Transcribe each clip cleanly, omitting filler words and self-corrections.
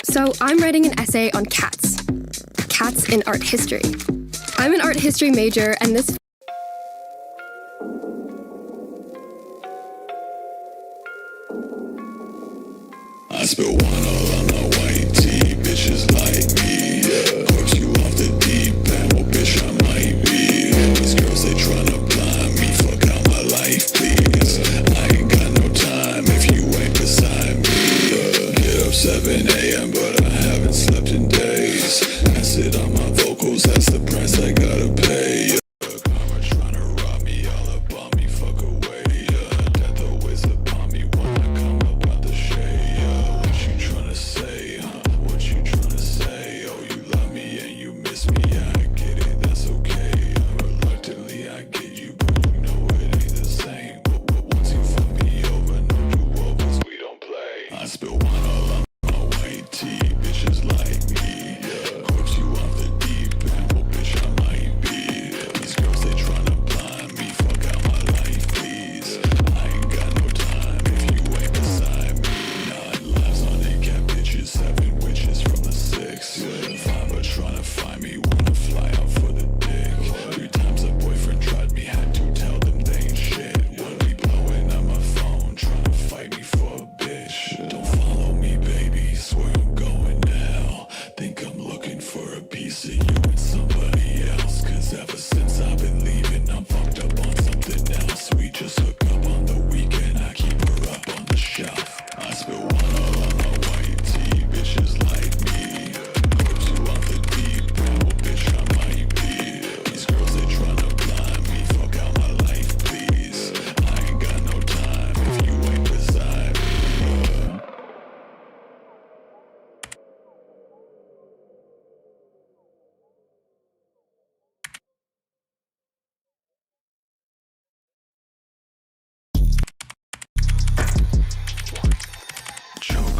So I'm writing an essay on cats. Cats in art history. I'm an art history major, and this I spill wine all on my white tee, bitches like me. Hooks you off the deep end, well bitch I might be. These girls they tryna blind me, fuck out my life please. I ain't got no time if you ain't beside me. Get up 7 a.m. but I haven't slept in days. Acid on my vocals, that's the price I gotta pay. Karma tryna rob me, all up on me, fuck away. Death always upon me when I come up out the shade. What you tryna say, huh? What you tryna say? Oh, you love me and you miss me, yeah, I get it, that's okay. Reluctantly I get you, but you know it ain't the same. But once you fuck me over, no do-overs, we don't play. I spill wine all on my white tee, bitches like me. Corpse you off the deep end, well bitch I might be. These girls they tryna blind me, fuck out my life please. I ain't got no time if you ain't beside me. 9 lives on 8 cat bitches, 7 witches from the 6. Fine but tryna find me, wanna fly out for the dick. 3 times a boyfriend tried me, had to tell them they ain't shit. Wanna be blowing on my phone, tryna fight me for a bitch. Don't follow me baby, swear I'm going to hell. Think I'm looking for a piece of you and somebody else. Cause ever since I've been leaving, I'm fucked up on something else. We just hook up on the weekend, I keep her up on the shelf. I spill one all on my white tee, bitches like me. Corpse you off the deep end, well bitch I might be. These girls they tryna blind me, fuck out my life please. I ain't got no time if you ain't beside me. Choke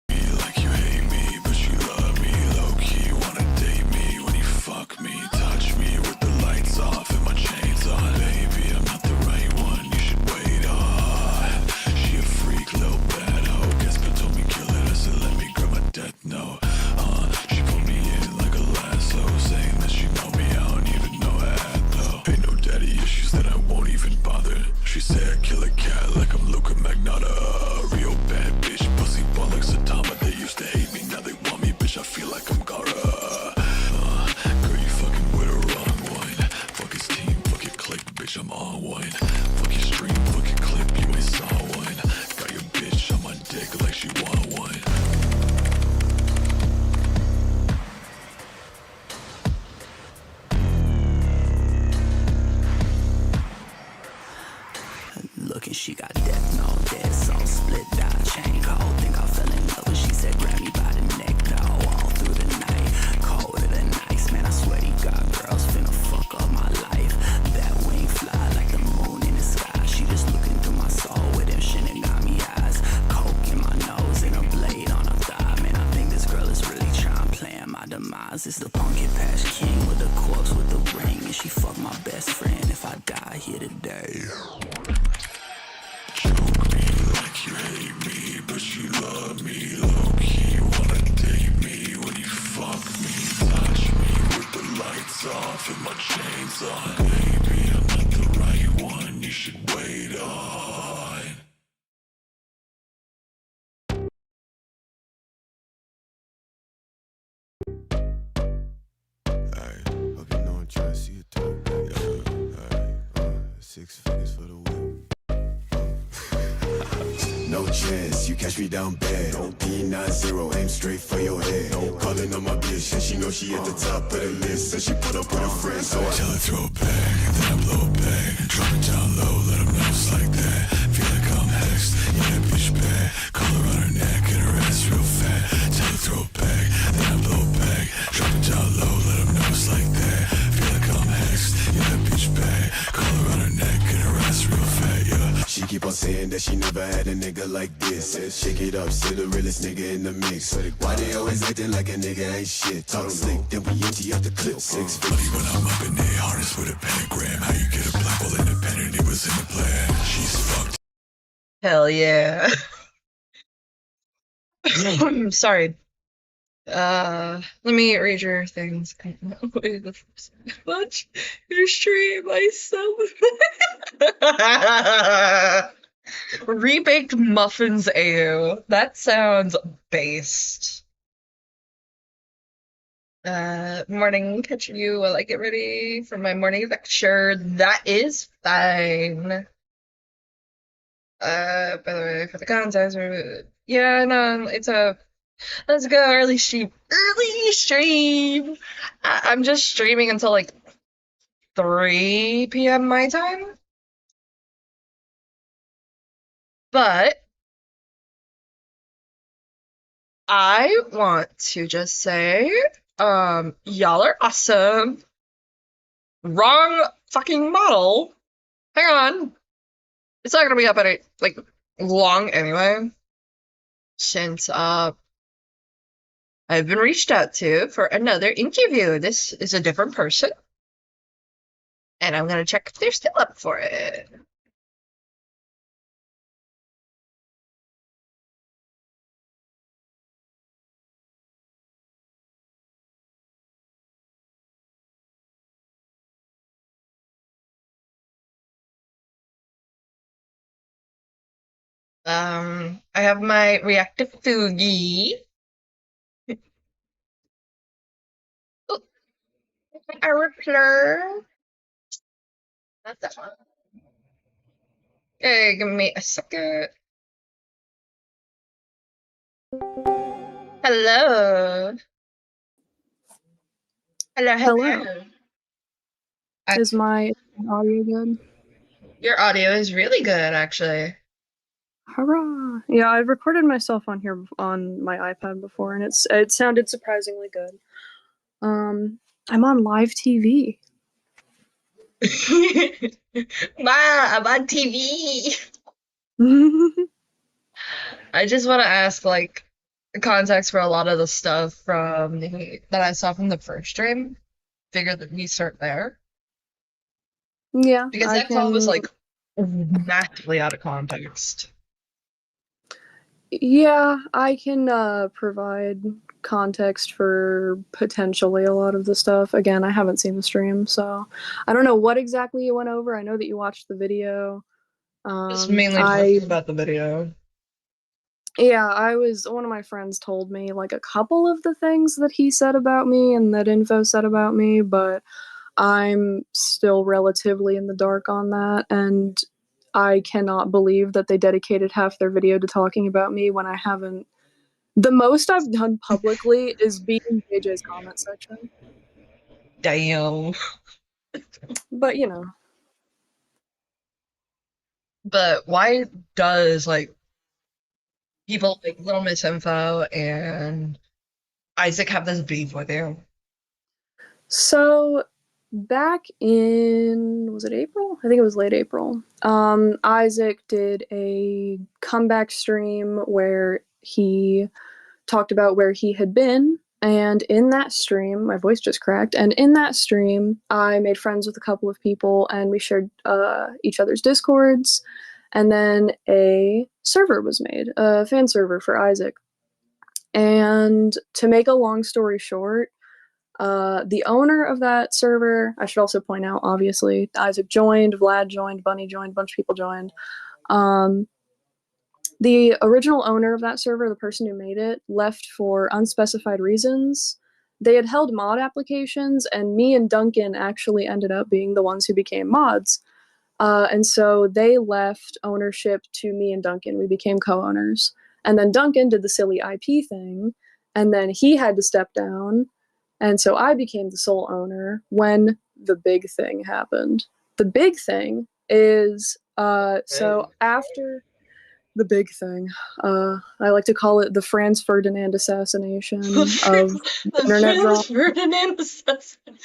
me like you hate me, but you love me low-key. Wanna date me when you fuck me. Touch me with the lights off and my chains on. Baby, I'm not the right one, you should wait on. She a freak, little bad hoe. Guess but told me kill it, I said let me grab my death note. She pulled me in like a lasso, saying that she know me, I don't even know that though. Ain't no daddy issues that I won't even bother. She say I kill a cat like I'm Luca Magnotta. Real bad bitch, pussy ball like Satama. They used to hate me, now they want me, bitch, I feel like I'm Gara. Girl, you fucking with a wrong one. Fuck his team, fuck your clique, bitch, I'm on one. Fuck your stream, fuck your clip, you ain't saw one. Got your bitch on my dick like she want one. Looking, she got death, no dead soul, split dot, chain cold. Think I fell in love when she said grab me by the neck, though. All through the night, colder than ice. Man, I swear to God, girls finna fuck up my life. That wing fly like the moon in the sky. She just looking through my soul with them Shinigami eyes. Coke in my nose and a blade on her thigh. Man, I think this girl is really trying to plan my demise. It's the pumpkin patch king with the corpse with the ring, and she fuck my best friend if I die here today. Choke me like you hate me, but you love me low-key. Wanna date me when you fuck me. Touch me with the lights off and my chains on. Baby, I'm not the right one, you should wait on. Alright, hope you know I'm trying to see you talk back. Alright, 6 figures for the whip. No chance, you catch me down bad. P90, aim straight for your head. Calling on my bitch, and she know she at the top of the list. And she put up with her friends, so I Tell her throw it back, then I blow it back. Drop it down low, let them know it's like that. Feel like I'm hexed, yeah that bitch bad. Collar on her neck and her ass real fat. Tell her throw it back, then I blow it back. Drop it down low, let them know it's like that. Feel like I'm hexed, yeah that bitch bad. Collar on her neck and her ass real fat, yeah. she keep on saying that she never had a nigga like this. Shake it up, still the realest nigga in the mix. Why they always acting like a nigga ain't shit? Talk slick, then we empty out the clip. 6 Funny when I'm up in their harness with a pentagram. How you get a black hole independent? It was in the plan. She's fucked. Hell yeah. Sorry. Let me read your things. Wait, the first much your stream myself. Rebaked muffins AU. That sounds based. Morning, catching you while I get ready for my morning lecture. That is fine. By the way, for the context, yeah, no, it's a let's go early stream. Early stream. I'm just streaming until like 3 p.m. my time. But I want to just say, y'all are awesome. Wrong fucking model. Hang on. It's not gonna be up at like long anyway. Since I've been reached out to for another interview. This is a different person. And I'm gonna check if they're still up for it. I have my reactive Fugi. Oh, a Repler. Not that one. Okay, give me a second. Hello. Hello, Hello. hello. Is my audio good? Your audio is really good, actually. Hurrah! Yeah, I've recorded myself on here on my iPad before, and it sounded surprisingly good. I'm on live TV. Ma, I'm on TV. I just want to ask, like, context for a lot of the stuff from that I saw from the first stream. Figured that we start there Yeah, because I that call was can. like massively out of context. Yeah, I can provide context for potentially a lot of the stuff. Again, I haven't seen the stream, so I don't know what exactly you went over. I know that you watched the video. Just mainly I talking about the video. Yeah, one of my friends told me like a couple of the things that he said about me and that info said about me, but I'm still relatively in the dark on that, and I cannot believe that they dedicated half their video to talking about me when I haven't. The most I've done publicly is be in JJ's comment section. Damn. But you know. But why does like people like Little Miss Info and Isaac have this beef with you? So back in, was it April? I think it was late April. Isaac did a comeback stream where he talked about where he had been, and in that stream, my voice just cracked, and in that stream, I made friends with a couple of people, and we shared each other's discords, and then a server was made, a fan server for Isaac. And to make a long story short, the owner of that server, I should also point out, obviously, Isaac joined, Vlad joined, Bunny joined, a bunch of people joined. The original owner of that server, the person who made it, left for unspecified reasons. They had held mod applications, and me and Duncan actually ended up being the ones who became mods. And so they left ownership to me and Duncan. We became co-owners. And then Duncan did the silly IP thing, and then he had to step down. And so I became the sole owner when the big thing happened. The big thing is so after the big thing, I like to call it the Franz Ferdinand assassination of The internet drama. Franz Ferdinand assassin.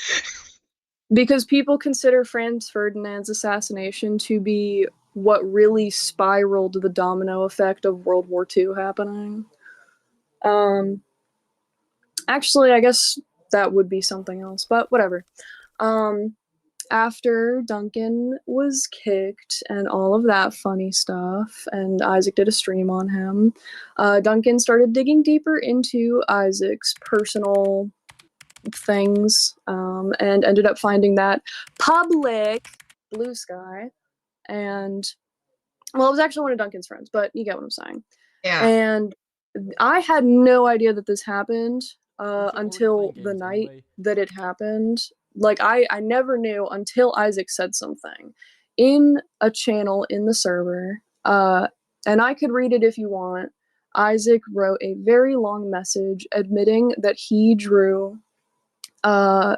Because people consider Franz Ferdinand's assassination to be what really spiraled the domino effect of World War II happening. Actually, I guess that would be something else, but whatever. after Duncan was kicked and all of that funny stuff, and Isaac did a stream on him, Duncan started digging deeper into Isaac's personal things, and ended up finding that public blue sky. And, well, it was actually one of Duncan's friends, but you get what I'm saying. Yeah. And I had no idea that this happened We're already until playing the games night anyway. that it happened. Like, I never knew until Isaac said something in a channel in the server. And I could read it if you want. Isaac wrote a very long message admitting that he drew I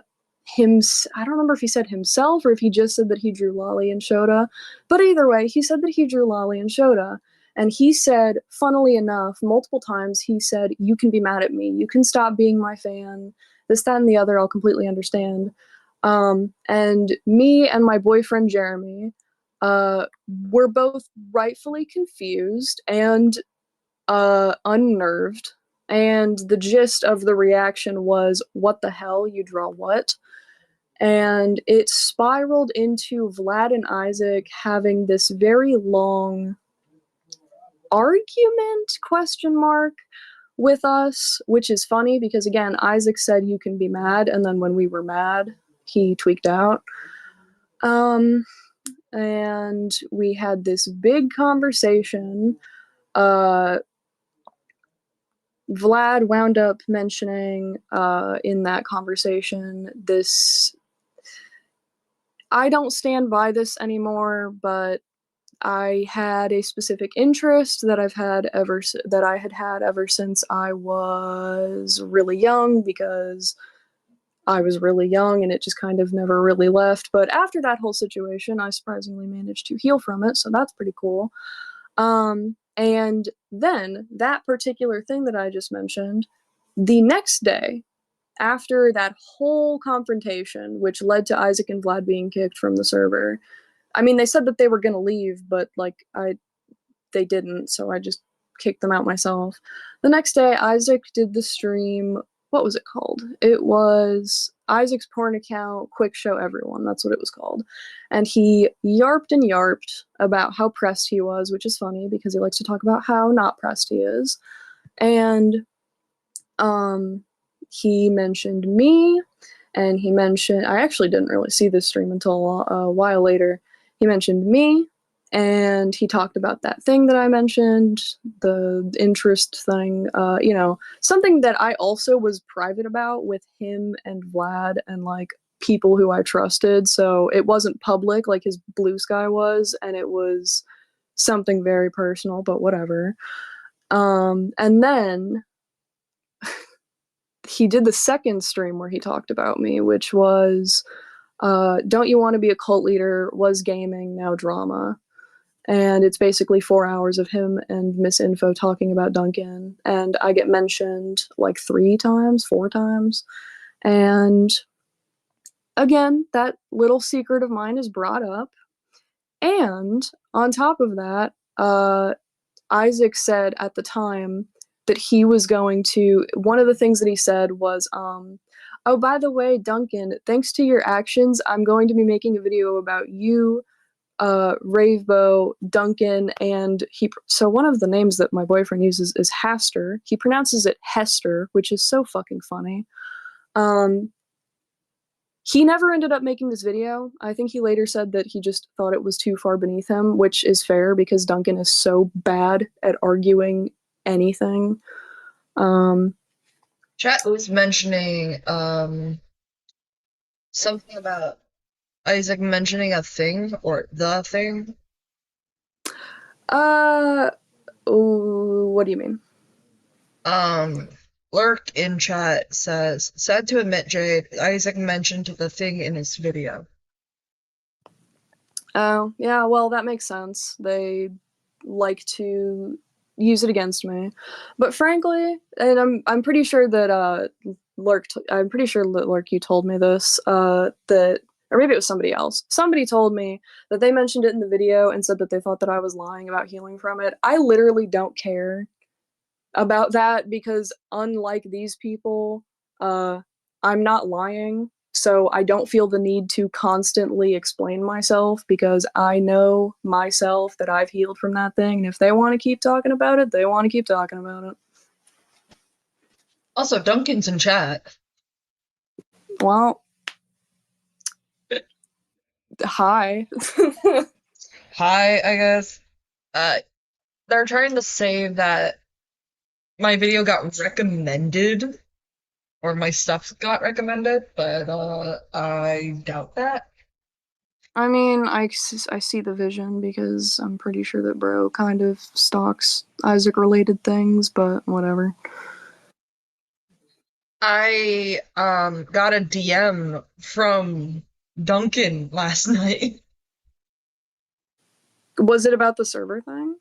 don't remember if he said himself or if he just said that he drew Lolly and Shota, but either way, he said that he drew Lolly and Shota. And he said, funnily enough, multiple times, he said, you can be mad at me. You can stop being my fan. This, that, and the other, I'll completely understand. And me and my boyfriend, Jeremy, were both rightfully confused and unnerved. And the gist of the reaction was, what the hell? You draw what? And it spiraled into Vlad and Isaac having this very long argument, question mark, with us, which is funny because, again, Isaac said you can be mad, and then when we were mad, he tweaked out. And we had this big conversation. Vlad wound up mentioning in that conversation this. I don't stand by this anymore, but I had a specific interest that I had had ever since I was really young, because I was really young and it just kind of never really left. But after that whole situation, I surprisingly managed to heal from it, so that's pretty cool. And then that particular thing that I just mentioned, the next day, after that whole confrontation, which led to Isaac and Vlad being kicked from the server. I mean, they said that they were gonna leave, but like they didn't, so I just kicked them out myself. The next day, Isaac did the stream. What was it called? It was Isaac's porn account, Quick Show Everyone. That's what it was called. And he yarped and yarped about how pressed he was, which is funny because he likes to talk about how not pressed he is. And he mentioned me, and he mentioned, I actually didn't really see this stream until a while later. He mentioned me, and he talked about that thing that I mentioned, the interest thing, something that I also was private about with him and Vlad and like people who I trusted. So it wasn't public like his Blue Sky was, and it was something very personal, but whatever. And then he did the second stream where he talked about me, which was Don't You Want to Be a Cult Leader, Was Gaming, Now Drama. And it's basically 4 hours of him and Miss Info talking about Duncan. And I get mentioned like 4 times. And again, that little secret of mine is brought up. And on top of that, Isaac said at the time that he was going to, one of the things that he said was, oh, by the way, Duncan, thanks to your actions, I'm going to be making a video about you, Ravebo, Duncan, and so one of the names that my boyfriend uses is Haster. He pronounces it Hester, which is so fucking funny. He never ended up making this video. I think he later said that he just thought it was too far beneath him, which is fair because Duncan is so bad at arguing anything. Chat was mentioning something about Isaac mentioning a thing or the thing. What do you mean? Lurk in chat says, sad to admit, Jade, Isaac mentioned the thing in his video. Oh, yeah, well, that makes sense. They like to use it against me. But frankly, and I'm pretty sure that Lurk, you told me this, that, or maybe it was somebody else. Somebody told me that they mentioned it in the video and said that they thought that I was lying about healing from it. I literally don't care about that because unlike these people, I'm not lying. So I don't feel the need to constantly explain myself because I know myself that I've healed from that thing. And if they want to keep talking about it, they want to keep talking about it. Also, Duncan's in chat. Well, hi. Hi, I guess. They're trying to say that my video got recommended, or my stuff got recommended, but I doubt that. I mean, I see the vision because I'm pretty sure that bro kind of stalks Isaac related things, but whatever. I got a DM from Duncan last night. Was it about the server thing?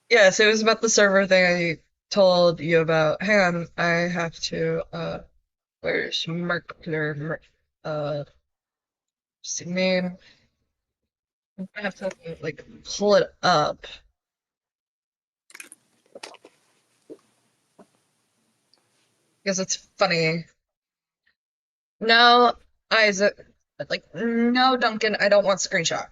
Yes, it was about the server thing I told you about. Hang on, I have to where's Merkler? What's the name? I have to like pull it up. Because it's funny. No, Isaac, like, no, Duncan, I don't want screenshot.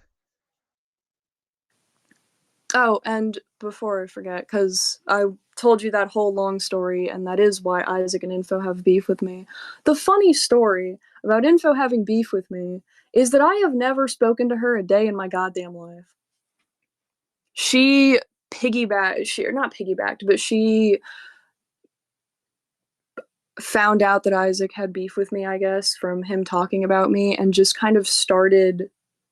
Oh, and before I forget, because I told you that whole long story, and that is why Isaac and Info have beef with me. The funny story about Info having beef with me is that I have never spoken to her a day in my goddamn life. She or not piggybacked, but she found out that Isaac had beef with me, I guess, from him talking about me, and just kind of started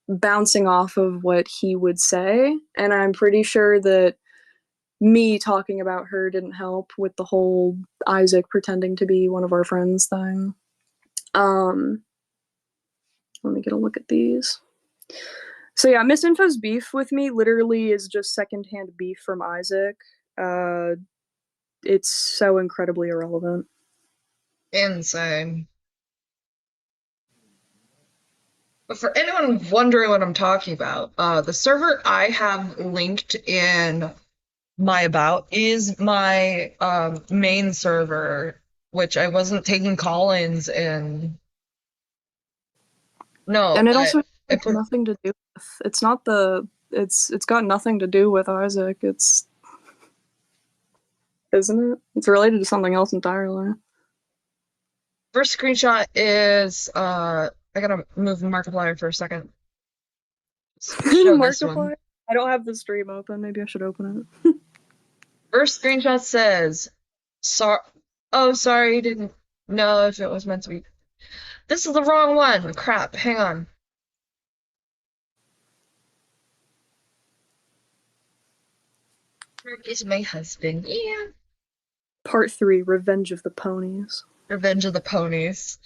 bouncing off of what he would say. And I'm pretty sure that me talking about her didn't help with the whole Isaac pretending to be one of our friends thing. Let me get a look at these. So yeah, Miss Info's beef with me literally is just secondhand beef from Isaac. It's so incredibly irrelevant. Insane. But for anyone wondering what I'm talking about, the server I have linked in my about is my main server, which I wasn't taking call-ins in. No, And it also I has put nothing to do with it's not the it's got nothing to do with Isaac. It's isn't it? It's related to something else entirely. first screenshot is I gotta move Markiplier for a second. Show this Markiplier? one. I don't have the stream open. Maybe I should open it. First screenshot says, oh, sorry, didn't know if it was meant to be. This is the wrong one. Crap, hang on. Mark is my husband. Yeah. Part 3, Revenge of the Ponies. Revenge of the Ponies.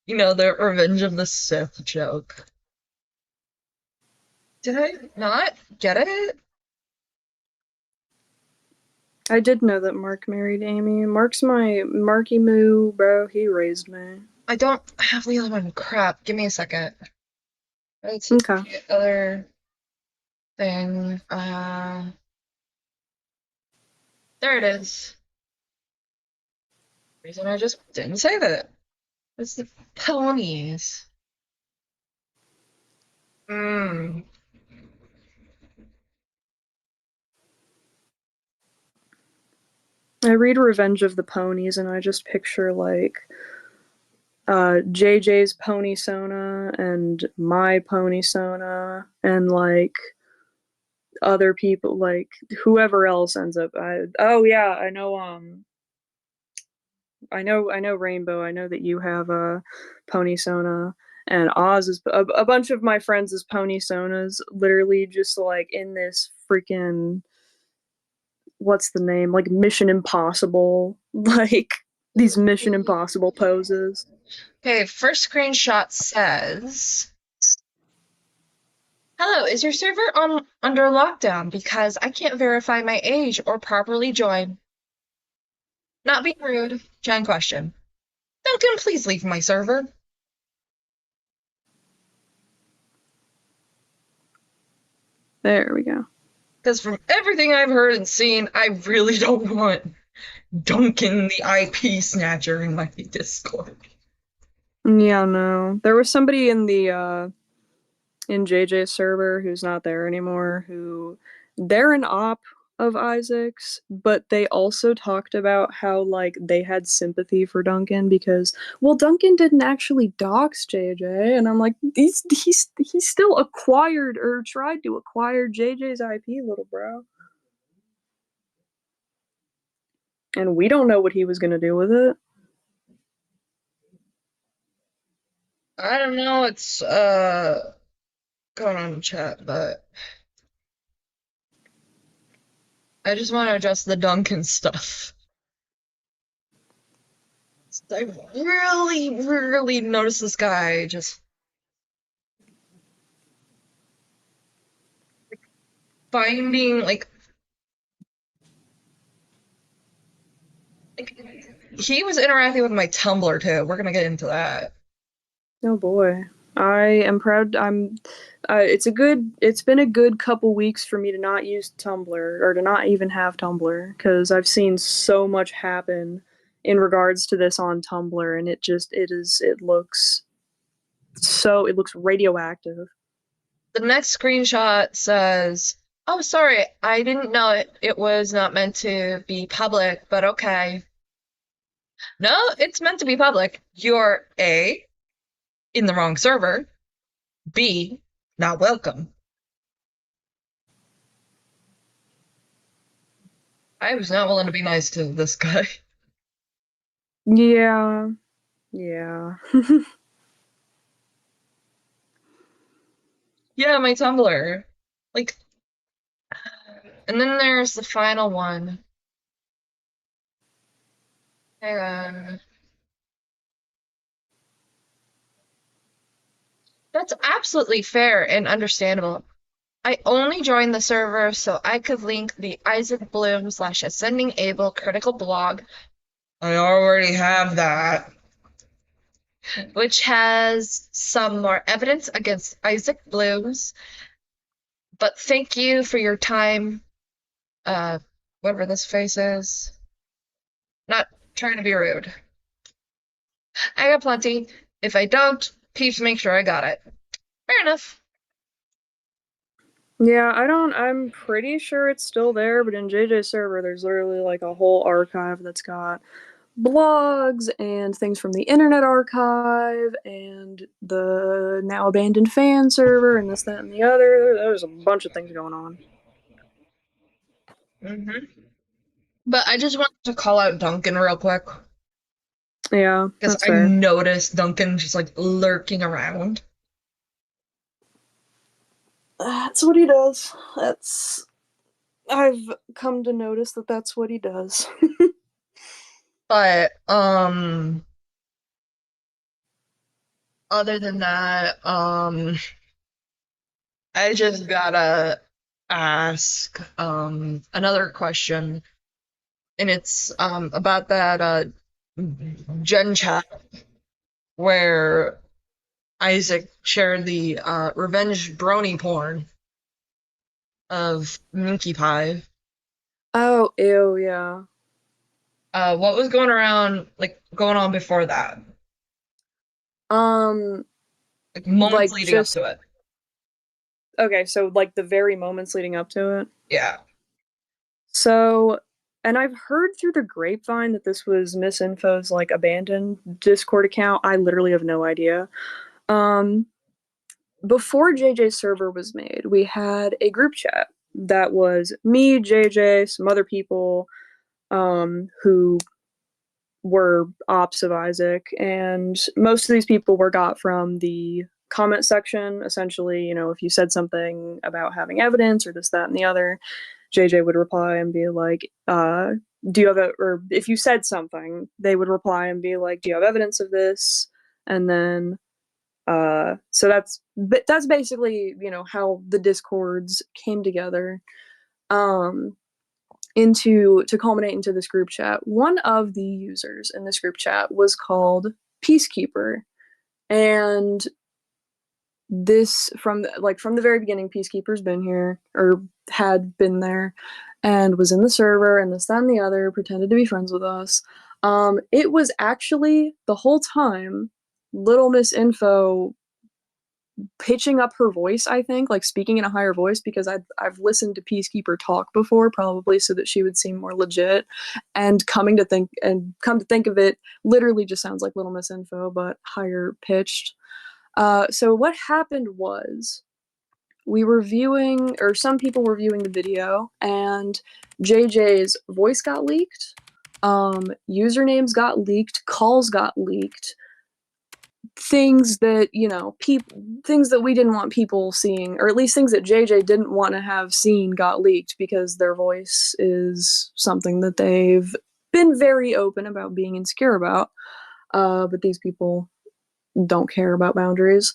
You know, the Revenge of the Sith joke. Did I not get it? I did know that Mark married Amy. Mark's my Marky Moo, bro. He raised me. I don't have the other one. Crap, give me a second. It's Okay. the other thing. There it is. Reason I just didn't say that. It's the ponies. Mmm. I read Revenge of the Ponies and I just picture like JJ's Pony Sona and my Pony Sona and like other people, like whoever else ends up. Oh yeah, I know. I know Rainbow. I know that you have a Pony Sona, and Oz is a bunch of my friends is Pony Sonas. Literally just like in this freaking what's the name, like Mission Impossible, like these Mission Impossible poses. Okay, first screenshot says, hello, is your server under lockdown because I can't verify my age or properly join? Not being rude, Jen question. Duncan, please leave my server. There we go. Because from everything I've heard and seen, I really don't want Duncan the IP snatcher in my Discord. Yeah, no. There was somebody in the in JJ's server who's not there anymore who they're an op of Isaac's, but they also talked about how like they had sympathy for Duncan because well Duncan didn't actually dox JJ and I'm like he's still acquired or tried to acquire JJ's IP, little bro. And we don't know what he was gonna do with it. I don't know, it's going on in chat, but I just want to address the Duncan stuff. I really, really noticed this guy just finding like he was interacting with my Tumblr too. We're gonna get into that. Oh boy. I am proud. It's been a good couple weeks for me to not use Tumblr or to not even have Tumblr because I've seen so much happen in regards to this on Tumblr and it looks radioactive. The next screenshot says, "Oh, sorry, I didn't know it was not meant to be public, but okay." No, it's meant to be public. You're A, in the wrong server, B, not welcome. I was not willing to be nice to this guy. Yeah. Yeah. Yeah, my Tumblr. Like, and then there's the final one. Hang on. That's absolutely fair and understandable. I only joined the server so I could link the Isaac Bloom / Ascending Able critical blog. I already have that. Which has some more evidence against Isaac Bloom's. But thank you for your time, whatever this face is. Not trying to be rude. I got plenty. If I don't, peeps make sure I got it. Fair enough. Yeah, I'm pretty sure it's still there, but in JJ's server there's literally like a whole archive that's got blogs and things from the Internet Archive and the now abandoned fan server and this, that, and the other. There's a bunch of things going on. But I just wanted to call out Duncan real quick. Yeah, Because that's I fair. noticed Duncan just like lurking around. That's what he does. I've come to notice that that's what he does. But other than that, I just gotta ask another question. And it's about that Gen chat where Isaac shared the revenge brony porn of Minky Pie. Oh, ew, yeah. What was going on before that? Um, Like moments like leading up just to it. okay, so like the very moments leading up to it. Yeah. So, and I've heard through the grapevine that this was Misinfo's like abandoned Discord account. I literally have no idea. Um, before JJ's server was made, we had a group chat that was me, JJ, some other people who were ops of Isaac, and most of these people were got from the comment section. Essentially, you know, if you said something about having evidence or this, that, and the other, JJ would reply and be like, do you have a, or if you said something, they would reply and be like, do you have evidence of this? And then, so that's basically, you know, how the Discords came together. Into to culminate into this group chat. One of the users in this group chat was called Peacekeeper, and this from the very beginning, Peacekeeper's been here or had been there, and was in the server and this, that, and the other. Pretended to be friends with us. It was actually the whole time Little Miss Info pitching up her voice, I think, like speaking in a higher voice, because I've listened to Peacekeeper talk before, probably so that she would seem more legit. And come to think of it, literally just sounds like Little Miss Info, but higher pitched. So what happened was we were viewing, or some people were viewing the video, and JJ's voice got leaked, usernames got leaked, calls got leaked, things that things that we didn't want people seeing, or at least things that JJ didn't want to have seen, got leaked because their voice is something that they've been very open about being insecure about. But these people don't care about boundaries.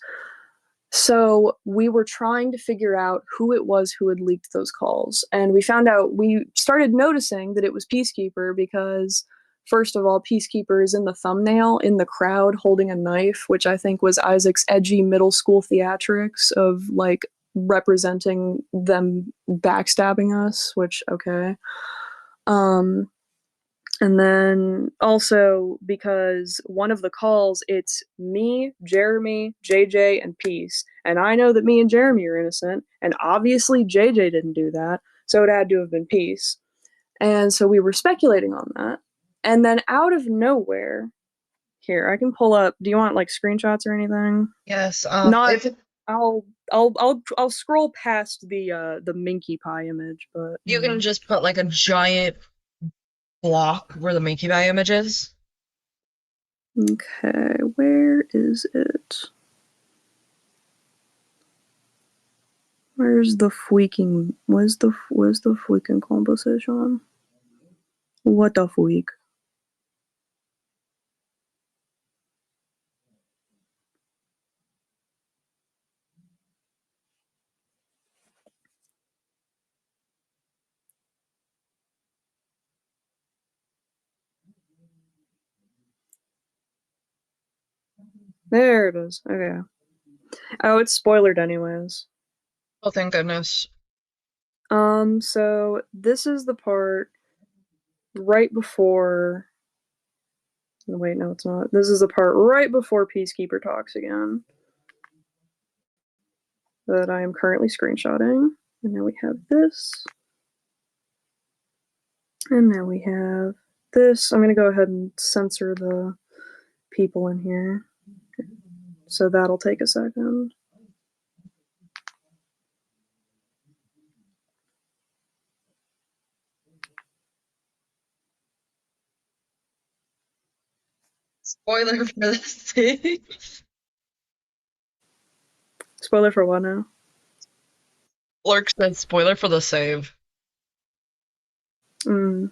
So we were trying to figure out who it was who had leaked those calls. And we started noticing that it was Peacekeeper because, first of all, Peacekeeper is in the thumbnail in the crowd holding a knife, which I think was Isaac's edgy middle school theatrics of like representing them backstabbing us, which, okay. And then also because one of the calls, it's me, Jeremy, JJ, and Peace. And I know that me and Jeremy are innocent, and obviously JJ didn't do that, so it had to have been Peace. And so we were speculating on that. And then out of nowhere, here, I can pull up, do you want like screenshots or anything? Yes. Not If I'll scroll past the Minky Pie image, but you can just put like a giant block where the Minky Pie image is. Okay, where is it? Where's the freaking composition? What the freak? There it is. Okay. Oh, it's spoilered anyways. Oh, thank goodness. So this is the part right before. Wait, no, it's not. This is the part right before Peacekeeper talks again that I am currently screenshotting. And now we have this. And now we have this. I'm going to go ahead and censor the people in here. So that'll take a second. Spoiler for this thing. Spoiler for what now? Lurk said spoiler for the save. Mm.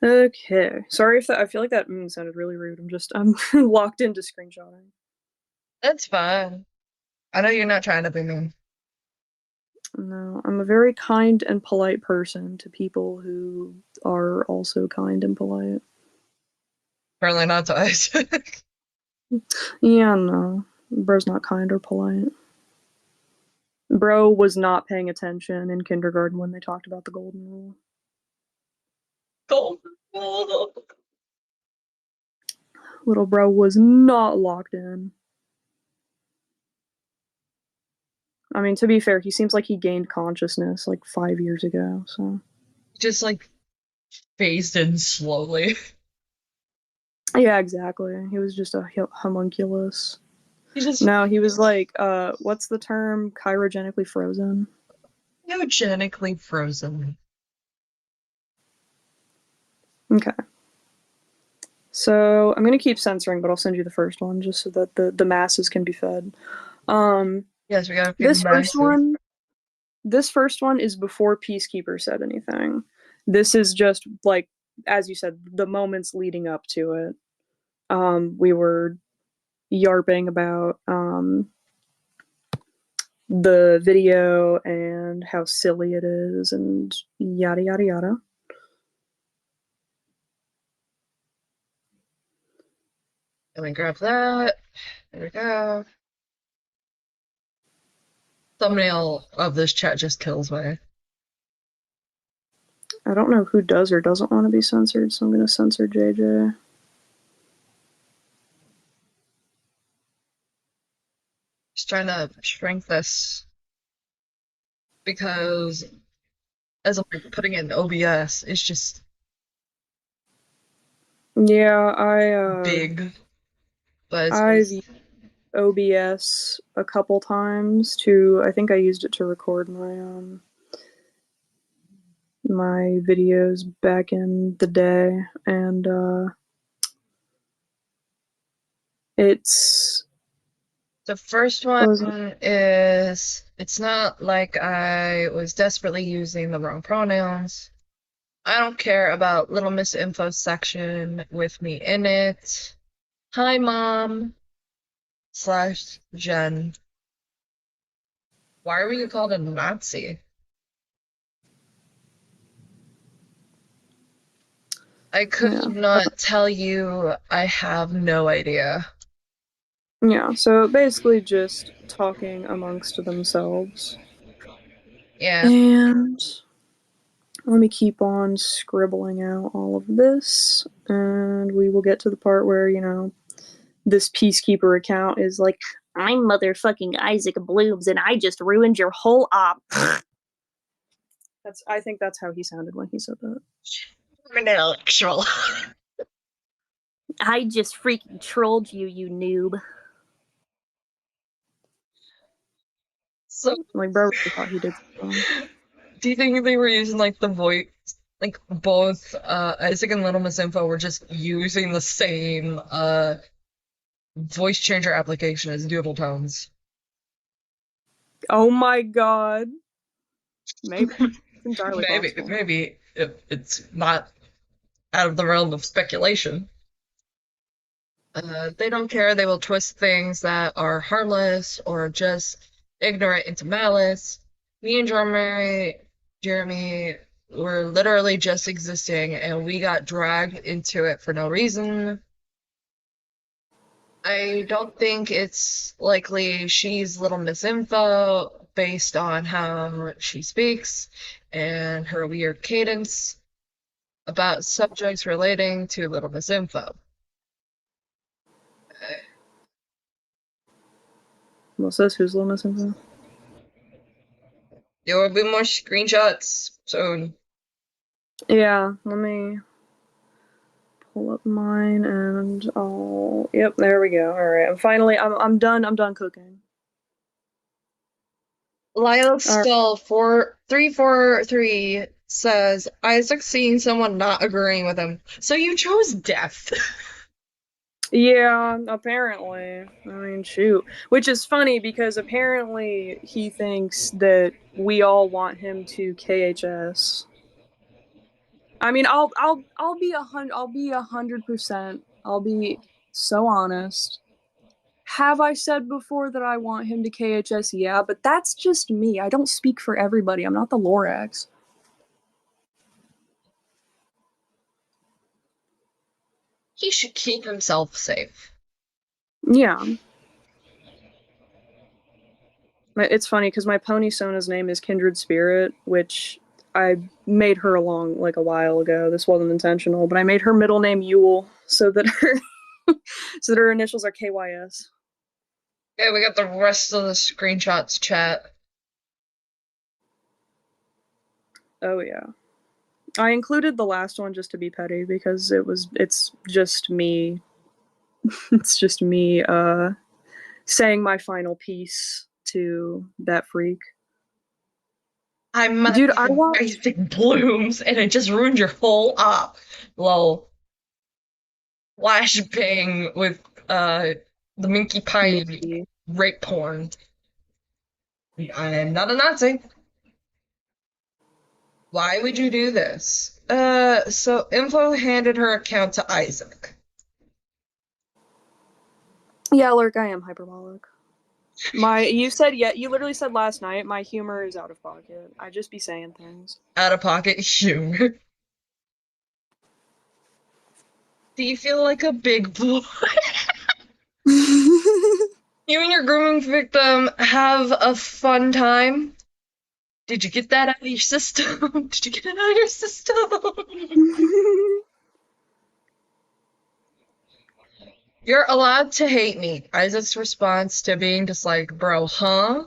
Okay. Sorry if that. I feel like that sounded really rude. I'm locked into screenshotting. That's fine. I know you're not trying to be mean. No, I'm a very kind and polite person to people who are also kind and polite. Apparently not to Isaac. Yeah, no. Bro's not kind or polite. Bro was not paying attention in kindergarten when they talked about the golden rule. Golden rule. Little bro was not locked in. I mean, to be fair, he seems like he gained consciousness like 5 years ago, so. Just like phased in slowly. Yeah, exactly. He was just a homunculus. He just No, he was like, what's the term? Cryogenically frozen. cryogenically frozen. Okay. So I'm gonna keep censoring, but I'll send you the first one just so that the masses can be fed. Yes, we got a few This first one is before Peacekeeper said anything. This is just like, as you said, the moments leading up to it. We were yarping about the video and how silly it is and yada yada yada. Let me grab that. There we go. Thumbnail of this chat just kills me. I don't know who does or doesn't want to be censored, so I'm going to censor JJ. Just trying to shrink this because as I'm putting it in OBS, it's just Yeah, big. But I've used OBS a couple times to. I think I used it to record my videos back in the day, and it's the first one is it's not like I was desperately using the wrong pronouns. I don't care about Little Miss Info section with me in it. Hi, Mom / Jen. Why are we called a Nazi? I could not tell you. I have no idea. Yeah, so basically just talking amongst themselves. Yeah. And let me keep on scribbling out all of this, and we will get to the part where, this Peacekeeper account is like, I'm motherfucking Isaac Blooms, and I just ruined your whole op. I think that's how he sounded when he said that. Intellectual. I just freaking trolled you, you noob. So, Like, bro really thought he did something. do you think they were using like the voice, like both Isaac and Little Miss Info were just using the same voice changer application as Doodle Tones? Oh my god. Maybe. It's entirely possible. Maybe if it's not out of the realm of speculation. They don't care. They will twist things that are harmless or just ignorant into malice. Me and Jeremy were literally just existing, and we got dragged into it for no reason. I don't think it's likely she's Little Miss Info based on how she speaks and her weird cadence about subjects relating to Little Miss Info. Well, says who's Little Miss Info? There will be more screenshots soon. Yeah, let me pull up mine and I'll. Yep, there we go. All right, I'm done. I'm done cooking. Lyle Skull 4343 says Isaac's seeing someone not agreeing with him. So you chose death. Yeah, apparently. I mean, shoot. Which is funny because apparently he thinks that we all want him to KHS. I mean, I'll be 100%. I'll be so honest. Have I said before that I want him to KHS? Yeah, but that's just me. I don't speak for everybody. I'm not the Lorax. He should keep himself safe. Yeah. It's funny because my pony Sona's name is Kindred Spirit, which I made her along like a while ago. This wasn't intentional, but I made her middle name Yule so that her initials are KYS. Okay, we got the rest of the screenshots chat. Oh yeah. I included the last one just to be petty because it's just me it's just me saying my final piece to that freak. Dude, I watched Isaac Blooms and it just ruined your whole op. Lol. Flashbang with the Minky Pie rape porn. I am not a Nazi. Why would you do this? So Info handed her account to Isaac. Yeah, Lurk, I am hyperbolic. You literally said last night, my humor is out of pocket. I just be saying things. Out of pocket humor. Do you feel like a big boy? You and your grooming victim have a fun time? Did you get that out of your system? Did you get it out of your system? You're allowed to hate me. Isaac's response to being just like, bro, huh?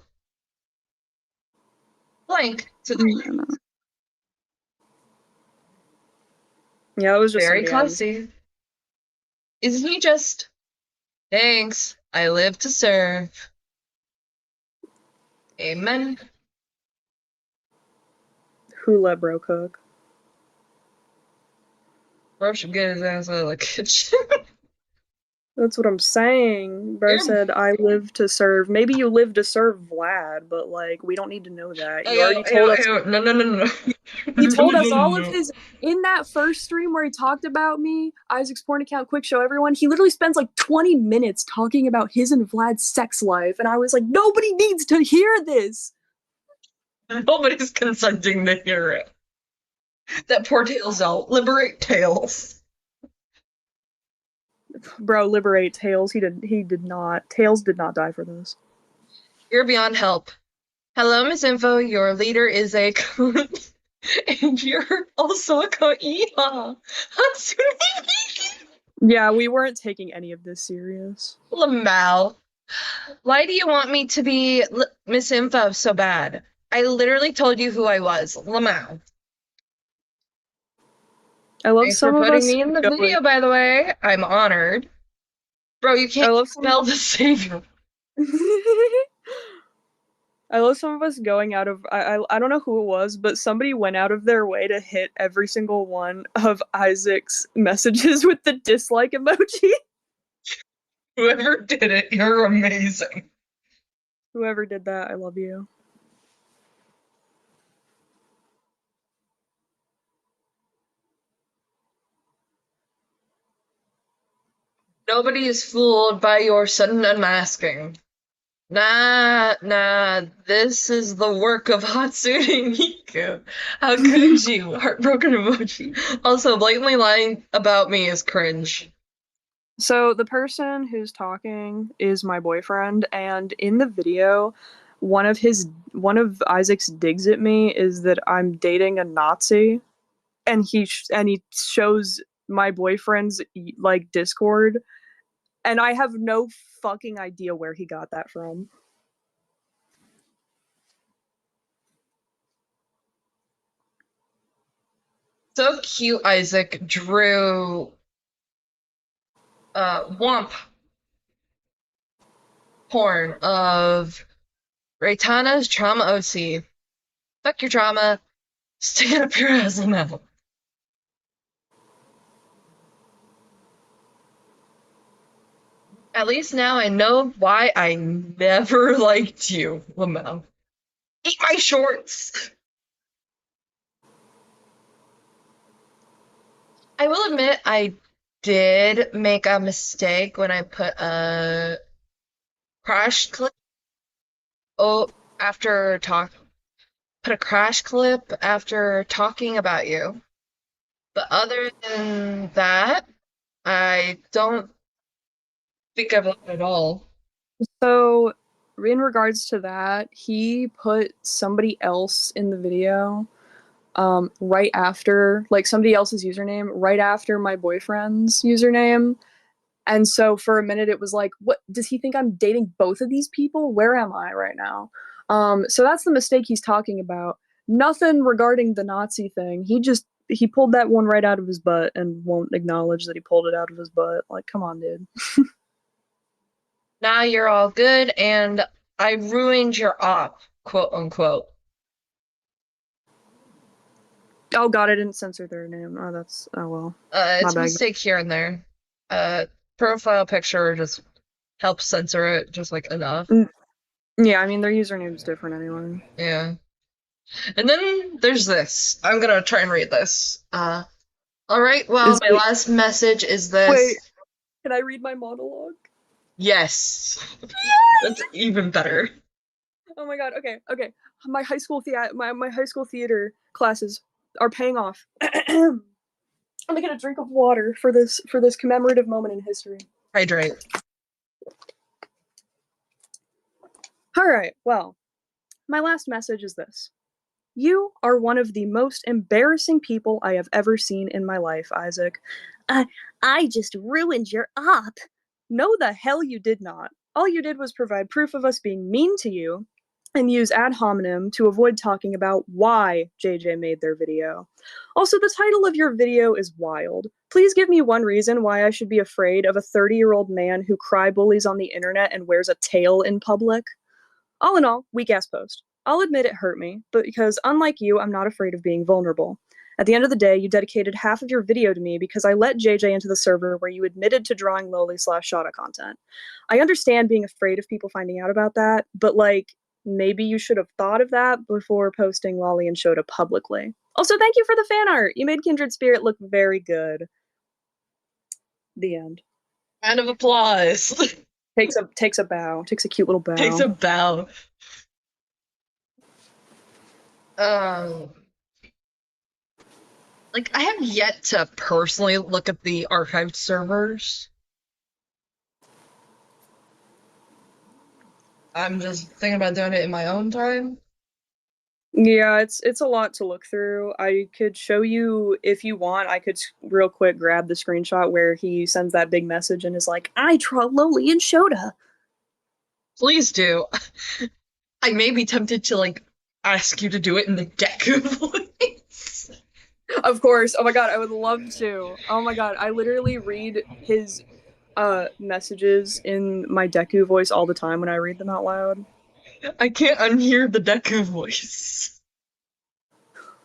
Blank to the Yeah, it was just very somebody adding. classy. Isn't he just, thanks, I live to serve. Amen. Who let bro cook? Bro should get his ass out of the kitchen. That's what I'm saying. Bro You're- said, I live to serve. Maybe you live to serve Vlad, but like, we don't need to know that. You already told us. No, no, no, no, no. He told No, us no, all no. of his in that first stream where he talked about me, Isaac's porn account, quick show everyone. He literally spends like 20 minutes talking about his and Vlad's sex life, and I was like, nobody needs to hear this. Nobody's consenting to hear it. That poor Tails out. Liberate Tails. Bro, liberate Tails. He did not. Tails did not die for this. You're beyond help. Hello, Miss Info. Your leader is a cunt. And you're also a cunt. Yeehaw. Yeah, we weren't taking any of this serious. Lamau. Why do you want me to be Miss Info so bad? I literally told you who I was. Lamau. I love Thanks some for of putting us me in the going- video, by the way. I'm honored. Bro, you I can't love spell the savior. I love some of us going out of I don't know who it was, but somebody went out of their way to hit every single one of Isaac's messages with the dislike emoji. Whoever did it, you're amazing. Whoever did that, I love you. Nobody is fooled by your sudden unmasking. Nah, this is the work of Hatsune Miku. How could you? Heartbroken emoji. Also, blatantly lying about me is cringe. So the person who's talking is my boyfriend, and in the video, one of Isaac's digs at me is that I'm dating a Nazi, and he shows my boyfriend's like Discord, and I have no fucking idea where he got that from. So cute, Isaac drew Womp porn of Raytana's trauma OC. Fuck your trauma. Stick it up your ass now. At least now I know why I never liked you, Lamau. Eat my shorts! I will admit I did make a mistake when I put a crash clip after put a crash clip after talking about you. But other than that, I don't think I've lied at all. So, in regards to that, he put somebody else in the video, right after, like somebody else's username, right after my boyfriend's username. And so for a minute it was like, what does he think I'm dating both of these people? Where am I right now? So that's the mistake he's talking about. Nothing regarding the Nazi thing. He pulled that one right out of his butt and won't acknowledge that he pulled it out of his butt. Like, come on, dude. Now you're all good, and I ruined your op, quote unquote. Oh god, I didn't censor their name. Oh well. It's a bad. mistake here and there. Profile picture just helps censor it just like enough. Yeah, I mean their username's different anyway. Yeah. And then there's this. I'm gonna try and read this. Alright, well, my last message is this. Wait, can I read my monologue? Yes. That's even better. Oh my god, okay. My high school theater classes are paying off. I'm gonna get a drink of water for this commemorative moment in history. Hydrate. Alright, well, my last message is this. You are one of the most embarrassing people I have ever seen in my life, Isaac. Uh, I just ruined your op. No, the hell you did not. All you did was provide proof of us being mean to you and use ad hominem to avoid talking about why JJ made their video. Also, the title of your video is wild. Please give me one reason why I should be afraid of a 30-year-old man who cry bullies on the internet and wears a tail in public. All in all, weak ass post. I'll admit it hurt me, but because unlike you, I'm not afraid of being vulnerable. At the end of the day, you dedicated half of your video to me because I let JJ into the server where you admitted to drawing loli/shada content. I understand being afraid of people finding out about that, but like, maybe you should have thought of that before posting Lolly and Shota publicly. Also, thank you for the fan art. You made Kindred Spirit look very good. The end. Round of applause. Takes a bow. Takes a cute little bow. Takes a bow. Like, I have yet to personally look at the archived servers. I'm just thinking about doing it in my own time. Yeah, it's a lot to look through. I could show you if you want. I could real quick grab the screenshot where he sends that big message and is like, "I draw Loli and Shota." Please do. I may be tempted to like ask you to do it in the Deku voice. Of course. Oh my god, I would love to. Oh my god, I literally read his messages in my Deku voice all the time when I read them out loud. I can't unhear the Deku voice.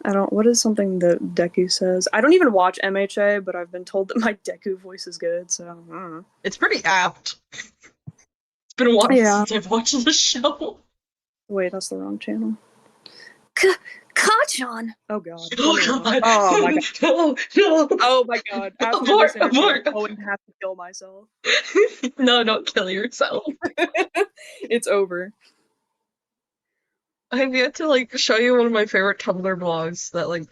What is something that Deku says? I don't even watch MHA, but I've been told that my Deku voice is good, so I don't know. It's pretty apt. It's been a while since I've watched the show. Wait, that's the wrong channel. Kachan! Oh god. Oh god. Oh my god. No, no. Oh my god. After Abort, this interview, abort. I'm going to have to kill myself. No, don't kill yourself. It's over. I have yet to like show you one of my favorite Tumblr blogs that like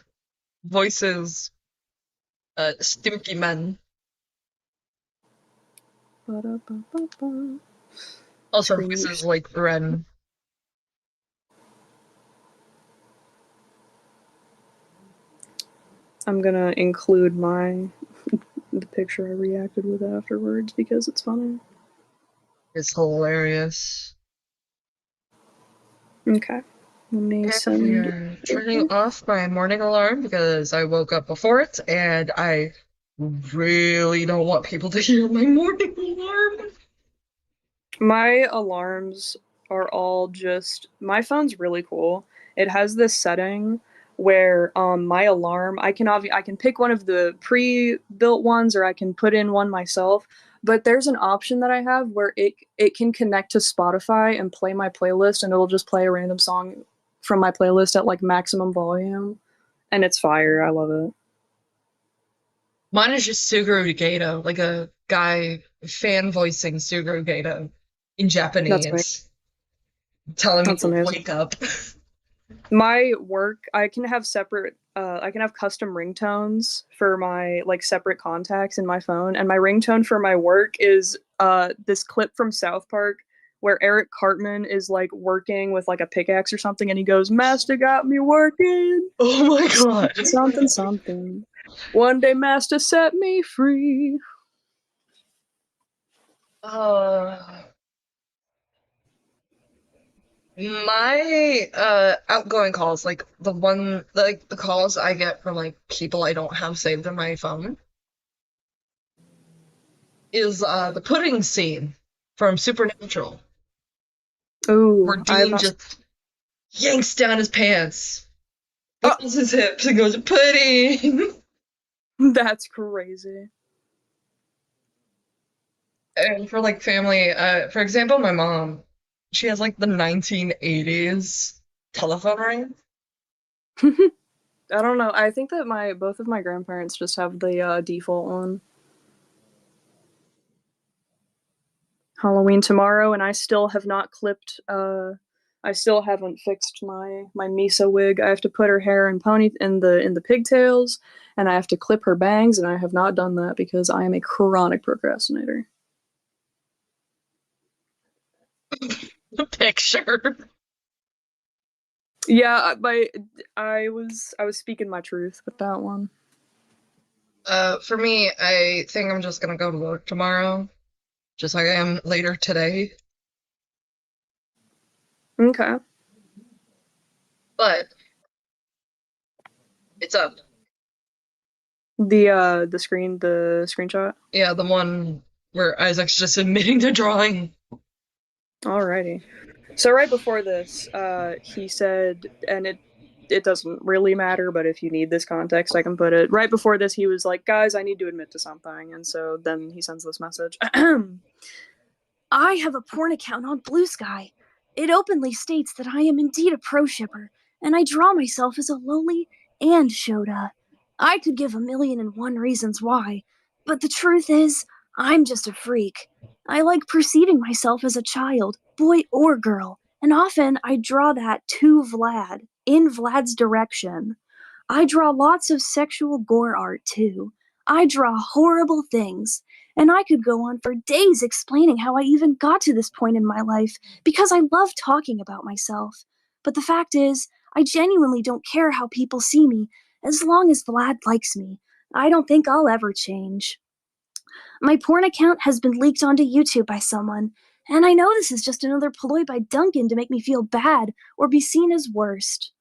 voices stinky men. Ba-da-ba-ba-ba. Also voices like Ren. I'm gonna include the picture I reacted with afterwards because it's funny. It's hilarious. Okay. Let me send. We're turning off my morning alarm because I woke up before it and I really don't want people to hear my morning alarm. My alarms are all just. My phone's really cool. It has this setting where my alarm I can pick one of the pre-built ones or I can put in one myself, but there's an option that I have where it can connect to Spotify and play my playlist, and it'll just play a random song from my playlist at like maximum volume, and it's fire. I love it. Mine is just Suguru Gato, like a guy fan voicing Suguru Gato in Japanese, telling me That's to amazing. wake up. My work, I can have separate I can have custom ringtones for my like separate contacts in my phone, and my ringtone for my work is this clip from South Park where Eric Cartman is like working with like a pickaxe or something, and he goes, "Master got me working." Oh my god. Something something. One day Master set me free. My outgoing calls, like the calls I get from like people I don't have saved in my phone, is the pudding scene from Supernatural. Ooh, Where Dean just yanks down his pants, buckles his hips, and goes, "Pudding!" That's crazy. And for like family, for example, my mom, she has like the 1980s telephone ring. I don't know. I think that both of my grandparents just have the default one. Halloween tomorrow, and I still have not clipped. I still haven't fixed my Misa wig. I have to put her hair in the pigtails, and I have to clip her bangs, and I have not done that because I am a chronic procrastinator. The picture. Yeah, I was speaking my truth with that one. For me, I think I'm just gonna go to work tomorrow, just like I am later today. Okay. But it's up. The screenshot. Yeah, the one where Isaac's just admitting to drawing. Alrighty. So right before this, he said, and it doesn't really matter, but if you need this context, I can put it. Right before this, he was like, "Guys, I need to admit to something," and so then he sends this message. I have a porn account on Blue Sky. It openly states that I am indeed a pro shipper, and I draw myself as a lowly and Shota. I could give 1,000,001 reasons why, but the truth is, I'm just a freak. I like perceiving myself as a child, boy or girl, and often I draw that to Vlad, in Vlad's direction. I draw lots of sexual gore art too. I draw horrible things. And I could go on for days explaining how I even got to this point in my life because I love talking about myself. But the fact is, I genuinely don't care how people see me as long as Vlad likes me. I don't think I'll ever change. My porn account has been leaked onto YouTube by someone, and I know this is just another ploy by Duncan to make me feel bad or be seen as worst.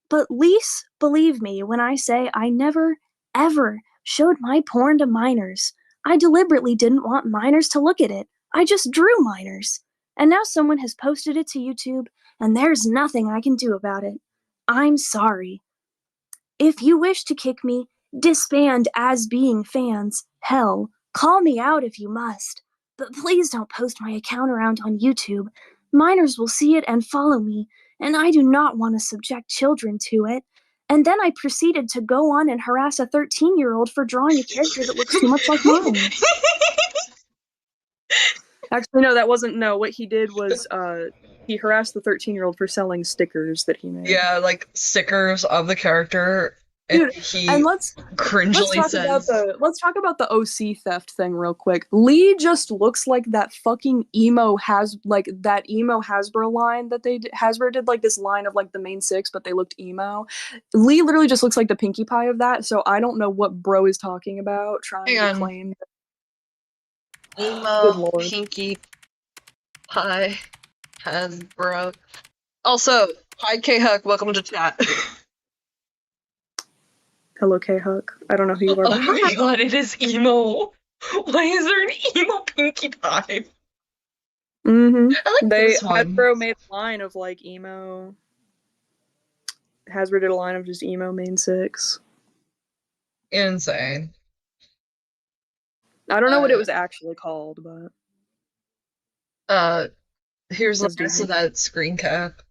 But Lise, believe me when I say I never, ever showed my porn to minors. I deliberately didn't want minors to look at it. I just drew minors. And now someone has posted it to YouTube, and there's nothing I can do about it. I'm sorry. If you wish to kick me, disband as being fans. Hell, call me out if you must. But please don't post my account around on YouTube. Minors will see it and follow me, and I do not want to subject children to it. And then I proceeded to go on and harass a 13-year-old for drawing a character that looks too much like mine. Actually, no, that wasn't. No, what he did was he harassed the 13-year-old for selling stickers that he made. Yeah, like stickers of the character, and Dude, he and let's cringely says, let's talk about the OC theft thing real quick. Lee just looks like that fucking that emo Hasbro line that Hasbro did like this line of like the main six, but they looked emo. Lee literally just looks like the Pinkie Pie of that. So I don't know what bro is talking about trying hang to on, claim. Good emo lord. Pinkie Pie Hasbro. Also, hi K Huck, welcome to chat. Hello, K Huck. I don't know who you are. Oh my god, it is emo. Why is there an emo Pinkie Pie? Mm-hmm. I like this one. Hasbro made a line of like emo. Hasbro did a line of just emo main six. Insane. I don't know what it was actually called, but Here's the Let's do rest it. of that screen cap.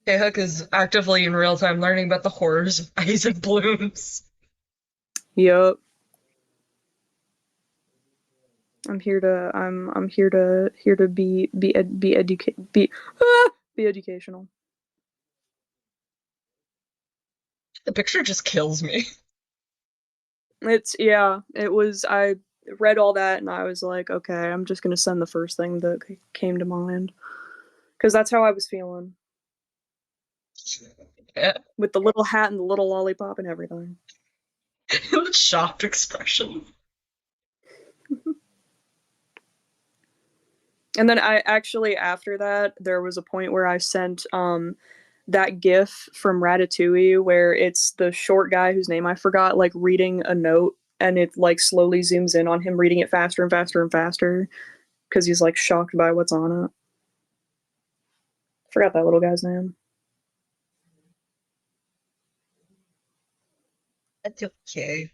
K-Hook is actively in real time learning about the horrors of Isaac Blooms. Yup. I'm here to be educational. The picture just kills me. I read all that and I was like, okay, I'm just gonna send the first thing that came to mind. Because that's how I was feeling. Yeah. With the little hat and the little lollipop and everything. The shocked expression. And then I actually, after that, there was a point where I sent that GIF from Ratatouille where it's the short guy whose name I forgot, like reading a note, and it like slowly zooms in on him reading it faster and faster and faster because he's like shocked by what's on it. Forgot that little guy's name. That's okay.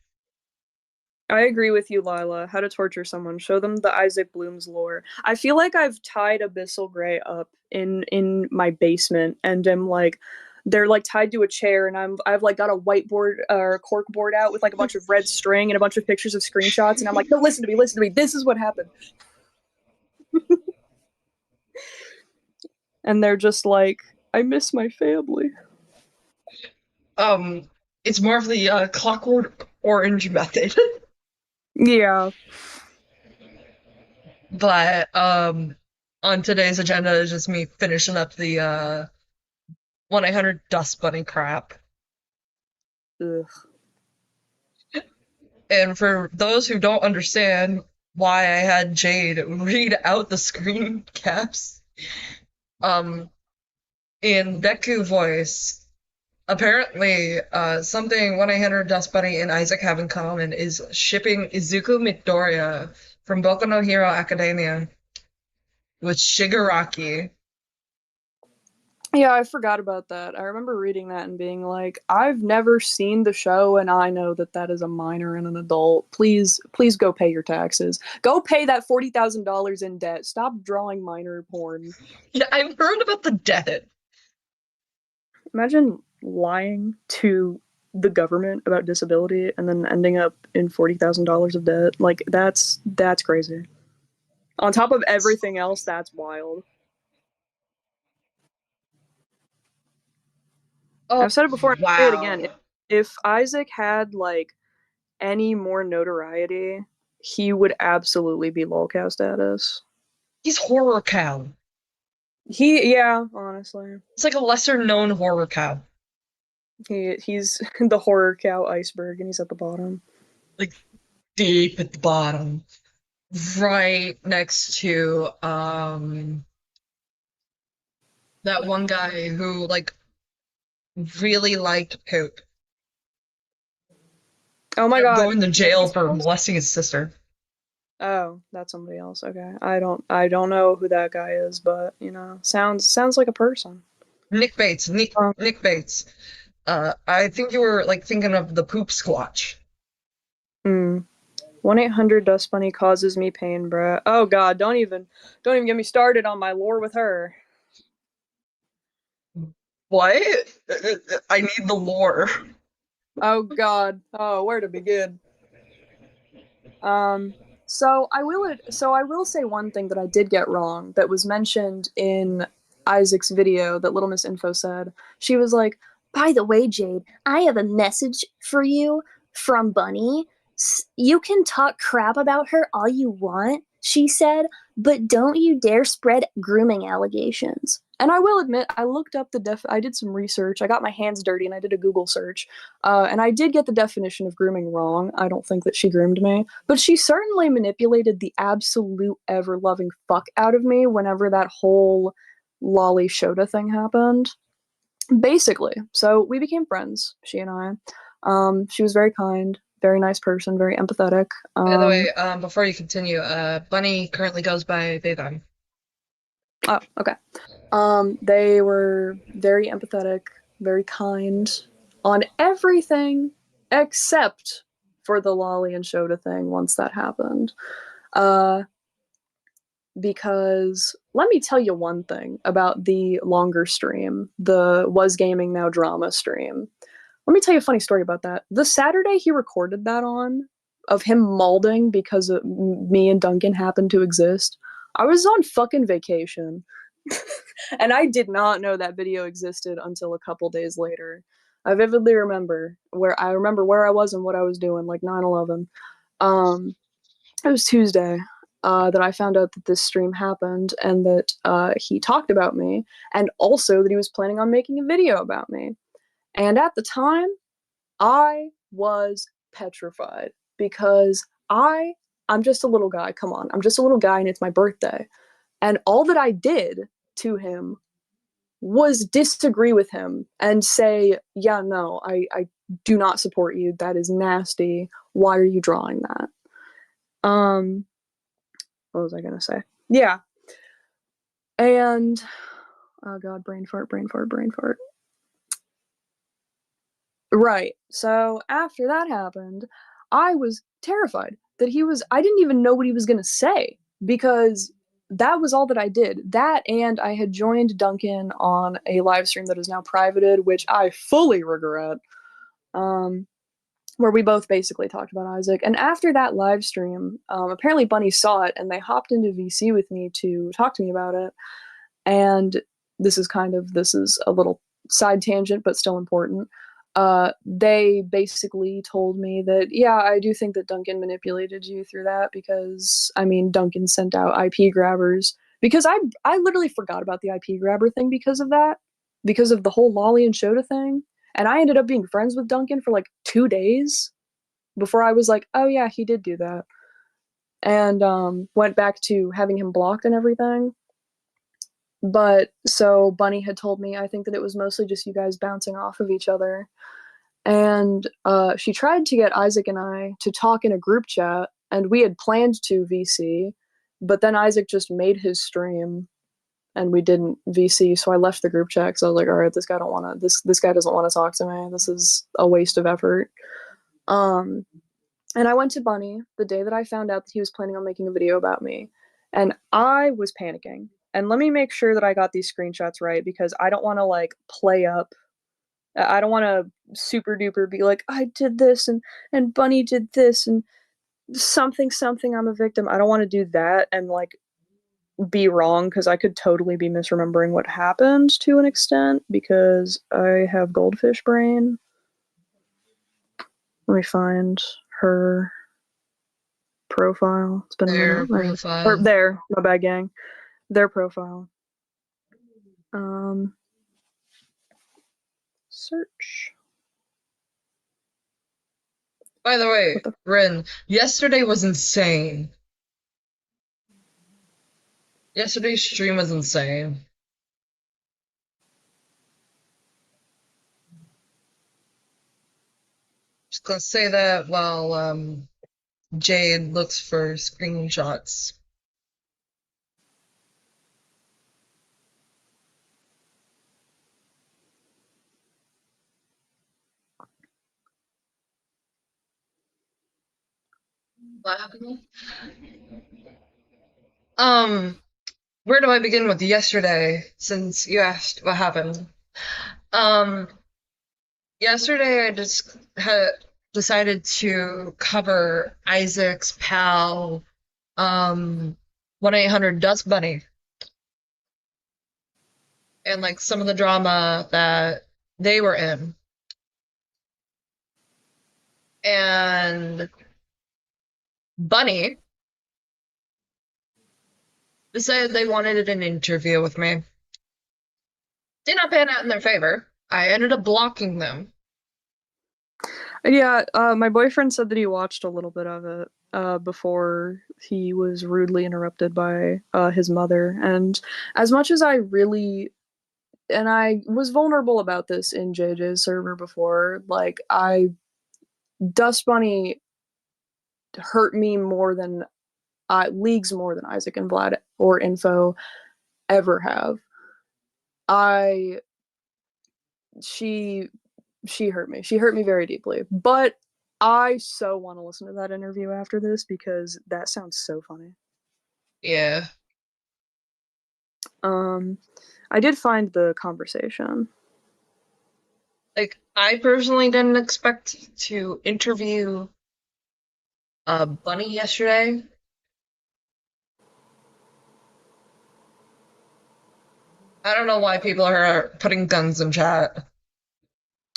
I agree with you, Lila. How to torture someone. Show them the Isaac Bloom's lore. I feel like I've tied Abyssal Grey up in my basement and am like they're like tied to a chair and I've like got a whiteboard or cork board out with like a bunch of red string and a bunch of pictures of screenshots and I'm like, no, listen to me, this is what happened. And they're just like, I miss my family. It's more of the Clockwork Orange method. Yeah. But on today's agenda is just me finishing up the 1-800 Dust Bunny crap. Ugh. And for those who don't understand why I had Jade read out the screen caps, in Deku voice, apparently, something 1-800 Dust Bunny and Isaac have in common is shipping Izuku Midoriya from Boku no Hero Academia with Shigaraki. Yeah, I forgot about that. I remember reading that and being like, I've never seen the show, and I know that that is a minor and an adult. Please, please go pay your taxes. Go pay that $40,000 in debt. Stop drawing minor porn. Yeah, I've heard about the debt. Imagine lying to the government about disability and then ending up in $40,000 of debt. Like that's crazy. On top of everything else, that's wild. Oh, I've said it before, and I'll say it again. wow. If Isaac had like any more notoriety, he would absolutely be lolcow status. He's Horror Cow. Yeah, honestly, It's like a lesser known Horror Cow. he's the horror cow iceberg, and he's at the bottom. Like, deep at the bottom. Right next to, that one guy who, like, really liked poop. Oh my god, Going to jail he's for supposed- molesting his sister. Oh, that's somebody else. Okay, I don't know who that guy is, but you know, sounds like a person. Nick Bates. Um, Nick Bates. I think you were, like, thinking of the poop squatch. 1-800 Dust Bunny causes me pain, bruh. Oh god, don't even get me started on my lore with her. What? I need the lore. Oh god. Oh, where to begin? So I will say one thing that I did get wrong that was mentioned in Isaac's video that Little Miss Info said. She was like, "By the way, Jade, I have a message for you from Bunny. You can talk crap about her all you want," she said, "but don't you dare spread grooming allegations." And I will admit, I looked up I did some research. I got my hands dirty and I did a Google search. And I did get the definition of grooming wrong. I don't think that she groomed me. But she certainly manipulated the absolute ever loving fuck out of me whenever that whole Lolly Shota thing happened. Basically. So we became friends, she and I. She was very kind, very nice person, very empathetic. By the way, before you continue, Bunny currently goes by they them. Oh, okay. They were very empathetic, very kind on everything except for the Lolly and Shota thing once that happened. Because let me tell you one thing about the longer stream, the Was Gaming Now drama stream. Let me tell you a funny story about that. The Saturday he recorded that on, of him malding because me and Duncan happened to exist, I was on fucking vacation. And I did not know that video existed until a couple days later. I vividly remember where I was and what I was doing, like 9/11. It was Tuesday that I found out that this stream happened and that he talked about me, and also that he was planning on making a video about me. And at the time, I was petrified because I'm just a little guy. Come on, I'm just a little guy, and it's my birthday. And all that I did to him was disagree with him and say, yeah, no, I do not support you. That is nasty. Why are you drawing that? What was I gonna say? Yeah. And oh god, brain fart. Right. So after that happened, I was terrified that I didn't even know what he was gonna say because that was all that I did. That, and I had joined Duncan on a live stream that is now privated, which I fully regret. Where we both basically talked about Isaac. And after that live stream, apparently Bunny saw it and they hopped into VC with me to talk to me about it. And this is a little side tangent, but still important. they basically told me that, yeah, I do think that Duncan manipulated you through that because, I mean, Duncan sent out IP grabbers. Because I literally forgot about the IP grabber thing because of that, because of the whole Lolly and Shota thing. And I ended up being friends with Duncan for like 2 days before I was like, oh yeah, he did do that. And went back to having him blocked and everything. But so Bunny had told me, I think that it was mostly just you guys bouncing off of each other. And she tried to get Isaac and I to talk in a group chat, and we had planned to VC, but then Isaac just made his stream, and we didn't VC. So I left the group chat because I was like, all right, this guy don't want to. This guy doesn't want to talk to me. This is a waste of effort. And I went to Bunny the day that I found out that he was planning on making a video about me, and I was panicking. And let me make sure that I got these screenshots right because I don't want to like play up. I don't want to super duper be like, I did this and Bunny did this and something something, I'm a victim. I don't want to do that and like be wrong because I could totally be misremembering what happened to an extent because I have goldfish brain. Let me find her profile. It's been a Their minute. profile. Or there, my bad gang. Their profile. Search. By the way, What the Rin, yesterday was insane. Yesterday's stream was insane. Just gonna say that while Jade looks for screenshots. What happened? Where do I begin with yesterday, since you asked what happened? Um, Yesterday I just had decided to cover Isaac's pal, 1-800 Dust Bunny, and like some of the drama that they were in. And Bunny decided they wanted an interview with me. Did not pan out in their favor. I ended up blocking them. Yeah, my boyfriend said that he watched a little bit of it before he was rudely interrupted by his mother. And as much as I really, and I was vulnerable about this in JJ's server before, like, Dust Bunny hurt me more than, leagues more than Isaac and Vlad or Info ever have. She hurt me. She hurt me very deeply. But I so want to listen to that interview after this because that sounds so funny. Yeah. I did find the conversation. Like, I personally didn't expect to interview Bunny yesterday. I don't know why people are putting guns in chat.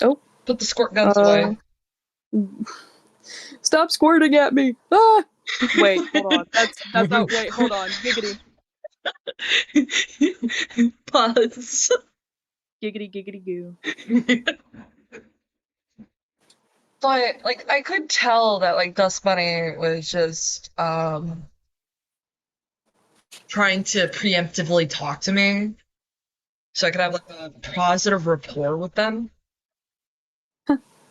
Oh, Put the squirt guns away. Stop squirting at me! Ah! Wait, hold on. That's not. Wait, hold on. Giggity, Pause. giggity, giggity goo. But like, I could tell that like Dust Bunny was just trying to preemptively talk to me, so I could have like a positive rapport with them,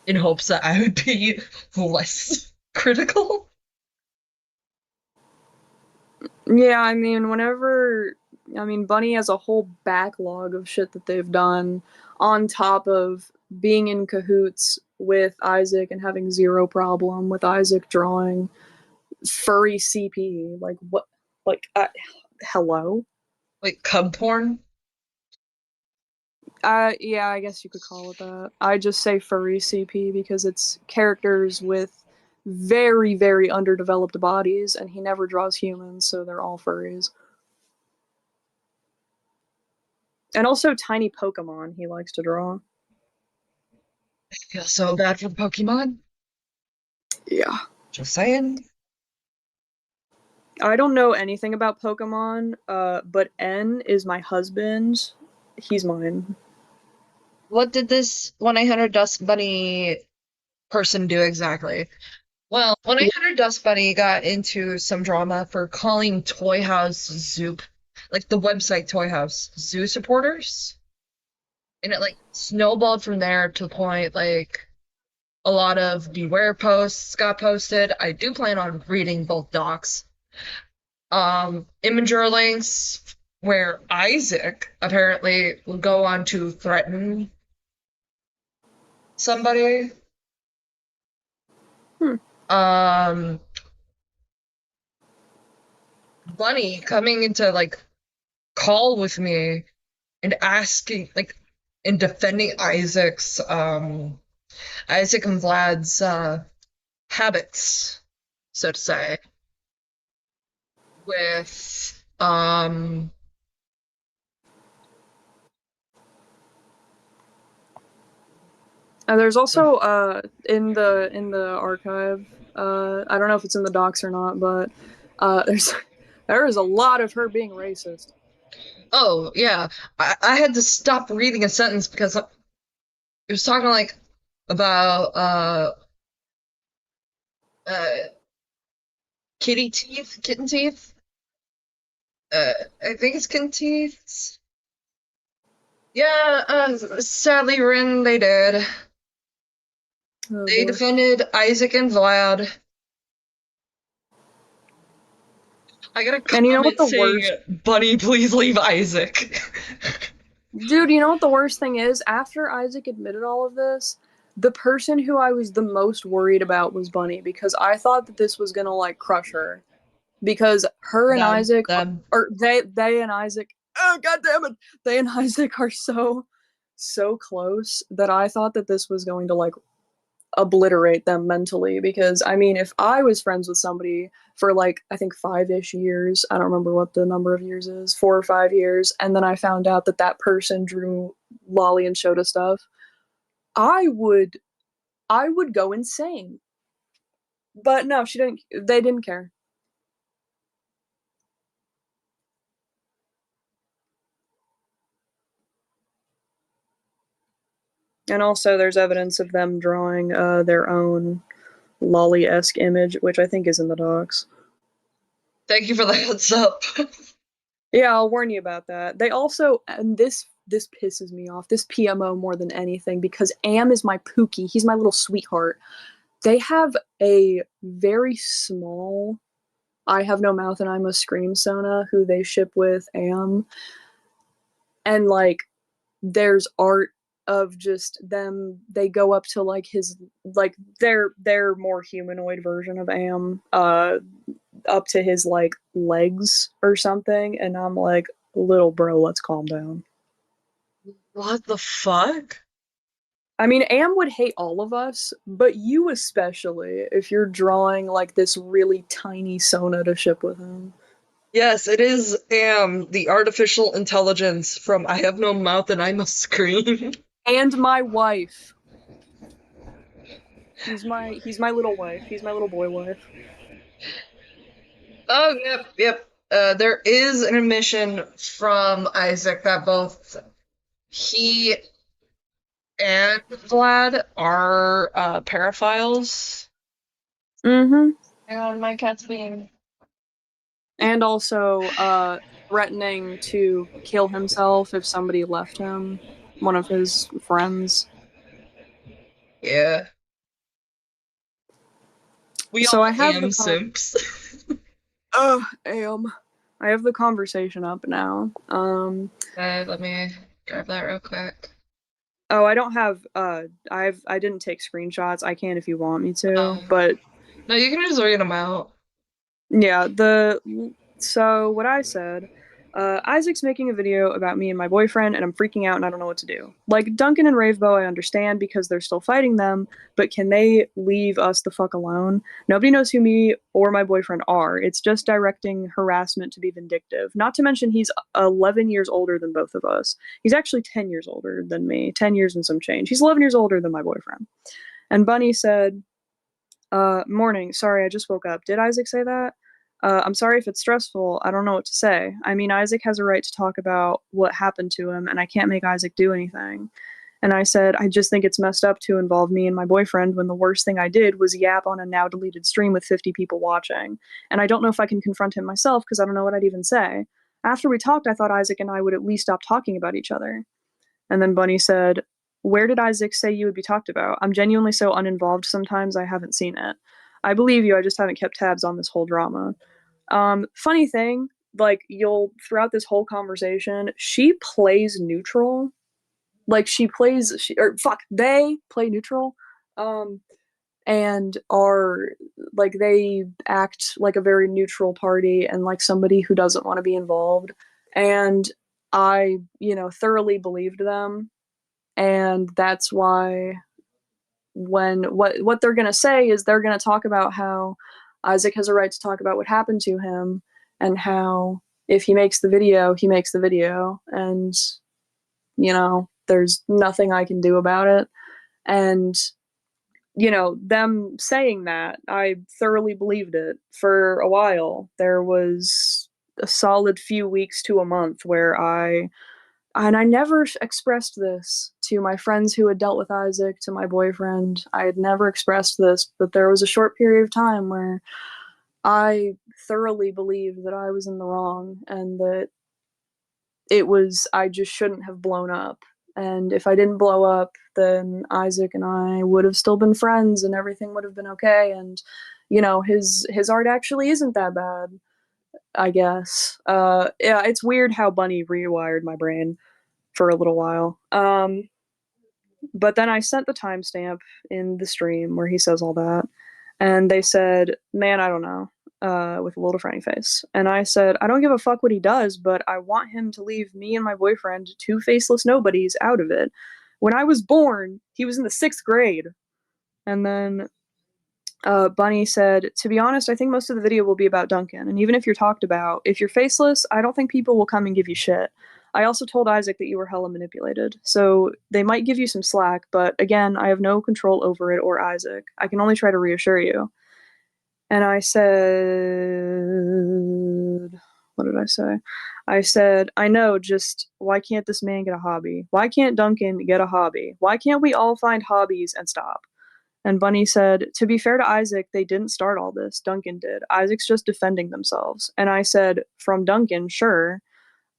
in hopes that I would be less critical. Yeah, I mean, Bunny has a whole backlog of shit that they've done on top of being in cahoots with Isaac and having zero problem with Isaac drawing furry CP. Like, what? Like, hello? Like cub porn. Yeah, I guess you could call it that. I just say furry CP because it's characters with very, very underdeveloped bodies, and he never draws humans, so they're all furries. And also tiny Pokemon he likes to draw. feel so bad for Pokemon. Yeah. Just saying. I don't know anything about Pokemon, but N is my husband. He's mine. What did this 1-800 Dust Bunny person do exactly? Well, 1-800 Dust Bunny got into some drama for calling Toy House Zoo, like the website Toy House Zoo supporters. And it like snowballed from there to the point like a lot of beware posts got posted. I do plan on reading both docs. Imager links where Isaac apparently will go on to threaten somebody. Hmm. Bunny coming into like call with me and asking like and defending Isaac and Vlad's habits, so to say, with There's also in the archive. I don't know if it's in the docs or not, but there's there is a lot of her being racist. oh yeah, I had to stop reading a sentence because it was talking like about uh kitten teeth. I think it's kitten teeth. Yeah, sadly, Rin, they did. Oh They boy. defended Isaac and Vlad. I got a And you know what comment the saying, worst, Bunny, please leave Isaac. dude? You know what the worst thing is? After Isaac admitted all of this, the person who I was the most worried about was Bunny because I thought that this was gonna like crush her because her and Isaac, Them. or they and Isaac. Oh god damn it! They and Isaac are so close that I thought that this was going to like obliterate them mentally because I mean if I was friends with somebody for like I think 5-ish years, I don't remember what the number of years is, 4 or 5 years, and then I found out that that person drew lolly and Shota stuff, I would I would go insane. But no, she didn't, they didn't care. And also there's evidence of them drawing their own lolly-esque image, which I think is in the docs. Thank you for the heads up. Yeah, I'll warn you about that. They also, and this pisses me off. This PMO more than anything because Am is my Pookie. He's my little sweetheart. They have a very small I have no mouth and I'm a scream Sona who they ship with Am, and like there's art of just them. They go up to like his like their more humanoid version of Am, up to his like legs or something, and I'm like, little bro, let's calm down. What the fuck? I mean, Am would hate all of us, but you especially if you're drawing like this really tiny Sona to ship with him. Yes, it is the artificial intelligence from I Have No Mouth and I Must Scream. And my wife. He's my little wife. He's my little boy wife. Oh, yep, yep. There is an admission from Isaac that both he and Vlad are paraphiles. Mm-hmm. Hang on, my cat's being. And also threatening to kill himself if somebody left him, one of his friends. Yeah. We So all I have am simps. Am. I have the conversation up now. Let me grab that real quick. Oh, I don't have I didn't take screenshots. I can if you want me to, Um, but no, you can just read them out. yeah, so what I said, Isaac's making a video about me and my boyfriend, and I'm freaking out and I don't know what to do. Like, Duncan and Ravebo, I understand because they're still fighting them, but can they leave us the fuck alone? Nobody knows who me or my boyfriend are. It's just directing harassment to be vindictive. Not to mention, he's 11 years older than both of us. He's actually 10 years older than me, 10 years and some change. He's 11 years older than my boyfriend. And Bunny said, morning. Sorry, I just woke up. Did Isaac say that? I'm sorry if it's stressful. I don't know what to say. I mean, Isaac has a right to talk about what happened to him, and I can't make Isaac do anything. And I said, I just think it's messed up to involve me and my boyfriend when the worst thing I did was yap on a now deleted stream with 50 people watching. And I don't know if I can confront him myself because I don't know what I'd even say. After we talked, I thought Isaac and I would at least stop talking about each other. And then Bunny said, where did Isaac say you would be talked about? I'm genuinely so uninvolved sometimes I haven't seen it. I believe you, I just haven't kept tabs on this whole drama. Funny thing, like, you'll, throughout this whole conversation, she plays neutral. Like, they play neutral. And are, like, they act like a very neutral party and like somebody who doesn't want to be involved. And I, thoroughly believed them. And that's why when what they're going to say is they're going to talk about how Isaac has a right to talk about what happened to him and how if he makes the video, he makes the video, and there's nothing I can do about it. And them saying that, I thoroughly believed it for a while. There was a solid few weeks to a month where I never expressed this to my friends who had dealt with Isaac, to my boyfriend. I had never expressed this, but there was a short period of time where I thoroughly believed that I was in the wrong and that I just shouldn't have blown up. And if I didn't blow up, then Isaac and I would have still been friends and everything would have been okay. And, his art actually isn't that bad, I guess. Yeah, it's weird how Bunny rewired my brain for a little while. But then I sent the timestamp in the stream where he says all that, and they said, man, I don't know, with a little frowny face. And I said, I don't give a fuck what he does, but I want him to leave me and my boyfriend, two faceless nobodies, out of it. When I was born, he was in the 6th grade. And then Bunny said, to be honest, I think most of the video will be about Duncan. And even if you're talked about, if you're faceless, I don't think people will come and give you shit. I also told Isaac that you were hella manipulated. So they might give you some slack, but again, I have no control over it or Isaac. I can only try to reassure you. And I said, what did I say? I said, I know, just why can't this man get a hobby? Why can't Duncan get a hobby? Why can't we all find hobbies and stop? And Bunny said, to be fair to Isaac, they didn't start all this. Duncan did. Isaac's just defending themselves. And I said, from Duncan, sure.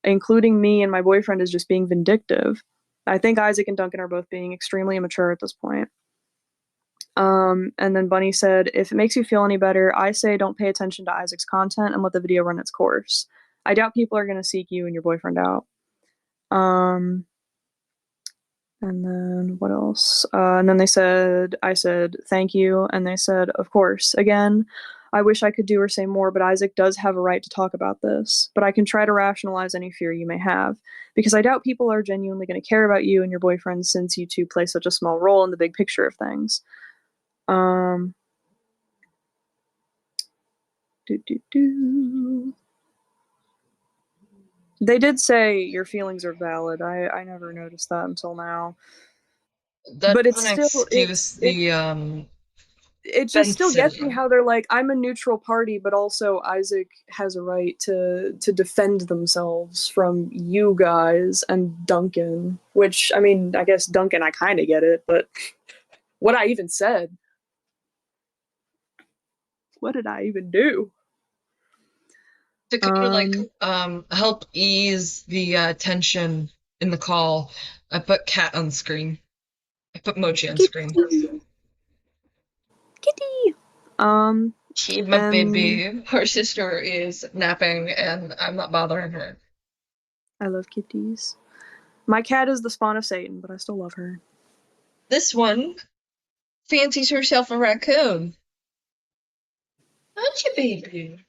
Including me and my boyfriend is just being vindictive. I think Isaac and Duncan are both being extremely immature at this point. And then Bunny said, if it makes you feel any better, I say don't pay attention to Isaac's content and let the video run its course. I doubt people are going to seek you and your boyfriend out. And then what else? And then I said, thank you. And they said, of course. Again, I wish I could do or say more, but Isaac does have a right to talk about this. But I can try to rationalize any fear you may have, because I doubt people are genuinely going to care about you and your boyfriend since you two play such a small role in the big picture of things. They did say your feelings are valid. I never noticed that until now. That But it's doesn't still excuse it just still gets me offensive. how they're like, I'm a neutral party, but also Isaac has a right to defend themselves from you guys and Duncan. Which, I mean, I guess Duncan, I kind of get it, but what I even said? What did I even do? To kind of help ease the tension in the call, I put cat on screen. I put Mochi on screen. Kitty. She, my baby. Her sister is napping, and I'm not bothering her. I love kitties. My cat is the spawn of Satan, but I still love her. This one fancies herself a raccoon. Aren't you, baby?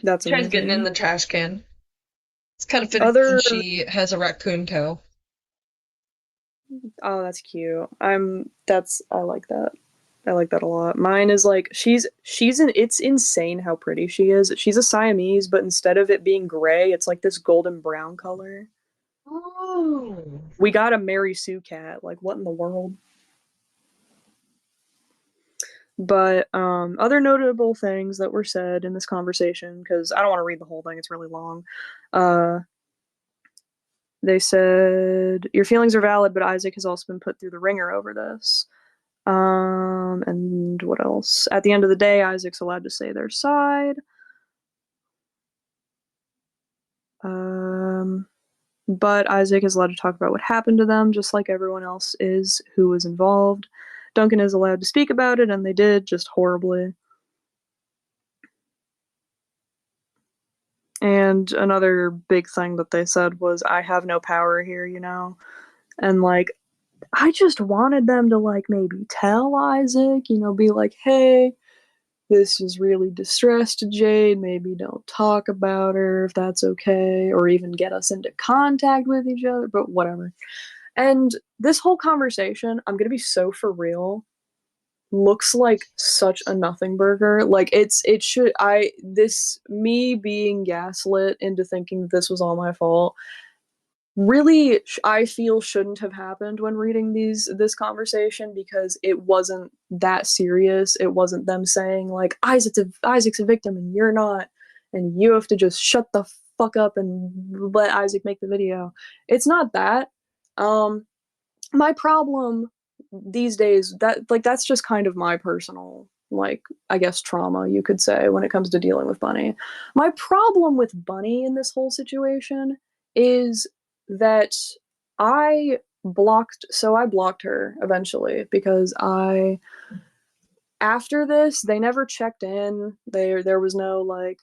That's Tries getting in amazing. the trash can. It's kind of fitting Other, since she has a raccoon tail. oh, that's cute. I like that. I like that a lot. Mine is like it's insane how pretty she is. She's a Siamese, but instead of it being gray, it's like this golden brown color. Oh. We got a Mary Sue cat. Like what in the world? But other notable things that were said in this conversation, because I don't want to read the whole thing, it's really long. Uh, they said your feelings are valid, but Isaac has also been put through the ringer over this. And what else? At the end of the day, Isaac's allowed to say their side. Um, but Isaac is allowed to talk about what happened to them, just like everyone else is who was involved. Duncan is allowed to speak about it, and they did, just horribly. And another big thing that they said was, I have no power here, you know? And like, I just wanted them to like maybe tell Isaac, you know, be like, hey, this is really distressed to Jade. Maybe don't talk about her if that's okay, or even get us into contact with each other, but whatever. And this whole conversation, I'm gonna be so for real, looks like such a nothing burger. Like it should I this me being gaslit into thinking that this was all my fault really I feel shouldn't have happened when reading this conversation because it wasn't that serious. It wasn't them saying like Isaac's a victim and you're not, and you have to just shut the fuck up and let Isaac make the video. It's not that. Um, my problem these days that's just kind of my personal like I guess trauma you could say when it comes to dealing with Bunny. My problem with Bunny in this whole situation is that I blocked her eventually because I after this they never checked in. There was no like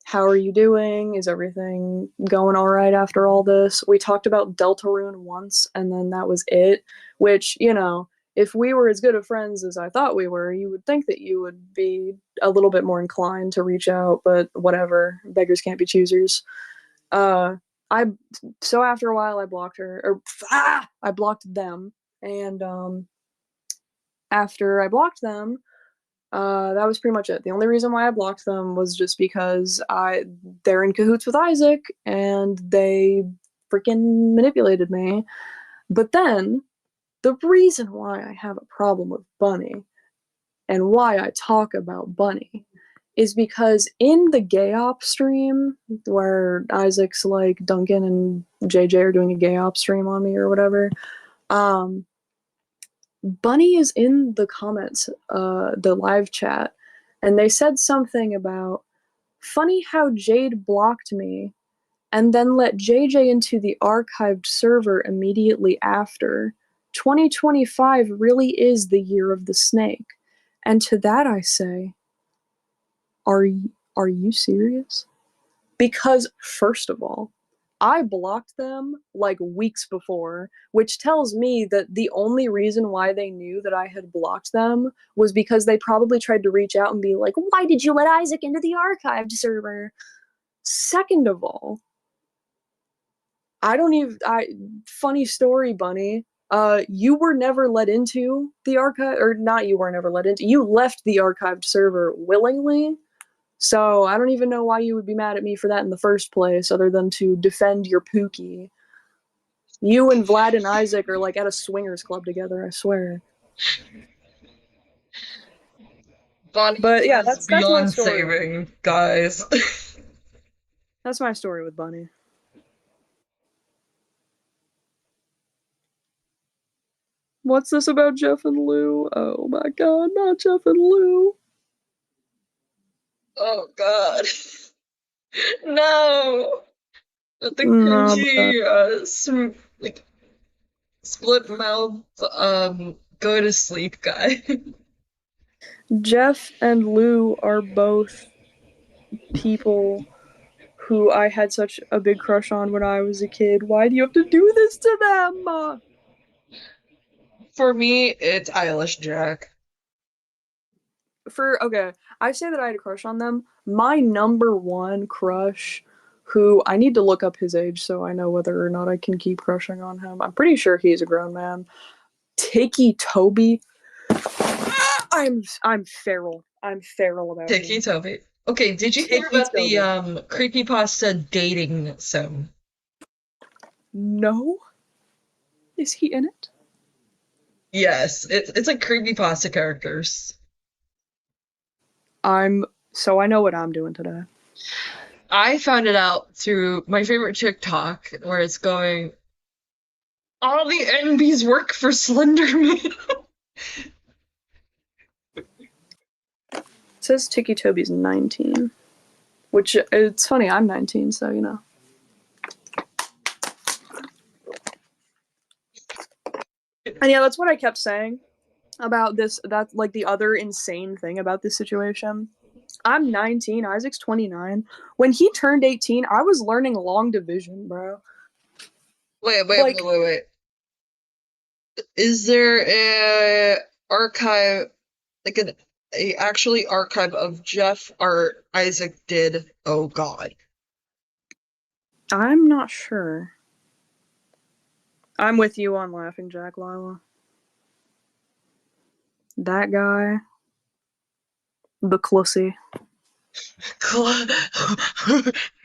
how are you doing? Is everything going all right after all this? We talked about Deltarune once, and then that was it. Which, you know, if we were as good of friends as I thought we were, you would think that you would be a little bit more inclined to reach out, but whatever. Beggars can't be choosers. Uh, I so after a while I blocked her, or I blocked them, and after I blocked them, that was pretty much it. The only reason why I blocked them was just because they're in cahoots with Isaac and they freaking manipulated me. But then the reason why I have a problem with Bunny and why I talk about Bunny is because in the gay op stream where Isaac's like Duncan and JJ are doing a gay op stream on me or whatever, um Bunny is in the comments, the live chat, and they said something about funny how Jade blocked me and then let JJ into the archived server immediately after. 2025 really is the year of the snake. And to that I say, are you serious? Because first of all, I blocked them like weeks before, which tells me that the only reason why they knew that I had blocked them was because they probably tried to reach out and be like, why did you let Isaac into the archived server? Second of all, I don't even I funny story, Bunny. You were never let into the archive, or not you were never let into, you left the archived server willingly. So I don't even know why you would be mad at me for that in the first place, other than to defend your Pookie. You and Vlad and Isaac are like at a swingers club together, I swear. Bonnie But yeah, is that's my beyond story. saving, guys. That's my story with Bunny. What's this about Jeff and Lou? Oh my god, not Jeff and Lou. Oh god. No! The No, but cringy, like, split mouth, go to sleep guy. Jeff and Lou are both people who I had such a big crush on when I was a kid. Why do you have to do this to them? For me, it's Eilish Jack. Okay, I say that I had a crush on them. My number one crush who I need to look up his age so I know whether or not I can keep crushing on him. I'm pretty sure he's a grown man. Tiki Toby. I'm feral. I'm feral about Tiki him. Toby. Okay, did you hear Tiki about the Toby. creepypasta dating sim? No? Is he in it? Yes, it's like creepypasta characters. So I know what I'm doing today. I found it out through my favorite TikTok where it's going, all the NBs work for Slenderman. It says Tiki Toby's 19. Which, it's funny, I'm 19, so you know. And yeah, that's what I kept saying about this. That's like the other insane thing about this situation. I'm 19, Isaac's 29. When he turned 18, I was learning long division, bro. Like, Wait. Is there a archive, like a actually archive of Jeff art Isaac did? Oh God. I'm not sure. I'm with you on Laughing Jack Lila. That guy. The Clussy.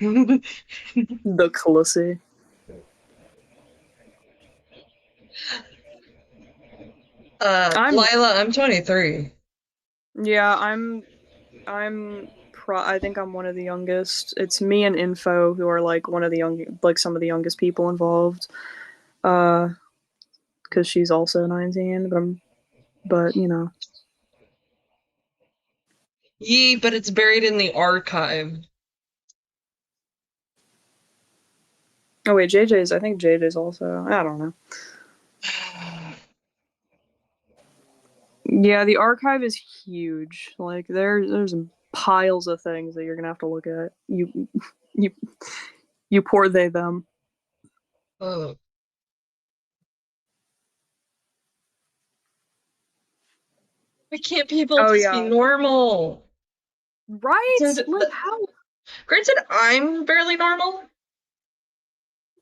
The Clussy. I'm Lila, I'm 23. Yeah, I think I'm one of the youngest. It's me and Info who are like one of the some of the youngest people involved. Because she's also 19, but you know. Yee, but it's buried in the archive. Oh wait, I think JJ's also. I don't know. Yeah, the archive is huge. Like there's piles of things that you're gonna have to look at. You you poor they them. Oh. Why can't people Oh just be yeah. normal? Right? Granted, Like how granted, I'm barely normal.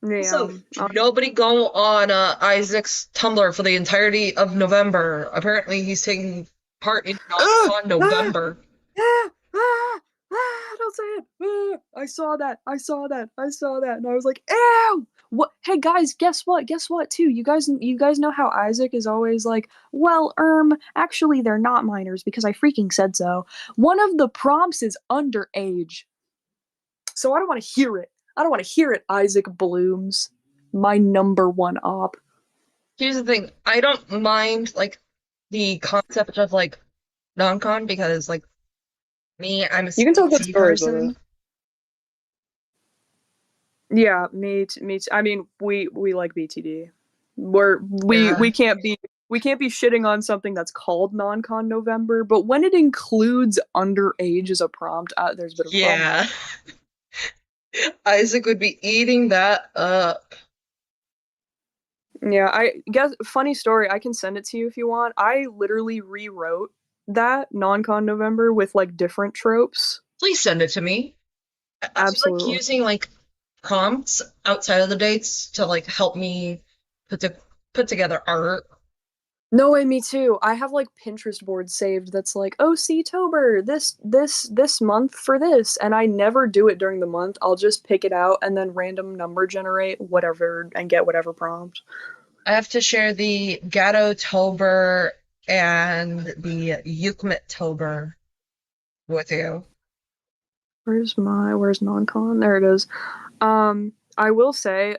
Yeah. Also, nobody go on Isaac's Tumblr for the entirety of November. Apparently, he's taking part in non-con Ah, November. don't say it. I saw that. And I was like, ew. What? Hey guys, guess what? Guess what? Too, you guys know how Isaac is always like, well, actually, they're not minors because I freaking said so. One of the prompts is underage, so I don't want to hear it. I don't want to hear it. Isaac Blooms, my number one op. Here's the thing: I don't mind like the concept of like non-con because like me, I'm a You can tell good CT stories with it. person. Yeah, me. I mean, we like BTD. Yeah, We can't be shitting on something that's called non-con November, but when it includes underage as a prompt, there's a bit of a problem. yeah. Isaac would be eating that up. Yeah, I guess funny story. I can send it to you if you want. I literally rewrote that non-con November with like different tropes. Please send it to me. I feel like Absolutely. using like prompts outside of the dates to like help me put to put together art. No way, me too. I have like Pinterest boards saved that's like, oh, see Tober, this month for this, and I never do it during the month. I'll just pick it out and then random number generate whatever and get whatever prompt. I have to share the Gatto Tober and the Yukmit Tober with you. Where's non-con? There it is. I will say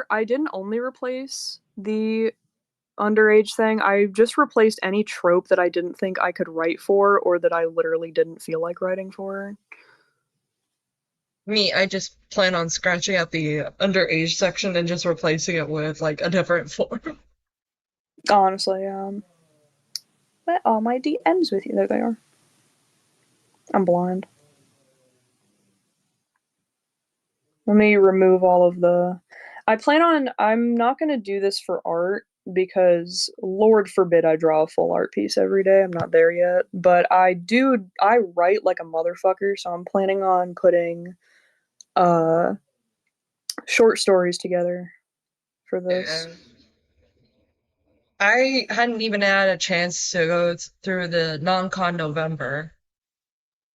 I didn't only replace the underage thing. I just replaced any trope that I didn't think I could write for or that I literally didn't feel like writing for. Me, I just plan on scratching out the underage section and just replacing it with like a different form. Honestly, where are my DMs with you? There they are. I'm blind. Let me remove all of the. I'm not going to do this for art because Lord forbid I draw a full art piece every day. I'm not there yet. But I write like a motherfucker, so I'm planning on putting short stories together for this. Yeah. I hadn't even had a chance to go through the non-con November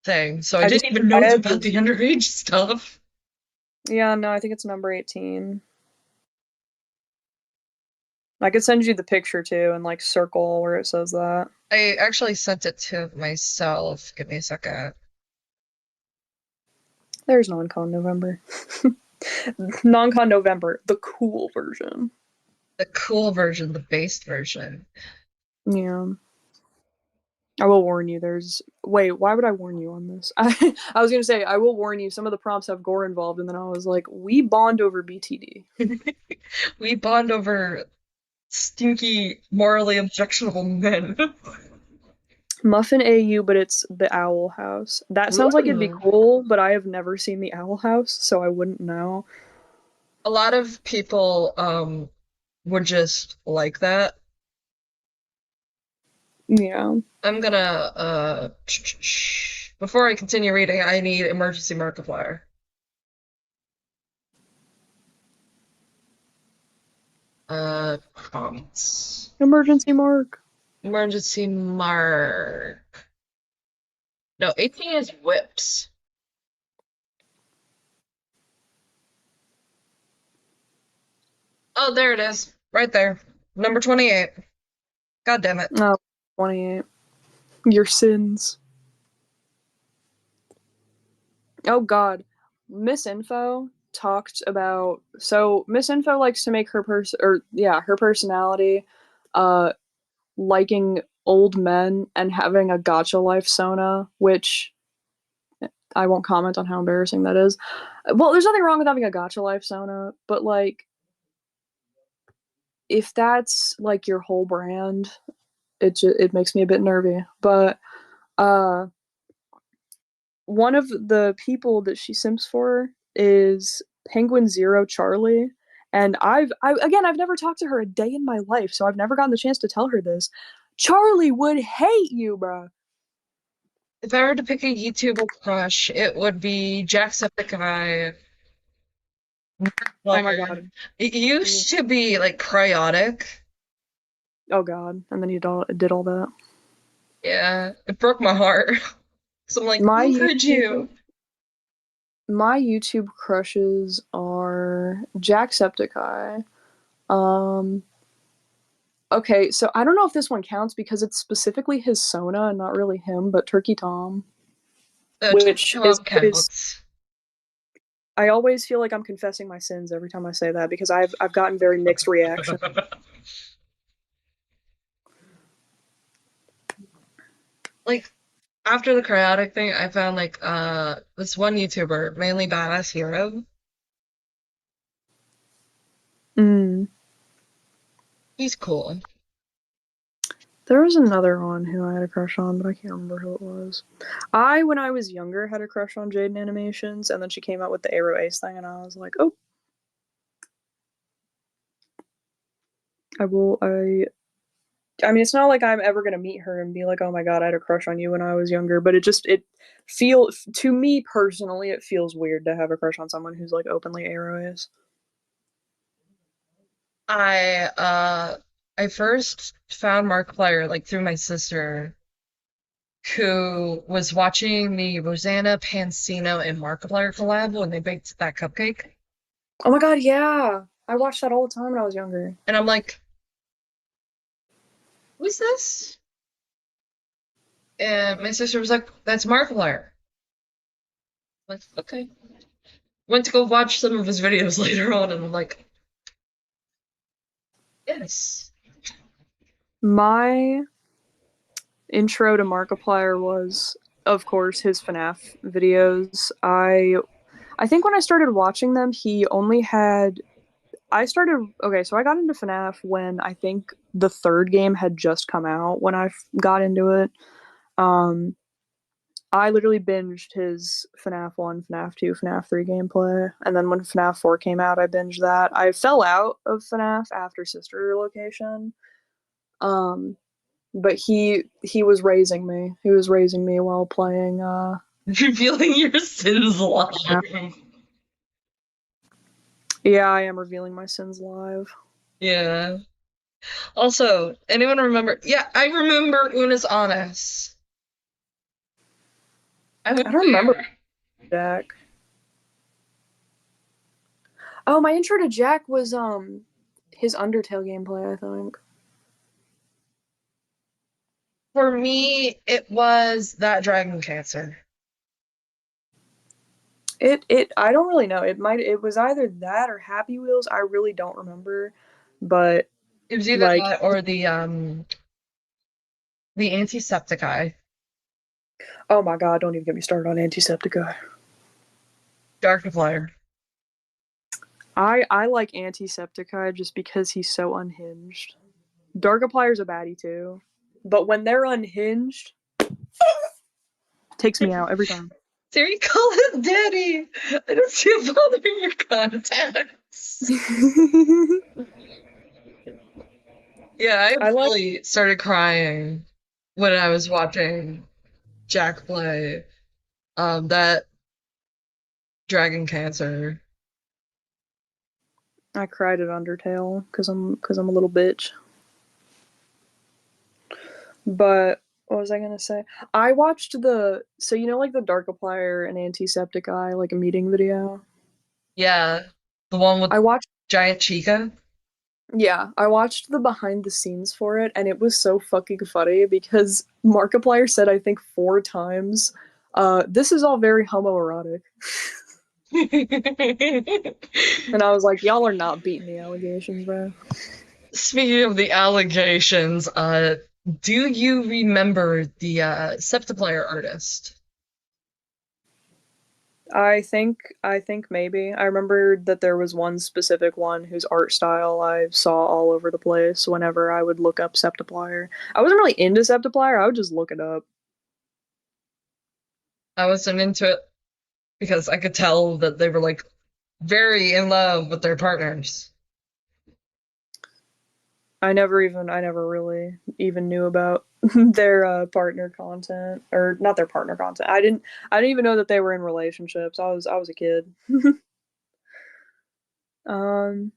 thing, so I didn't even know I about the underage stuff. Yeah, no, I think it's number 18. I could send you the picture too and like circle where it says that. I actually sent it to myself. Give me a second. There's non-con November. Non-con November, the cool version. The cool version, the based version. Yeah. I will warn you, wait, why would I warn you on this? I was gonna say, I will warn you, some of the prompts have gore involved, and then I was like, we bond over BTD. We bond over stinky, morally objectionable men. Muffin AU, but it's the Owl House. That sounds like it'd be Ooh. cool, but I have never seen the Owl House, so I wouldn't know. A lot of people would just like that. Yeah. I'm gonna before I continue reading, I need emergency Markiplier. Prompts. Emergency mark. Emergency mark. No, 18 is whips. Oh, there it is. Right there. Number 28. God damn it. No, 28. Your sins. Oh god. Miss Info talked about, so Miss Info likes to make her her personality liking old men and having a gacha life Sona, which I won't comment on how embarrassing that is. Well, there's nothing wrong with having a gacha life Sona, but like if that's like your whole brand, it makes me a bit nervy. But uh one of the people that she simps for is Penguin Zero Charlie. And I've never talked to her a day in my life, so I've never gotten the chance to tell her this. Charlie would hate you, bruh. If I were to pick a YouTuber crush, it would be Jacksepticeye. Oh my god. It used to be like Cryotic. Oh god. And then he did all that. Yeah, it broke my heart. So I'm like, My who could you? My YouTube crushes are Jacksepticeye. Um okay, so I don't know if this one counts because it's specifically his Sona and not really him, but Turkey Tom. Which is counts. I always feel like I'm confessing my sins every time I say that because I've gotten very mixed reaction. Like after the Cryotic thing, I found like this one YouTuber, mainly Badass Hero. Mm. He's cool. There was another one who I had a crush on, but I can't remember who it was. When I was younger, had a crush on Jaden Animations, and then she came out with the Aero Ace thing, and I was like, oh. I mean, it's not like I'm ever gonna meet her and be like, oh my god, I had a crush on you when I was younger, but to me personally, it feels weird to have a crush on someone who's like openly Aero Ace. I first found Markiplier like through my sister, who was watching the Rosanna Pansino and Markiplier collab when they baked that cupcake. Oh my god, yeah. I watched that all the time when I was younger. And I'm like, who's this? And my sister was like, that's Markiplier. I'm like, okay. Went to go watch some of his videos later on, and I'm like, yes. My intro to Markiplier was, of course, his FNAF videos. I think when I started watching them, he only had. So I got into FNAF when I think the third game had just come out when I got into it. I literally binged his FNAF 1, FNAF 2, FNAF 3 gameplay, and then when FNAF 4 came out, I binged that. I fell out of FNAF after Sister Location. But he was raising me. He was raising me while playing Revealing your sins live. Yeah, I am revealing my sins live. Yeah. Also, anyone remember? Yeah, I remember Una's Honest. I was I don't remember there. Jack. Oh, my intro to Jack was his Undertale gameplay, I think. For me, it was that Dragon Cancer. It I don't really know. It was either that or Happy Wheels. I really don't remember. But It was either like that or the Antisepticeye. oh my god, don't even get me started on Antiseptica. Darkiplier. I like Antisepticeye just because he's so unhinged. Darkiplier's a baddie too. But when they're unhinged, takes me out every time. Siri, call him Daddy. I don't see a father in your contacts. Yeah, I I like really started crying when I was watching Jack play that Dragon Cancer. I cried at Undertale because I'm a little bitch. But what was I gonna say? I watched the so you know like the Darkiplier and Antisepticeye like a meeting video. Yeah, the one with I watched Giant Chica. yeah, I watched the behind the scenes for it and it was so fucking funny because Markiplier said I think 4 times, this is all very homoerotic. And I was like, y'all are not beating the allegations, bro. Speaking of the allegations, do you remember the Septiplier artist? I think maybe. I remember that there was one specific one whose art style I saw all over the place whenever I would look up Septiplier. I wasn't really into Septiplier, I would just look it up. I wasn't into it because I could tell that they were like very in love with their partners. I never really even knew about their partner content or not their partner content. I didn't even know that they were in relationships. I was a kid. um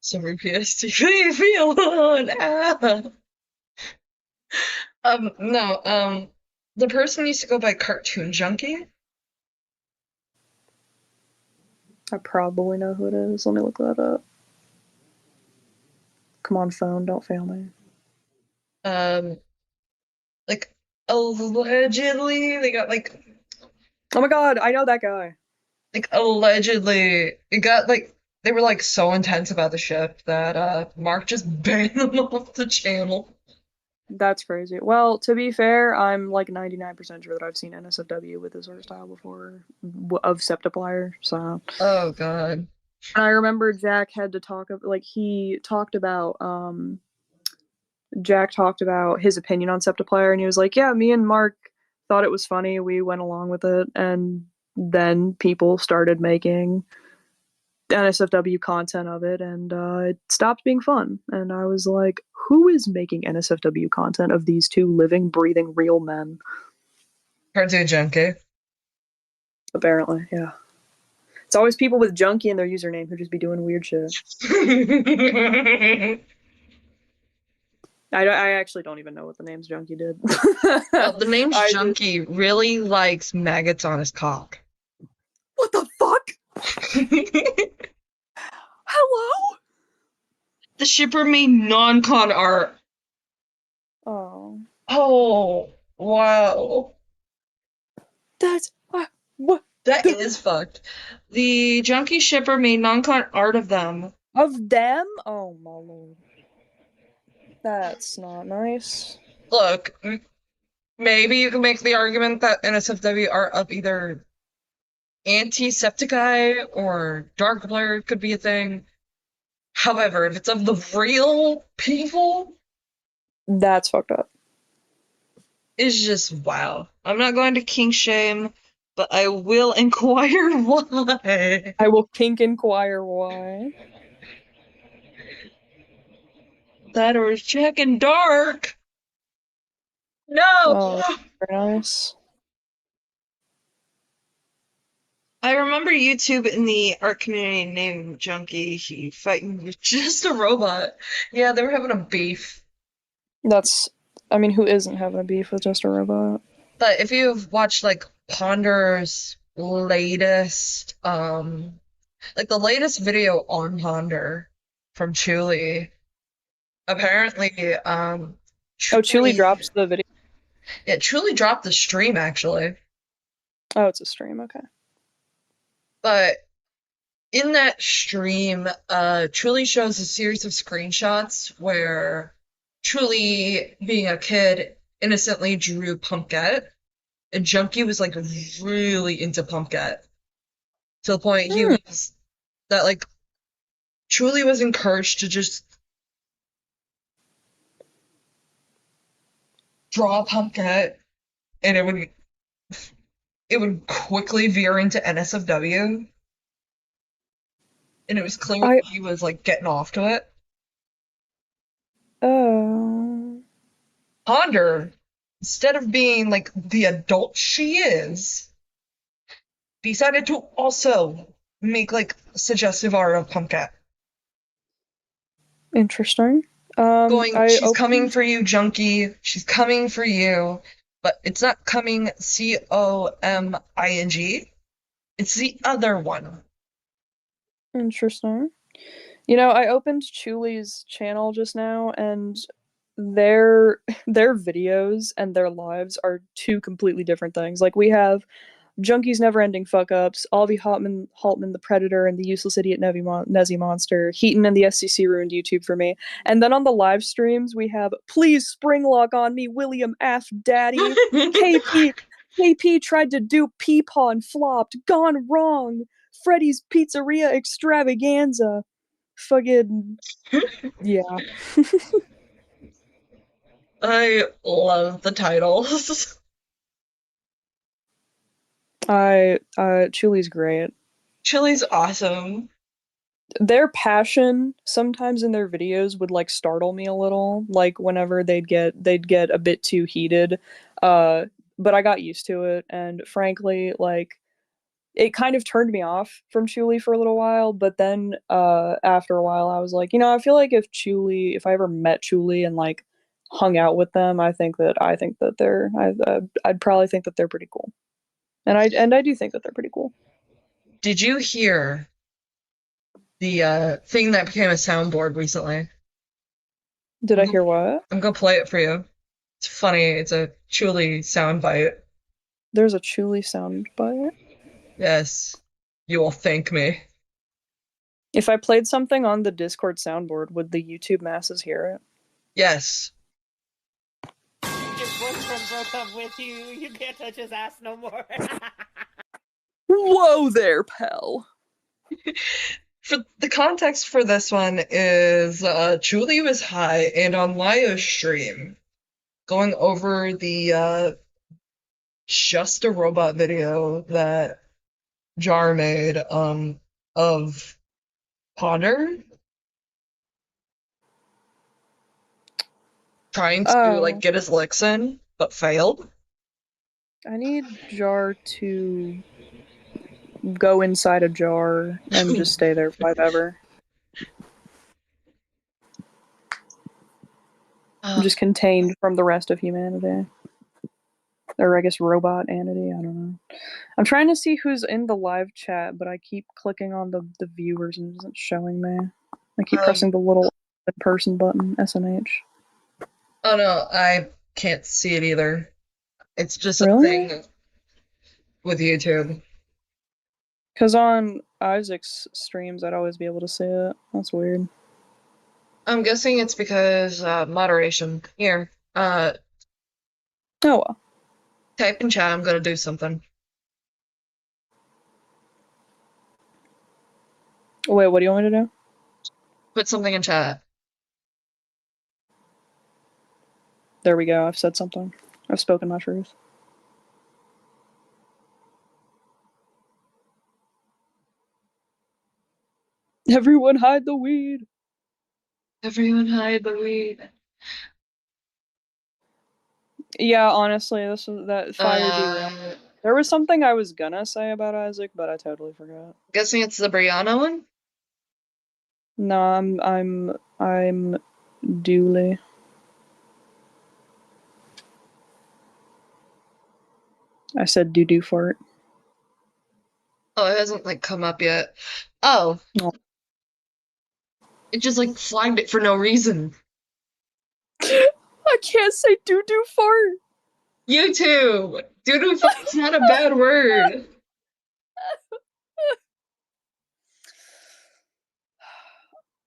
Sorry, PSTV, feel on. No, the person used to go by Cartoon Junkie. I probably know who it is. Let me look that up. Come on, phone, don't fail me. Um, like allegedly, they got Oh my god, I know that guy. allegedly, it got they were like so intense about the ship that Mark just banned them off the channel. That's crazy. Well, to be fair, I'm like 99% sure that I've seen NSFW with his art style before of Septiplier. So, Oh God. and I remember Jack had to talk like he talked about Jack talked about his opinion on Septiplier, and he was like, "Yeah, me and Mark thought it was funny. We went along with it, and then people started making NSFW content of it, and it stopped being fun." And I was like, "Who is making NSFW content of these two living, breathing, real men?" Cartoon Junkie. Apparently, yeah. It's always people with junkie in their username who just be doing weird shit. I actually don't even know what the name's junkie did. Well, the name's I just Junkie really likes maggots on his cock. what the fuck? Hello? The shipper made non-con art. Oh, Oh, wow. that's what That is fucked. The junkie shipper made non-con art of them. of them? Oh my lord, that's not nice. Look, maybe you can make the argument that NSFW are of either Antisepticeye or Darkblur could be a thing. However, if it's of the real people, That's fucked up. it's just wow. I'm not going to kink shame, but I will inquire why. I will kink inquire why. That or is Jack and Dark. No! Oh, very nice. I remember YouTube in the art community named Junkie. He fighting with just a robot. Yeah, they were having a beef. That's, I mean, who isn't having a beef with just a robot? But if you've watched like Ponder's latest, like the latest video on Ponder from Chuli, apparently, Oh, Chuli Chuli, drops the video. yeah, Chuli dropped the stream actually. Oh, it's a stream. Okay. But in that stream, Truly shows a series of screenshots where Truly, being a kid, innocently drew Pumpkin, and Junkie was like really into Pumpkin to the point he Hmm. was that like Truly was encouraged to just draw Pumpkin, and it would quickly veer into NSFW, and it was clear I he was like getting off to it. oh Ponder, instead of being like the adult she is, decided to also make like suggestive art of Pumpkin. interesting. Going, I she's coming opened for you, junkie. She's coming for you. But it's not coming Coming. It's the other one. interesting. You know, I opened Chuli's channel just now, and their their videos and their lives are two completely different things. Like we have Junkie's Never Ending Fuck Ups, Alvi Haltman the Predator, and the Useless Idiot Nezzy Monster, Heaton and the SCC ruined YouTube for me. And then on the live streams, we have Please Springlock on Me, William F. Daddy, KP. KP tried to do Peepaw and flopped, gone wrong. Freddy's Pizzeria Extravaganza. Fucking, yeah. I love the titles. Chuli's great. Chili's awesome. Their passion sometimes in their videos would like startle me a little, like whenever they'd get a bit too heated. But I got used to it, and frankly, like it kind of turned me off from Chuli for a little while, but then after a while I was like, I feel like if I ever met Chuli and like hung out with them, I think that I'd probably think that they're pretty cool. And I do think that they're pretty cool. Did you hear the thing that became a soundboard recently? Did I hear what? I'm gonna play it for you. It's funny. It's a Chuli soundbite. There's a Chuli sound bite. Yes, you will thank me. If I played something on the Discord soundboard, would the YouTube masses hear it? Yes. Your boyfriend broke up with you. You can't touch his ass no more. Whoa there, pal. For the context for this one is Julie was high and on live stream going over the Just a Robot video that Jar made of Ponder trying to like Oh, get his licks in but failed. I need Jar to go inside a jar and just stay there forever. Uh, Just contained from the rest of humanity. Or I guess robot entity, I don't know. I'm trying to see who's in the live chat, but I keep clicking on the viewers and it isn't showing me. I keep pressing the little person button, SMH. oh no, I can't see it either. It's just a Really? thing with YouTube. Because on Isaac's streams, I'd always be able to see it. That's weird. I'm guessing it's because moderation. Here, Oh well. type in chat. I'm gonna do something. Wait, what do you want me to do? Put something in chat. There we go. I've said something. I've spoken my truth. Everyone hide the weed. Everyone hide the weed. Yeah, honestly, this was that fire derailed. There was something I was gonna say about Isaac, but I totally forgot. Guessing it's the Brianna one? No, I'm Dooley. I said doo-doo fart. Oh, it hasn't like come up yet. Oh, Oh. it just like flagged it for no reason. I can't say doo-doo fart. YouTube! Doo-doo fart's not a bad word.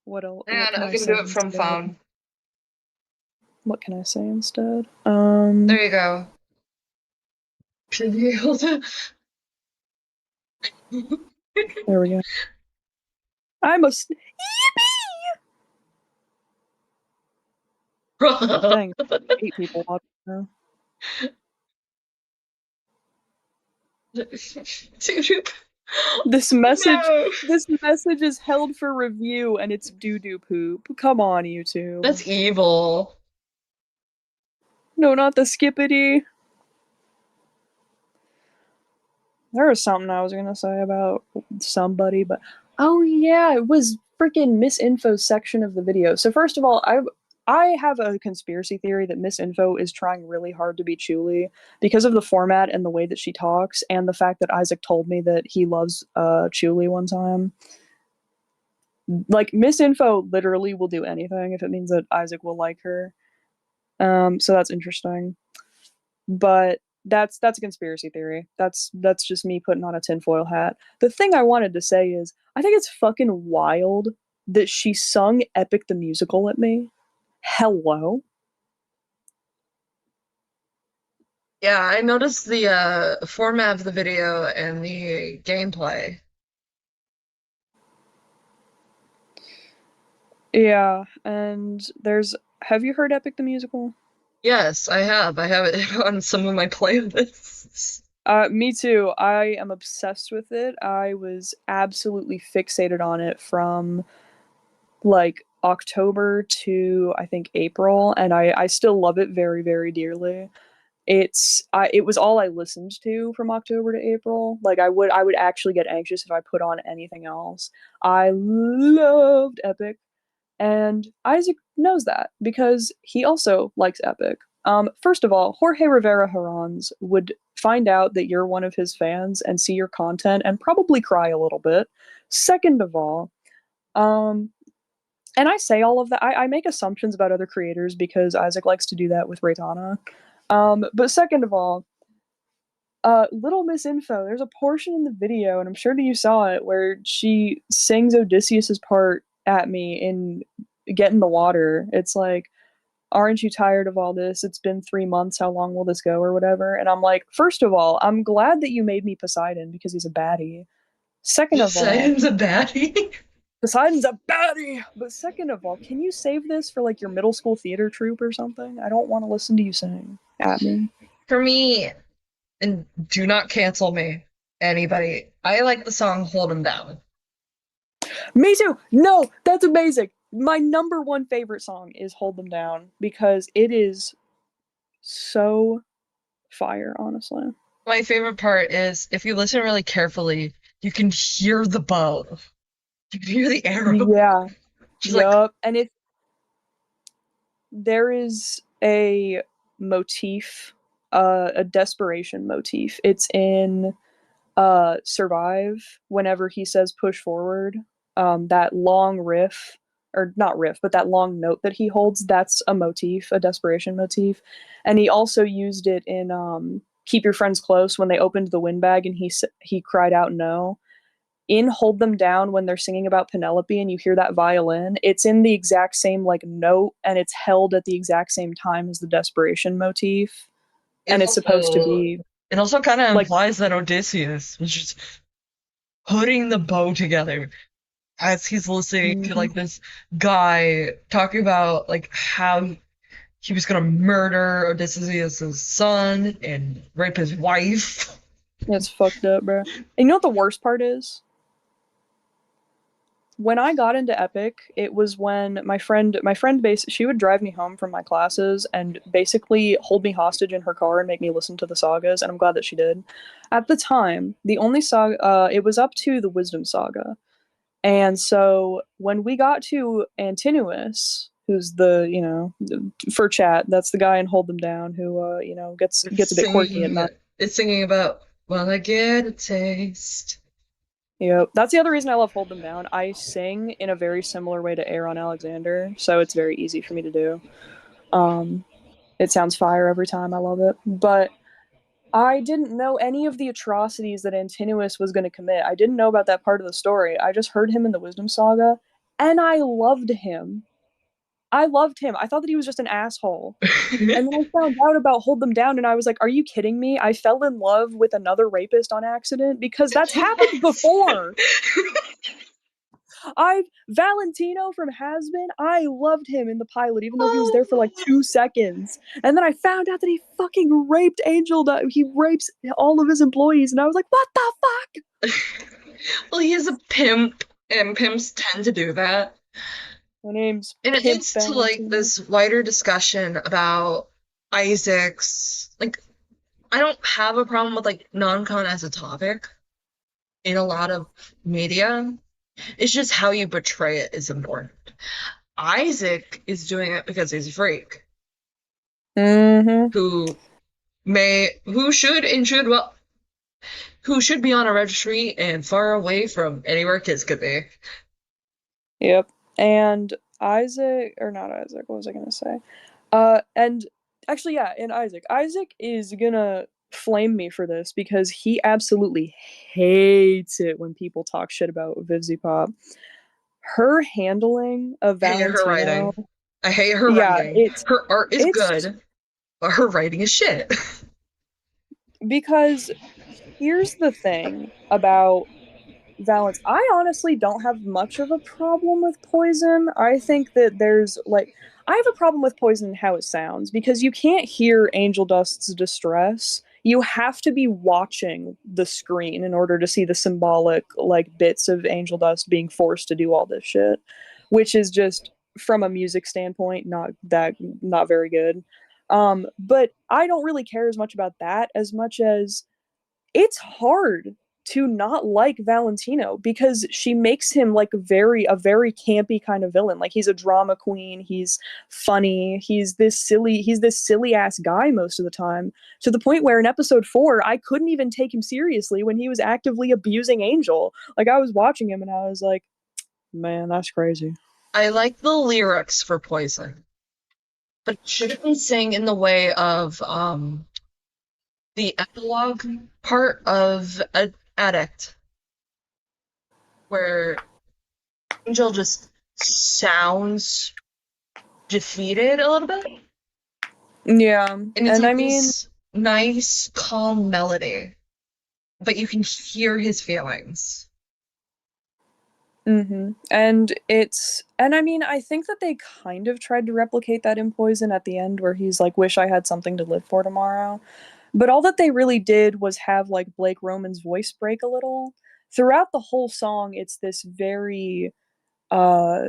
What else? Hang What on, can I I can say do it from instead? phone. What can I say instead? There you go. Should be able to. There we go. I'm a dang 8 people watching now. Doo-doo. This message No! is held for review and it's doo-doo poop. Come on, YouTube. That's evil. No, not the skippity. There was something I was gonna say about somebody, but oh yeah, it was freaking misinfo section of the video. So first of all, I have a conspiracy theory that misinfo is trying really hard to be Chuli because of the format and the way that she talks, and the fact that Isaac told me that he loves Chuli one time. Like misinfo literally will do anything if it means that Isaac will like her. So that's interesting. But that's a conspiracy theory. That's just me putting on a tinfoil hat. The thing I wanted to say is I think it's fucking wild that she sung Epic the Musical at me. Hello. Yeah, I noticed the format of the video and the gameplay. Yeah, and have you heard Epic the Musical? Yes, I have. I have it on some of my playlists. Me too. I am obsessed with it. I was absolutely fixated on it from like October to I think April, and I still love it very, very dearly. It was all I listened to from October to April. Like I would actually get anxious if I put on anything else. I loved Epic, and Isaac knows that because he also likes Epic. First of all, Jorge Rivera Herons would find out that you're one of his fans and see your content and probably cry a little bit. Second of all, um, and I say all of that. I make assumptions about other creators because Isaac likes to do that with Raytana. But second of all, Little Miss Info, there's a portion in the video, and I'm sure that you saw it, where she sings Odysseus's part at me in Get in the Water. It's like, aren't you tired of all this? It's been 3 months. How long will this go, or whatever? And I'm like, first of all, I'm glad that you made me Poseidon because he's a baddie. Second of all, Poseidon's a baddie? Poseidon's a baddie! But second of all, can you save this for like your middle school theater troupe or something? I don't want to listen to you sing at me. For me, and do not cancel me, anybody. I like the song Hold 'Em Down. Me too! No, that's amazing! My number one favorite song is Hold Them Down because it is so fire, honestly. My favorite part is if you listen really carefully, you can hear the bow. You can hear the arrow. Yeah. She's like, Yup. And there is a motif, a desperation motif. It's in Survive whenever he says push forward. That long riff, or not riff, but that long note that he holds, that's a motif, a desperation motif. And he also used it in Keep Your Friends Close when they opened the windbag and he cried out no. In Hold Them Down when they're singing about Penelope and you hear that violin, it's in the exact same like note and it's held at the exact same time as the desperation motif. And it's supposed to be it also kind of like, implies that Odysseus was just putting the bow together as he's listening to like this guy talking about like how he was gonna murder Odysseus' son and rape his wife. it's fucked up, bro. And you know what the worst part is? when I got into Epic, it was when she would drive me home from my classes and basically hold me hostage in her car and make me listen to the sagas, and I'm glad that she did. At the time, the only saga it was up to the Wisdom Saga. And so when we got to Antinous, who's the, for chat, that's the guy in Hold Them Down who It's gets a bit quirky at singing night. it's singing about "Well, I get a taste." Yeah, that's the other reason I love Hold Them Down. I sing in a very similar way to Aaron Alexander, so it's very easy for me to do. Um, it sounds fire every time. I love it. But I didn't know any of the atrocities that Antinous was going to commit. I didn't know about that part of the story. I just heard him in the Wisdom Saga, and I loved him. I loved him. I thought that he was just an asshole. And then I found out about Hold Them Down, and I was like, are you kidding me? I fell in love with another rapist on accident because that's happened before. Valentino from Has-Been, I loved him in the pilot, even though he was there for like 2 seconds. And then I found out that he fucking raped he rapes all of his employees, and I was like, what the fuck? Well, he is a pimp, and pimps tend to do that. My name's And it Pimp leads to like Valentino. this wider discussion about Isaac's. Like, I don't have a problem with like non-con as a topic in a lot of media. It's just how you portray it is important. Isaac is doing it because he's a freak Mm-hmm. who should be on a registry and far away from anywhere kids could be. Yep. And Isaac, or not Isaac, what was I gonna say? And actually, yeah, and Isaac is gonna flame me for this because he absolutely hates it when people talk shit about Vivzy Pop. Her handling of I hate her Valentino, writing. I hate her yeah, writing. Her art is it's good, but her writing is shit. because here's the thing about Valence. I honestly don't have much of a problem with Poison. I think that I have a problem with Poison and how it sounds because you can't hear Angel Dust's distress. You have to be watching the screen in order to see the symbolic like bits of Angel Dust being forced to do all this shit, which is just from a music standpoint not very good. But I don't really care as much about that as much as it's hard to not like Valentino because she makes him like a very campy kind of villain. Like he's a drama queen, he's funny, he's this silly ass guy most of the time, to the point where in episode 4 I couldn't even take him seriously when he was actively abusing Angel. Like I was watching him and I was like, man, that's crazy. I like the lyrics for Poison, but it shouldn't be sang in the way of the epilogue part of Addict, where Angel just sounds defeated a little bit. Yeah, And it's and like I mean, this nice, calm melody, but you can hear his feelings. and I mean, I think that they kind of tried to replicate that in Poison at the end, where he's like, "Wish I had something to live for tomorrow." But all that they really did was have like Blake Roman's voice break a little. Throughout the whole song, it's this very uh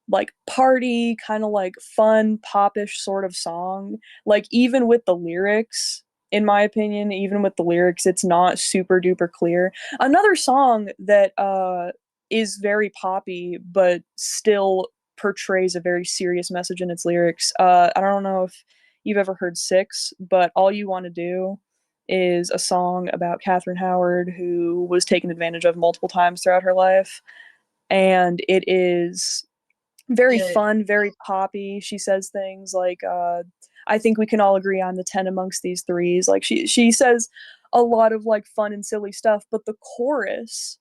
like party, kind of like fun, popish sort of song. Like even with the lyrics, in my opinion, even with the lyrics, it's not super duper clear. Another song that is very poppy but still portrays a very serious message in its lyrics. I don't know if you've ever heard Six, but All You Want to Do is a song about Catherine Howard who was taken advantage of multiple times throughout her life. And it is very It, fun, very poppy. She says things like, I think we can all agree on the 10 amongst these threes. Like she says a lot of like fun and silly stuff, but the chorus,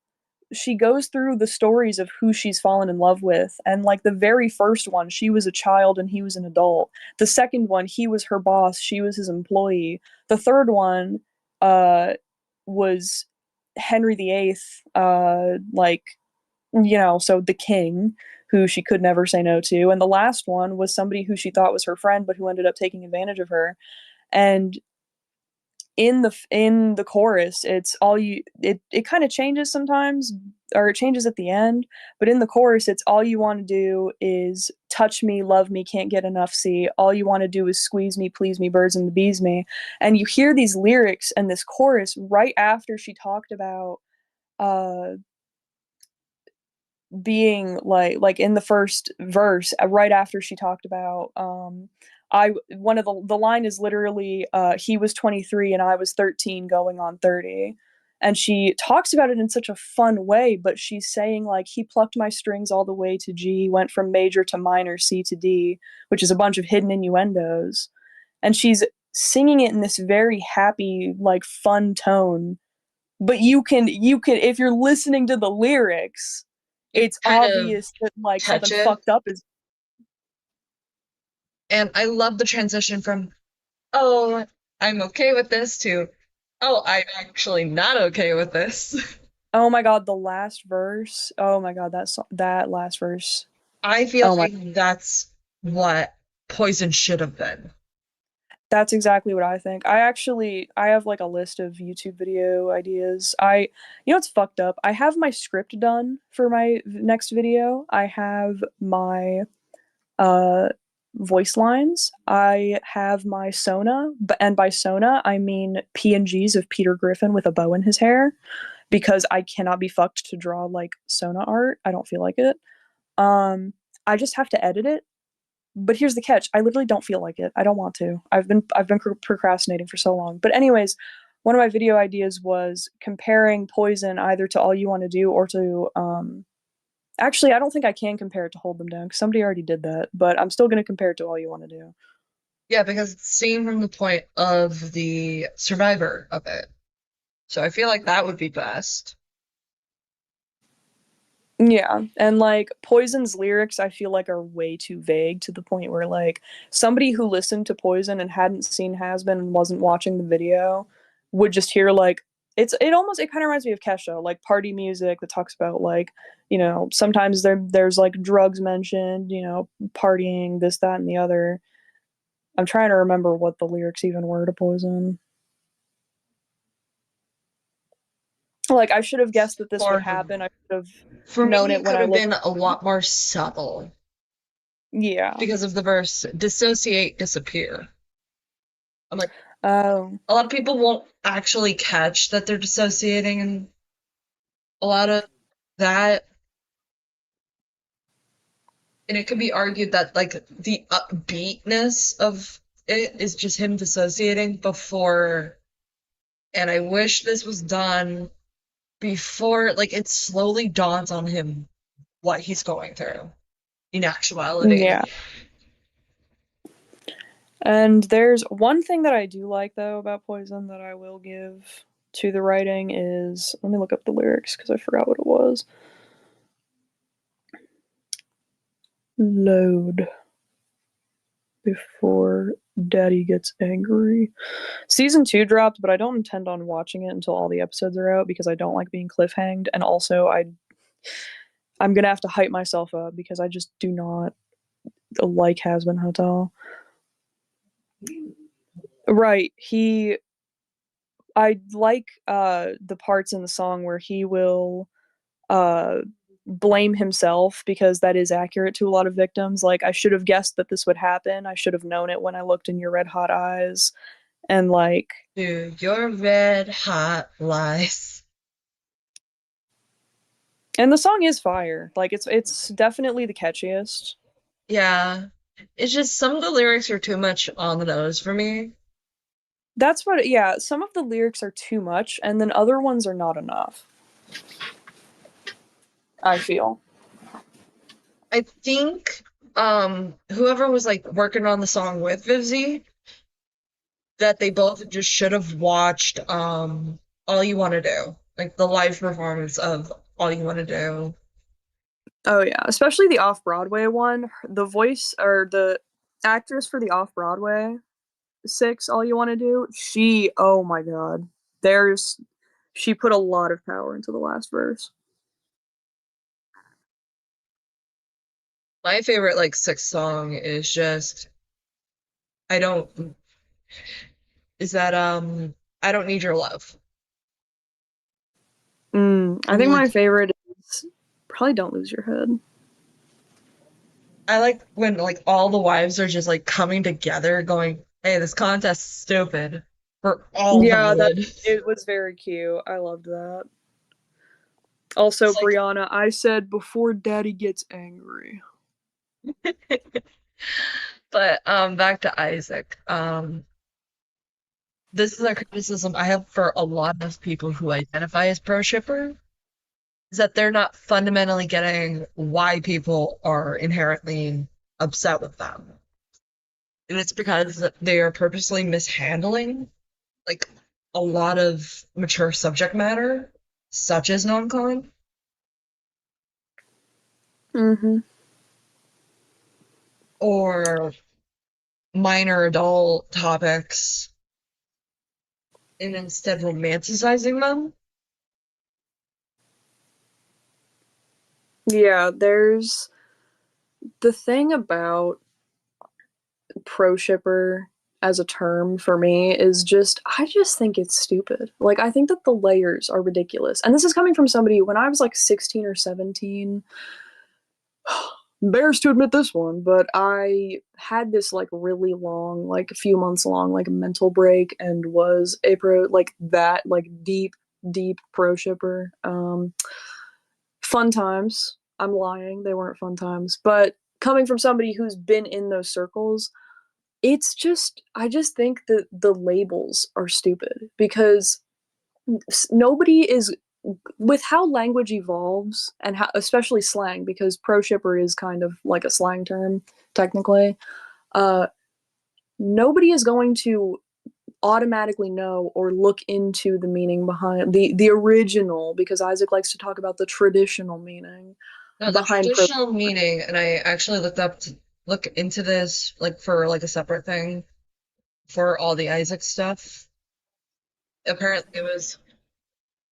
she goes through the stories of who she's fallen in love with. And like the very first one, she was a child and he was an adult. The second one, he was her boss, she was his employee. The third one uh was Henry VIII, so the king, who she could never say no to. And the last one was somebody who she thought was her friend, but who ended up taking advantage of her. And in the chorus, it's all you. It kind of changes sometimes, or it changes at the end, but in the chorus it's all you want to do is touch me, love me, can't get enough, see, all you want to do is squeeze me, please me, birds and the bees me. And you hear these lyrics and this chorus right after she talked about uh being like in the first verse, right after she talked about I one of the line is literally he was 23 and I was 13 going on 30. And she talks about it in such a fun way, but she's saying like he plucked my strings all the way to G, went from major to minor, C to D, which is a bunch of hidden innuendos. And she's singing it in this very happy, like fun tone. But you can if you're listening to the lyrics, You it's kind of obvious that like catch something it. fucked up is. And I love the transition from, oh, I'm okay with this to, oh, I'm actually not okay with this. Oh my god, the last verse. Oh my god, that last verse. I feel Oh my, like that's what Poison should have been. that's exactly what I think. I have like a list of YouTube video ideas. You know what's fucked up? I have my script done for my next video. I have my uh voice lines. I have my Sona, and by Sona I mean PNGs of Peter Griffin with a bow in his hair, because I cannot be fucked to draw like Sona art. I don't feel like it. Um, I just have to edit it. But here's the catch: I literally don't feel like it. I don't want to. I've been procrastinating for so long. But anyways, one of my video ideas was comparing Poison either to All You Want to Do or to actually, I don't think I can compare it to Hold Them Down because somebody already did that. But I'm still going to compare it to All You Want to Do. Yeah, because it's seen from the point of the survivor of it. So I feel like that would be best. Yeah, and like Poison's lyrics, I feel like are way too vague to the point where like somebody who listened to Poison and hadn't seen Has Been and wasn't watching the video would just hear like it kind of reminds me of Kesha, like party music that talks about like, sometimes there's like drugs mentioned, partying, this, that, and the other. I'm trying to remember what the lyrics even were to Poison. Like I should have guessed that this would For happen. I should have for me, known it it when could I have looked. been a lot more subtle Yeah. because of the verse dissociate, disappear. I'm like, Oh. a lot of people won't actually catch that they're dissociating and a lot of that. And it could be argued that like the upbeatness of it is just him dissociating before. And I wish this was done before, like it slowly dawns on him what he's going through in actuality. Yeah. And there's one thing that I do like though about Poison that I will give to the writing is, let me look up the lyrics because I forgot what it was. Load before Daddy gets angry. Season 2 dropped, but I don't intend on watching it until all the episodes are out because I don't like being cliffhanged, and also I'm gonna have to hype myself up because I just do not like Has Been Hotel. Right. I like the parts in the song where he will uh blame himself because that is accurate to a lot of victims. Like I should have guessed that this would happen. I should have known it when I looked in your red hot eyes. And like, Dude, your red hot lies. and the song is fire. Like it's definitely the catchiest. Yeah. It's just some of the lyrics are too much on the nose for me. That's what, yeah, some of the lyrics are too much and then other ones are not enough, I feel. I think whoever was like working on the song with Vivzy, that they both just should have watched All You Want to Do, like the live performance of All You Want to Do. Oh yeah, especially the off-Broadway one. The voice or the actress for the off-Broadway six, All You Want to Do, oh my god, there's she put a lot of power into the last verse. My favorite like sixth song is just I don't is that I don't need your love. I I'm think like, my favorite Probably don't lose your head. I like when like all the wives are just like coming together, going, "Hey, this contest is stupid. We're all Yeah, that valid." it was very cute. I loved that. Also, It's like, Brianna, I said before Daddy gets angry. but back to Isaac. This is a criticism I have for a lot of people who identify as pro shipper, is that they're not fundamentally getting why people are inherently upset with them. And it's because they are purposely mishandling like a lot of mature subject matter, such as non-con, Mm-hmm. or minor adult topics, and instead romanticizing them. Yeah, there's the thing about pro shipper as a term for me is just I just think it's stupid. Like I think that the layers are ridiculous. And this is coming from somebody when I was like 16 or 17. Embarrassed to admit this one, but I had this like really long, like a few months long, like mental break and was a pro like that, like deep pro shipper. Fun times. I'm lying, they weren't fun times. But coming from somebody who's been in those circles, it's just I just think that the labels are stupid because nobody is with how language evolves and how especially slang because pro shipper is kind of like a slang term technically. uh Nobody is going to automatically know or look into the meaning behind the original because Isaac likes to talk about the traditional meaning Now, the behind pro. traditional meaning, and I actually looked up to look into this like for like a separate thing for all the Isaac stuff. Apparently, it was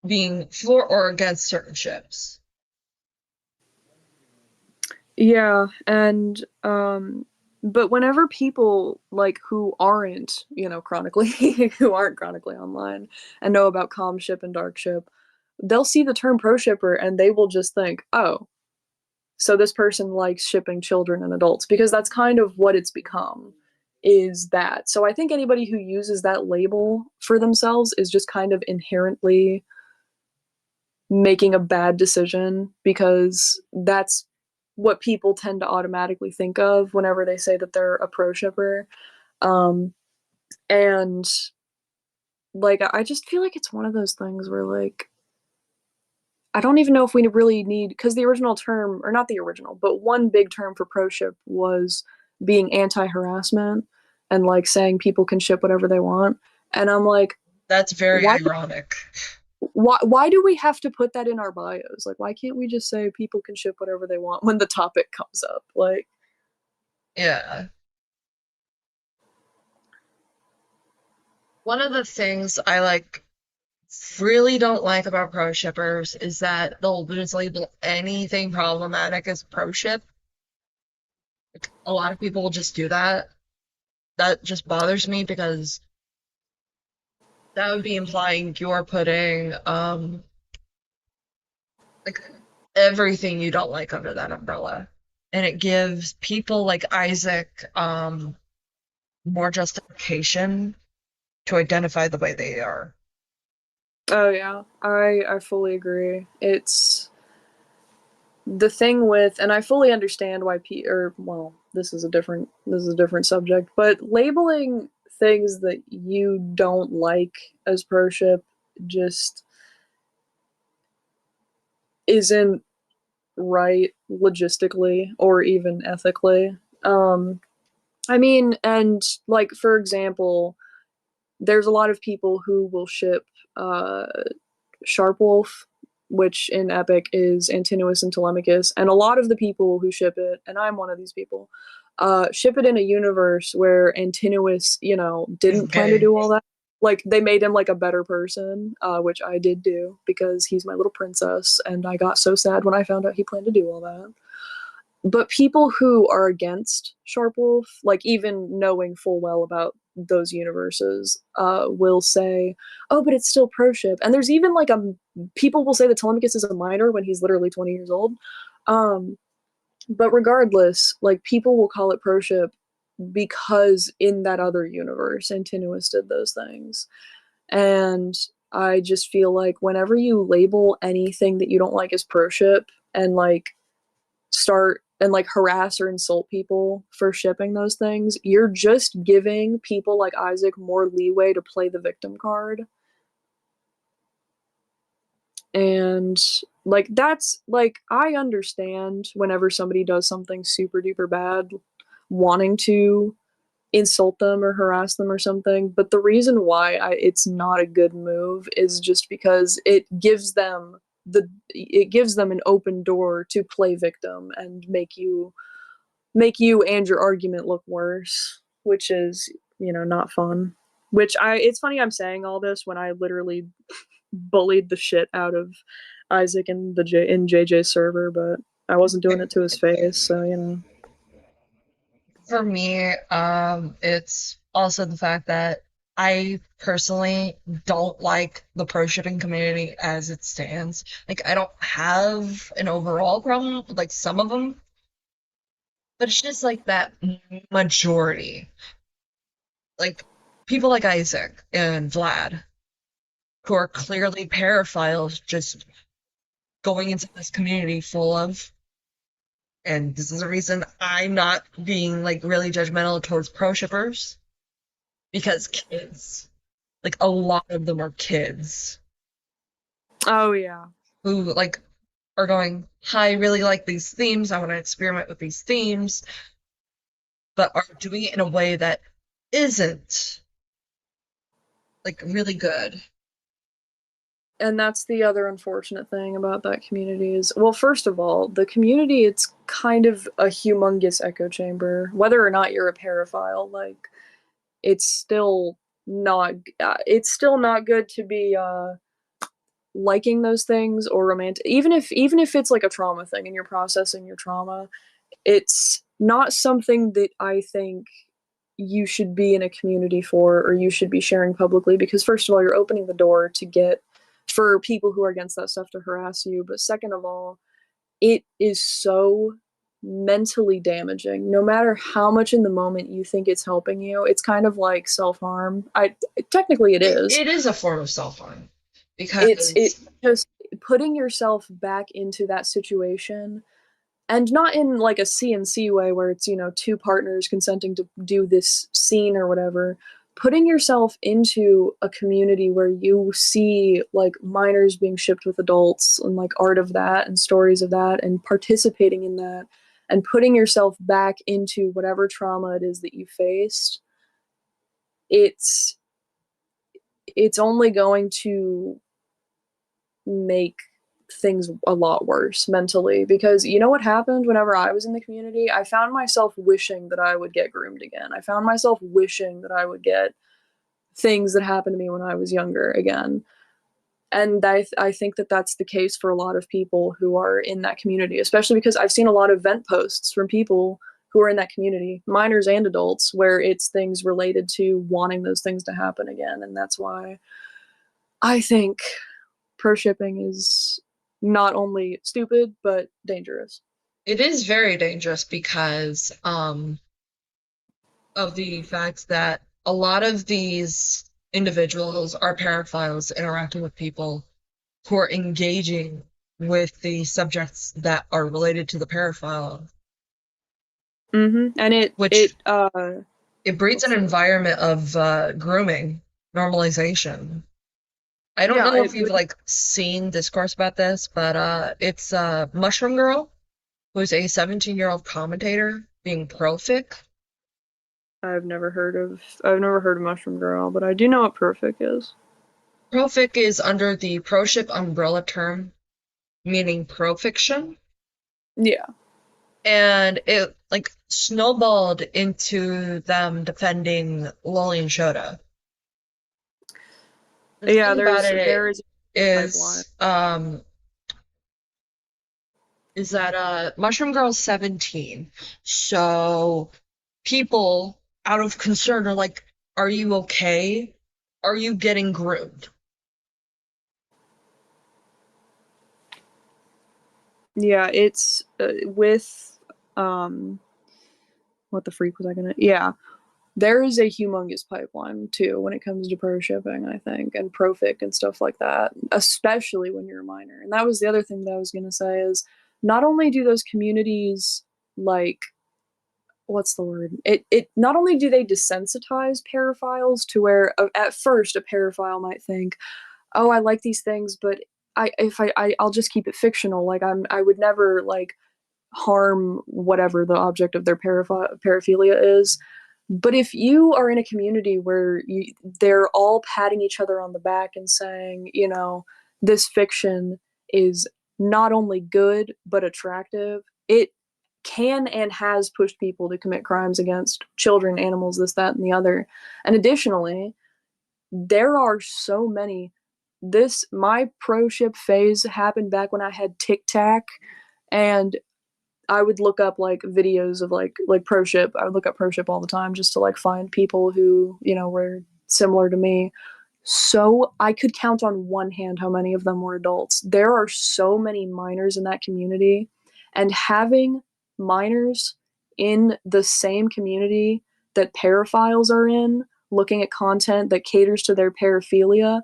being for or against certain ships. Yeah, and but whenever people like who aren't, chronically who aren't chronically online and know about calm ship and dark ship, they'll see the term pro shipper and they will just think, "Oh, so this person likes shipping children and adults," because that's kind of what it's become is that. So I think anybody who uses that label for themselves is just kind of inherently making a bad decision because that's what people tend to automatically think of whenever they say that they're a pro shipper. Um, and like, I just feel like it's one of those things where, like, I don't even know if we really need, because the original term, or not the original, but one big term for pro ship was being anti harassment and like saying people can ship whatever they want. And I'm like, That's very why ironic. why do we have to put that in our bios? Like, why can't we just say people can ship whatever they want when the topic comes up? Like, Yeah. One of the things I like really don't like about pro shippers is that they'll just label anything problematic as pro ship. A lot of people will just do that. That just bothers me because that would be implying you're putting like everything you don't like under that umbrella. And it gives people like Isaac more justification to identify the way they are. oh yeah, I fully agree. It's the thing with, and I fully understand why or well, this is a different subject, but labeling things that you don't like as pro ship just isn't right logistically or even ethically. I mean, and like for example, there's a lot of people who will ship uh, Sharpwolf, which in Epic is Antinous and Telemachus, and a lot of the people who ship it, and I'm one of these people, ship it in a universe where Antinous, He's didn't plan to gay. do all that. Like they made him like a better person, which I did do because he's my little princess, and I got so sad when I found out he planned to do all that. But people who are against Sharpwolf, like even knowing full well about those universes, will say, "Oh, but it's still pro ship." And there's even like people will say that Telemachus is a minor when he's literally 20 years old. Um, but regardless, like people will call it pro-ship because in that other universe, Antinous did those things. And I just feel like whenever you label anything that you don't like as pro-ship and like start and like harass or insult people for shipping those things, you're just giving people like Isaac more leeway to play the victim card. And like that's like I understand whenever somebody does something super duper bad wanting to insult them or harass them or something, but the reason why it's not a good move is just because it gives them an open door to play victim and make you and your argument look worse, which is, not fun. Which it's funny I'm saying all this when I literally bullied the shit out of Isaac in JJ's server, but I wasn't doing it to his face, so. For me, it's also the fact that I personally don't like the pro shipping community as it stands. Like, I don't have an overall problem with like some of them, but it's just like that majority. Like, people like Isaac and Vlad, who are clearly paraphiles, just going into this community full of, and this is the reason I'm not being like really judgmental towards pro shippers, because kids, like a lot of them are kids Oh yeah. who like are going, "Hi, I really like these themes. I want to experiment with these themes," but are doing it in a way that isn't like really good. And that's the other unfortunate thing about that community is, well, first of all, the community, it's kind of a humongous echo chamber. Whether or not you're a paraphile, like, it's still not good to be liking those things or romantic. Even if it's like a trauma thing and you're processing your trauma, it's not something that I think you should be in a community for or you should be sharing publicly, because first of all, you're opening the door to get for people who are against that stuff to harass you, but second of all, it is so mentally damaging. No matter how much in the moment you think it's helping you, it's kind of like self-harm. I Technically it is. It is a form of self-harm It because just putting yourself back into that situation, and not in like a CNC way where it's, two partners consenting to do this scene or whatever. Putting yourself into a community where you see like minors being shipped with adults and like art of that and stories of that and participating in that and putting yourself back into whatever trauma it is that you faced, it's it's only going to make things a lot worse mentally, because you know what happened whenever I was in the community? I found myself wishing that I would get groomed again. I found myself wishing that I would get things that happened to me when I was younger again. And I think that that's the case for a lot of people who are in that community, especially because I've seen a lot of vent posts from people who are in that community, minors and adults, where it's things related to wanting those things to happen again. And that's why I think pro shipping is not only stupid but dangerous. it is very dangerous because of the fact that a lot of these individuals are paraphiles interacting with people who are engaging with the subjects that are related to the paraphile, And which it breeds an environment of grooming normalization. I don't yeah, know if you've like seen discourse about this, but it's Mushroom Girl, who's a 17-year-old commentator being pro-fic. I've never heard of Mushroom Girl, but I do know what Profic is. Pro-fic is under the pro-ship umbrella term, meaning pro-fiction, Yeah. and it like snowballed into them defending Loli and Shota. The Yeah, thing about there it is a pipeline. Is that Mushroom Girl's 17, so people out of concern are like, "Are you okay? Are you getting groomed?" Yeah, it's with what the freak was I gonna? Yeah, there is a humongous pipeline too when it comes to pro shipping, I think, and profic and stuff like that, especially when you're a minor. And that was the other thing that I was gonna say is not only do those communities like what's the word? It not only do they desensitize paraphiles to where at first a paraphile might think, oh, I like these things, but I'll just keep it fictional. Like I would never like harm whatever the object of their paraphilia is. But if you are in a community where they're all patting each other on the back and saying, this fiction is not only good but attractive, it can and has pushed people to commit crimes against children, animals, this, that, and the other. And additionally, there are so many. My pro ship phase happened back when I had Tic Tac, and I would look up like videos of like pro ship. I would look up pro ship all the time just to like find people who were similar to me. So I could count on one hand how many of them were adults. There are so many minors in that community, and having minors in the same community that paraphiles are in, looking at content that caters to their paraphilia,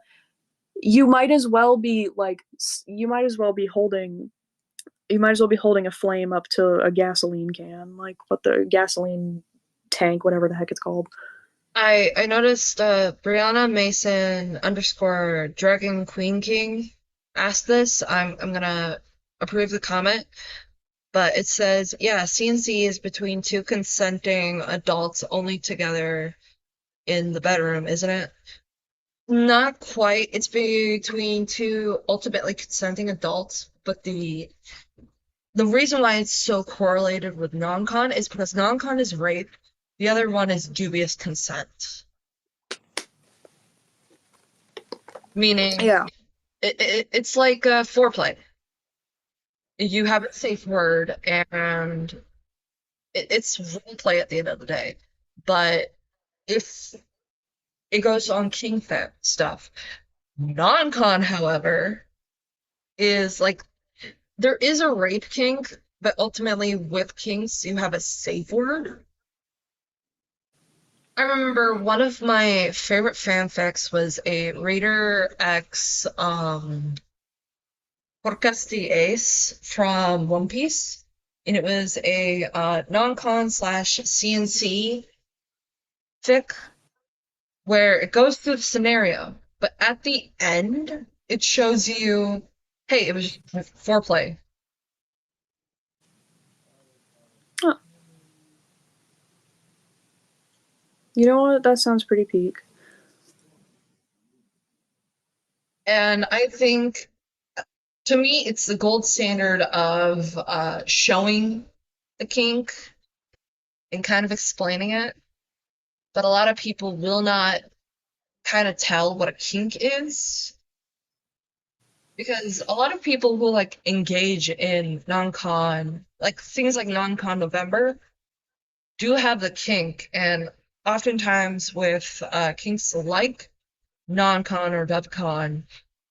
you might as well be like you might as well be holding a flame up to a gasoline can, like what the gasoline tank, whatever the heck it's called. I noticed Brianna Mason underscore Dragon Queen King asked this. I'm gonna approve the comment, but it says, yeah, CNC is between two consenting adults only together in the bedroom, isn't it? Not quite. It's between two ultimately consenting adults, but the reason why it's so correlated with non-con is because non-con is rape, the other one is dubious consent. Meaning, Yeah. it's like foreplay. You have a safe word, and it's roleplay at the end of the day. But if it goes on king stuff, non-con, however, is like there is a rape kink, but ultimately with kinks you have a safe word. I remember one of my favorite fanfics was a Raider X Porcas de Ace from One Piece, and it was a non-con slash CNC fic where it goes through the scenario, but at the end it shows you, hey, it was foreplay. Huh. You know what? That sounds pretty peak. And I think, to me, it's the gold standard of showing the kink and kind of explaining it. But a lot of people will not kind of tell what a kink is. Because a lot of people who like engage in non-con, like things like non-con November, do have the kink, and oftentimes with kinks like non-con or dubcon,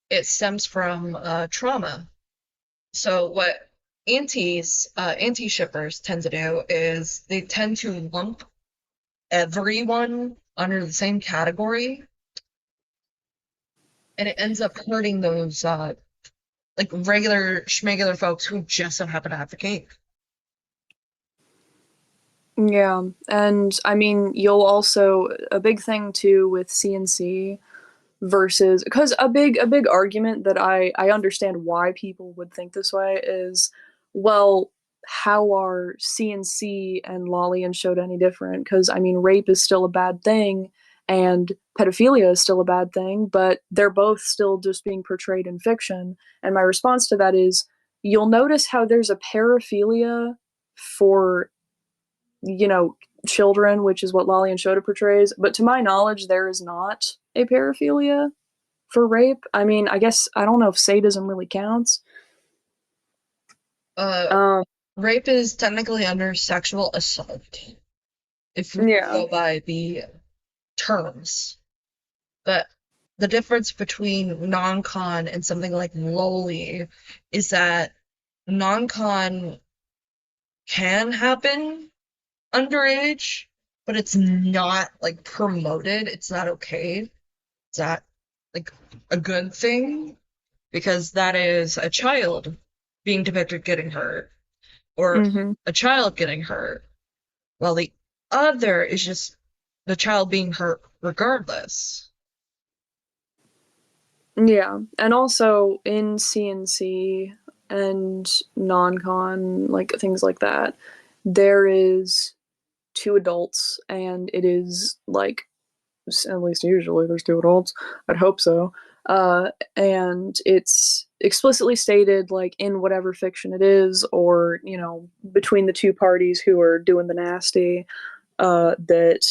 it stems from trauma. So what anti-shippers tend to do is they tend to lump everyone under the same category, and it ends up hurting those like regular schmegular folks who just don't happen to have the kink. Yeah, and I mean, you'll also a big thing too with CNC versus because a big argument that I understand why people would think this way is, well, how are CNC and Lolly and Shota any different? Because I mean, rape is still a bad thing, and pedophilia is still a bad thing, but they're both still just being portrayed in fiction. And my response to that is, you'll notice how there's a paraphilia for you know, children, which is what Lolly and Shota portrays. But to my knowledge, there is not a paraphilia for rape. I mean, I guess I don't know if sadism really counts. Uh, Um, Rape is technically under sexual assault, if we yeah, go by the terms. But the difference between non-con and something like loli is that non-con can happen underage, but it's not like promoted. It's not okay. It's not like a good thing because that is a child being depicted getting hurt or Mm-hmm. a child getting hurt, while the other is just the child being hurt regardless. Yeah, and also in CNC and non-con, like things like that, there is two adults, and it is like, at least usually there's two adults. I'd hope so. And it's explicitly stated, like in whatever fiction it is, or between the two parties who are doing the nasty, that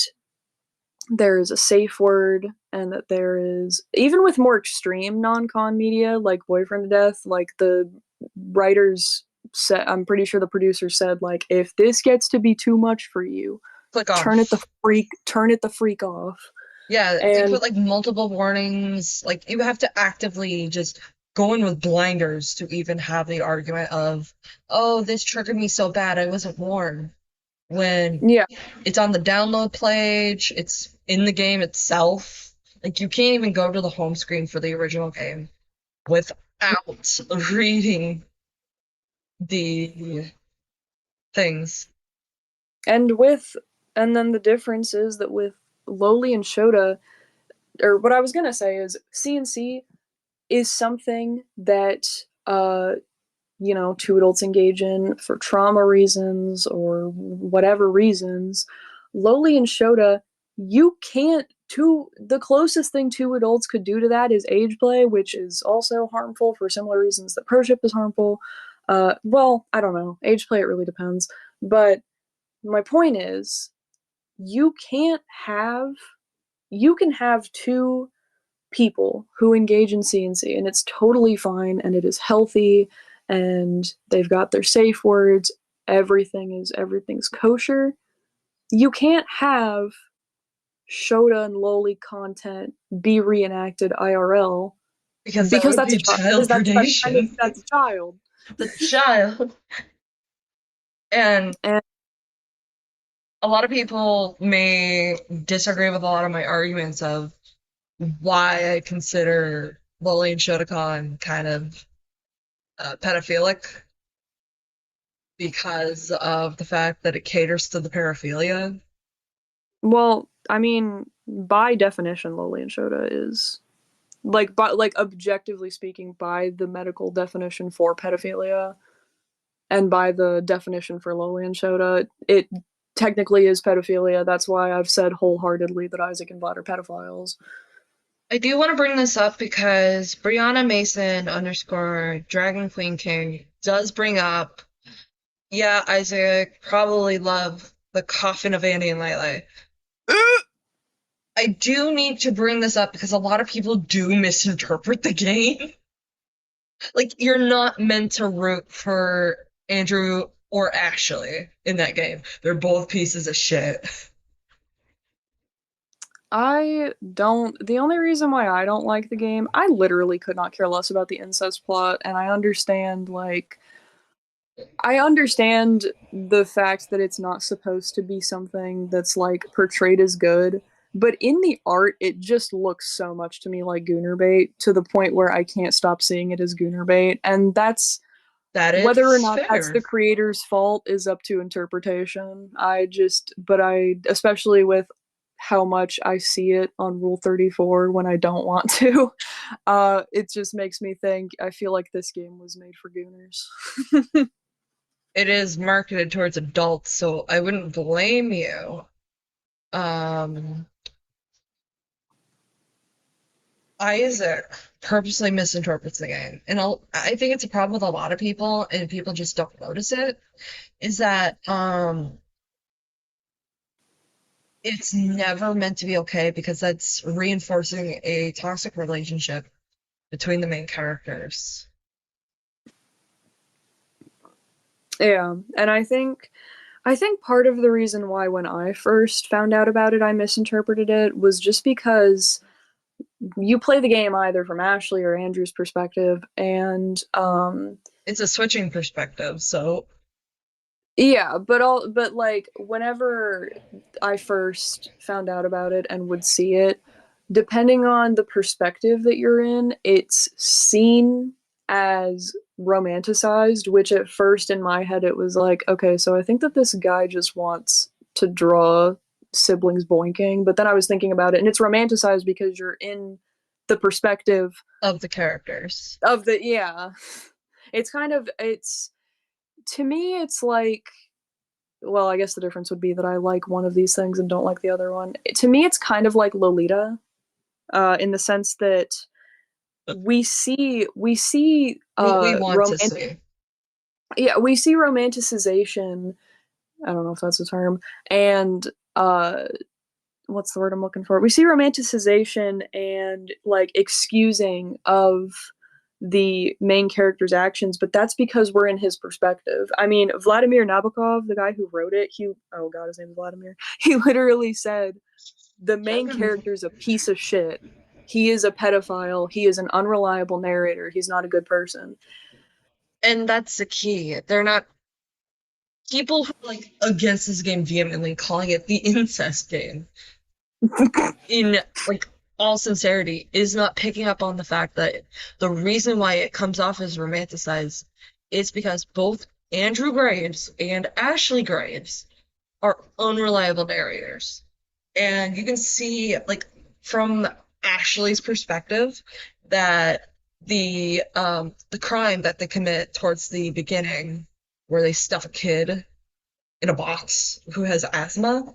there is a safe word, and that there is, even with more extreme non-con media like Boyfriend to Death, like the writers said, I'm pretty sure the producer said, like, if this gets to be too much for you, Click turn it off. the freak off. Yeah, they And put like multiple warnings. Like you have to actively just go in with blinders to even have the argument of, oh, this triggered me so bad I wasn't warned. When yeah, it's on the download page, it's in the game itself. Like you can't even go to the home screen for the original game without reading the things. and with and then the difference is that with Loli and Shota, or what I was gonna say is CNC is something that two adults engage in for trauma reasons or whatever reasons. Loli and Shota, you can't two the closest thing two adults could do to that is age play, which is also harmful for similar reasons that pro-ship is harmful. Well, I don't know. Age play, it really depends. But my point is, you can't have you can have two people who engage in CNC, and it's totally fine, and it is healthy, and they've got their safe words. Everything's kosher. You can't have Shota and Loli content be reenacted IRL Because that because would that's a be child. child predation. That's a child. The child. And And a lot of people may disagree with a lot of my arguments of why I consider Lily and Shotokan kind of pedophilic because of the fact that it caters to the paraphilia. well, I mean, by definition, Loli and Shota is like objectively speaking, by the medical definition for pedophilia, and by the definition for Loli and Shota, it technically is pedophilia. That's why I've said wholeheartedly that Isaac and Vlad are pedophiles. I do want to bring this up because Brianna Mason underscore Dragon Queen King does bring up, yeah, Isaac probably loved the coffin of Andy and Lele. I do need to bring this up because a lot of people do misinterpret the game. Like, you're not meant to root for Andrew or Ashley in that game. They're both pieces of shit. The only reason why I don't like the game, I literally could not care less about the incest plot, and I understand the fact that it's not supposed to be something that's like portrayed as good, but in the art, it just looks so much to me like Gooner bait, to the point where I can't stop seeing it as Gooner bait, and that's That whether or is not that's fair. the creator's fault is up to interpretation. But I, especially with how much I see it on Rule 34 when I don't want to, it just makes me think, I feel like this game was made for Gooners. It is marketed towards adults, so I wouldn't blame you. Um, Isaac purposely misinterprets the game, and I think it's a problem with a lot of people, and people just don't notice it. Is that it's never meant to be okay because that's reinforcing a toxic relationship between the main characters. Yeah, and I think part of the reason why when I first found out about it I misinterpreted it was just because you play the game either from Ashley or Andrew's perspective, and It's a switching perspective, so Yeah, but like whenever I first found out about it and would see it, depending on the perspective that you're in, it's seen as romanticized, which at first in my head it was like, okay, so I think that this guy just wants to draw siblings boinking, but then I was thinking about it and it's romanticized because you're in the perspective of the characters. of the yeah. It's kind of it's to me it's like well, I guess the difference would be that I like one of these things and don't like the other one. To me, it's kind of like Lolita, in the sense that we see We want to romantic see. yeah we see romanticization. I don't know if that's a term, and uh, what's the word I'm looking for? We see romanticization and like excusing of the main character's actions, but that's because we're in his perspective. I mean, Vladimir Nabokov, the guy who wrote it, he oh god, his name is Vladimir. He literally said the main character is a piece of shit. He is a pedophile. He is an unreliable narrator. He's not a good person. And that's the key. They're not people who are like against this game vehemently calling it the incest game. In like all sincerity, is not picking up on the fact that the reason why it comes off as romanticized is because both Andrew Graves and Ashley Graves are unreliable narrators. And you can see, like, from Ashley's perspective, that the crime that they commit towards the beginning, where they stuff a kid in a box who has asthma,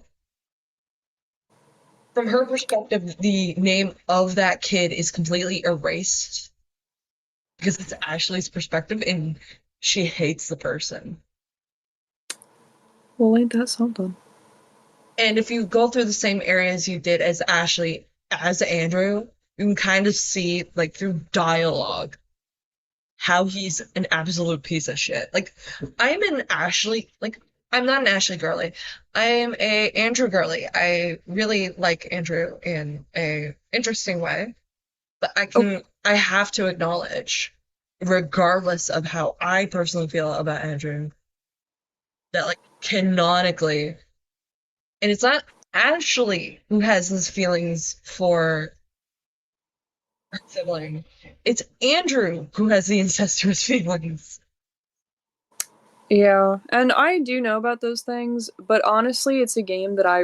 from her perspective, the name of that kid is completely erased because it's Ashley's perspective and she hates the person. Well, ain't that something? And if you go through the same areas you did as Ashley, as Andrew, you can kind of see, like, through dialogue, how he's an absolute piece of shit. Like, I'm not an Ashley girly. I am a Andrew girly. I really like Andrew in a interesting way, but I have to acknowledge, regardless of how I personally feel about Andrew, that like canonically, and it's not Ashley who has these feelings for her sibling. It's Andrew who has the incestuous feelings. Yeah, and I do know about those things, but honestly, it's a game that I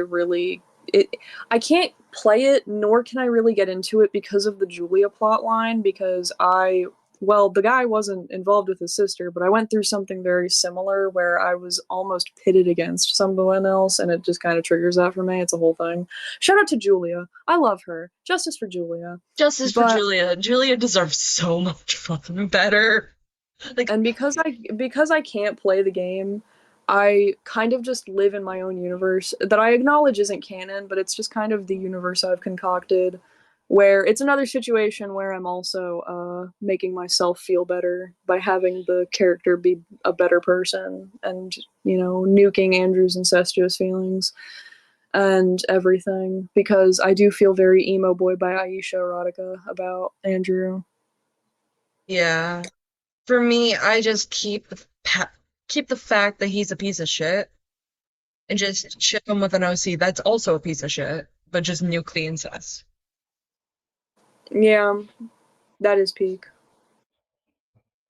can't play it, nor can I really get into it because of the Julia plot line, because well, the guy wasn't involved with his sister, but I went through something very similar where I was almost pitted against someone else, and it just kind of triggers that for me. It's a whole thing. Shout out to Julia. I love her. Justice for Julia. Justice for But Julia. Julia deserves so much fucking better. Like, and because I can't play the game, I kind of just live in my own universe that I acknowledge isn't canon, but it's just kind of the universe I've concocted, where it's another situation where I'm also making myself feel better by having the character be a better person and nuking Andrew's incestuous feelings and everything, because I do feel very emo boy by Aisha erotica about Andrew. yeah. For me, I just keep the fact that he's a piece of shit and just ship him with an OC that's also a piece of shit, but just nuke the incest. Yeah, that is peak.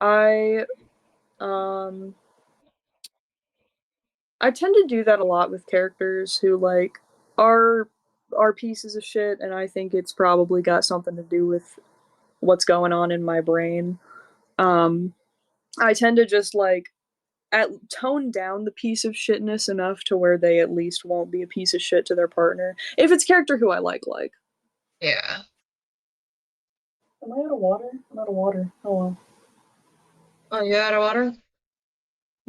I um I tend to do that a lot with characters who like are are pieces of shit, and I think it's probably got something to do with what's going on in my brain. Um I tend to just like tone down the piece of shitness enough to where they at least won't be a piece of shit to their partner. If it's a character who I like. Yeah. Am I out of water? I'm out of water. Oh well. Oh, you out of water?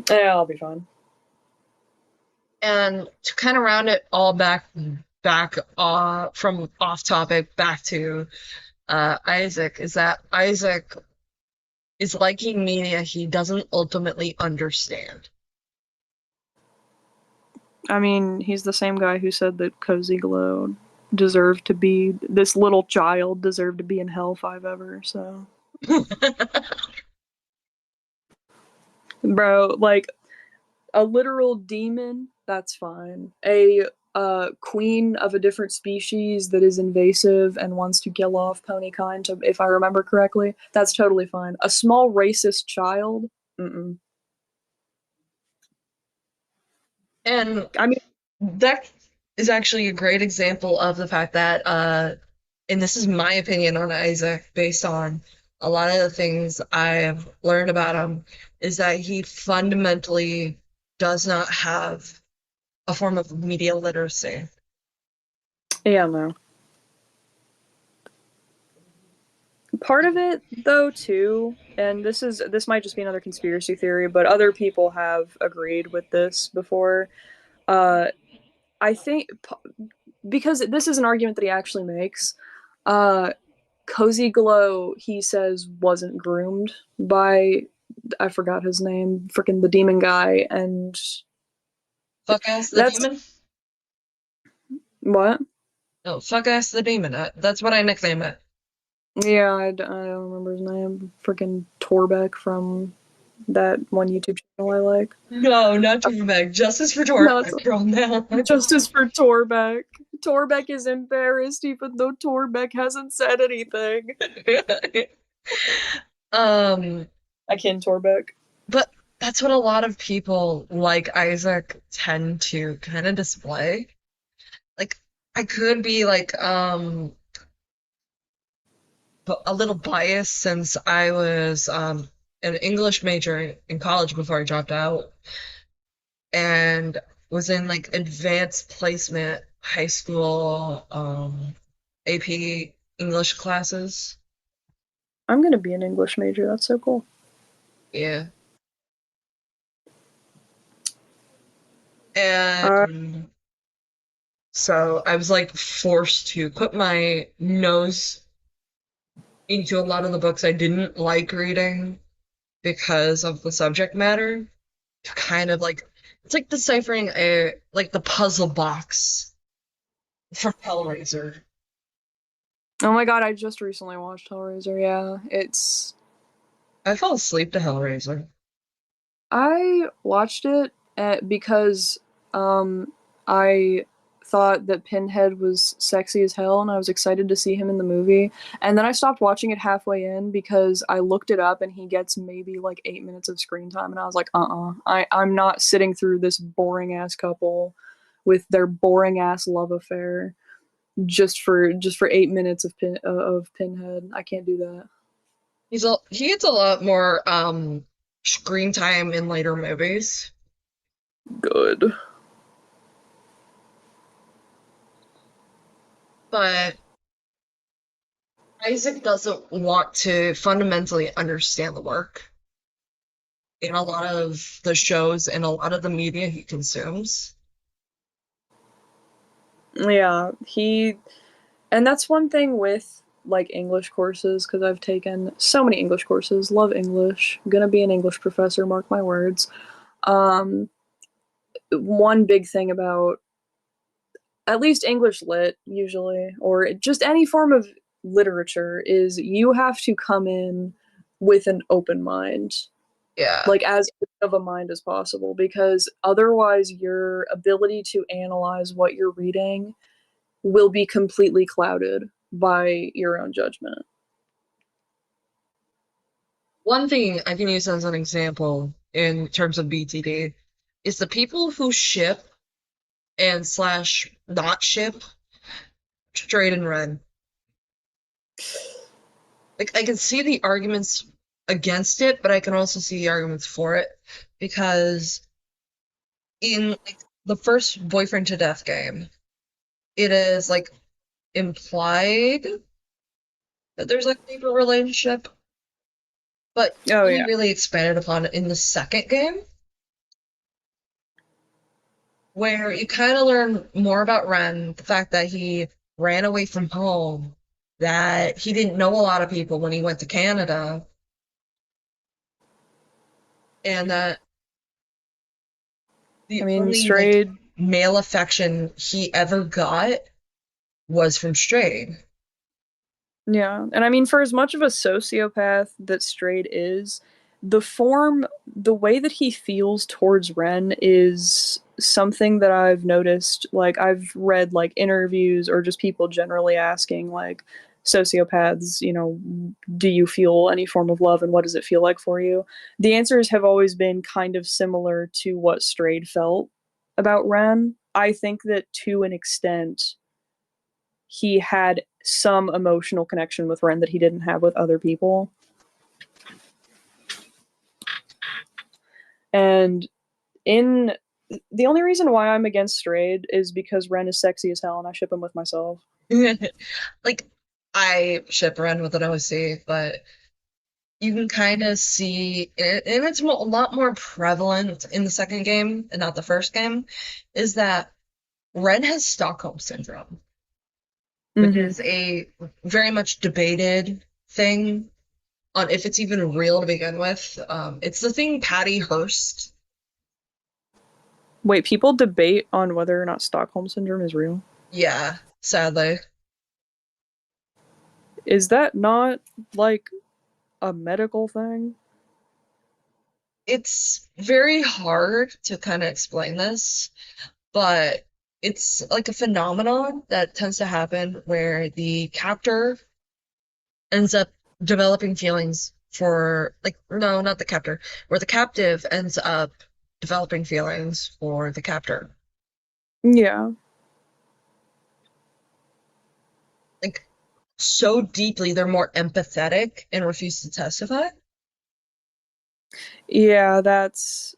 Yeah, I'll be fine. And to kind of round it all back from off topic back to Isaac, is that Isaac is liking media he doesn't ultimately understand. I mean, he's the same guy who said that Cozy Glow deserved to be this little child deserved to be in hell 5 ever. So Bro, like a literal demon, that's fine. A queen of a different species that is invasive and wants to kill off pony kind, if I remember correctly, that's totally fine. A small racist child, mm-mm. And I mean, that is actually a great example of the fact that, and this is my opinion on Isaac based on a lot of the things I've learned about him, is that he fundamentally does not have a form of media literacy. yeah, no. Part of it, though, too, and this might just be another conspiracy theory, but other people have agreed with this before. Uh, I think because this is an argument that he actually makes. Uh, Cozy Glow, he says, wasn't groomed by, I forgot his name, freaking the demon guy, and Fuck ass the that's demon? what? No, fuck ass the demon. That's what I nicknamed it. Yeah, I don't remember his name. Freaking Torbeck from that one YouTube channel I like. No, not Torbeck. Justice for No, it's Torbeck. Girl, no. Justice for Torbeck. Torbeck is embarrassed even though Torbeck hasn't said anything. um, Akin Torbeck. but that's what a lot of people like Isaac tend to kind of display. Like, I could be like, a little biased since I was an English major in college before I dropped out and was in like advanced placement high school AP English classes. I'm gonna be an English major. That's so cool. Yeah. Uh, And so I was like forced to put my nose into a lot of the books I didn't like reading because of the subject matter to kind of like it's like deciphering a like the puzzle box from Hellraiser. oh my god, I just recently watched Hellraiser. Yeah, I fell asleep to Hellraiser. I watched it because I thought that Pinhead was sexy as hell and I was excited to see him in the movie. And then I stopped watching it halfway in because I looked it up and he gets maybe like 8 minutes of screen time and I was like, I'm not sitting through this boring ass couple with their boring ass love affair just for 8 minutes of Pinhead. I can't do that. He gets a lot more screen time in later movies. Good. But Isaac doesn't want to fundamentally understand the work in a lot of the shows and a lot of the media he consumes. Yeah, and that's one thing with like English courses because I've taken so many English courses. Love English. Gonna be an English professor, mark my words. Um, One big thing about at least English lit usually or just any form of literature is you have to come in with an open mind, Yeah. like as of a mind as possible, because otherwise your ability to analyze what you're reading will be completely clouded by your own judgment. One thing I can use as an example in terms of BTD is the people who ship and slash not ship straight and red. Like I can see the arguments against it, but I can also see the arguments for it because in like, the first Boyfriend to Death game, it is like implied that there's like a deeper relationship, but Oh really, yeah. really expanded upon it in the second game, where you kind of learn more about Ren, the fact that he ran away from home, that he didn't know a lot of people when he went to Canada, and that the I mean, only like Strayed. male affection he ever got was from Strayed. Yeah, and I mean, for as much of a sociopath that Strayed is, the way that he feels towards Ren is something that I've noticed. Like, I've read like interviews or just people generally asking like sociopaths, do you feel any form of love and what does it feel like for you? The answers have always been kind of similar to what Strayed felt about Ren. I think that to an extent he had some emotional connection with Ren that he didn't have with other people. And in the only reason why I'm against Strayed is because Ren is sexy as hell and I ship him with myself. Like, I ship Ren with an OC, but you can kind of see it, and it's a lot more prevalent in the second game and not the first game, is that Ren has Stockholm Syndrome, which Mm-hmm. is a very much debated thing on if it's even real to begin with. It's the thing Patty Hearst. Wait, people debate on whether or not Stockholm Syndrome is real. Yeah, sadly. Is that not like a medical thing? It's very hard to kind of explain this, but it's like a phenomenon that tends to happen where the captor ends up developing feelings for, like, no, not the captor, where the captive ends up developing feelings for the captor. Yeah. Like, so deeply, they're more empathetic and refuse to testify. Yeah, that's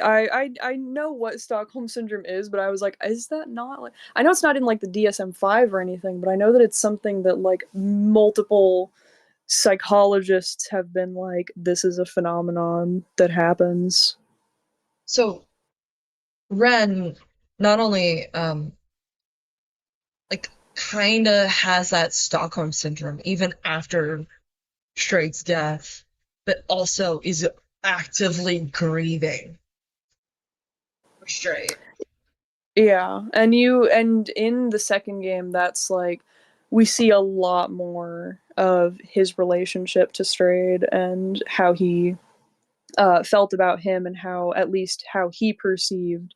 I know what Stockholm syndrome is, but I was like, is that not like, I know it's not in like the DSM-5 or anything, but I know that it's something that like multiple psychologists have been like, this is a phenomenon that happens. So Ren not only like kind of has that Stockholm syndrome even after Straight's death, but also is actively grieving for Straight. Yeah, and in the second game, that's like we see a lot more of his relationship to Strayed and how he felt about him and how at least how he perceived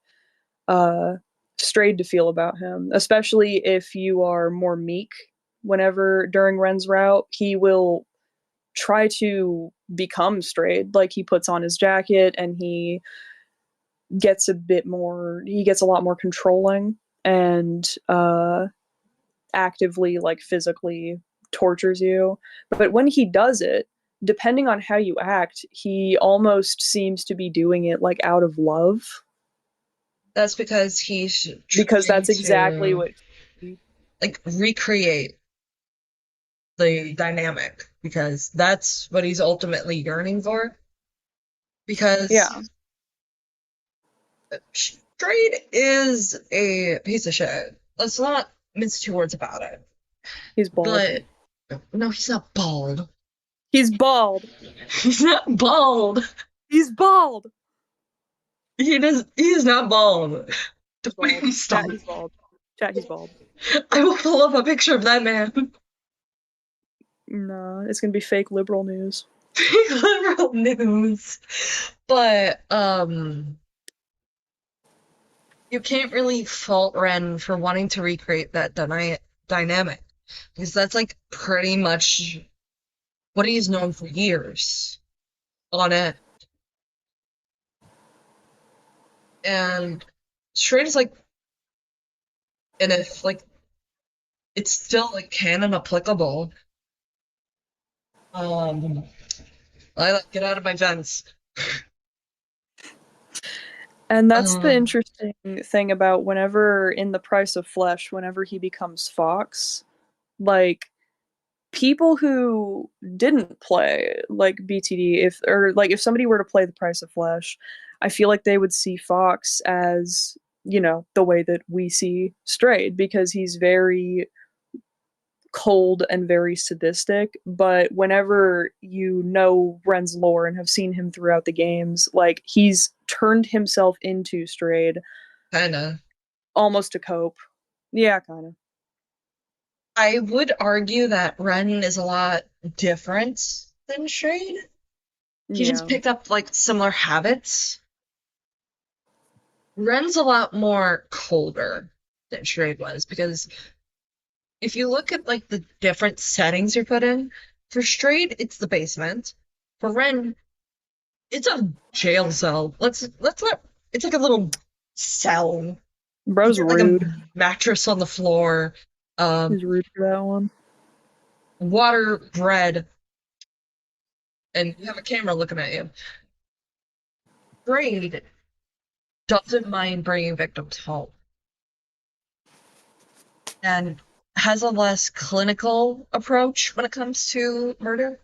uh, Strayed to feel about him. Especially if you are more meek. Whenever during Ren's route, he will try to become Strayed. Like he puts on his jacket and he gets a lot more controlling and actively like physically tortures you. But when he does it, depending on how you act, he almost seems to be doing it like out of love, That's because he's because trying that's exactly to what like recreate the dynamic, because that's what he's ultimately yearning for. Because yeah, Straight is a piece of shit. Let's not mince two words about it. he's bald. But no, he's not bald. He's bald. He's not bald. He's bald. He's not bald. He's Wait, bald. stop. Chat, he's bald. Chat, he's bald. I will pull up a picture of that man. No, it's gonna be fake liberal news. Liberal news. But you can't really fault Ren for wanting to recreate that dynamic, because that's like pretty much what he's known for years on it. And Straight is like, and if like it's still like canon applicable, Lila, get out of my fence. And that's the Um, interesting thing about whenever in the Price of Flesh, whenever he becomes Fox, like people who didn't play like BTD, if somebody were to play the Price of Flesh, I feel like they would see Fox as, the way that we see Strayed, because he's very cold and very sadistic. But whenever you know Ren's lore and have seen him throughout the games, like he's turned himself into Strayed kinda. almost to cope. Yeah, kind of. I would argue that Ren is a lot different than Straight. He just Yeah. picked up like similar habits. Ren's a lot more colder than Shrade was because if you look at like the different settings you're put in, for Strayed, it's the basement. For Ren, it's a jail cell. Let's let it's like a little cell. You Bro's get like rude. a mattress on the floor, He's rude for that one. water, bread, and you have a camera looking at you. Strayed doesn't mind bringing victims home and has a less clinical approach when it comes to murder.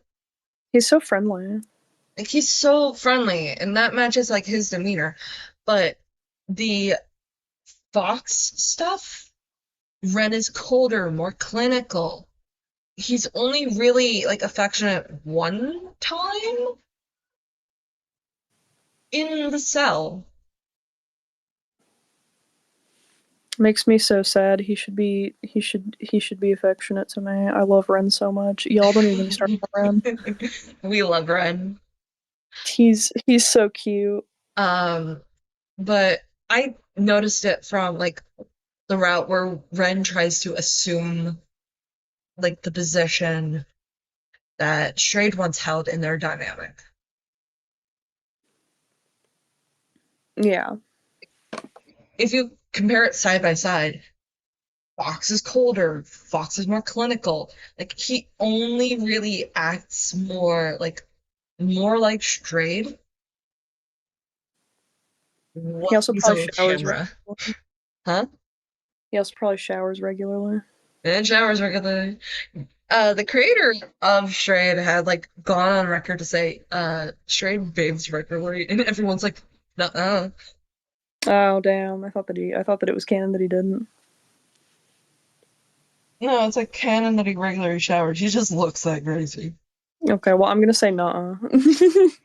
He's so friendly. Like he's so friendly, and that matches like his demeanor. But the Fox stuff, Ren is colder, more clinical. He's only really like affectionate one time in the cell. Makes me so sad. He should be affectionate to me. I love Ren so much. Y'all don't even start with Ren. We love Ren. He's so cute. But I noticed it from like the route where Ren tries to assume like the position that Strayed once held in their dynamic. Yeah. If you compare it side by side, Fox is colder, Fox is more clinical. Like he only really acts more like Strayed when He also he's probably on showers camera. regularly. Huh? He also probably showers regularly. And showers regularly. The creator of Strayed had like gone on record to say, Strayed bathes regularly, and everyone's like, nuh-uh. Oh damn! I thought that it was canon that he didn't. No, it's like canon that he regularly showers. He just looks that crazy. Okay, well I'm gonna say nuh-uh.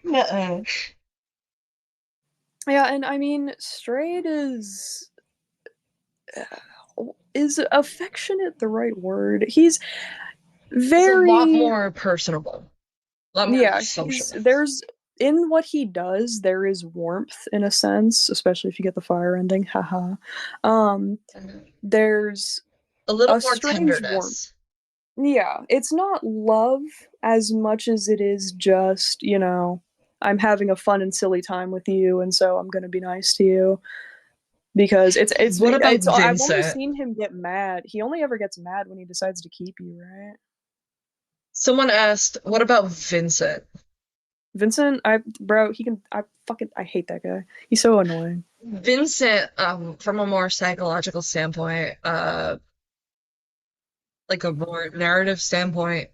Nuh-uh. Yeah, and I mean, Strayed is affectionate the right word? He's He's a lot very more personable. A lot more yeah. social. There's in what he does there is warmth in a sense, especially if you get the fire ending. Haha. There's A little a more strange warmth. tenderness. Yeah, it's not love as much as it is just, I'm having a fun and silly time with you, and so I'm gonna be nice to you. Because What about I've only Vincent? seen him get mad. He only ever gets mad when he decides to keep you, right? Someone asked, what about Vincent? Vincent, I hate that guy. He's so annoying. Vincent, from a more psychological standpoint, like a more narrative standpoint,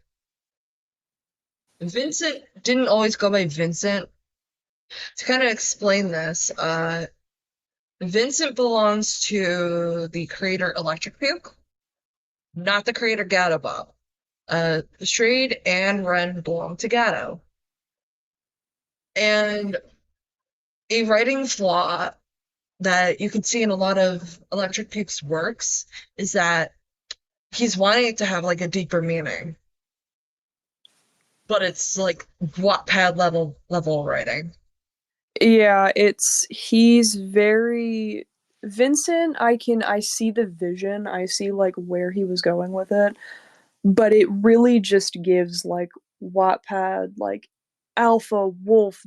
Vincent didn't always go by Vincent. To kind of explain this, Vincent belongs to the creator Electric Puke, not the creator Gato. Strayed and Ren belong to Gato. And a writing flaw that you can see in a lot of Electric Puke's works is that he's wanting it to have like a deeper meaning. But it's like Wattpad level writing. Yeah, he's very Vincent, I see the vision. I see like where he was going with it, but it really just gives like Wattpad like Alpha Wolf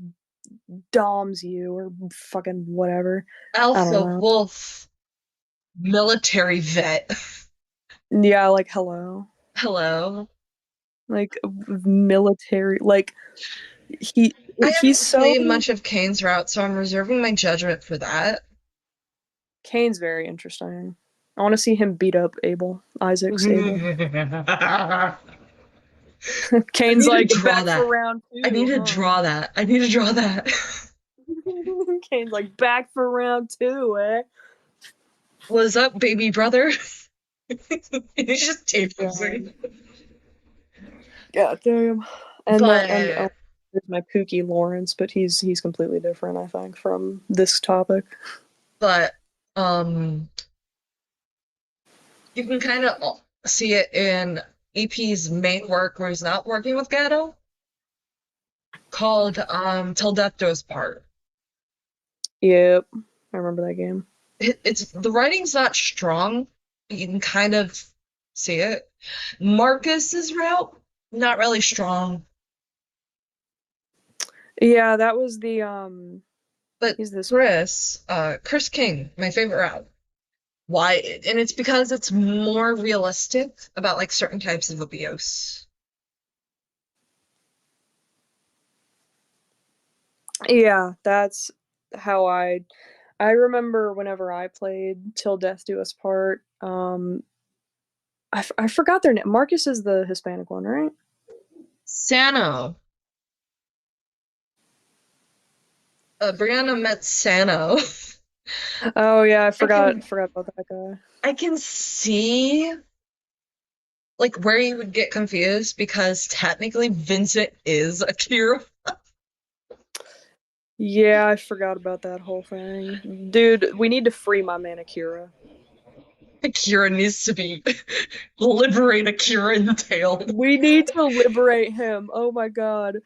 doms you or fucking whatever. I don't Alpha know. Wolf military vet. Yeah, like hello. Hello. Like military like he I he's haven't so played much of Kane's route, so I'm reserving my judgment for that. Kane's very interesting. I want to see him beat up Isaac's Abel. I Kane's need to like draw back for that. round two. I need to draw that. I need to draw that. Kane's like back for round two, eh? What's up, baby brother? He's just tape Yeah. dancing. Yeah, damn. And But there's my Pookie Lawrence, but he's completely different, I think, from this topic. but you can kind of see it in EP's main work where he's not working with Gato. called Till Death Do Us Part. Yep, I remember that game. It's the writing's not strong, but you can kind of see it. Marcus's route, not really strong, Yeah, that was the but he's this. Chris King, my favorite route. Why? And it's because it's more realistic about like certain types of abuse. Yeah, that's how I remember whenever I played Till Death Do Us Part. I forgot their name. Marcus is the Hispanic one, right? Sano. Brianna met Sano. Oh yeah, I I forgot can forgot about that guy. I can see like where you would get confused because technically Vincent is Akira. Yeah, I forgot about that whole thing. Dude, we need to free my man Akira. Akira needs to be liberate Akira in the tail. We need to liberate him. Oh my god.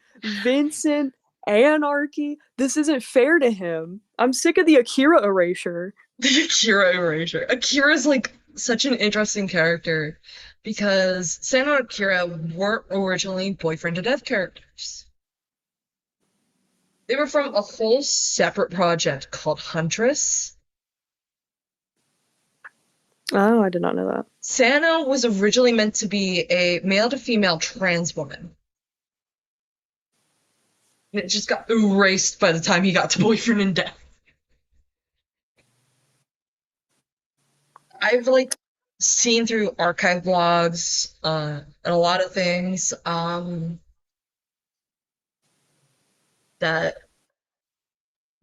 Vincent Anarchy. This isn't fair to him. I'm sick of the Akira erasure. The Akira erasure. Akira's like such an interesting character because Sano and Akira weren't originally boyfriend to death characters. They were from a whole separate project called Huntress. Oh, I did not know that. Sano was originally meant to be a male to female trans woman. And it just got erased by the time he got to boyfriend in death. I've like seen through archive blogs and a lot of things that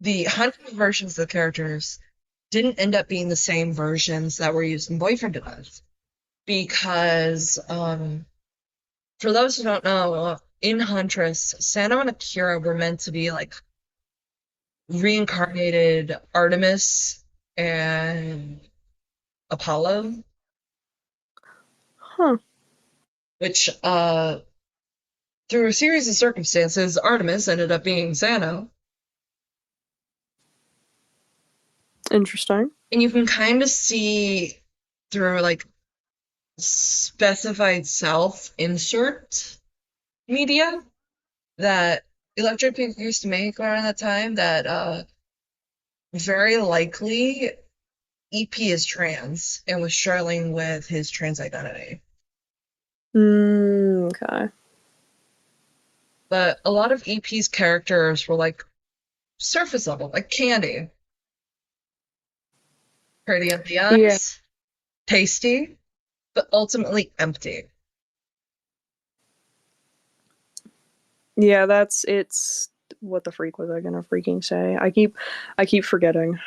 the hundred versions of the characters didn't end up being the same versions that were used in Boyfriend of Us because for those who don't know, in Huntress, Sano and Akira were meant to be like reincarnated Artemis and Apollo, Huh. which through a series of circumstances, Artemis ended up being Sano. Interesting. And you can kind of see through like specified self insert media that Electric Pink used to make around that time that very likely EP is trans and was struggling with his trans identity. Okay. But a lot of EP's characters were like surface level, like Candy. Pretty at the Yeah. eyes, tasty, but ultimately empty. Yeah, it's what the freak was I gonna freaking say? I keep forgetting.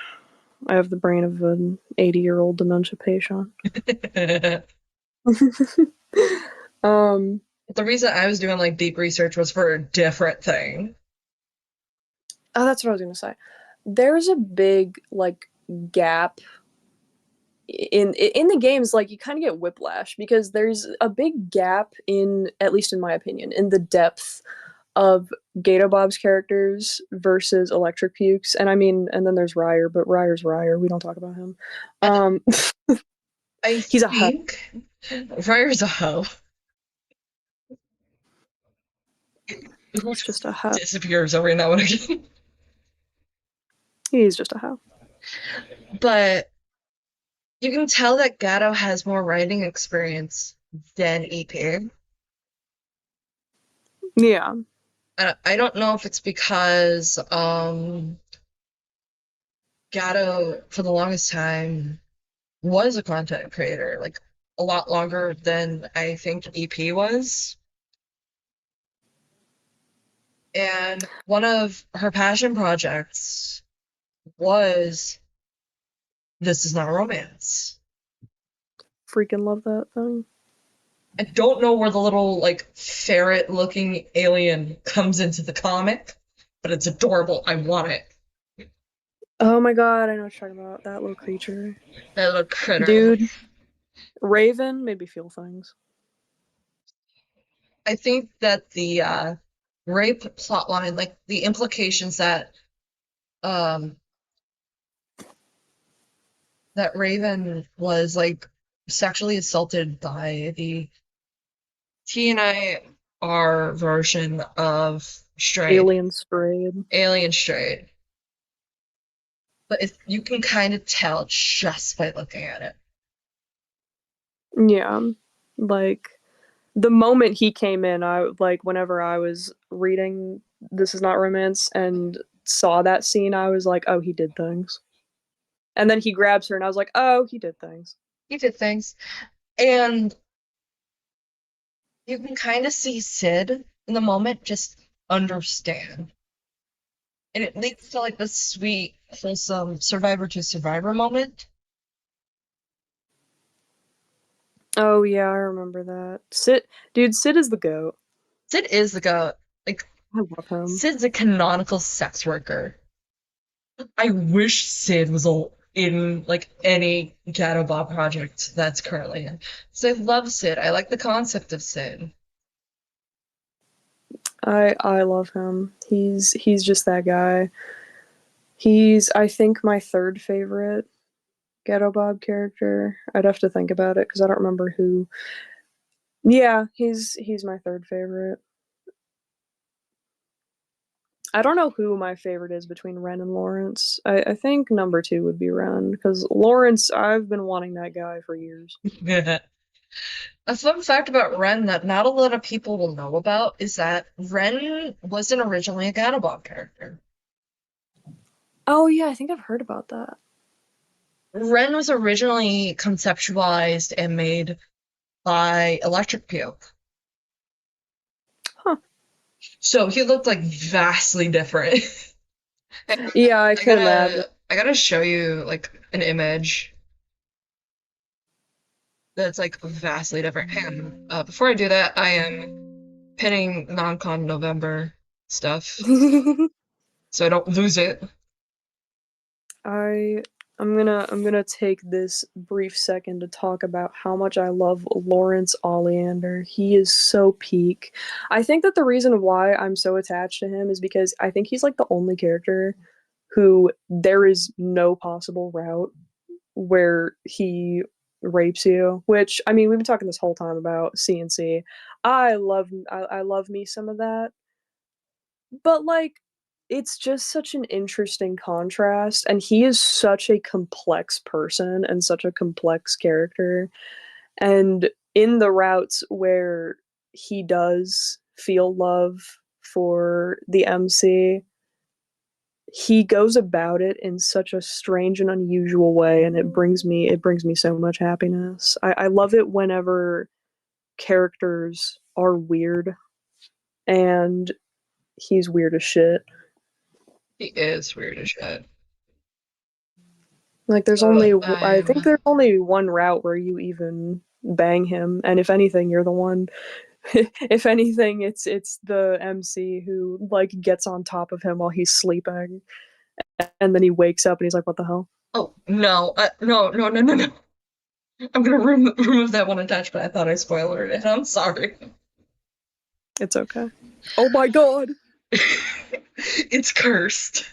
I have the brain of an 80-year-old dementia patient. The um reason I was doing like deep research was for a different thing. oh, that's what I was gonna say. There's a big like gap in the games, like you kind of get whiplash because there's a big gap in, at least in my opinion, in the depth of Gato Bob's characters versus Electric Pukes. And I mean, and then there's Ryer, but Ryer's Ryer. We don't talk about him. Um, I he's a hoe. think Ryer's a hoe who He's just a hoe. disappears every now and again. He's just a hoe. But you can tell that Gato has more writing experience than EP. Yeah. I don't know if it's because Gato, for the longest time, was a content creator, like a lot longer than I think EP was. And one of her passion projects was This Is Not Romance. Freaking love that thing. I don't know where the little like ferret looking alien comes into the comic, but it's adorable. I want it. Oh my god, I know what you're talking about. That little creature. That little critter. Dude, Raven made me feel things. I think that rape plotline, like the implications that um that Raven was like sexually assaulted by the TNIR version of Strayed, Alien sprayed. Alien Strayed. But you can kind of tell just by looking at it. Yeah. Like the moment he came in, I like whenever I was reading This Is Not Romance and saw that scene, I was like, oh, he did things. And then he grabs her and I was like, oh, he did things. He did things. And you can kind of see Sid in the moment just understand. And it leads to like this sweet, wholesome survivor to survivor moment. Oh yeah, I remember that. Sid is the goat. Sid is the goat. Like, I love him. Sid's a canonical sex worker. I wish Sid was in like any Shadow Bob project that's currently in. So I love Sid. I like the concept of Sid. I love him. He's just that guy. He's I think my third favorite Ghetto Bob character. I'd have to think about it because I don't remember who. Yeah, he's my third favorite. I don't know who my favorite is between Ren and Lawrence. I think number two would be Ren because Lawrence, I've been wanting that guy for years. A fun fact about Ren that not a lot of people will know about is that Ren wasn't originally a Gatobob character. Oh yeah, I think I've heard about that. Ren was originally conceptualized and made by Electric Peel. Huh. So he looked like vastly different. Yeah, I I can imagine. gotta show you like an image that's like vastly different. Hang on. Before I do that, I am pinning non-con November stuff so I don't lose it. I I'm gonna take this brief second to talk about how much I love Lawrence Oleander. He is so peak. I think that the reason why I'm so attached to him is because I think he's like the only character who there is no possible route where he rapes you. Which I mean, we've been talking this whole time about CNC. I love me some of that, but like it's just such an interesting contrast and he is such a complex person and such a complex character and in the routes where he does feel love for the MC he goes about it in such a strange and unusual way and it brings me so much happiness. I love it whenever characters are weird and he's weird as shit. He is weird as shit. Like there's So only I think I'm there's only one route where you even bang him, and if anything, you're the one. If anything, it's the MC who like gets on top of him while he's sleeping, and then he wakes up and he's like, "What the hell?" oh no, no, no, no, no, no. I'm gonna remove that one attachment. I thought I spoiled it. I'm sorry. It's okay. Oh my god! It's cursed.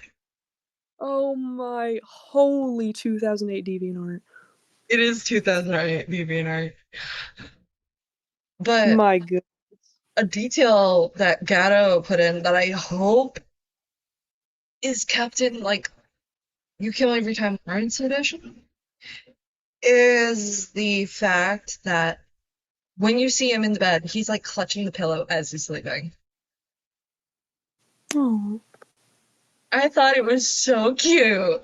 Oh my holy 2008 DeviantArt! It is 2008 BB&R. But My god! a detail that Gatto put in that I hope is kept in like You Kill Every Time Lawrence edition is the fact that when you see him in the bed, he's like clutching the pillow as he's sleeping. Oh, I thought it was so cute.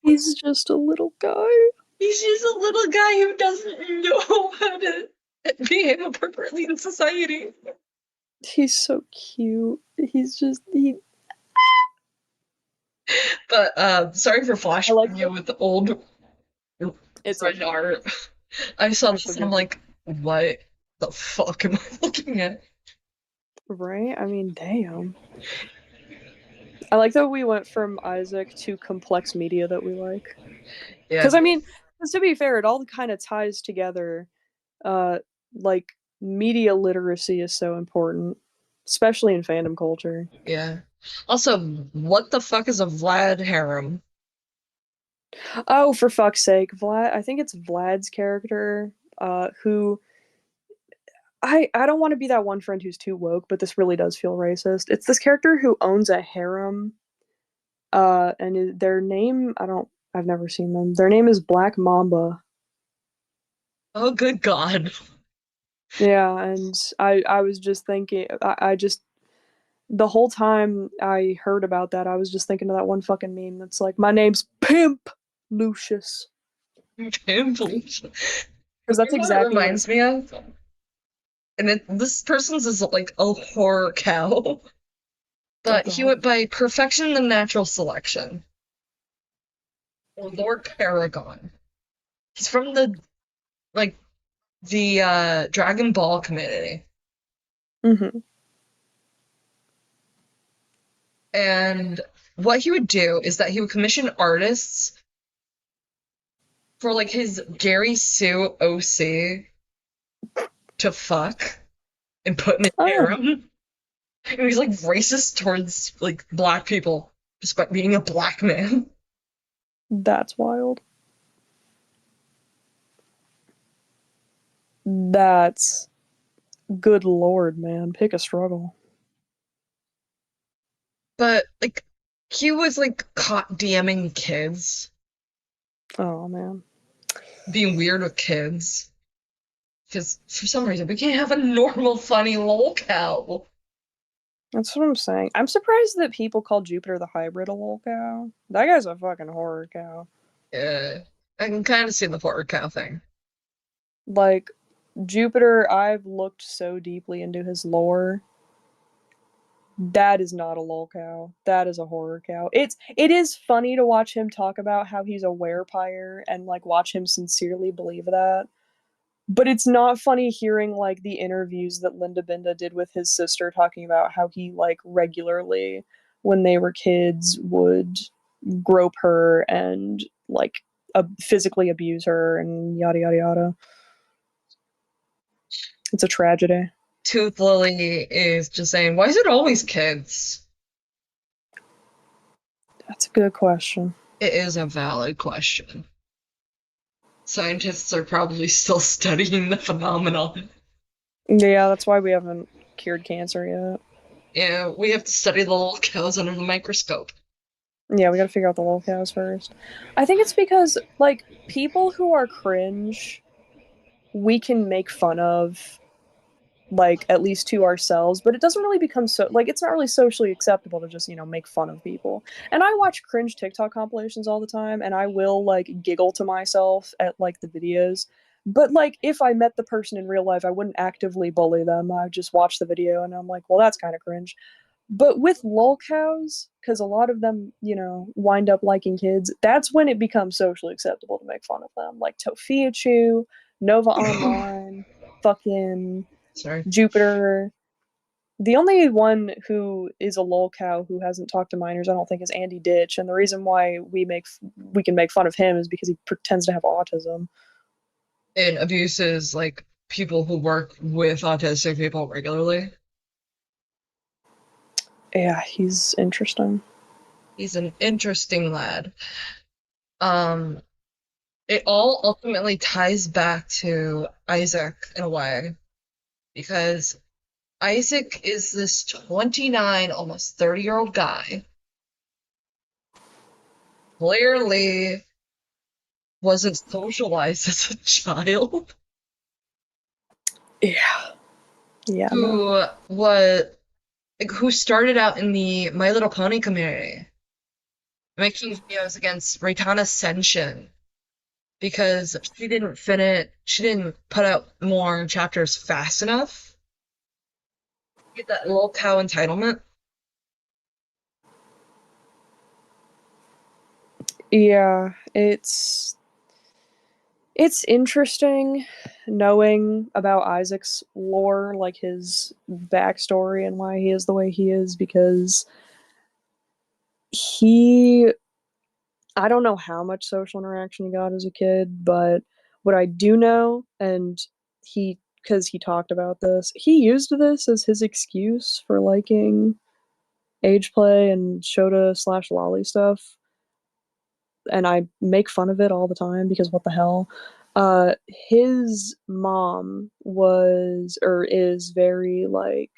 he's just a little guy. He's just a little guy who doesn't know how to behave appropriately in society. He's so cute. He's just he. But sorry for I like flashing you that. with the old It's red okay. art. I saw I this and I'm forgive you. like, what the fuck am I looking at? Right? I mean, damn. I like that we went from Isaac to complex media that we like. Yeah, Because I mean, 'cause to be fair, it all kind of ties together. Uh, like media literacy is so important. especially in fandom culture. Yeah. Also, what the fuck is a Vlad harem? Oh, for fuck's sake, Vlad! I think it's Vlad's character, who I don't want to be that one friend who's too woke, but this really does feel racist. It's this character who owns a harem, and their name I've never seen them. Their name is Black Mamba. Oh, good God. Yeah, and I was just thinking, I just the whole time I heard about that, I was just thinking of that one fucking meme that's like, my name's Pimp Lucius, Pimples. because that's You know what it exactly what reminds me of? And this person's is like a horror cow. But he God. went by Perfection and Natural Selection. Or Lord Paragon. He's from like the Dragon Ball community. Mm-hmm. And what he would do is that he would commission artists for like his Gary Sue OC to fuck and put in a Oh, harem. And he's like racist towards like black people despite being a black man. that's wild. That's good lord, man. Pick a struggle. But like he was like caught DMing kids, Oh man. being weird with kids. Because for some reason we can't have a normal funny lol cow. That's what I'm saying. I'm surprised that people call Jupiter the hybrid a lol cow. That guy's a fucking horror cow. Yeah. I can kind of see the horror cow thing. Like, Jupiter, I've looked so deeply into his lore. That is not a lol cow. That is a horror cow. It is funny to watch him talk about how he's a werepire and like watch him sincerely believe that. But it's not funny hearing like the interviews that Linda Binda did with his sister talking about how he like regularly when they were kids would grope her and like physically abuse her and yada yada yada. It's a tragedy. Tooth Lily is just saying, why is it always kids? That's a good question. It is a valid question. Scientists are probably still studying the phenomenon. Yeah, that's why we haven't cured cancer yet. Yeah, we have to study the little cows under the microscope. Yeah, we gotta figure out the lol cows first. I think it's because, like, people who are cringe, we can make fun of, like, at least to ourselves, but it doesn't really become so, like, it's not really socially acceptable to just, make fun of people. And I watch cringe TikTok compilations all the time, and I will, like, giggle to myself at, like, the videos. But, like, if I met the person in real life, I wouldn't actively bully them. I would just watch the video, and I'm like, well, that's kind of cringe. But with lol cows, because a lot of them, wind up liking kids, that's when it becomes socially acceptable to make fun of them. Like Tofiachu, Nova Online, fucking Sorry. Jupiter. The only one who is a lol cow who hasn't talked to minors, I don't think, is Andy Ditch. And the reason why we can make fun of him is because he pretends to have autism. And abuses like people who work with autistic people regularly. Yeah, he's interesting. He's an interesting lad. Um, it all ultimately ties back to Isaac in a way, because Isaac is this 29, almost 30-year-old guy. Clearly wasn't socialized as a child. Yeah. Yeah, man. Who was who started out in the My Little Pony community, making videos against Reitana Senshin because she didn't put out more chapters fast enough. Get that little cow entitlement. Yeah, it's interesting knowing about Isaac's lore, like his backstory and why he is the way he is, because he I don't know how much social interaction he got as a kid, but what I do know, and he because he talked about this. He used this as his excuse for liking age play and Shota slash lolly stuff, and I make fun of it all the time because what the hell. His mom was or is very like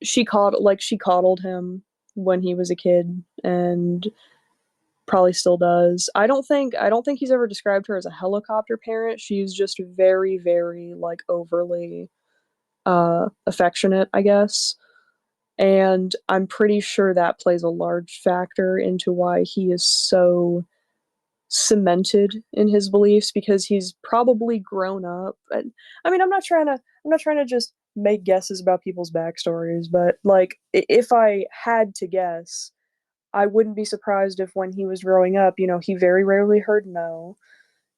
she coddled him when he was a kid and probably still does. I don't think he's ever described her as a helicopter parent. She's just very, very like overly affectionate, I guess. And I'm pretty sure that plays a large factor into why he is so cemented in his beliefs because he's probably grown up. And I mean, I'm not trying to just make guesses about people's backstories, but like if I had to guess, I wouldn't be surprised if when he was growing up, he very rarely heard no.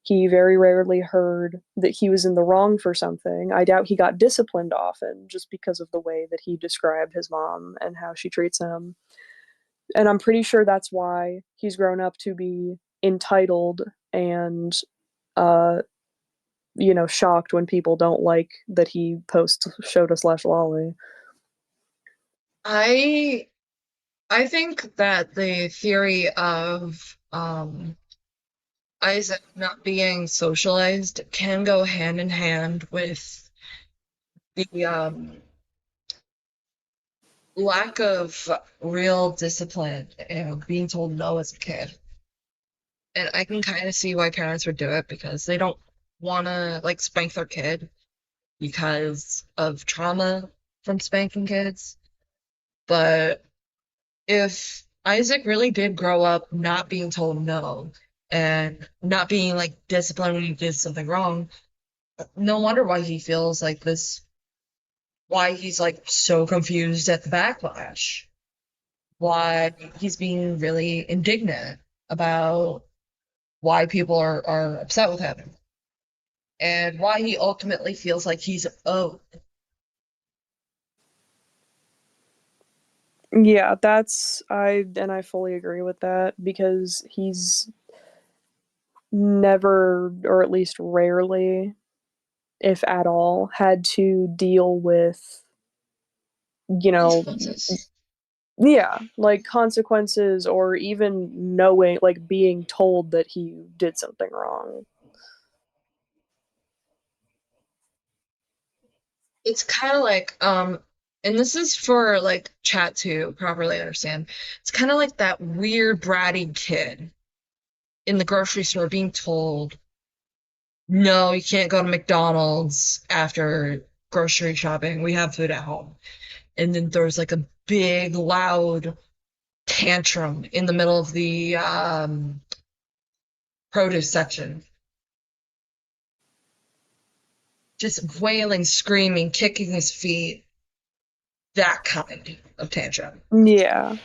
He very rarely heard that he was in the wrong for something. I doubt he got disciplined often just because of the way that he described his mom and how she treats him. And I'm pretty sure that's why he's grown up to be entitled and uh shocked when people don't like that he posts Shota slash Lolly. I I think that the theory of Isaac not being socialized can go hand in hand with the lack of real discipline and being told no as a kid. And I can kind of see why parents would do it because they don't want to like spank their kid because of trauma from spanking kids. But if Isaac really did grow up not being told no and not being like disciplined when he did something wrong, no wonder why he feels like this, why he's like so confused at the backlash, why he's being really indignant about why people are upset with him, and why he ultimately feels like he's owed. Yeah, I fully agree with that because he's never, or at least rarely, if at all, had to deal with, you know, Consequences. yeah, like consequences or even knowing, like being told that he did something wrong. It's kind of like, and this is for like chat to properly understand. It's kind of like that weird bratty kid in the grocery store being told, no, you can't go to McDonald's after grocery shopping. We have food at home. And then there's like a big, loud tantrum in the middle of the produce section. Just wailing, screaming, kicking his feet. That kind of tantrum. Yeah.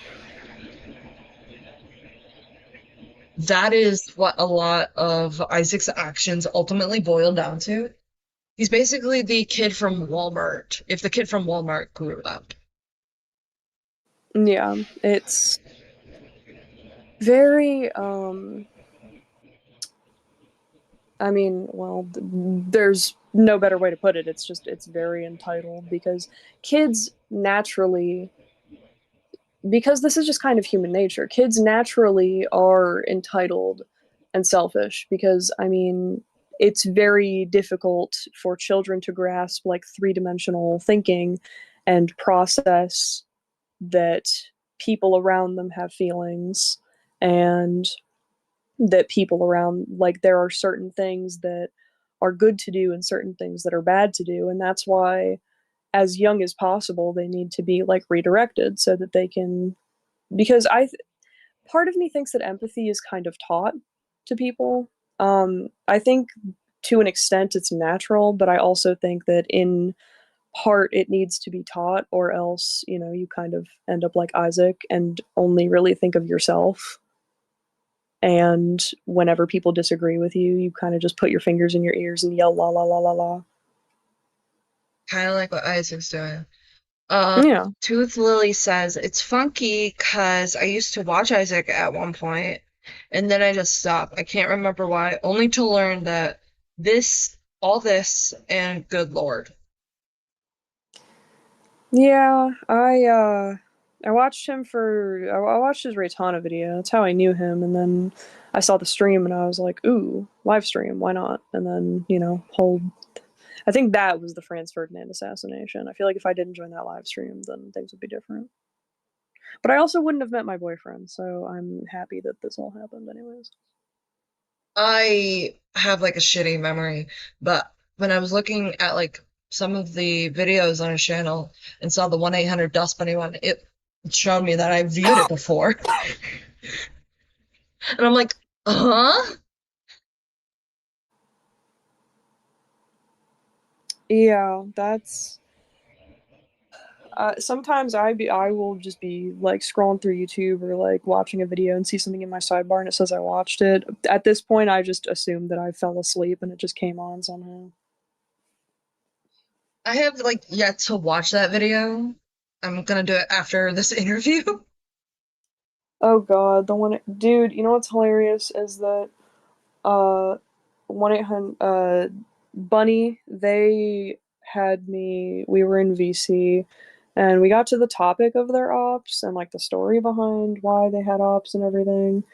That is what a lot of Isaac's actions ultimately boil down to. He's basically the kid from Walmart, if the kid from Walmart grew up. Yeah, it's very I mean, well, there's no better way to put it. It's very entitled because kids naturally, because this is just kind of human nature. Kids naturally are entitled and selfish because I mean, it's very difficult for children to grasp like three-dimensional thinking and process that people around them have feelings and that people around like there are certain things that are good to do and certain things that are bad to do, and that's why as young as possible they need to be like redirected so that they can, because part of me thinks that empathy is kind of taught to people. I think to an extent it's natural, but I also think that in part it needs to be taught, or else you kind of end up like Isaac and only really think of yourself. And whenever people disagree with you, you kind of just put your fingers in your ears and yell la la la la la. Kind of like what Isaac's doing. Um, Yeah. Tooth Lily says it's funky because I used to watch Isaac at one point, and then I just stopped. I can't remember why, only to learn that this All this and good lord. Yeah, I watched him for I watched his Raytana video. That's how I knew him, and then I saw the stream and I was like, "Ooh, live stream, why not?" And then, hold. I think that was the Franz Ferdinand assassination. I feel like if I didn't join that live stream, then things would be different. But I also wouldn't have met my boyfriend, so I'm happy that this all happened anyways. I have like a shitty memory, but when I was looking at like some of the videos on his channel and saw the 1-800 Dust Bunny one, it showed me that I viewed it before. And I'm like, huh? Yeah, that's sometimes I will just be like scrolling through YouTube or like watching a video and see something in my sidebar and it says I watched it. At this point, I just assume that I fell asleep and it just came on somehow. I have like yet to watch that video. I'm gonna do it after this interview. Oh God, the one dude. You know what's hilarious is that uh 1-800 Bunny, they had me. We were in VC, and we got to the topic of their ops and like the story behind why they had ops and everything.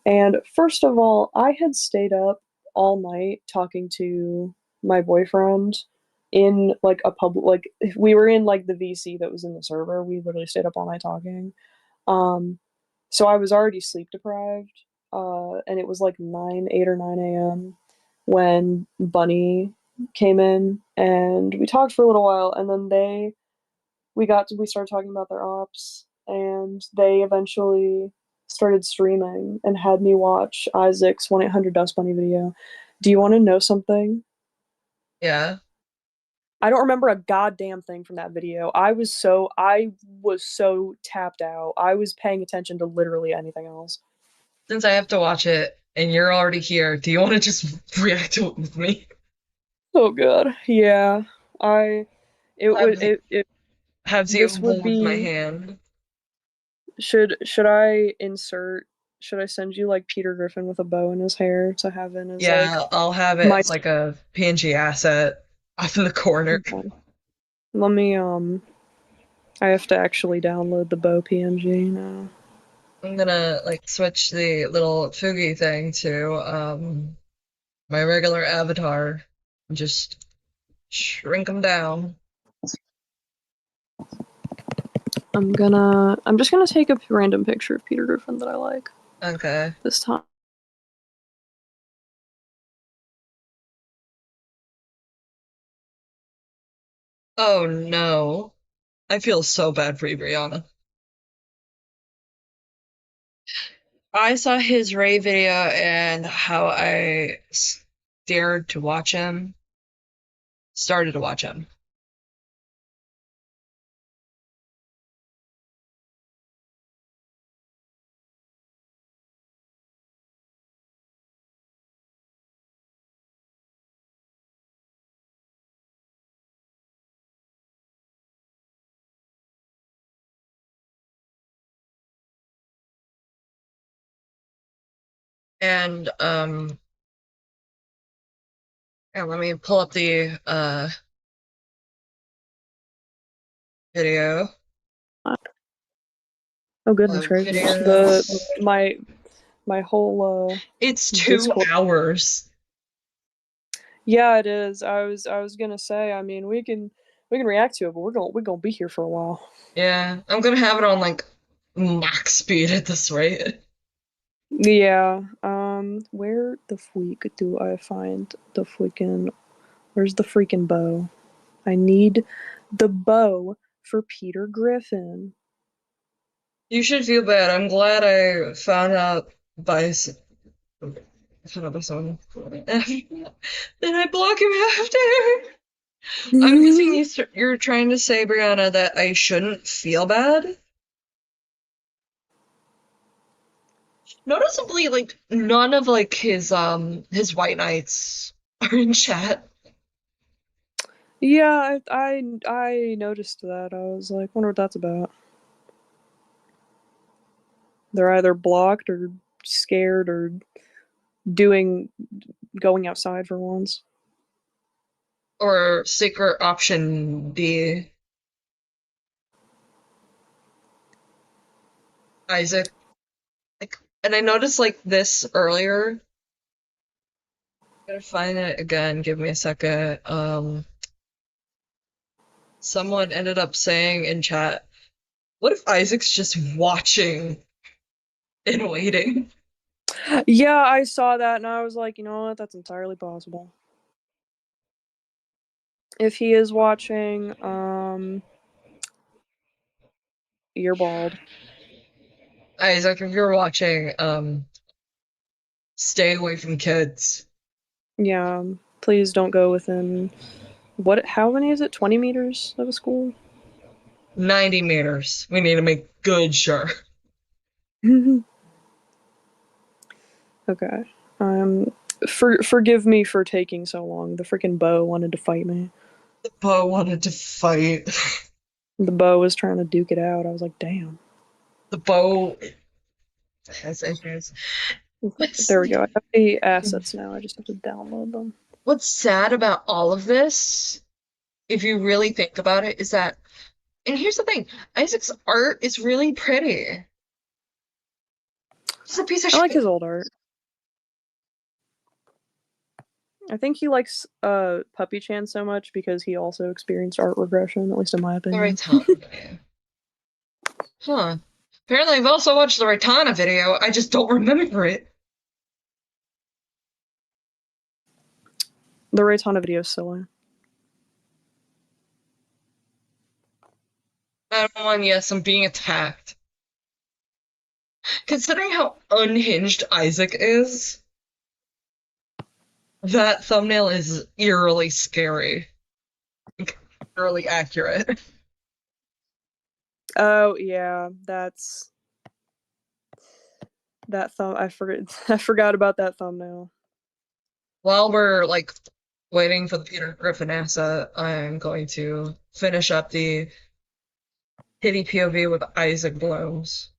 And first of all, I had stayed up all night talking to my boyfriend in like a public, like if we were in like the VC that was in the server. We literally stayed up all night talking. Um, so I was already sleep deprived, and it was like 8 or 9 a.m. when Bunny came in, and we talked for a little while, and then we started talking about their ops, and they eventually started streaming and had me watch Isaac's 1-800 Dust Bunny video. Do you want to know something? Yeah. I don't remember a goddamn thing from that video. I was so tapped out. I was paying attention to literally anything else. Since I have to watch it and you're already here, do you want to just react to it with me? Oh god. Yeah. I it would Have it have you this would hold my be hand? should I insert should I send you like Peter Griffin with a bow in his hair to have in as like Yeah, I'll have it my as like a PNG asset off in the corner. okay. Let me I have to actually download the bow PNG now. I'm gonna like switch the little Fugi thing to my regular avatar and just shrink them down. I'm just gonna take a random picture of Peter Griffin that I like Okay. this time. Oh no. I feel so bad for you, Brianna. I saw his Ray video and how I dared to watch him, started to watch him. And yeah, let me pull up the video. Oh goodness gracious. The Videos. my whole It's 2 Discord. hours. Yeah, it is. I was gonna say. I mean, we can react to it, but we're gonna be here for a while. Yeah, I'm gonna have it on like max speed at this rate. Yeah. Where the freak do I find the freaking? Where's the freaking bow? I need the bow for Peter Griffin. You should feel bad. I'm glad I found out by found out by someone. Then I block him after. I'm guessing you're trying to say, Brianna, that I shouldn't feel bad? Noticeably, like none of like his white knights are in chat. Yeah, I noticed that. I was like, wonder what that's about. They're either blocked or scared or doing going outside for once. Or secret option D, Isaac. Like, and I noticed like this earlier. Gotta find it again. Give me a second. Someone ended up saying in chat, "What if Isaac's just watching and waiting?" Yeah, I saw that and I was like, you know what? That's entirely possible. If he is watching, you're bald. Isaac, if you're watching, stay away from kids. Yeah, please don't go within what? How many is it? 20 meters of a school? 90 meters. We need to make good sure. Okay. Forgive me for taking so long. The freaking bow wanted to fight me. The Bo wanted to fight. The bow was trying to duke it out. I was like, damn. The Bo has issues. What's, There we go. I have the assets now. I just have to download them. what's sad about all of this, if you really think about it, is that, and here's the thing, Isaac's art is really pretty. He's a piece of I like shit. his old art. I think he likes Puppy Chan so much because he also experienced art regression, at least in my The opinion. Raitana video. Huh. Apparently, I've also watched the Raitana video. I just don't remember it. The Raytana video is silly. One, yes, I'm being attacked. Considering how unhinged Isaac is, that thumbnail is eerily scary. Eerily accurate. Oh yeah, that's that thumb. I forgot. I forgot about that thumbnail. While we're like waiting for the Peter Griffin asset, I'm going to finish up the Hitty POV with Isaac Blooms.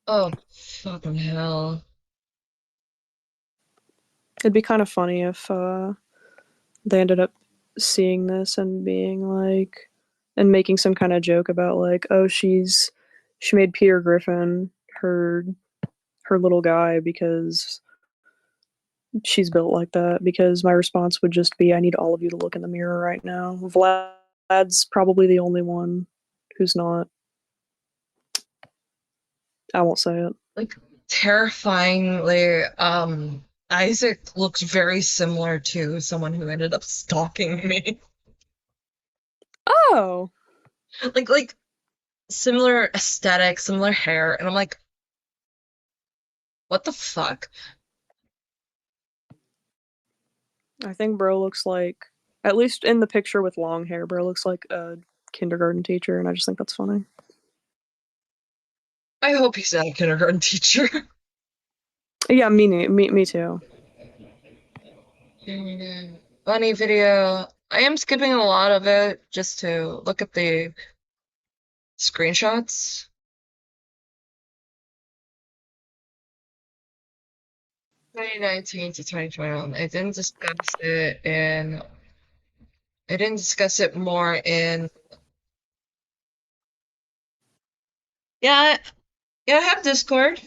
Oh, fucking hell. It'd be kind of funny if they ended up seeing this and being like, and making some kind of joke about like, oh, she made Peter Griffin her little guy because she's built like that. Because my response would just be, I need all of you to look in the mirror right now. Vlad's probably the only one who's not. I won't say it. Like, terrifyingly, Isaac looks very similar to someone who ended up stalking me. Oh, Like similar aesthetic, similar hair, and I'm like, what the fuck? I think bro looks like, at least in the picture with long hair, bro looks like a kindergarten teacher, and I just think that's funny. I hope he's not a kindergarten teacher. Yeah, me too. Funny video. I am skipping a lot of it just to look at the screenshots. (2019 to 2021). I didn't discuss it more in. Yeah, yeah, I have Discord.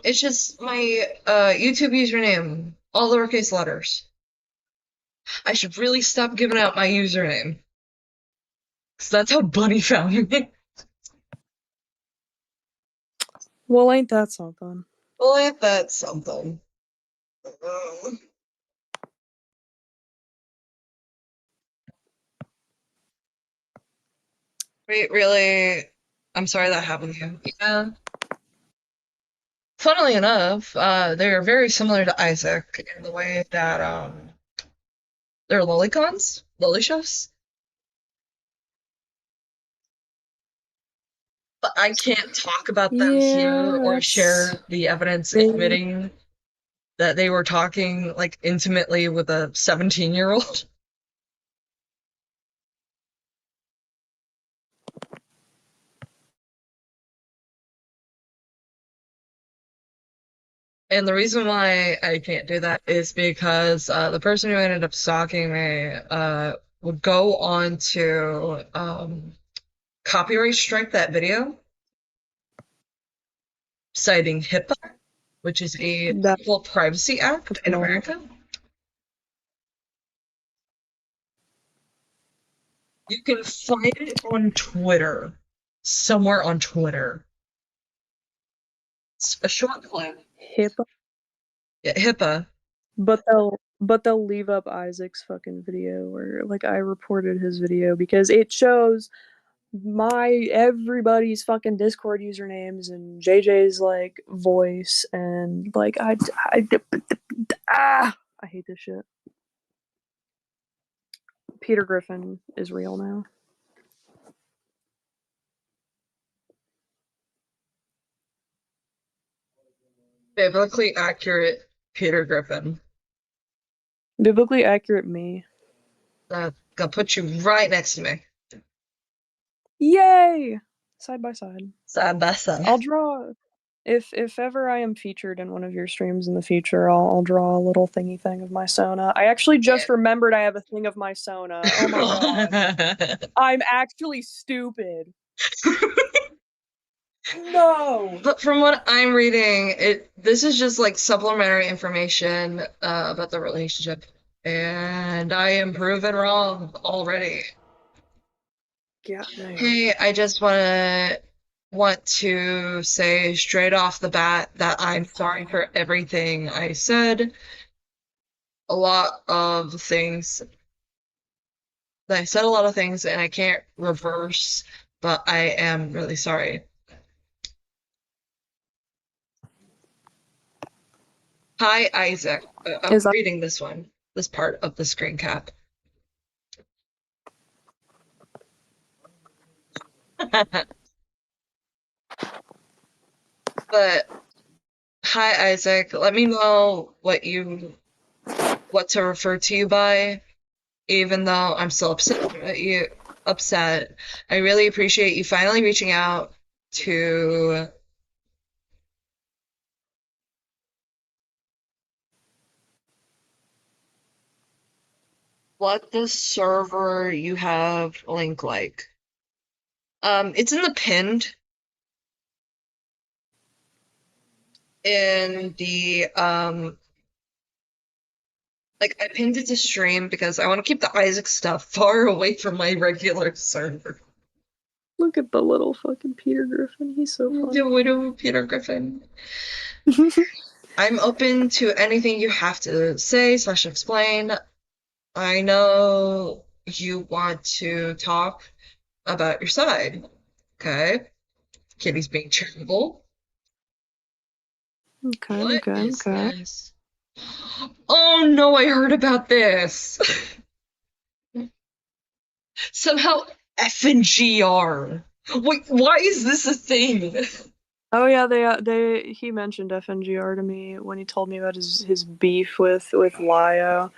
It's just my YouTube username, all lowercase letters. I should really stop giving out my username. Cause that's how Bunny found me. Well, ain't that something? Well, ain't that something? Wait, really? I'm sorry that happened to you. Yeah. Funnily enough, they're very similar to Isaac in the way that they're lolicons, lolishas. But I can't talk about them here or share the evidence admitting that they were talking like intimately with a 17-year-old. And the reason why I can't do that is because the person who ended up stalking me would go on to copyright strike that video, citing HIPAA, which is a That Civil Privacy Act in annoying. America. You can find it on Twitter, somewhere on Twitter. It's a short clip. HIPAA, Yeah, HIPAA. but they'll leave up Isaac's fucking video, where like I reported his video because it shows everybody's fucking Discord usernames and JJ's like voice and like I hate this shit. Peter Griffin is real now. Biblically accurate Peter Griffin. Biblically accurate me. Gonna put you right next to me. Yay! Side by side. Side by side. I'll draw if ever I am featured in one of your streams in the future, I'll draw a little thingy thing of my Sona. I actually just remembered I have a thing of my Sona. Oh my god. I'm actually stupid. No. But from what I'm reading, this is just like supplementary information about the relationship, and I am proven wrong already. Yeah. Man. Hey, I just want to say straight off the bat that I'm sorry for everything I said. A lot of things. I said a lot of things, and I can't reverse, but I am really sorry. Hi, Isaac. I'm reading this part of the screen cap. But hi, Isaac. Let me know what to refer to you by, even though I'm still upset. I really appreciate you finally reaching out to what the server you have link like. It's in the pinned in the like I pinned it to stream because I want to keep the Isaac stuff far away from my regular server. Look at the little fucking Peter Griffin. He's so funny. The widow Peter Griffin. I'm open to anything you have to say / explain. I know you want to talk about your side. Okay? Kitty's being charitable. Okay. This? Oh no, I heard about this. Somehow FNGR. Wait, why is this a thing? Oh yeah, he mentioned FNGR to me when he told me about his beef with Lio.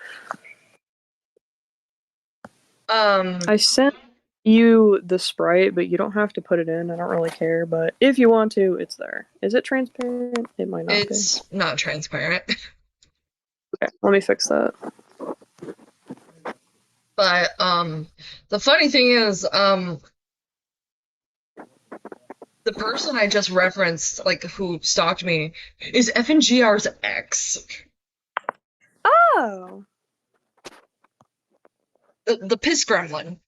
I sent you the sprite, but you don't have to put it in. I don't really care, but if you want to, it's there. Is it transparent? It might not be. It's not transparent. Okay, let me fix that. But the funny thing is, the person I just referenced, like who stalked me, is FNGR's ex. Oh. The piss gremlin.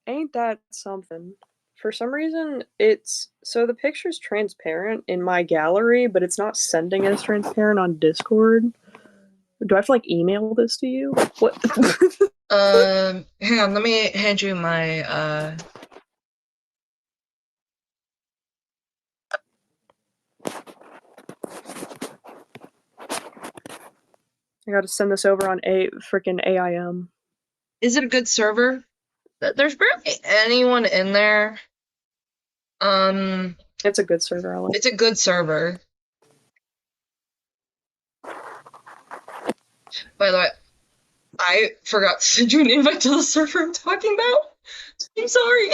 Ain't that something? For some reason, the picture's transparent in my gallery, but it's not sending as transparent on Discord. Do I have to like email this to you? What? Hang on, let me hand you my I gotta send this over on freaking AIM. Is it a good server? There's barely anyone in there. It's a good server. It's a good server. By the way, I forgot to send you an invite to the server I'm talking about. I'm sorry.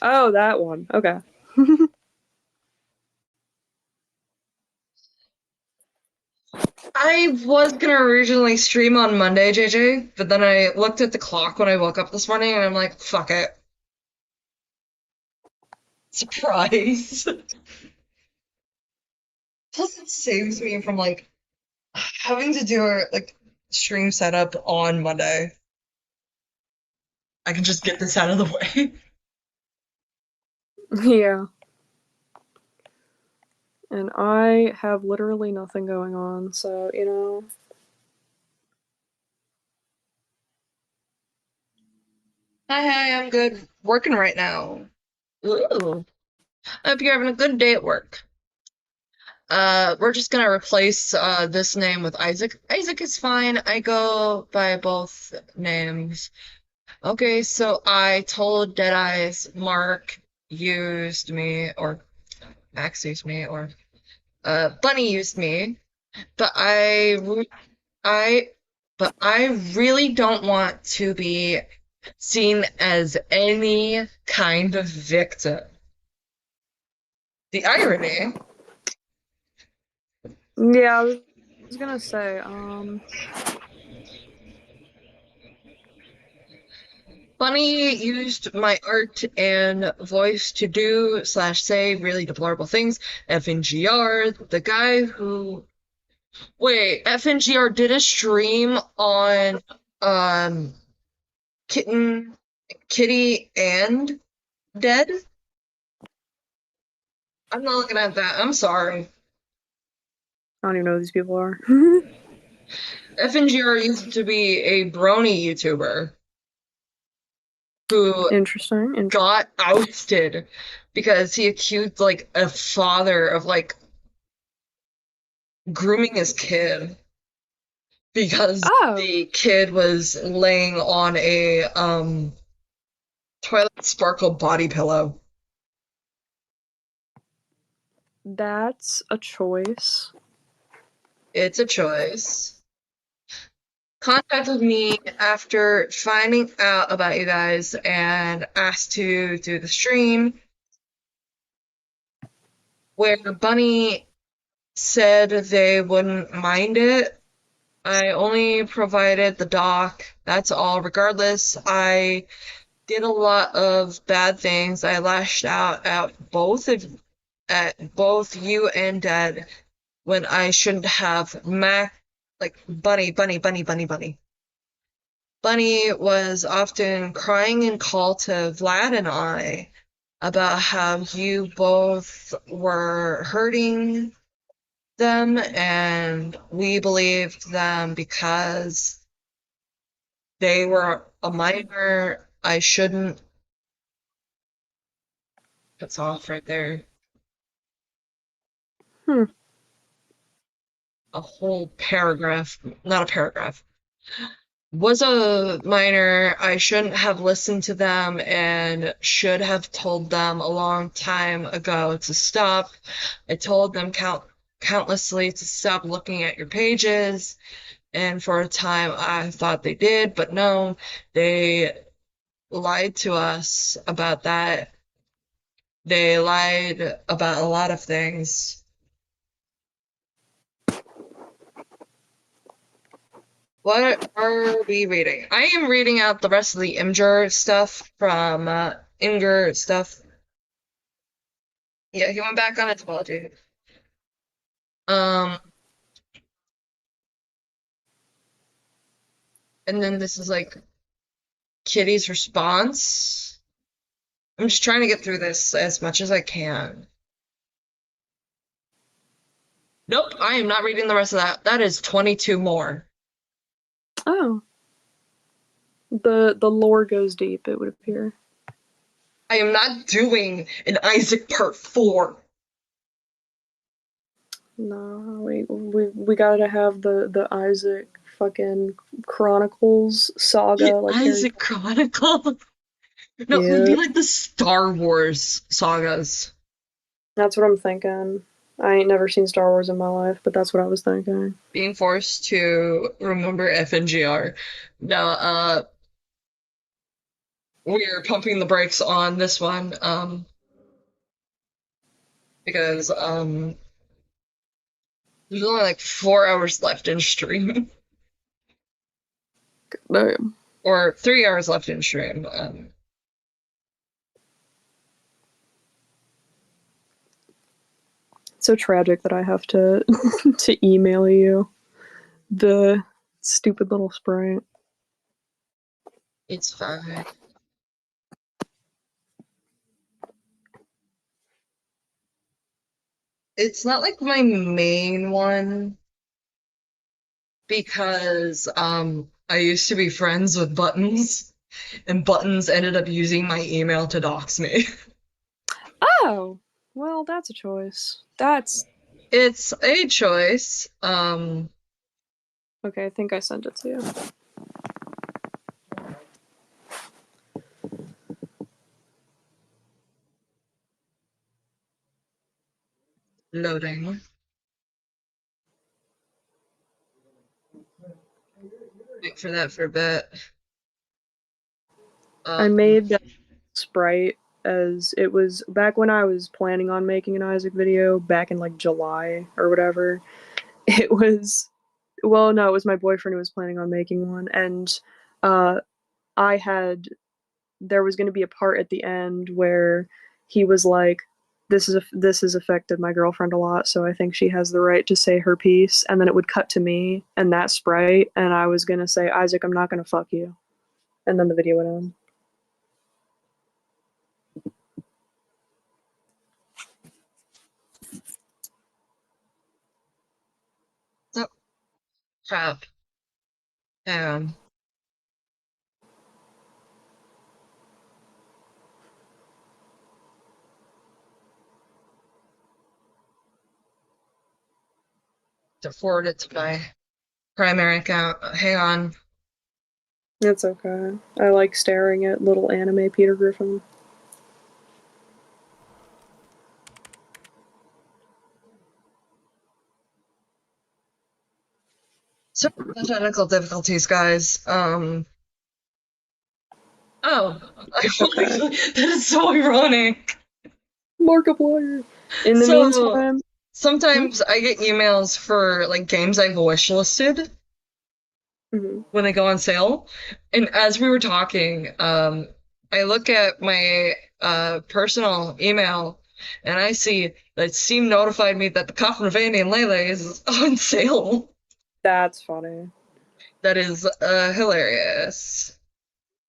Oh, that one. Okay. I was gonna originally stream on Monday, JJ, but then I looked at the clock when I woke up this morning and I'm like, fuck it. Surprise. Plus, it saves me from like having to do a like stream setup on Monday. I can just get this out of the way. Yeah. And I have literally nothing going on, so, you know. Hi, I'm good. Working right now. Ooh. I hope you're having a good day at work. We're just gonna replace this name with Isaac. Isaac is fine. I go by both names. Okay, so I told Deadeye's Mark used me, or Max used me, or Bunny used me, but I, but I really don't want to be seen as any kind of victim. The irony. Yeah, I was gonna say, Bunny used my art and voice to do slash say really deplorable things. FNGR, the guy who wait, FNGR did a stream on um Kitty and Dead. I'm not looking at that. I'm sorry. I don't even know who these people are. FNGR used to be a brony YouTuber who Interesting. got ousted because he accused like a father of like grooming his kid because Oh, the kid was laying on a Twilight Sparkle body pillow. that's a choice. It's a choice. Contacted me after finding out about you guys and asked to do the stream where Bunny said they wouldn't mind it. I only provided the doc. That's all. Regardless, I did a lot of bad things. I lashed out at both you and Dad when I shouldn't have. Like Bunny, Bunny, Bunny, Bunny, Bunny. Bunny was often crying in call to Vlad and I about how you both were hurting them, and we believed them because they were a minor. I shouldn't. That's off right there. Hmm. A whole paragraph, not a paragraph. Was a minor. I shouldn't have listened to them and should have told them a long time ago to stop. I told them countlessly to stop looking at your pages, and for a time I thought they did, but no, they lied to us about that. They lied about a lot of things. What are we reading? I am reading out the rest of the Imgur stuff from Imgur stuff. Yeah, he went back on etymology. Um, and then this is like Kitty's response. I'm just trying to get through this as much as I can. Nope, I am not reading the rest of that. That is 22 more. Oh. The lore goes deep, it would appear. I am not doing an Isaac part 4. No, we gotta have the Isaac fucking Chronicles saga, The like Harry. Isaac Chronicle? No, it would be Yeah, like the Star Wars sagas. that's what I'm thinking. I ain't never seen Star Wars in my life, but that's what I was thinking. Being forced to remember FNGR. No, we're pumping the brakes on this one, because there's only like 4 hours left in stream, Damn. or 3 hours left in stream. It's so tragic that I have to to email you the stupid little sprite. It's fine. It's not like my main one because I used to be friends with Buttons, and Buttons ended up using my email to dox me. Oh, well, that's a choice. That's It's a choice. okay. I think I sent it to you. Loading. Wait for that for a bit. I made that sprite as it was back when I was planning on making an Isaac video back in like July or whatever. It was, well, no, it was my boyfriend who was planning on making one, and uh, I had, there was going to be a part at the end where he was like, this has affected my girlfriend a lot, so I think she has the right to say her piece. And then it would cut to me and that sprite, and I was gonna say, Isaac, I'm not gonna fuck you, and then the video would end. Oh, crap. To forward it to my primary account. Hang on. It's okay. I like staring at little anime Peter Griffin. So technical difficulties, guys. Oh, Okay. that is so ironic. Markiplier. In the So meantime, sometimes I get emails for like games I've wishlisted mm-hmm. when they go on sale. And as we were talking, I look at my personal email and I see that Steam notified me that the Coffin of Andy and Lele is on sale. That's funny. That is hilarious.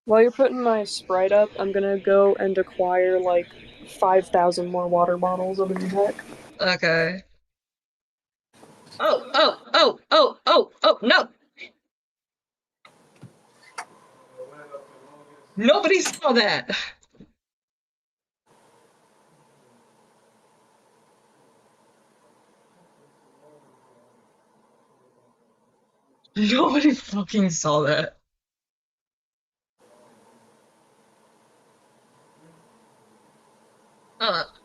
While you're putting my sprite up, I'm gonna go and acquire like 5,000 more water bottles of a new deck. Okay. Oh, no! Nobody saw that! Nobody fucking saw that.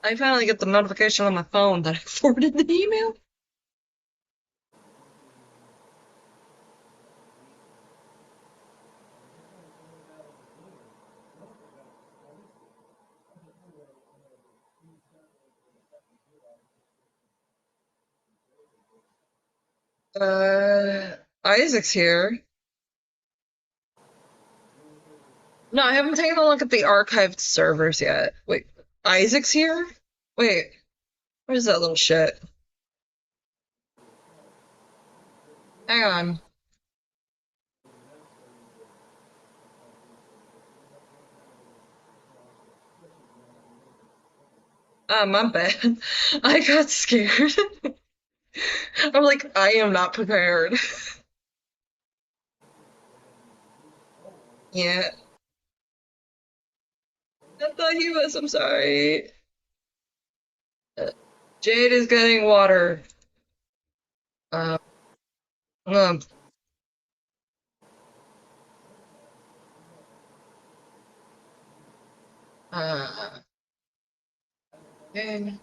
I finally get the notification on my phone that I forwarded the email. Isaac's here. No, I haven't taken a look at the archived servers yet. Wait, Isaac's here? Wait, where's that little shit? Hang on. My bad. I got scared. I'm like, I am not prepared. Yeah. I thought he was, I'm sorry. Jade is getting water. Uh, um, uh, okay.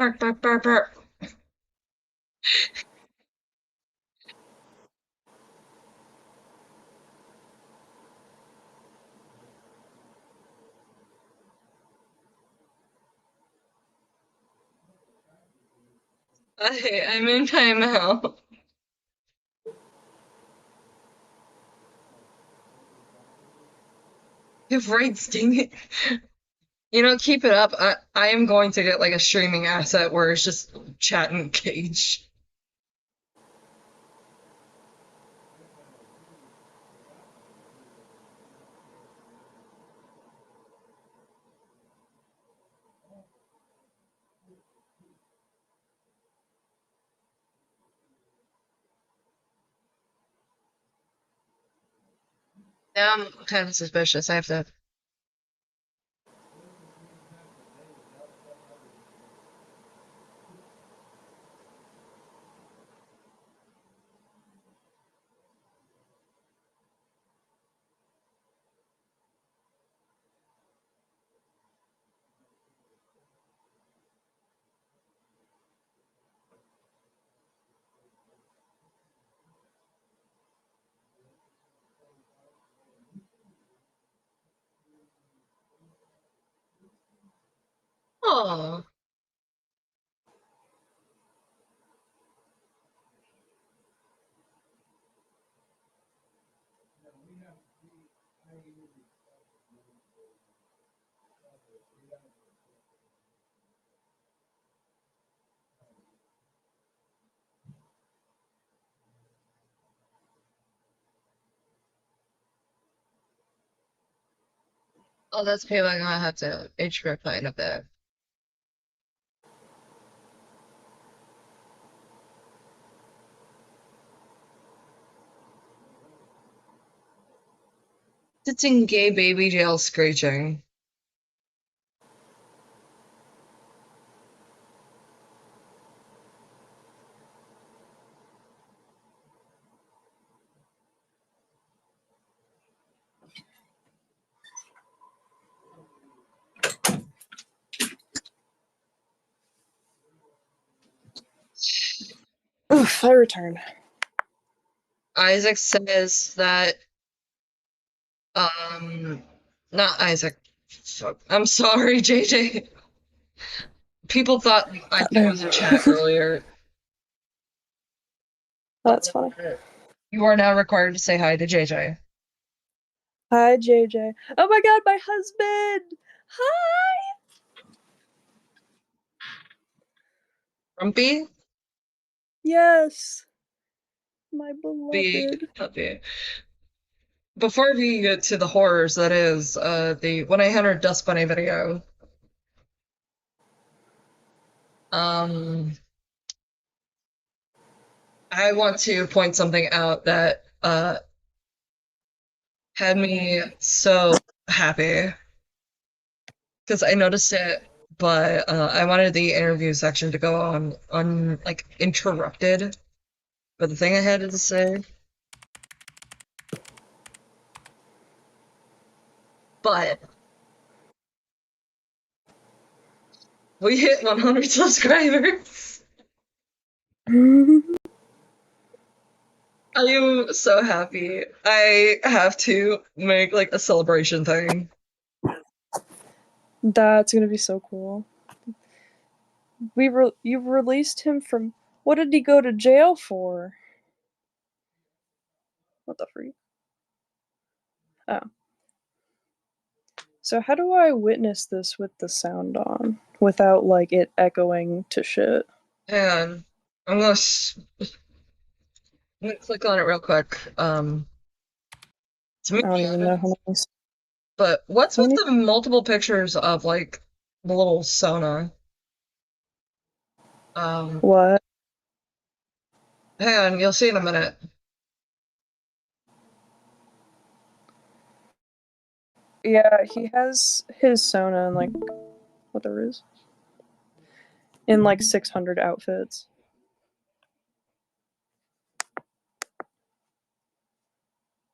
Bark, bark, bark, bark. I'm in timeout. If right, dang it. You know, keep it up. I am going to get like a streaming asset where it's just chat and cage. Now I'm kind of suspicious. I have to. Oh, oh, that's people I'm gonna have to age group in a bit. It's in gay baby jail screeching. Oof, I return. Isaac says that, um, not Isaac. Fuck. I'm sorry, JJ. People thought I Goddamn. was in chat earlier. That's funny. You are now required to say hi to JJ. Hi, JJ. Oh my god, my husband! Hi! Grumpy? Yes, my Be beloved. happy. Before we get to the horrors, that is, the When I Entered Dust Bunny video, um, I want to point something out that, had me so happy. Because I noticed it, but I wanted the interview section to go on like interrupted. But the thing I had to say, but we hit 100 subscribers. I am so happy. I have to make like a celebration thing. That's gonna be so cool. You released him from. What did he go to jail for? What the freak? Oh. So how do I witness this with the sound on without like it echoing to shit? And I'm gonna click on it real quick. To I make don't the even know edits. how many. But what's How with many? the multiple pictures of like the little Sona? Um, What? hang on, you'll see in a minute. Yeah, he has his Sona and like what there is in like 600 outfits.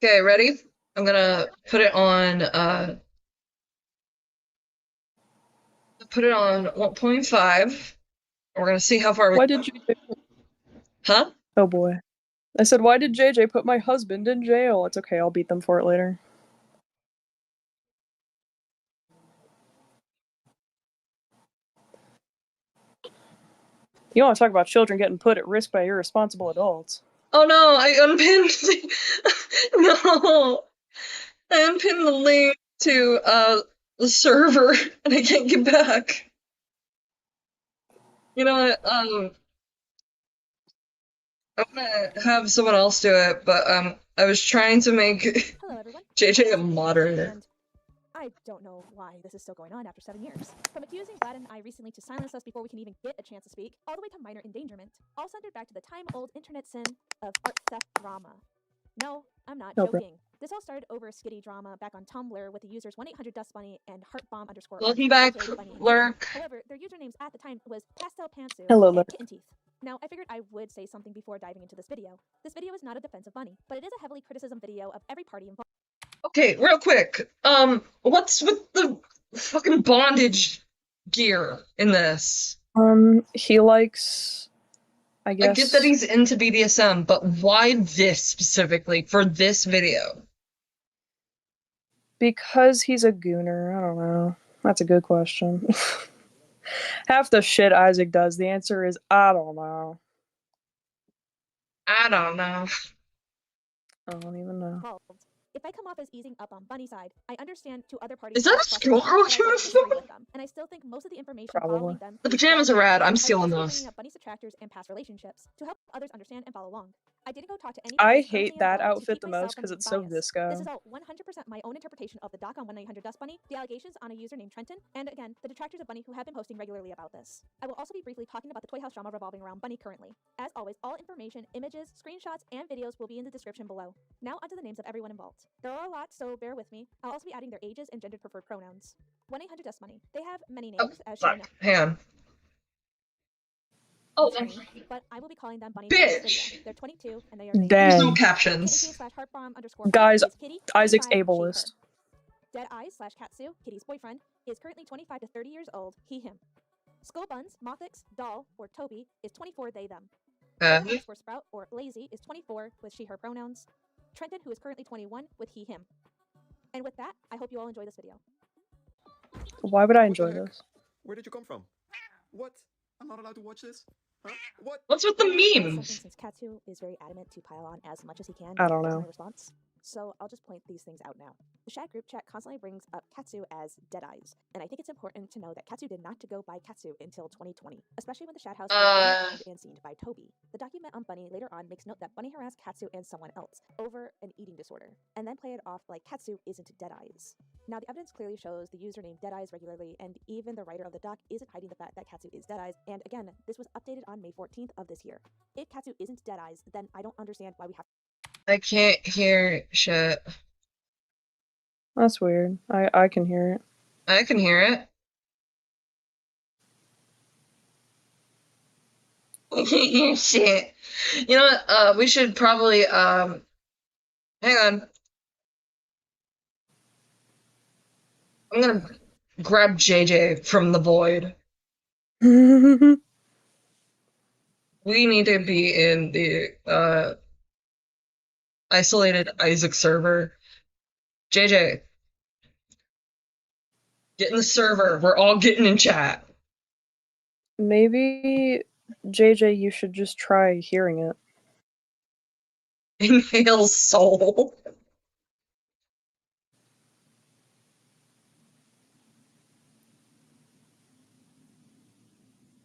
Okay, ready? I'm gonna put it on 1.5. We're gonna see how far we. Why did JJ? Huh? Oh boy. I said, why did JJ put my husband in jail? It's okay, I'll beat them for it later. You want to talk about children getting put at risk by irresponsible adults? Oh no! I unpinned. No, I unpinned the link to the server, and I can't get back. You know what? I'm gonna have someone else do it, but I was trying to make Hello, everyone. JJ a moderator. And I don't know why this is still going on after 7 years. From accusing Vlad and I recently to silence us before we can even get a chance to speak, all the way to minor endangerment, all centered back to the time-old internet sin of art theft drama. No, I'm not Okay. joking. This all started over a skitty drama back on Tumblr with the users 1-800-DustBunny and heartbomb_. Welcome back, aka Bunny and Lurk. Kitty. However, their usernames at the time was Pastel Pantsu Hello, and Lurk. Kitten Teeth. Now, I figured I would say something before diving into this video. This video is not a defense of Bunny, but it is a heavily criticism video of every party involved. Okay, real quick. What's with the fucking bondage gear in this? He likes, I guess. I get that he's into BDSM, but why this specifically for this video? Because he's a gooner. I don't know. That's a good question. Half the shit Isaac does, the answer is I don't know. I don't know. I don't even know. If I come off as easing up on Bunny's side, I understand two other parties. Is that a frustrated, squirrel but I don't disagree uniform? with them, and I still think most of the information Probably. following them. The pajamas are rad. I'm I stealing also those. bringing up Bunny's attractors and past relationships to help others understand and follow along. I didn't go talk to any. I others hate currently that involved to outfit keep the myself most from because it's being so biased. visco. This is all 100% my own interpretation of the doc on 1-800-DustBunny, the allegations on a user named Trenton, and again, the detractors of Bunny who have been posting regularly about this. I will also be briefly talking about the Toy House drama revolving around Bunny currently. As always, all information, images, screenshots, and videos will be in the description below. Now onto the names of everyone involved. There are a lot, so bear with me. I'll also be adding their ages and gender preferred pronouns. 1-800-DustBunny. They have many names, as shown Fuck. Hang on. Oh, that's but I will be calling them Bunny. bitch. They're 22 and they are Dang. There's no captions. Guys, Kitty, Isaac's 25, she, ableist. her. Dead Eyes / Katsu, Kitty's boyfriend, is currently 25 to 30 years old, he, him. Skull Buns, Mothix, Doll, or Toby, is 24, they, them. Underscore Sprout, or Lazy, is 24 with she, her pronouns. Trenton, who is currently 21, with he, him. And with that, I hope you all enjoy this video. Why would I What the enjoy heck? this? Where did you come from? What? I'm not allowed to watch this? Huh? What? What's with the Something memes? since Katsu is very adamant to pile on as much as he can. I don't that's know. my response. So I'll just point these things out now. The Shad group chat constantly brings up Katsu as Dead Eyes, and I think it's important to know that Katsu did not to go by Katsu until 2020, especially when the Shad house was owned and seen by Toby. The document on Bunny later on makes note that Bunny harassed Katsu and someone else over an eating disorder, and then play it off like Katsu isn't Dead Eyes. Now the evidence clearly shows the username Dead Eyes regularly, and even the writer of the doc isn't hiding the fact that Katsu is Dead Eyes, and again, this was updated on May 14th of this year. If Katsu isn't Dead Eyes, then I don't understand why we have. I can't hear shit. That's weird. I can hear it. I can hear it. I can't hear shit. You know what? We should probably hang on. I'm gonna grab JJ from the void. We need to be in the isolated Isaac server. JJ, get in the server. We're all getting in chat. Maybe, JJ, you should just try hearing it. Inhale soul.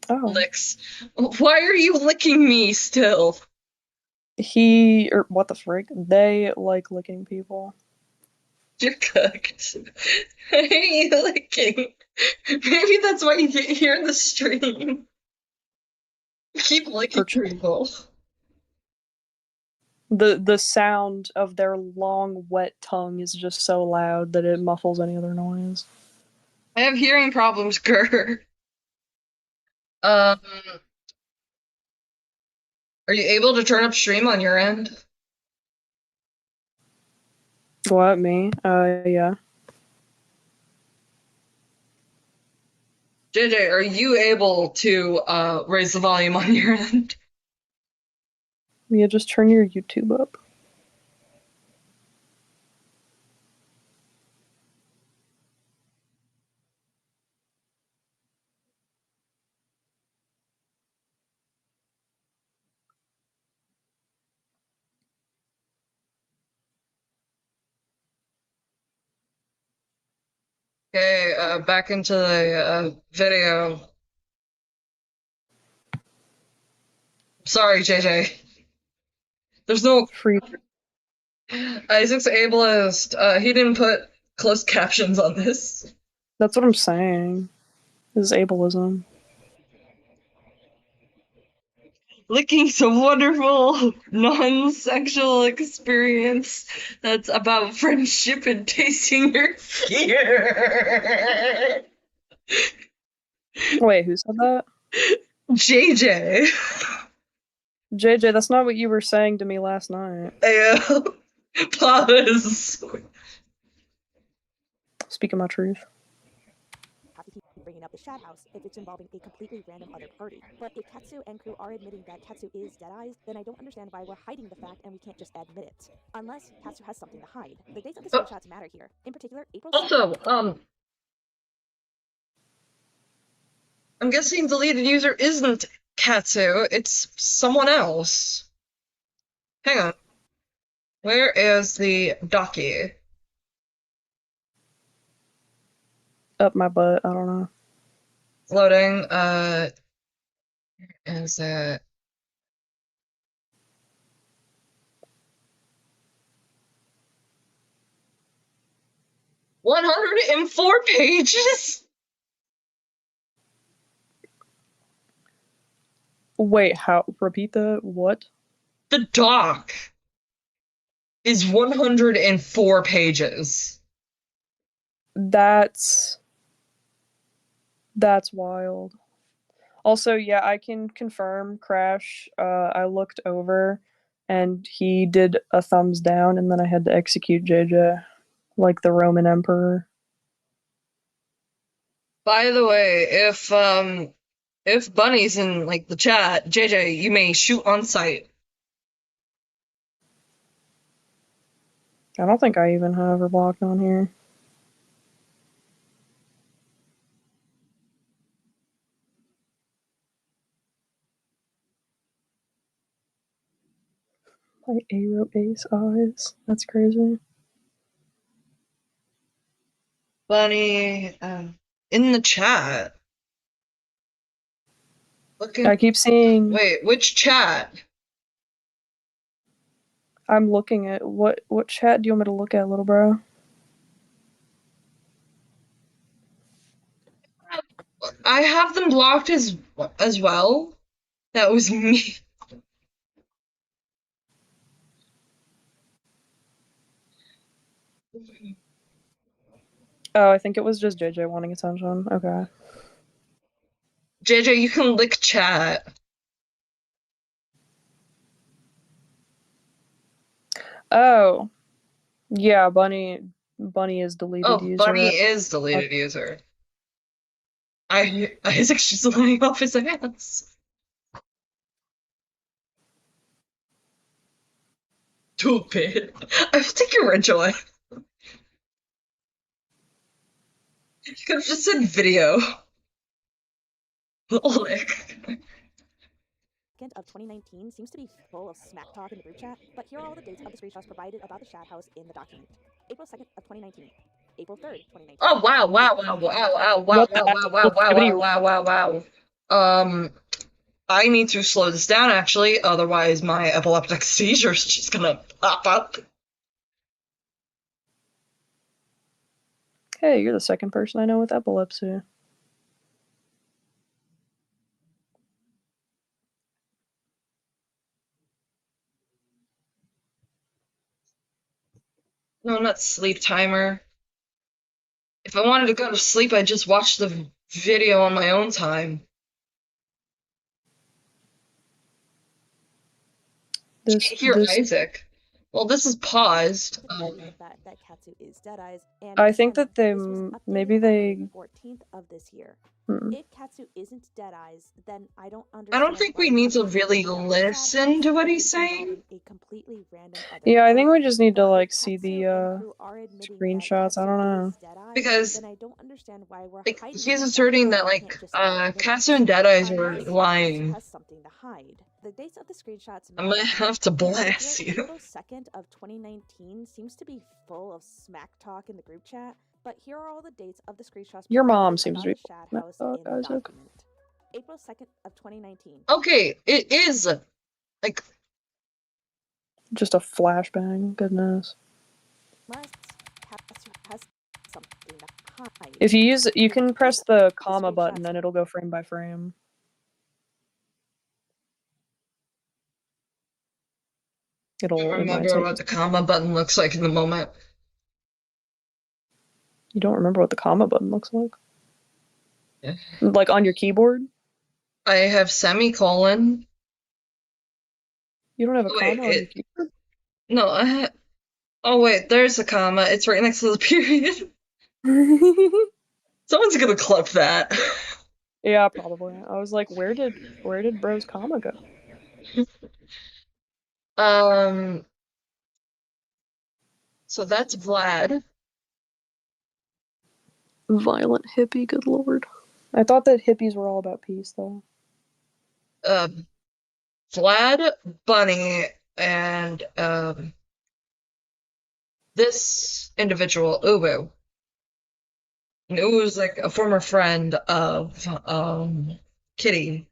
Oh. Licks. Why are you licking me still? What the frick? They like licking people. You're cooked. I hate you licking. Maybe that's why you get here in the stream. You keep licking people. The sound of their long, wet tongue is just so loud that it muffles any other noise. I have hearing problems, Grr. Are you able to turn up stream on your end? What, me? Yeah. JJ, are you able to raise the volume on your end? Yeah, just turn your YouTube up. Okay, back into the video. Sorry, JJ. There's no Free. Isaac's ableist. He didn't put closed captions on this. That's what I'm saying. This is ableism. Licking's a wonderful non-sexual experience that's about friendship and tasting your fear. Wait, who said that? JJ. JJ, that's not what you were saying to me last night. Ayo. Pause. Speaking my truth. Have to keep bringing up the Shad House if it's involving a completely random other party. But if Katsu and crew are admitting that Katsu is Deadeyes, then I don't understand why we're hiding the fact and we can't just admit it. Unless Katsu has something to hide. The dates of the screenshots matter here. In particular, April. Also, I'm guessing deleted user isn't Katsu, it's someone else. Hang on. Where is the docky? Up my butt, I don't know. Loading, is it... 104 pages? Wait, how? Repeat the what? The doc is 104 pages. That's wild. Also, yeah, I can confirm, Crash. I looked over, and he did a thumbs down, and then I had to execute JJ, like the Roman emperor. By the way, if Bunny's in like the chat, JJ, you may shoot on sight. I don't think I even have her blocked on here. My Aero Ace eyes. That's crazy. Bunny, in the chat. Looking. I keep seeing. Wait, which chat? I'm looking at what chat do you want me to look at, little bro? I have them blocked as well. That was me. Oh, I think it was just JJ wanting attention. Okay. JJ, you can lick chat. Oh. Yeah, Bunny is deleted user. Bunny is deleted user. Isaac's just letting off his ass. Stupid. I think you're a joy. You could have just said video. Lick. Of 2019 seems to be full of smack talk in the group chat, but here are all the dates of the screenshots provided about the Shad House in the document. April 2nd of 2019. April 3rd, 2019. Oh wow, wow. I need to slow this down actually, otherwise my epileptic seizure is just gonna pop up. Hey, you're the second person I know with epilepsy. No, not sleep timer. If I wanted to go to sleep, I'd just watch the video on my own time. This Hear Isaac. Well, this is paused. The fact that Katsu is Deadeye's, and I think again, that they this was maybe updated they. on May 14th of this year. Hmm. If Katsu isn't Deadeye's, then I don't I understand. don't think why we need to Katsu really ended up at the Shad listen House to what if he's it's saying. involving a completely random other Yeah, I think we party. just need to But if like see Katsu the and crew are admitting that screenshots. I Katsu don't know. is Deadeye, Because, then I don't understand why we're like, hiding he's the asserting fact that, we like, can't just admit Katsu it. and Deadeyes were Unless Katsu lying. has something to hide. The dates of the screenshots I might matter. have to Here, blast you. April 2nd of 2019 seems to be full of smack talk in the group chat, but here are all the dates of the screenshots Your mom provided seems about to be the Shad full of House smack in talk, the Isaac. document. April 2nd of 2019. Okay, it is, like... Just a flashbang. Goodness. Unless Katsu has something to hide. If you use, you The can dates press of the comma button screenshots and it'll go frame by frame. I don't It might remember take. what the comma button looks like in the moment. You don't remember what the comma button looks like? Yeah. Like on your keyboard? I have semicolon. You don't have a Wait, comma on your keyboard? No, oh wait, there's a comma. It's right next to the period. Someone's gonna clip that. Yeah, probably. I was like, where did bro's comma go? So that's Vlad. Violent hippie, good lord. I thought that hippies were all about peace, though. Vlad, Bunny, and this individual, Ubu. And Ubu's like a former friend of Kitty.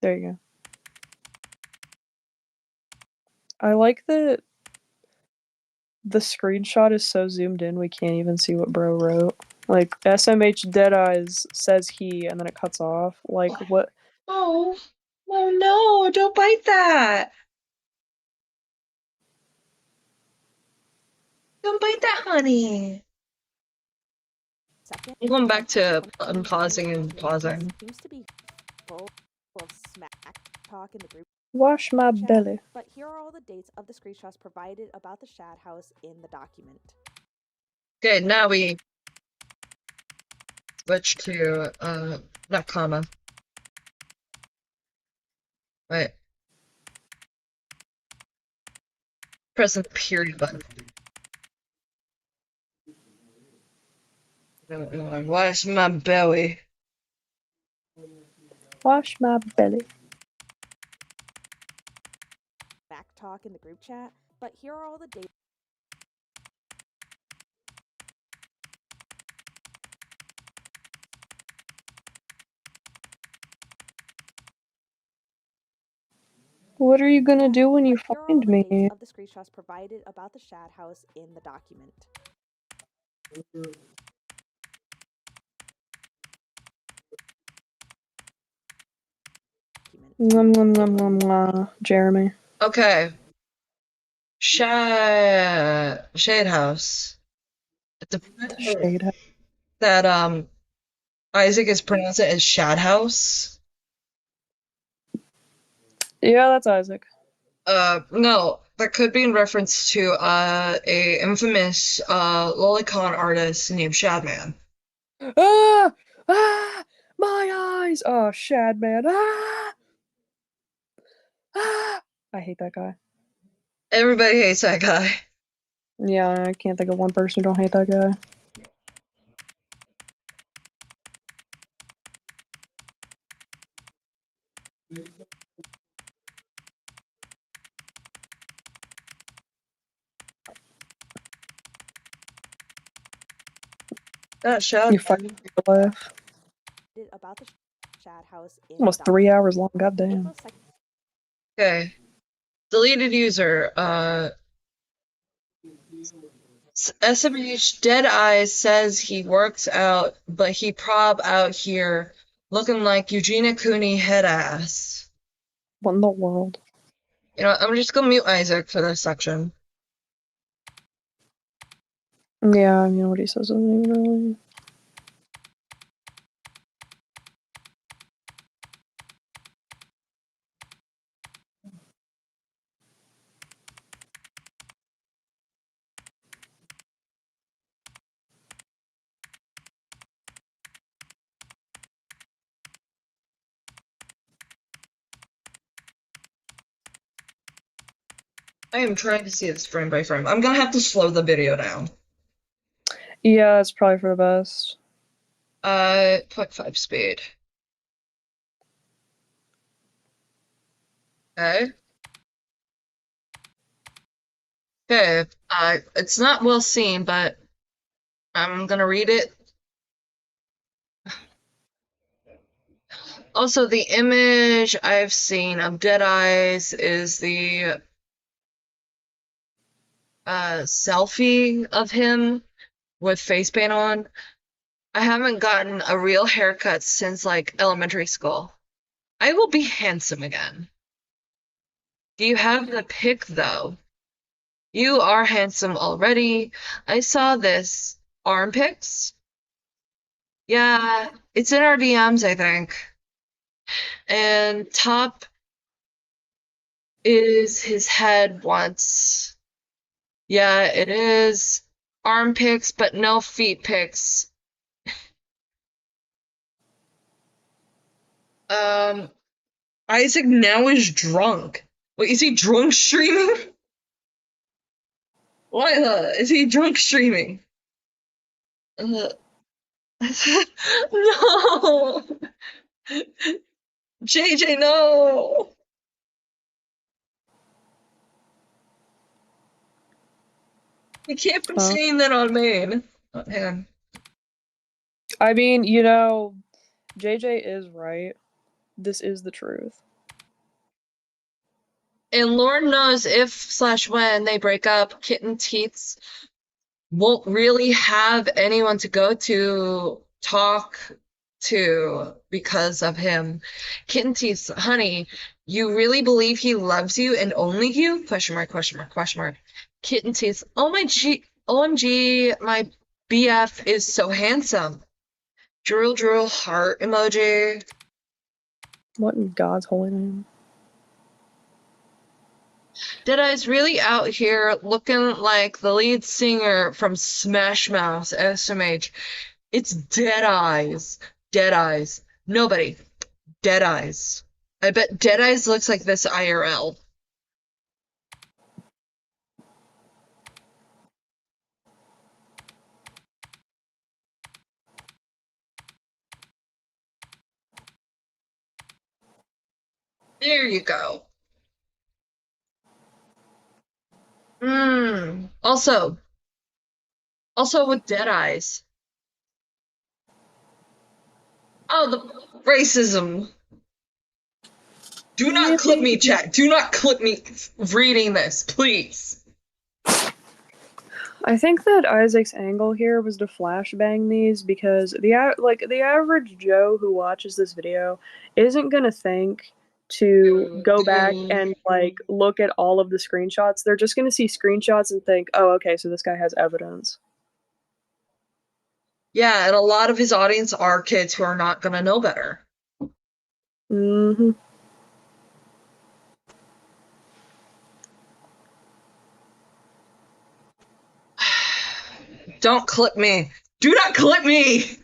There you go. I like that the screenshot is so zoomed in we can't even see what bro wrote. Like, SMH Deadeyes says he, and then it cuts off. Like, what? Oh no, don't bite that. Don't bite that, honey. I'm going back to unpausing and pausing. Seems to be full of smack talk in the group Wash my chat, belly. but here are all the dates of the screenshots provided about the Shad House in the document. Okay, now we switch to not comma. Right. Press the period button. Wash my belly. Wash my belly. Back talk in the group chat, but here are all the dates. What are you gonna do when you Here are all find the me? dates of the screenshots provided about the Shad House in the document. Jeremy. Okay. Shade House. It's a Shade. that Isaac is pronouncing it as Shad House. Yeah, that's Isaac. No, that could be in reference to a infamous lolicon artist named Shadman. Ah! Ah! My eyes! Oh, Shadman. Ah! Ah! I hate that guy. Everybody hates that guy. Yeah, I can't think of one person who don't hate that guy. That Shad. You fucking laugh. About the Shad House in Almost 3 hours long, goddamn. Okay. Deleted user. SMH Deadeye says he works out, but he prob out here looking like Eugenia Cooney head ass. What in the world? You know, I'm just gonna mute Isaac for this section. Yeah, I mean, what he says isn't even really. I am trying to see this frame by frame. I'm gonna have to slow the video down. Yeah, it's probably for the best. 0.5 speed. Okay. Okay. It's not well seen, but I'm gonna read it. Also, the image I've seen of Deadeyes is the selfie of him with face paint on. I haven't gotten a real haircut since like elementary school. I will be handsome again. Do you have the pic though? You are handsome already. I saw this. Arm pics? Yeah, it's in our DMs, I think. And top is his head once. Yeah, it is. Arm pics, but no feet pics. Isaac now is drunk. Wait, is he drunk streaming? What is he drunk streaming? No! JJ, no! You can't be saying that on main. Oh, hang on. I mean, you know, JJ is right. This is the truth. And Lord knows if/when they break up, Kitten Teats won't really have anyone to go to talk to because of him. Kitten Teats, honey, you really believe he loves you and only you? Question mark, question mark, question mark. Kitten Teats, oh my OMG, my BF is so handsome. Drool drool heart emoji. What in God's holy name? Deadeye's really out here looking like the lead singer from Smash Mouth SMH. It's Deadeyes. Deadeyes. Nobody. Deadeyes. I bet Deadeyes looks like this IRL. There you go. Also with Deadeyes. Oh, the racism. Do not clip me, chat. Do not clip me reading this, please. I think that Isaac's angle here was to flashbang these because the average Joe who watches this video isn't gonna think to go back and like look at all of the screenshots. They're just gonna see screenshots and think, oh, okay, so this guy has evidence. Yeah, and a lot of his audience are kids who are not gonna know better. Mm-hmm. Don't clip me. Do not clip me!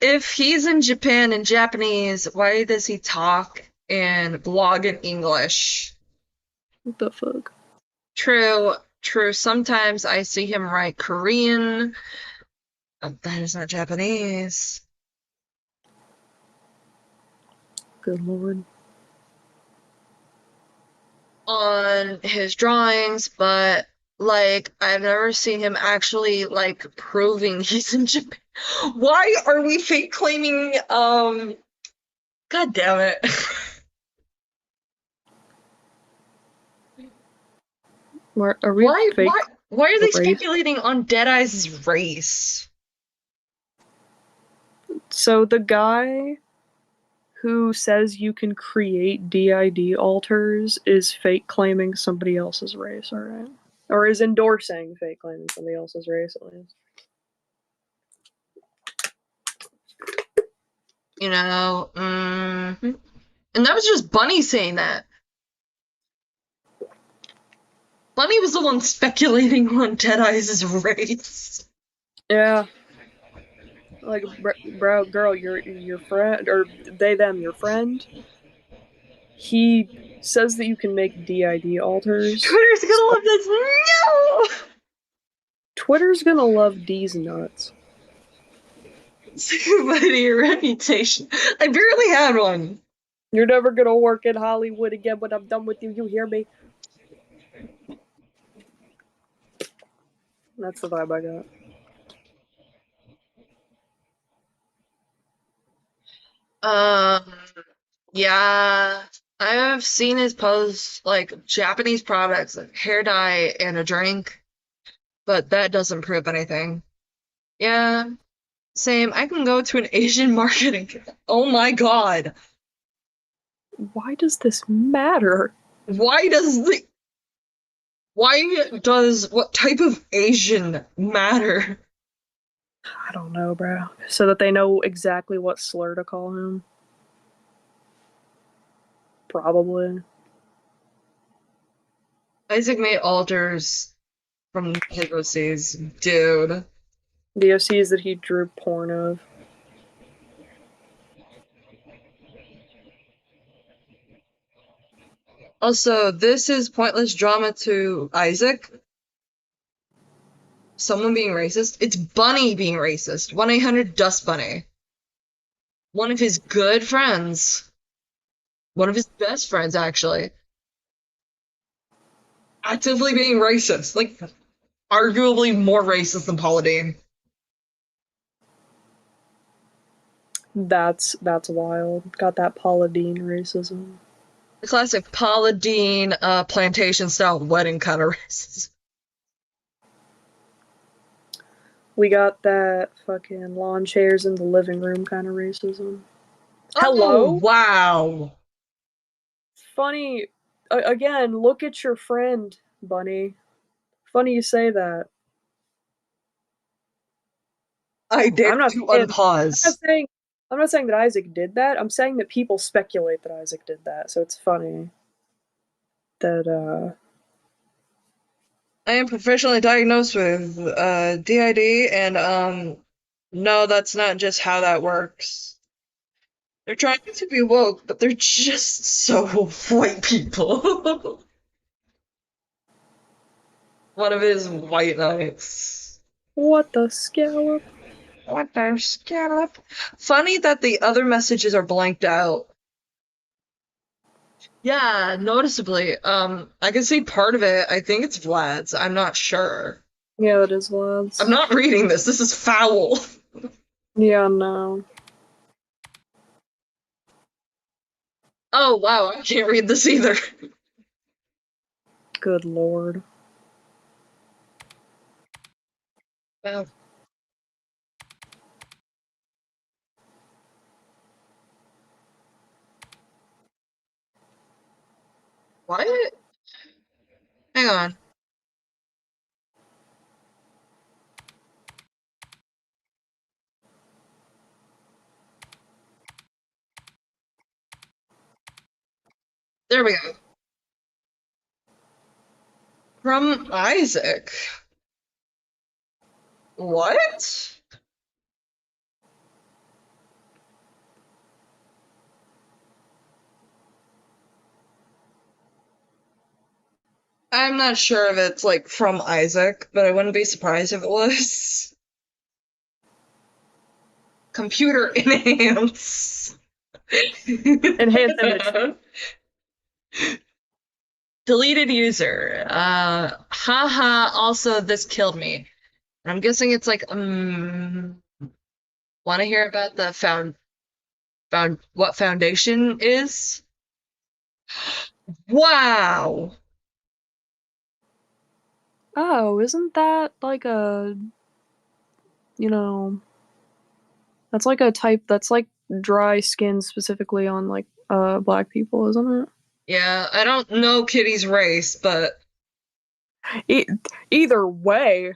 If he's in Japan in Japanese, why does he talk and blog in English? What the fuck? True. Sometimes I see him write Korean. That is not Japanese. Good lord. On his drawings, but like I've never seen him actually like proving he's in Japan. Why are we fake claiming God damn it. Why are they speculating on Deadeye's race? So the guy who says you can create DID alters is fake claiming somebody else's race, alright? Or is endorsing fake claiming somebody else's race, at least. You know, and that was just Bunny saying that. Bunny was the one speculating on Deadeye's race. Yeah. Like, bro, girl, your friend, or they, them, your friend, he says that you can make DID alters. Twitter's gonna love this. No! Twitter's gonna love D's nuts. Somebody, your reputation. I barely had one. You're never gonna work in Hollywood again when I'm done with you, you hear me? That's the vibe I got. Yeah. I've seen his post, like, Japanese products, like hair dye and a drink, but that doesn't prove anything. Yeah, same. I can go to an Asian market and oh my god. Why does this matter? Why does what type of Asian matter? I don't know, bro. So that they know exactly what slur to call him. Probably. Isaac made alters from his OCs. Dude. The OCs that he drew porn of. Also, this is pointless drama to Isaac. Someone being racist. It's Bunny being racist. 1-800-DUST Bunny. One of his good friends. One of his best friends, actually. Actively being racist. Like, arguably more racist than Paula Deen. That's wild. Got that Paula Deen racism. The classic Paula Deen, plantation-style wedding kind of racism. We got that fucking lawn chairs in the living room kind of racism. Hello? Oh, wow. Funny. Again, look at your friend, Bunny. Funny you say that. I dare to unpause. I'm not saying that Isaac did that. I'm saying that people speculate that Isaac did that. So it's funny that I am professionally diagnosed with DID, and no, that's not just how that works. They're trying to be woke, but they're just so white people. One of his white knights. What the scallop? What the scallop? Funny that the other messages are blanked out. Yeah, noticeably. I can see part of it. I think it's Vlad's. I'm not sure. Yeah, that is Vlad's. I'm not reading this. This is foul. Yeah, no. Oh, wow. I can't read this either. Good lord. Wow. What? Hang on. There we go. From Isaac. What? I'm not sure if it's, like, from Isaac, but I wouldn't be surprised if it was. Computer enhance. Enhance image. Deleted user. Haha, also this killed me. I'm guessing it's like, wanna hear about the what foundation is? Wow! Oh, isn't that like a, you know, that's like a type that's like dry skin specifically on like black people, isn't it? Yeah, I don't know Kitty's race, but Either way.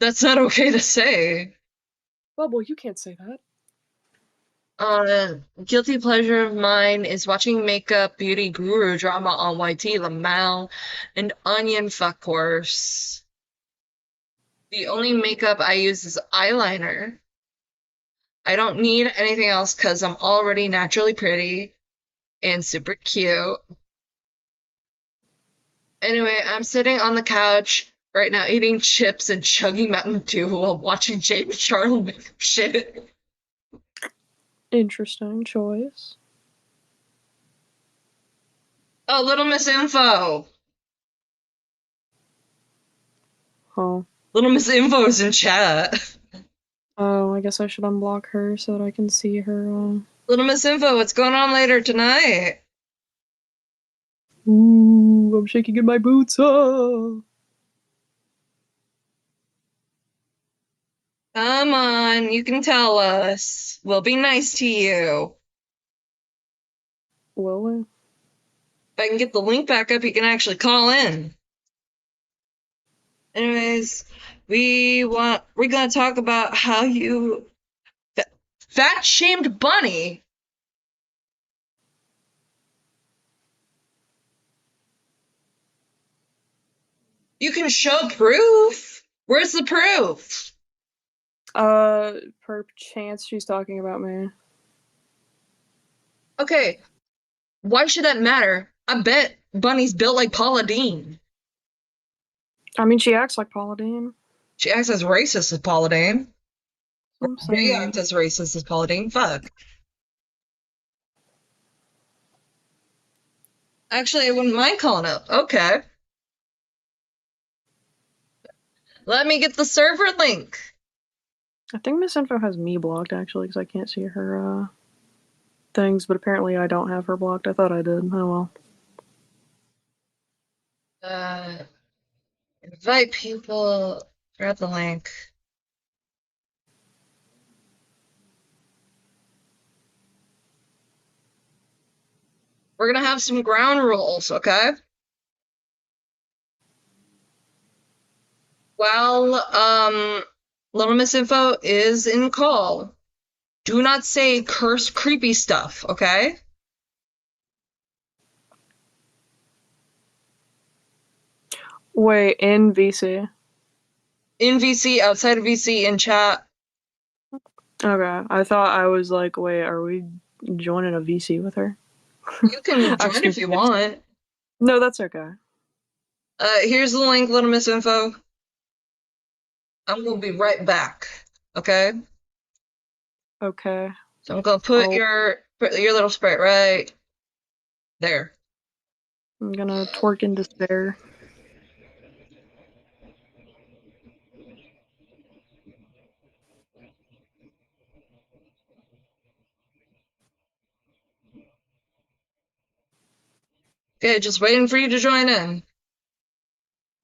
That's not okay to say. Bubble, you can't say that. Guilty pleasure of mine is watching makeup beauty guru drama on YT, Lamau, and Onion, fuck course. The only makeup I use is eyeliner. I don't need anything else because I'm already naturally pretty and super cute. Anyway, I'm sitting on the couch right now eating chips and chugging Mountain Dew while watching James Charles make shit. Interesting choice. Oh, Little Miss Info. Huh. Little Miss Info is in chat. Oh, I guess I should unblock her so that I can see her. Little Miss Info, what's going on later tonight? Ooh, I'm shaking in my boots. Come on, you can tell us. We'll be nice to you. Will we? If I can get the link back up, you can actually call in. Anyways, we're gonna talk about how you fat shamed Bunny. You can show proof. Where's the proof? Perchance she's talking about me. Okay, why should that matter? I bet Bunny's built like Paula Deen. I mean, she acts like Paula Deen. She acts as racist as Paula Deen. I'm They saying. act as racist as Paula Deen. Fuck. Actually, I wouldn't mind calling up. Okay. Let me get the server link. I think Miss Info has me blocked, actually, because I can't see her, things, but apparently I don't have her blocked. I thought I did. Oh well. Invite people. Grab the link. We're gonna have some ground rules, okay? While Little Miss Info is in call, do not say cursed creepy stuff, okay? Wait, in VC. In VC, outside of VC, in chat. Okay, I thought I was like, wait, are we joining a VC with her? You can join if you want. No, that's okay. Here's the link, Little Miss Info. I'm gonna be right back, okay? Okay. So I'm gonna put your little sprite right there. I'm gonna twerk in despair. Okay, just waiting for you to join in.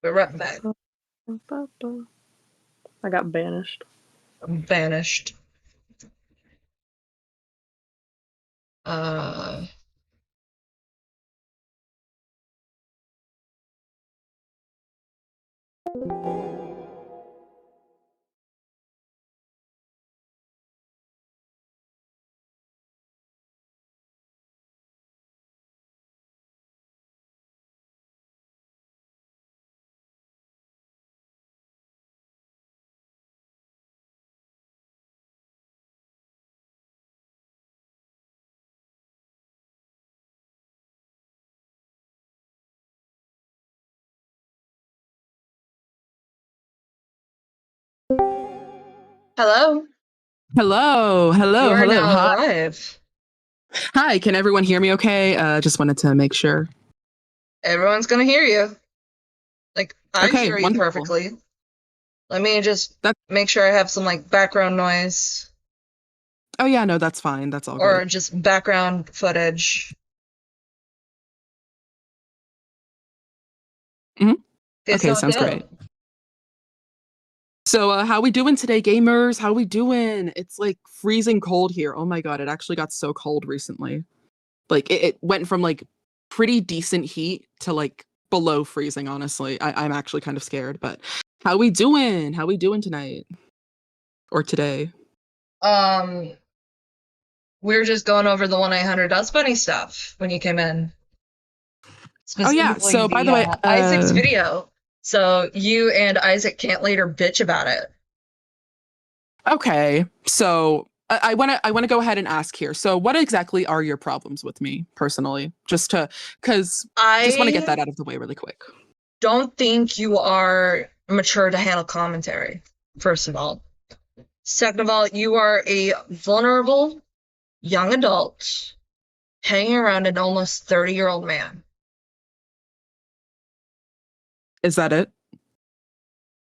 Be right back. I got banished. I'm banished. Hello. Hello, hello, You are hello. now Hi. live. Hi, can everyone hear me okay? Just wanted to make sure. Everyone's gonna hear you. Like, I Okay, hear you wonderful. perfectly. Let me just make sure I have some, like, background noise. Oh yeah, no, that's fine. That's all Or good. just background footage. Okay, sounds great. So, how we doing today, gamers? How we doing? It's like freezing cold here. Oh my god, it actually got so cold recently. Like, it went from like pretty decent heat to like below freezing, honestly. I'm actually kind of scared, but how we doing? How we doing tonight? Or today? We were just going over the 1-800 Dust Bunny stuff when you came in. Oh yeah, Specifically so by the way, Isaac's video. So you and Isaac can't later bitch about it. okay, so I want to go ahead and ask here. So what exactly are your problems with me personally? Just want to get that out of the way really quick. Don't think you are mature to handle commentary, first of all. Second of all, you are a vulnerable young adult hanging around an almost 30-year-old man. Is that it?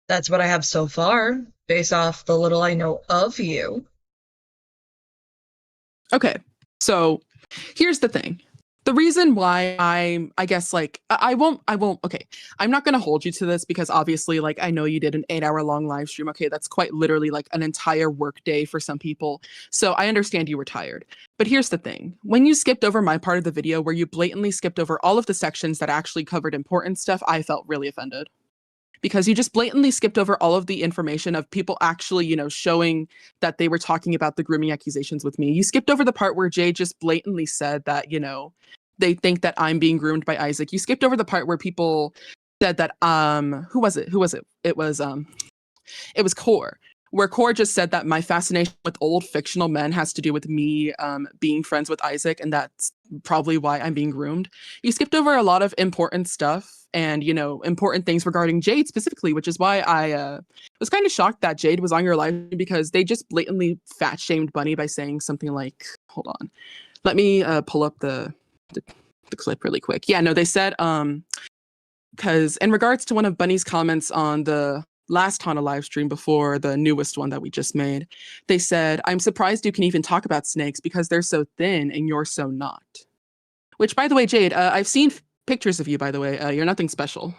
That's what I have so far, based off the little I know of you. Okay, so here's the thing. The reason why I guess, like, I won't, okay, I'm not going to hold you to this because obviously, like, I know you did an 8-hour long live stream. Okay, that's quite literally like an entire work day for some people. So I understand you were tired. But here's the thing. When you skipped over my part of the video where you blatantly skipped over all of the sections that actually covered important stuff, I felt really offended. Because you just blatantly skipped over all of the information of people actually, showing that they were talking about the grooming accusations with me. You skipped over the part where Jay just blatantly said that, they think that I'm being groomed by Isaac. You skipped over the part where people said that, who was it? It was Core, where Core just said that my fascination with old fictional men has to do with me being friends with Isaac, and that's probably why I'm being groomed. You skipped over a lot of important stuff and, important things regarding Jade specifically, which is why I was kind of shocked that Jade was on your live because they just blatantly fat shamed Bunny by saying something like, hold on, let me pull up the clip really quick. Yeah, no, they said, because in regards to one of Bunny's comments on the last Hana live stream before the newest one that we just made, they said, I'm surprised you can even talk about snakes because they're so thin and you're so not. Which, by the way, Jade, I've seen pictures of you, by the way. You're nothing special.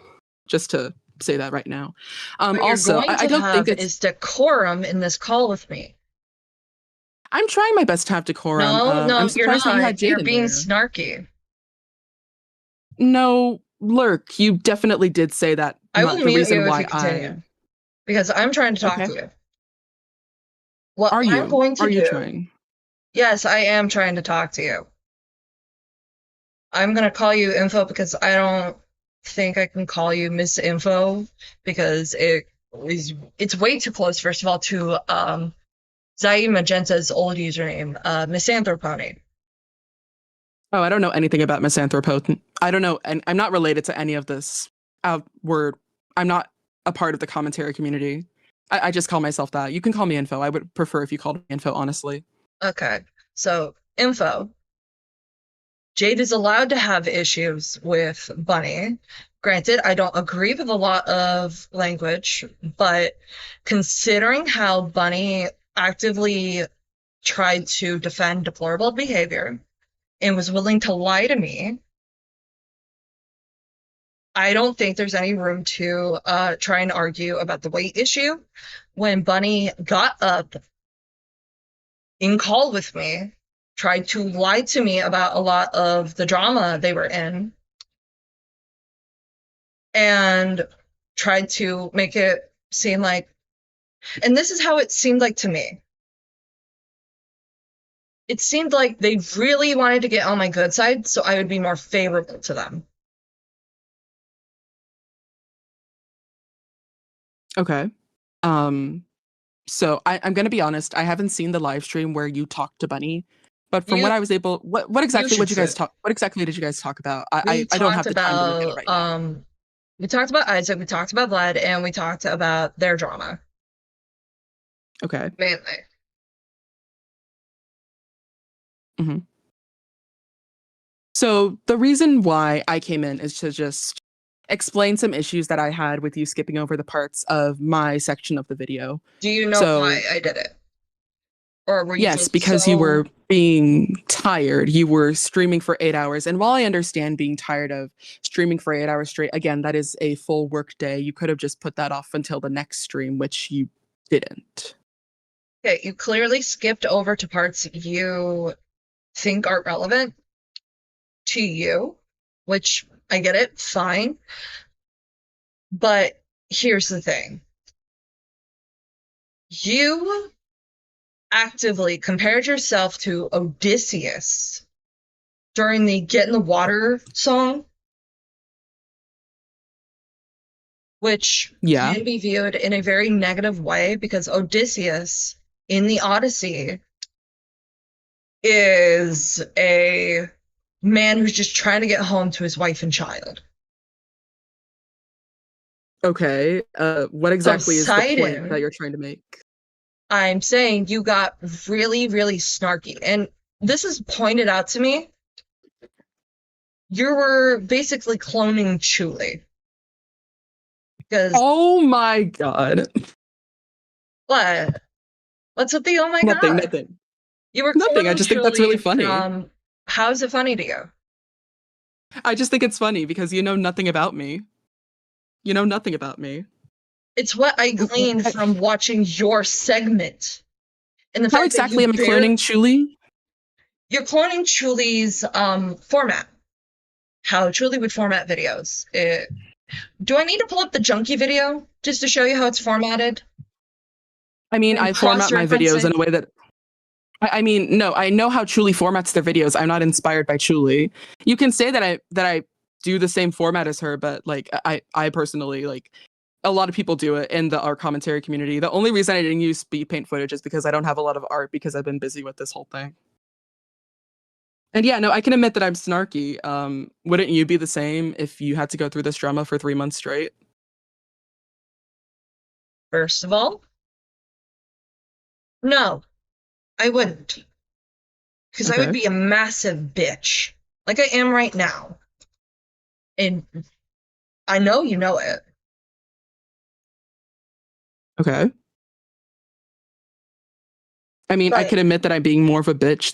Just to say that right now. Also, I don't think it's decorum in this call with me. I'm trying my best to have decorum. No, I'm surprised you're not. that you had Jade You're in being there. snarky. No, Lurk, you definitely did say that. I will the mute reason you why if you continue. Because I'm trying to talk to you. What are you? I'm going to are you do, trying? Yes, I am trying to talk to you. I'm going to call you Info because I don't think I can call you Miss Info because it's way too close, first of all, to Zaid Magenta's old username, Misanthropony. Oh, I don't know anything about Misanthropo. I don't know, and I'm not related to any of this word. I'm not a part of the commentary community. I just call myself that. You can call me Info. I would prefer if you called me Info, honestly. Okay, so Info. Jade is allowed to have issues with Bunny. Granted, I don't agree with a lot of language, but considering how Bunny actively tried to defend deplorable behavior and was willing to lie to me, I don't think there's any room to try and argue about the weight issue. When Bunny got up in call with me, tried to lie to me about a lot of the drama they were in, and tried to make it seem like, and this is how it seemed like to me. It seemed like they really wanted to get on my good side so I would be more favorable to them. Okay. So I'm gonna be honest. I haven't seen the live stream where you talked to Bunny, but from what I was able, what exactly did you guys talk? What exactly did you guys talk about? I don't have the time to look at it right now. We talked about Isaac, we talked about Vlad, and we talked about their drama. Okay. Mainly. Mm-hmm. So the reason why I came in is to just explain some issues that I had with you skipping over the parts of my section of the video. Do you know why I did it? Or were you yes, because you were being tired. You were streaming for 8 hours. And while I understand being tired of streaming for 8 hours straight, again, that is a full work day. You could have just put that off until the next stream, which you didn't. Okay, you clearly skipped over to parts you think aren't relevant to you, which I get it. Fine. But here's the thing. You actively compared yourself to Odysseus during the Get in the Water song, which Yeah. can be viewed in a very negative way because Odysseus in the Odyssey is a man who's just trying to get home to his wife and child. Okay. What exactly is the point Poseidon, that you're trying to make? I'm saying you got really, really snarky. And this is pointed out to me. You were basically cloning Chuli. Because Oh my god. what? What's with the oh my Nothing, god? nothing. You were Nothing. I cloning just think that's really Chuli funny. from... How is it funny to you? I just think it's funny because you know nothing about me. You know nothing about me. It's what I gleaned from watching your segment. And the How fact exactly am I that cloning Chuli? you're cloning Chuli's format. How Chuli would format videos. Do I need to pull up the junkie video just to show you how it's formatted? I mean, And I format my videos cross-referencing? in a way that I mean, no, I know how Chuli formats their videos. I'm not inspired by Chuli. You can say that I do the same format as her, but like I personally like a lot of people do it in the art commentary community. The only reason I didn't use speed paint footage is because I don't have a lot of art because I've been busy with this whole thing. And yeah, no, I can admit that I'm snarky. Wouldn't you be the same if you had to go through this drama for 3 months straight? First of all, no, I wouldn't. Because I would be a massive bitch. Like I am right now. And I know you know it. Okay. I mean, I But can admit that I'm being more of a bitch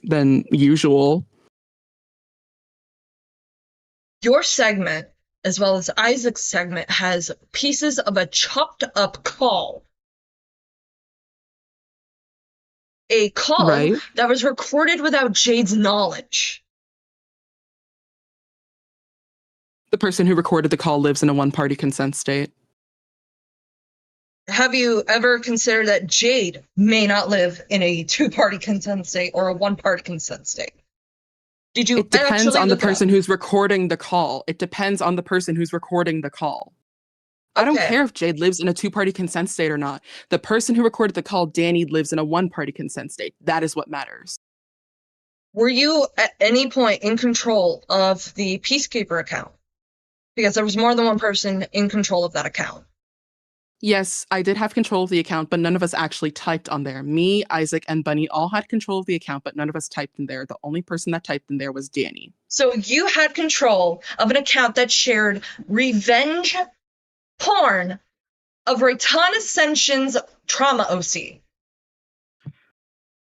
than usual. your segment, as well as Isaac's segment, has pieces of a chopped up call. A call Right. that was recorded without Jade's knowledge. The person who recorded the call lives in a one-party consent state. Have you ever considered that Jade may not live in a two-party consent state or a one-party consent state? Did you It depends actually on the look it up? person who's recording the call. It depends on the person who's recording the call. I don't Okay. care if Jade lives in a two-party consent state or not. The person who recorded the call, Danny, lives in a one-party consent state. That is what matters. Were you at any point in control of the Peacekeeper account? Because there was more than one person in control of that account. Yes, I did have control of the account, but none of us actually typed on there. Me, Isaac, and Bunny all had control of the account, but none of us typed in there. The only person that typed in there was Danny. So you had control of an account that shared revenge porn of Rayton Ascension's trauma OC.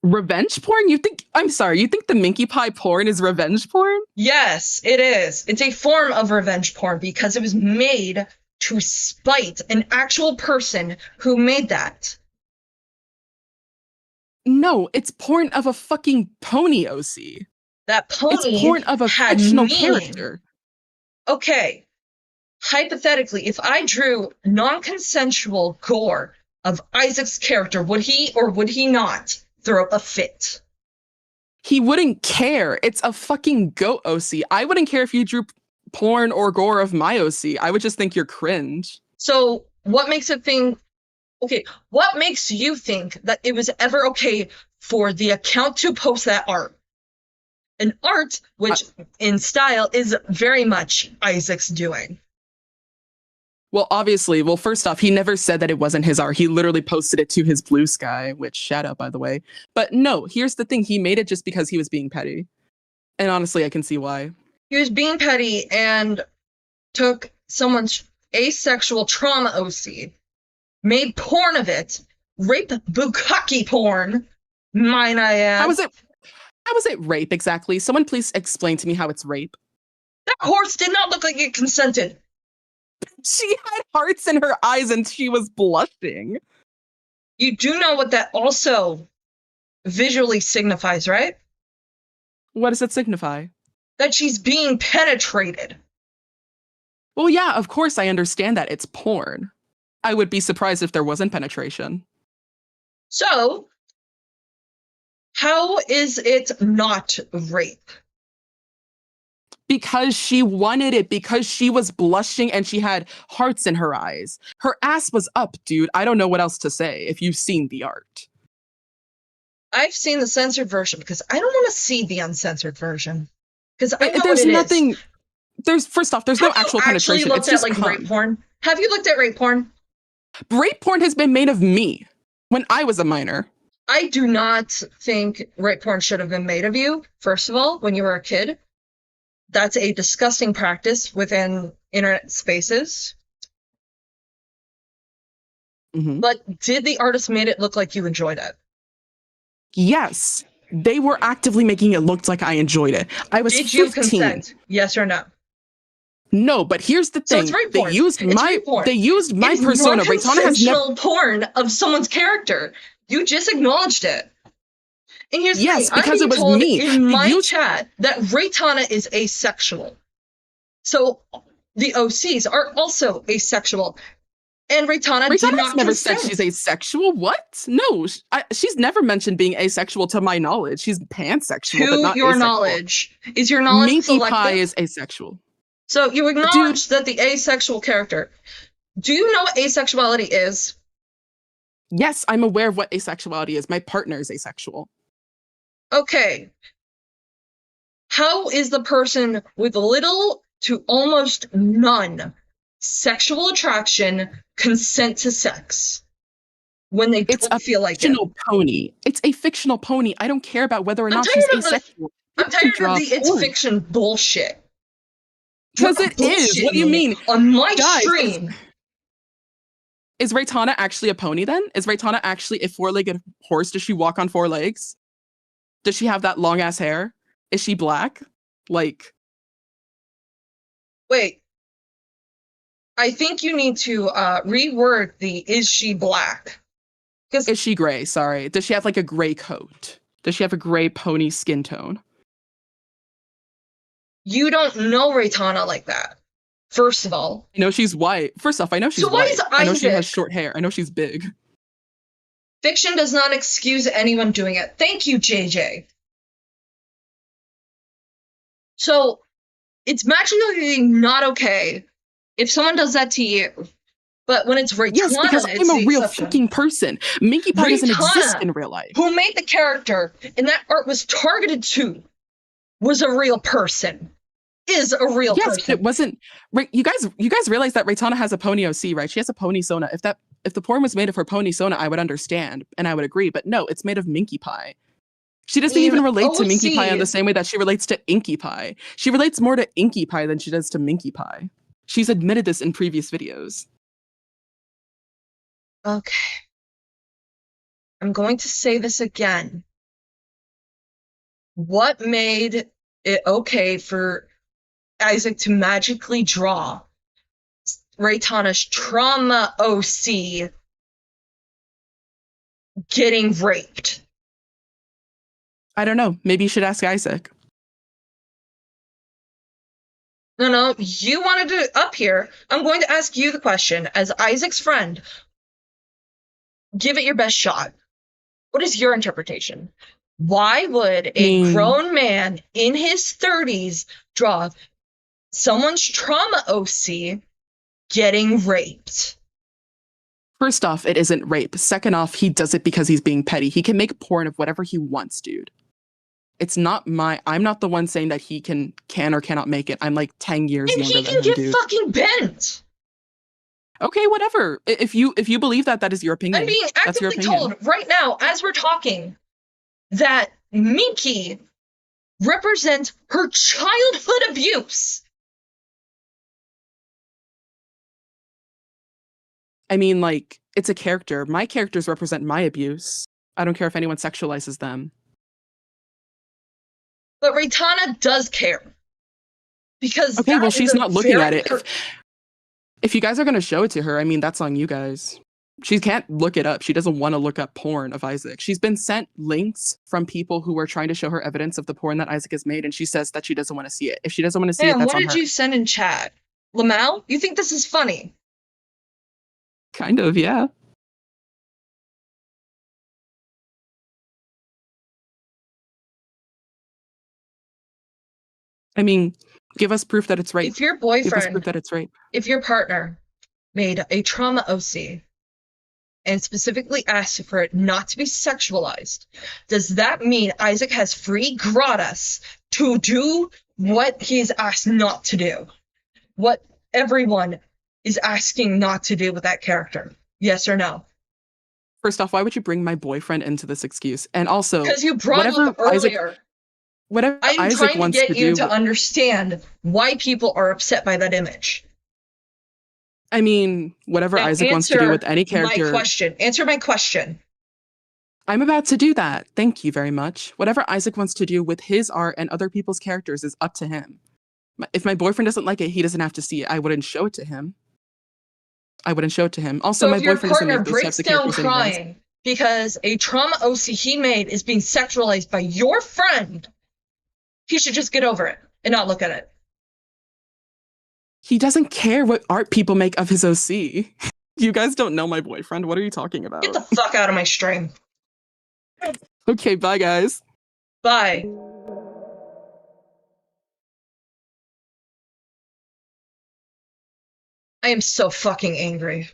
Revenge porn? I'm sorry, you think the Minky Pie porn is revenge porn? Yes, it is. It's a form of revenge porn because it was made to spite an actual person who made that. No, it's porn of a fucking pony, OC. That pony It's porn of a had fictional meaning. character. Okay, hypothetically, if I drew non-consensual gore of Isaac's character, would he or would he not throw a fit? He wouldn't care. It's a fucking goat, OC. I wouldn't care if you drew porn or gore of my OC. I would just think you're cringe. So what makes it think... Okay, what makes you think that it was ever okay for the account to post that art? An art which, in style, is very much Isaac's doing. Well, obviously, first off, he never said that it wasn't his art. He literally posted it to his Blue Sky, which shout out, by the way. But no, here's the thing. He made it just because he was being petty. And honestly, I can see why. He was being petty and took someone's asexual trauma OC, made porn of it, rape bukkake porn, might I add. How was it rape exactly? Someone please explain to me how it's rape. That horse did not look like it consented. She had hearts in her eyes and she was blushing. You do know what that also visually signifies, right? What does it signify? That she's being penetrated. Well, yeah, of course I understand that. It's porn. I would be surprised if there wasn't penetration. So, how is it not rape? Because she wanted it, because she was blushing and she had hearts in her eyes. Her ass was up, dude. I don't know what else to say if you've seen the art. I've seen the censored version because I don't want to see the uncensored version. Because I know There's what it nothing. is. First off, there's no actual penetration. It's just like rape porn. Have you looked at rape porn? Rape porn has been made of me when I was a minor. I do not think rape porn should have been made of you, first of all, when you were a kid. That's a disgusting practice within internet spaces. Mm-hmm. But did the artist made it look like you enjoyed it? Yes. They were actively making it look like I enjoyed it. I was 15. Did you consent? Yes or no? No, but here's the thing. So it's rape porn. They used my It's persona. Raytana has never porn of someone's character. You just acknowledged it. And here's the thing. Because it was told me. In my chat that Raytana is asexual. So the OCs are also asexual. And Raytana did not has never consent. said she's asexual. What? No, she's never mentioned being asexual to my knowledge. She's pansexual, but not your asexual. Knowledge. Is your knowledge Minky selective? Pie is asexual. So you acknowledge that the asexual character. Do you know what asexuality is? Yes, I'm aware of what asexuality is. My partner is asexual. Okay. How is the person with little to almost none sexual attraction consent to sex when they don't feel like it? It's a fictional pony. It's a fictional pony. I don't care about whether or not she's asexual. I'm tired of the it's fiction bullshit. Because it is. What do you mean? On my stream. Is Raytana actually a pony then? Is Raytana actually a four-legged horse? Does she walk on four legs? Does she have that long ass hair? Is she black? Like. Wait. I think you need to reword the is she black? Is she gray? Sorry. Does she have like a gray coat? Does she have a gray pony skin tone? You don't know Raytana like that. First of all. I know she's white. First off, I know she's white. I know she has short hair. I know she's big. Fiction does not excuse anyone doing it. Thank you, JJ. So, it's magically not okay if someone does that to you. But when it's Raytana, yes, because I'm a real fucking person. Minky Pie doesn't exist in real life. Who made the character and that art was targeted to was a real person. Is a real person. Yes, it wasn't. You guys realize that Raytana has a pony OC, right? She has a pony Sona. If the porn was made of her pony Sona, I would understand and I would agree. But no, it's made of Minky Pie. She doesn't even relate to Minky Pie in the same way that she relates to Inky Pie. She relates more to Inky Pie than she does to Minky Pie. She's admitted this in previous videos. Okay. I'm going to say this again. What made it okay for Isaac to magically draw Raytana's trauma OC getting raped? I don't know. Maybe you should ask Isaac. No, you wanted it up here. I'm going to ask you the question as Isaac's friend. Give it your best shot. What is your interpretation? Why would a grown man in his 30s draw someone's trauma OC getting raped? First off, it isn't rape. Second off, he does it because he's being petty. He can make porn of whatever he wants, dude. It's not I'm not the one saying that he can or cannot make it. I'm like 10 years younger than him, dude. And he can get fucking bent. Okay, whatever. If you believe that is your opinion. I'm being actively told right now, as we're talking, that Minky represents her childhood abuse. I mean, like, it's a character. My characters represent my abuse. I don't care if anyone sexualizes them. But Raytana does care. Because okay, well, she's not looking at it. If you guys are going to show it to her, I mean, that's on you guys. She can't look it up. She doesn't want to look up porn of Isaac. She's been sent links from people who are trying to show her evidence of the porn that Isaac has made, and she says that she doesn't want to see it. If she doesn't want to see it, that's on her. What did you send in chat? Lamau, you think this is funny? Kind of, yeah. I mean, give us proof that it's rape. If your Give us boyfriend, proof that it's rape. if your partner made a trauma OC and specifically asked for it not to be sexualized, does that mean Isaac has free gratis to do what he's asked not to do? What everyone is asking not to do with that character? Yes or no? First off, why would you bring my boyfriend into this excuse? And also, Because you brought it up earlier. Whatever I'm Isaac trying to wants get to you do. to understand why people are upset by that image. I mean, whatever Now Isaac wants to do with any My character. question. Answer my question. I'm about to do that. Thank you very much. Whatever Isaac wants to do with his art and other people's characters is up to him. If my boyfriend doesn't like it, he doesn't have to see it. I wouldn't show it to him. Also, So my if your boyfriend doesn't partner make those breaks types of down characters anyways. crying because a trauma OC he made is being sexualized by your friend, he should just get over it and not look at it. He doesn't care what art people make of his OC. You guys don't know my boyfriend. What are you talking about? Get the fuck out of my stream. Okay, bye guys. Bye. I am so fucking angry.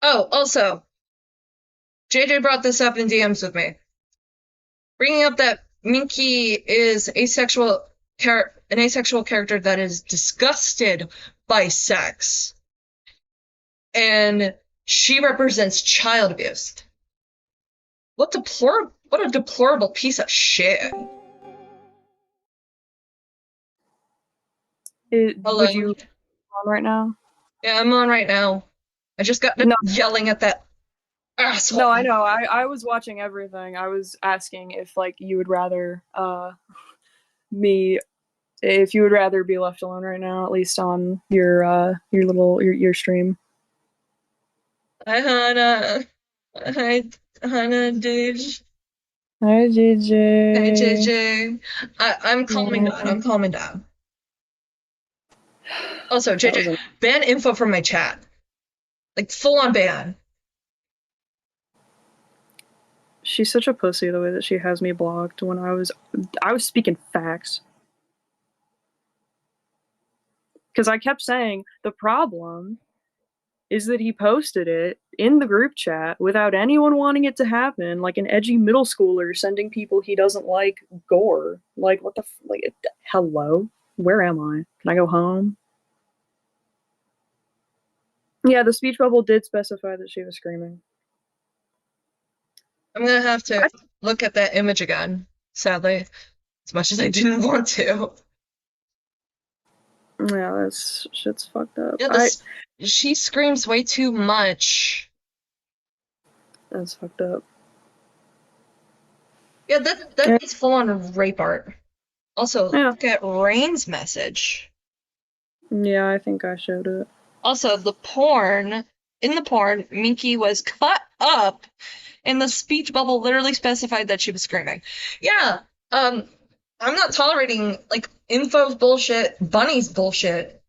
Oh, also, JJ brought this up in DMs with me. Bringing up that Minky is an asexual character that is disgusted by sex. And she represents child abuse. What a deplorable piece of shit. Would you on right now? Yeah, I'm on right now. I just got done yelling at that asshole. No, I know. I was watching everything. I was asking if like you would rather if you would rather be left alone right now, at least on your your stream. Hi Hannah. Hi Hannah dude. Hi JJ. Hey JJ. I'm calming down. I'm calming down. Also, JJ, ban info from my chat. Like full on ban. She's such a pussy the way that she has me blocked when I was speaking facts. Because I kept saying the problem is that he posted it in the group chat without anyone wanting it to happen, like an edgy middle schooler sending people he doesn't like gore. Like, what the like, hello? Where am I? Can I go home? Yeah, the speech bubble did specify that she was screaming. I'm gonna have to look at that image again, sadly. As much as I didn't want to. Yeah, that's shit's fucked up. Yeah, she screams way too much. That's fucked up. Yeah, that is full on rape art. Also, look at Rain's message. Yeah, I think I showed it. Also, in the porn, Minky was cut up, and the speech bubble literally specified that she was screaming. Yeah, I'm not tolerating, like, info's bullshit, Bunny's bullshit.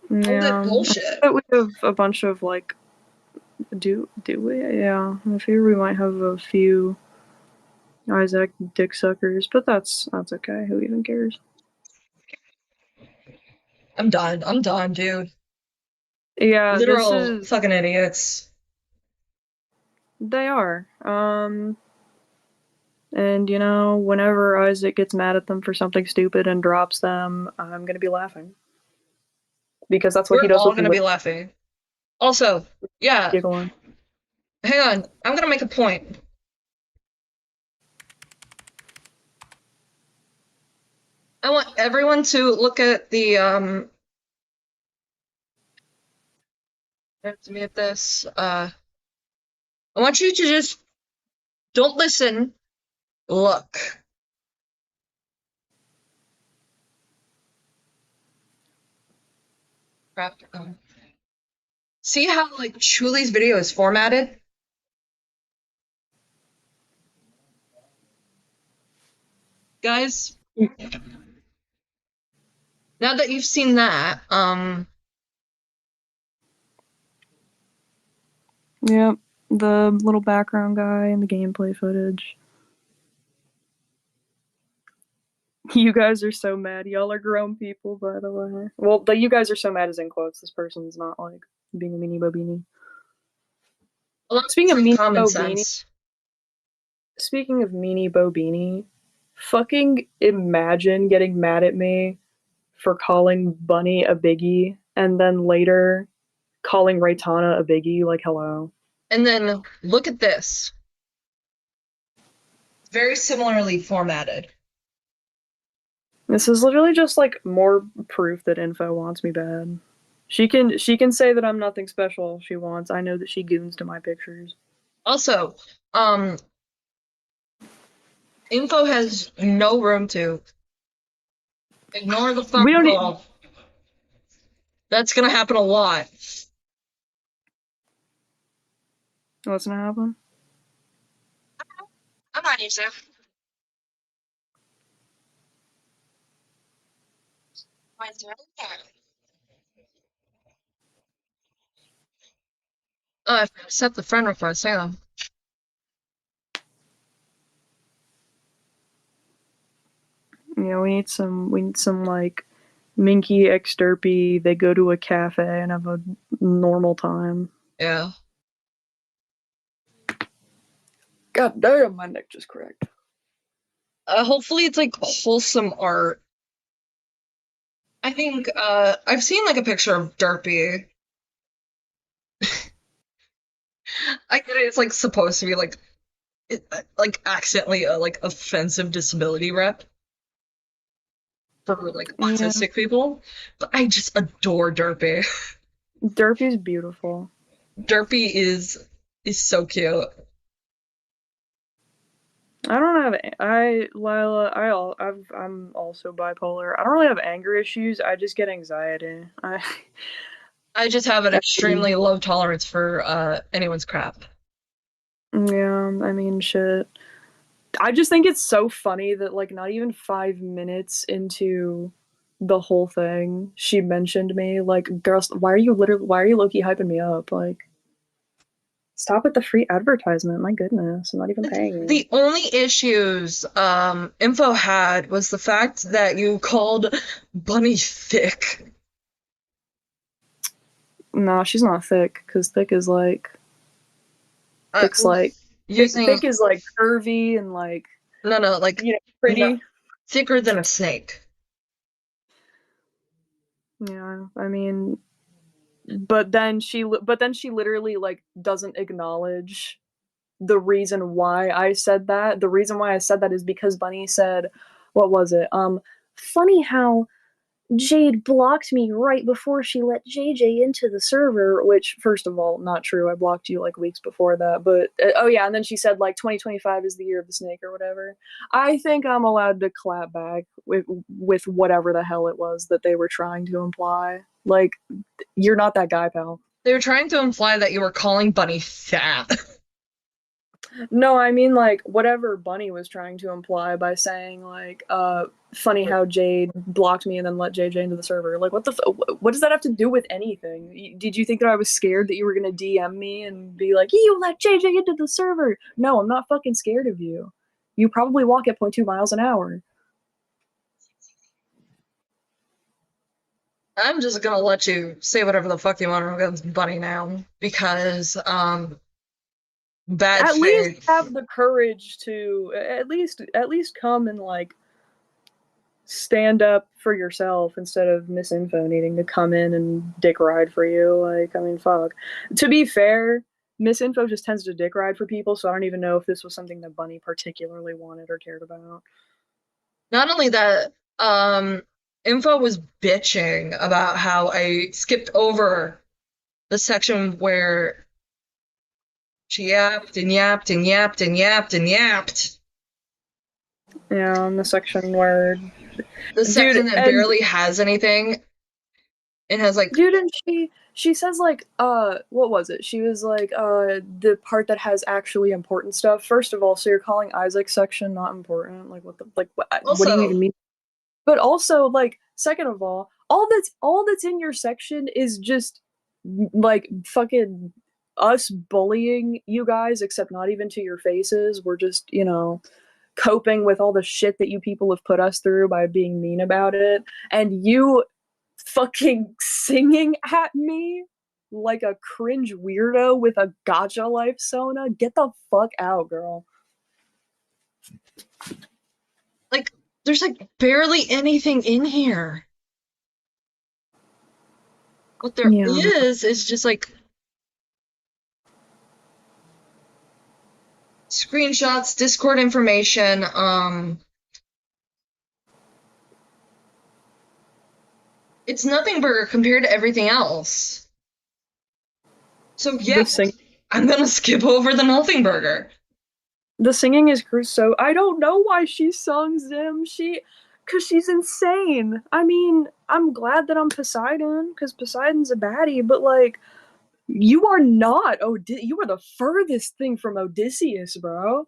Yeah, all that bullshit. But we have a bunch of, like, do we? Yeah, I fear we might have a few Isaac dick suckers, but that's okay. Who even cares? I'm done, dude. Yeah, literal fucking idiots. They are. And you know, whenever Isaac gets mad at them for something stupid and drops them, I'm gonna be laughing. Because that's what he does. We're all gonna be laughing. Also, yeah. Giggling. Hang on, I'm gonna make a point. I want everyone to look at the I have to mute this. I want you to just don't listen. Look. Crap. See how like Chuli's video is formatted? Guys, now that you've seen that, Yep, the little background guy and the gameplay footage. You guys are so mad. Y'all are grown people, by the way. Well, you guys are so mad is in quotes. This person's not like being a meanie bobini. Speaking of meanie common bobini, sense. speaking of meanie bobini, fucking imagine getting mad at me for calling Bunny a biggie and then later calling Raytana a biggie. Like, hello. And then look at this. Very similarly formatted. This is literally just like more proof that Info wants me bad. She can say that I'm nothing special if she wants. I know that she goons to my pictures. Also, Info has no room to ignore the phone We don't call. That's gonna happen a lot. What's gonna happen? I'm not used to. I accept the friend request. Hang on. Yeah, we need some like Minky X Derpy. They go to a cafe and have a normal time. Yeah. God damn, my neck just cracked. Hopefully it's like wholesome art. I think I've seen like a picture of Derpy. I get it. It's like supposed to be like, like accidentally a like offensive disability rep for like autistic people, but I just adore Derpy. Derpy's beautiful. Derpy is so cute. I don't have Lila. I'm also bipolar. I don't really have anger issues. I just get anxiety. I just have an extremely low tolerance for anyone's crap. Yeah, I mean, shit. I just think it's so funny that like not even 5 minutes into the whole thing, she mentioned me. Like, girls, why are you low-key hyping me up? Like, stop with the free advertisement. My goodness, I'm not even paying you. The only issues Info had was the fact that you called Bunny thick. No, she's not thick, because thick is like thick is like curvy and like no, like pretty. No, thicker than a snake. Yeah, I mean, but then she literally like doesn't acknowledge the reason why I said that. The reason why I said that is because Bunny said, what was it? Funny how Jade blocked me right before she let JJ into the server, which, first of all, not true. I blocked you like weeks before that. But, oh yeah, and then she said like 2025 is the year of the snake or whatever. I think I'm allowed to clap back with whatever the hell it was that they were trying to imply. Like, you're not that guy, pal. They were trying to imply that you were calling Bunny fat. No, I mean like whatever Bunny was trying to imply by saying like, funny how Jade blocked me and then let JJ into the server. Like, what does that have to do with anything? Did you think that I was scared that you were gonna DM me and be like, you let JJ into the server? No, I'm not fucking scared of you. You probably walk at 0.2 miles an hour. I'm just gonna let you say whatever the fuck you want against Bunny now, because bad At faith. least have the courage to at least come and like stand up for yourself instead of Miss Info needing to come in and dick ride for you. Like, I mean, fuck. To be fair, Miss Info just tends to dick ride for people, so I don't even know if this was something that Bunny particularly wanted or cared about. Not only that, Info was bitching about how I skipped over the section where she yapped and yapped and yapped and yapped and yapped. Yeah, in the section where the section that barely has anything. It has like dude, and she says like what was it? She was like the part that has actually important stuff. First of all, so you're calling Isaac's section not important? Like what do you even Also, mean? But also like second of all that's in your section is just like fucking us bullying you guys, except not even to your faces. We're just, coping with all the shit that you people have put us through by being mean about it. And you fucking singing at me like a cringe weirdo with a gacha life Sona. Get the fuck out, girl. like, there's like barely anything in here. What there Yeah. is just like screenshots, Discord information, it's nothing burger compared to everything else. So yeah, The sing I'm gonna skip over the nothing burger. the singing is so I don't know why she sung Zim. Cause she's insane. I mean, I'm glad that I'm Poseidon, cause Poseidon's a baddie, but like you are not you are the furthest thing from Odysseus, bro.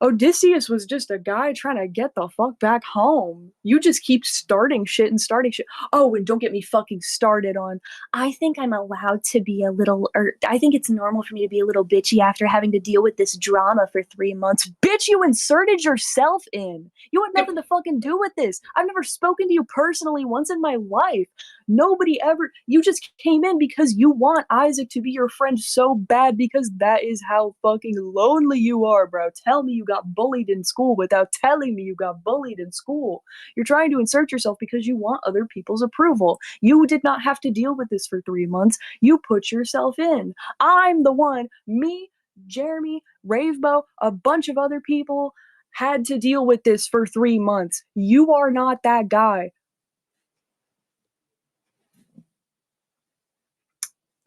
Odysseus was just a guy trying to get the fuck back home. You just keep starting shit and starting shit. Oh, and don't get me fucking started on. I think I'm allowed to be a little, or I think it's normal for me to be a little bitchy after having to deal with this drama for 3 months. Bitch, you inserted yourself in. You had nothing to fucking do with this. I've never spoken to you personally once in my life. Nobody ever, you just came in because you want Isaac to be your friend so bad because that is how fucking lonely you are, bro. Tell me you got bullied in school without telling me you got bullied in school. You're trying to insert yourself because you want other people's approval. You did not have to deal with this for 3 months. You put yourself in. I'm the one, me, Jeremy, Ravebo, a bunch of other people had to deal with this for 3 months. You are not that guy.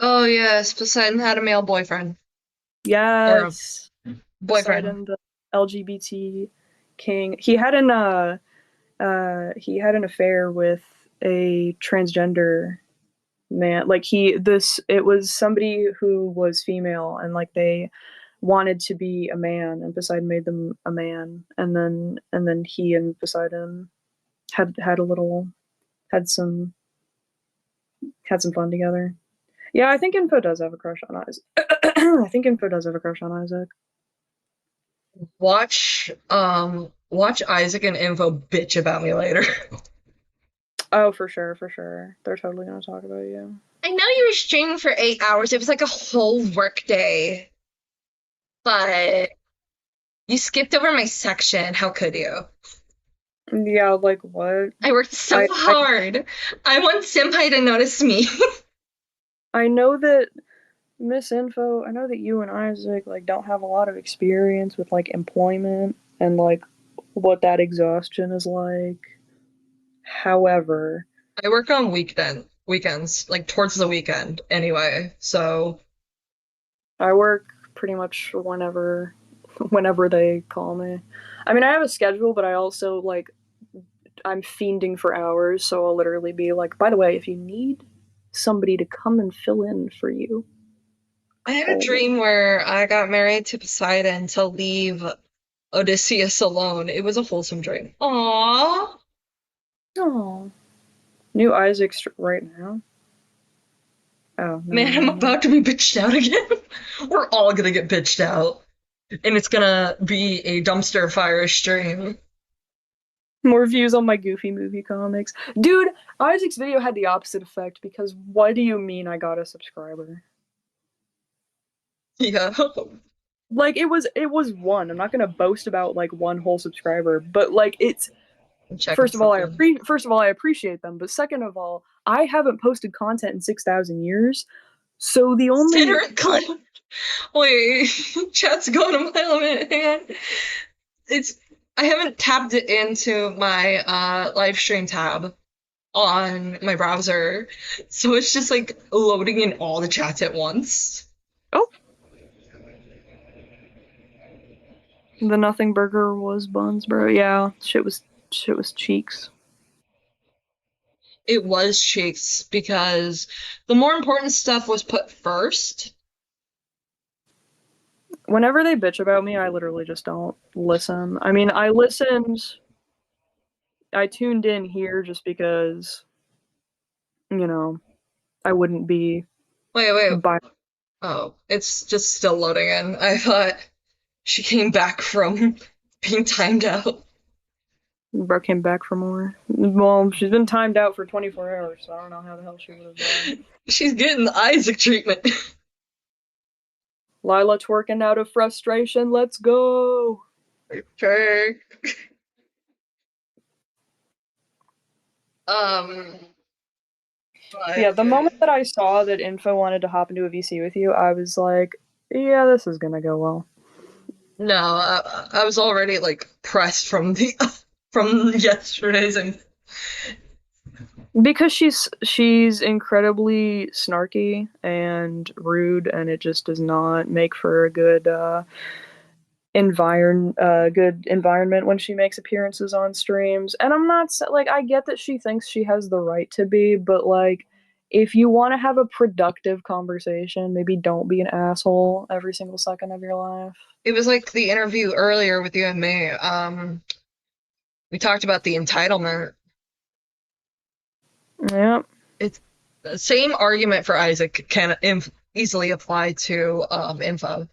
Oh yes, Poseidon had a male boyfriend. Or a Yes. boyfriend. Poseidon, the LGBT king. He had an affair with a transgender man. Like it was somebody who was female and like they wanted to be a man and Poseidon made them a man and then he and Poseidon had a little had some had some fun together. Yeah, I think Info does have a crush on Isaac. I think Info does have a crush on Isaac. Watch Isaac and Info bitch about me later. Oh, for sure, for sure. They're totally gonna talk about you. I know you were streaming for 8 hours. It was like a whole work day. But you skipped over my section. How could you? Yeah, like what? I worked so hard. I want Senpai to notice me. I know that Miss Info, I know that you and Isaac like don't have a lot of experience with like employment and like what that exhaustion is like. However, I work on weekends, like towards the weekend anyway. So I work pretty much whenever they call me. I mean, I have a schedule, but I also like I'm fiending for hours, so I'll literally be like, by the way, if you need somebody to come and fill in for you, I had a dream where I got married to Poseidon to leave Odysseus alone. It was a wholesome dream. Aww. Oh, new Isaac's right now. Oh, no, Man, I'm no. about to be bitched out again. We're all gonna get bitched out. And it's gonna be a dumpster fire stream. More views on my Goofy movie comics. Dude, Isaac's video had the opposite effect because what do you mean I got a subscriber? Yeah. Like it was one. I'm not gonna boast about like one whole subscriber, but like it's first of all I appreciate them, but second of all, I haven't posted content in 6,000 years. So the only Wait, chat's going a mile a minute. Hang on. I haven't tapped it into my live stream tab on my browser, so it's just like loading in all the chats at once. Oh. The nothing burger was buns, bro. Yeah, shit was cheeks. It was cheeks because the more important stuff was put first. Whenever they bitch about me, I literally just don't listen. I mean, I listened. I tuned in here just because, you know, I wouldn't be Wait. by. Oh, it's just still loading in. I thought she came back from being timed out. Bro came back for more. Well, she's been timed out for 24 hours, so I don't know how the hell she would have done. She's getting the Isaac treatment. Lila twerking out of frustration. Let's go. Okay. Um. Yeah, the moment that I saw that Info wanted to hop into a VC with you, I was like, yeah, this is gonna go well. No, I was already like pressed from the from yesterday's and Because she's incredibly snarky and rude, and it just does not make for a good good environment when she makes appearances on streams. And I'm not like, I get that she thinks she has the right to be, but like, if you want to have a productive conversation, maybe don't be an asshole every single second of your life. it was like the interview earlier with you and me. We talked about the entitlement. Yeah. It's the same argument for Isaac can easily apply to Info.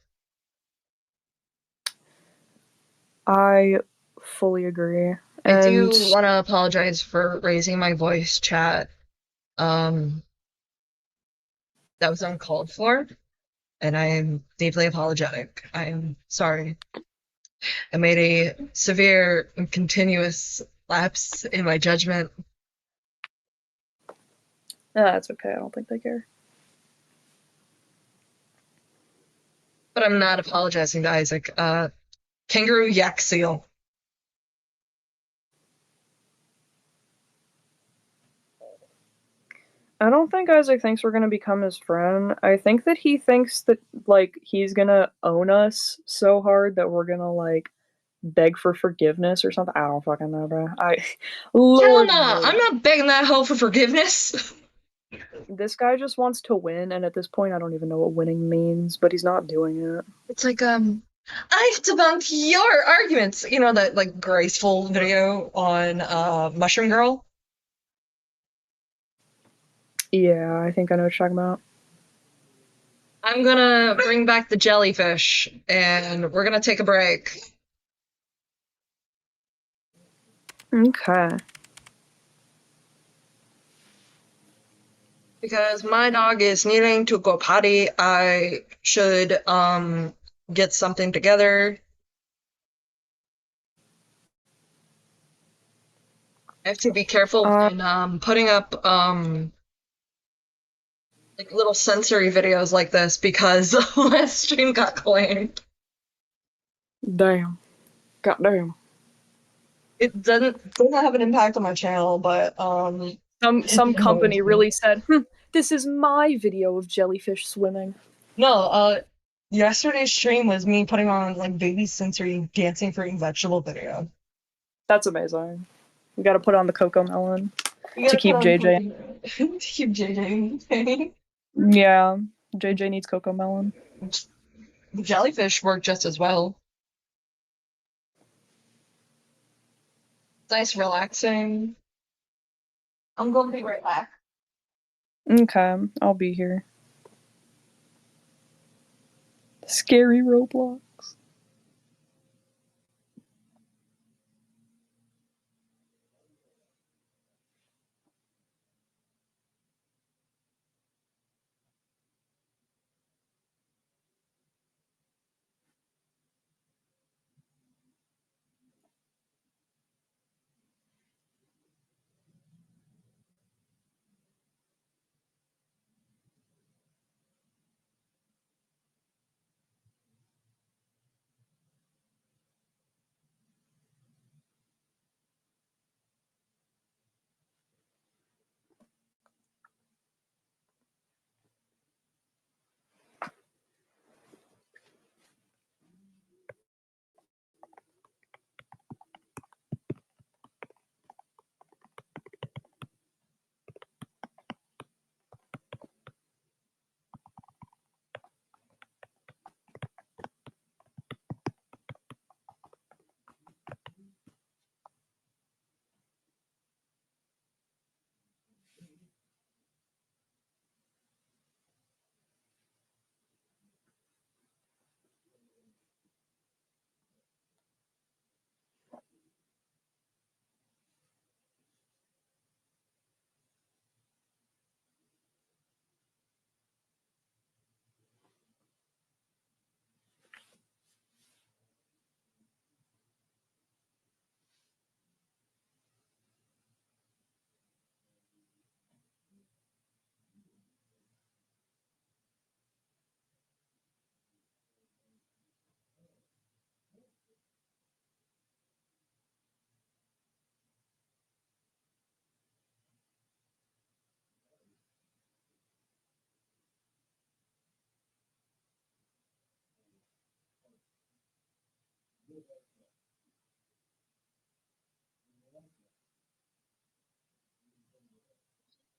I fully agree. I And do want to apologize for raising my voice, chat. That was uncalled for, and I am deeply apologetic. I am sorry. I made a severe and continuous lapse in my judgment. that's okay. I don't think they care. But I'm not apologizing to Isaac. Kangaroo yak seal. I don't think Isaac thinks we're gonna become his friend. I think that he thinks that like he's gonna own us so hard that we're gonna like beg for forgiveness or something. I don't fucking know, bro. Hell Lord no! knows. I'm not begging that hoe for forgiveness. This guy just wants to win, and at this point, I don't even know what winning means. But he's not doing it. It's like I've debunked your arguments. You know that like graceful video on Mushroom Girl. Yeah, I think I know what you're talking about. I'm gonna bring back the jellyfish, and we're gonna take a break. Okay. Because my dog is needing to go potty. I should get something together. I have to be careful when putting up like little sensory videos like this because last stream got claimed. Damn. Goddamn. It doesn't have an impact on my channel, but some company really said, "This is my video of jellyfish swimming." No, yesterday's stream was me putting on like baby sensory dancing fruit and vegetable video. That's amazing. We got to put on the cocoa melon to keep JJ. To keep JJ. Yeah, JJ needs cocoa melon. The jellyfish work just as well. Nice, relaxing. I'm going to be right back. Okay, I'll be here. Scary Roblox.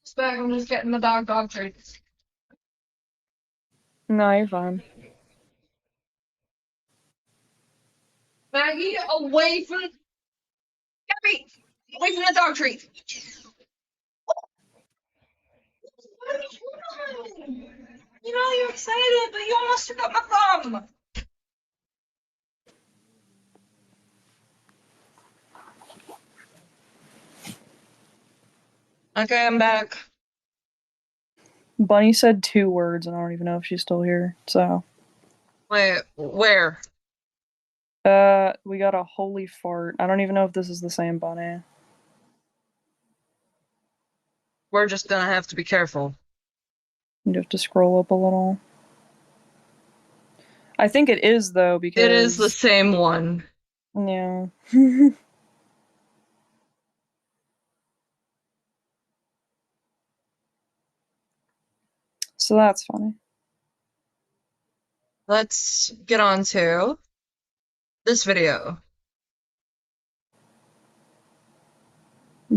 Just back, I'm just getting the dog treats. No, you're fine. Maggie, away from Gabby! Away from the dog treat! What are you doing? You know you're excited, but you almost took out my thumb! Okay, I'm back. Bunny said 2 words, and I don't even know if she's still here. So. Wait, where? We got a holy fart. I don't even know if this is the same Bunny. We're just gonna have to be careful. You have to scroll up a little. I think it is, though, because... It is the same one. Yeah. So that's funny. Let's get on to this video.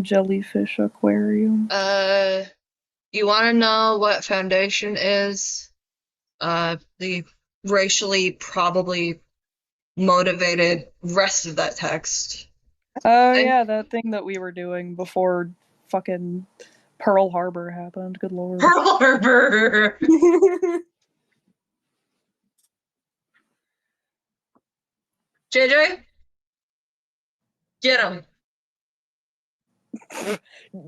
Jellyfish aquarium. You want to know what foundation is? The racially probably motivated rest of that text. Oh, yeah, that thing that we were doing before fucking Pearl Harbor happened. Good lord. Pearl Harbor! JJ? Get him.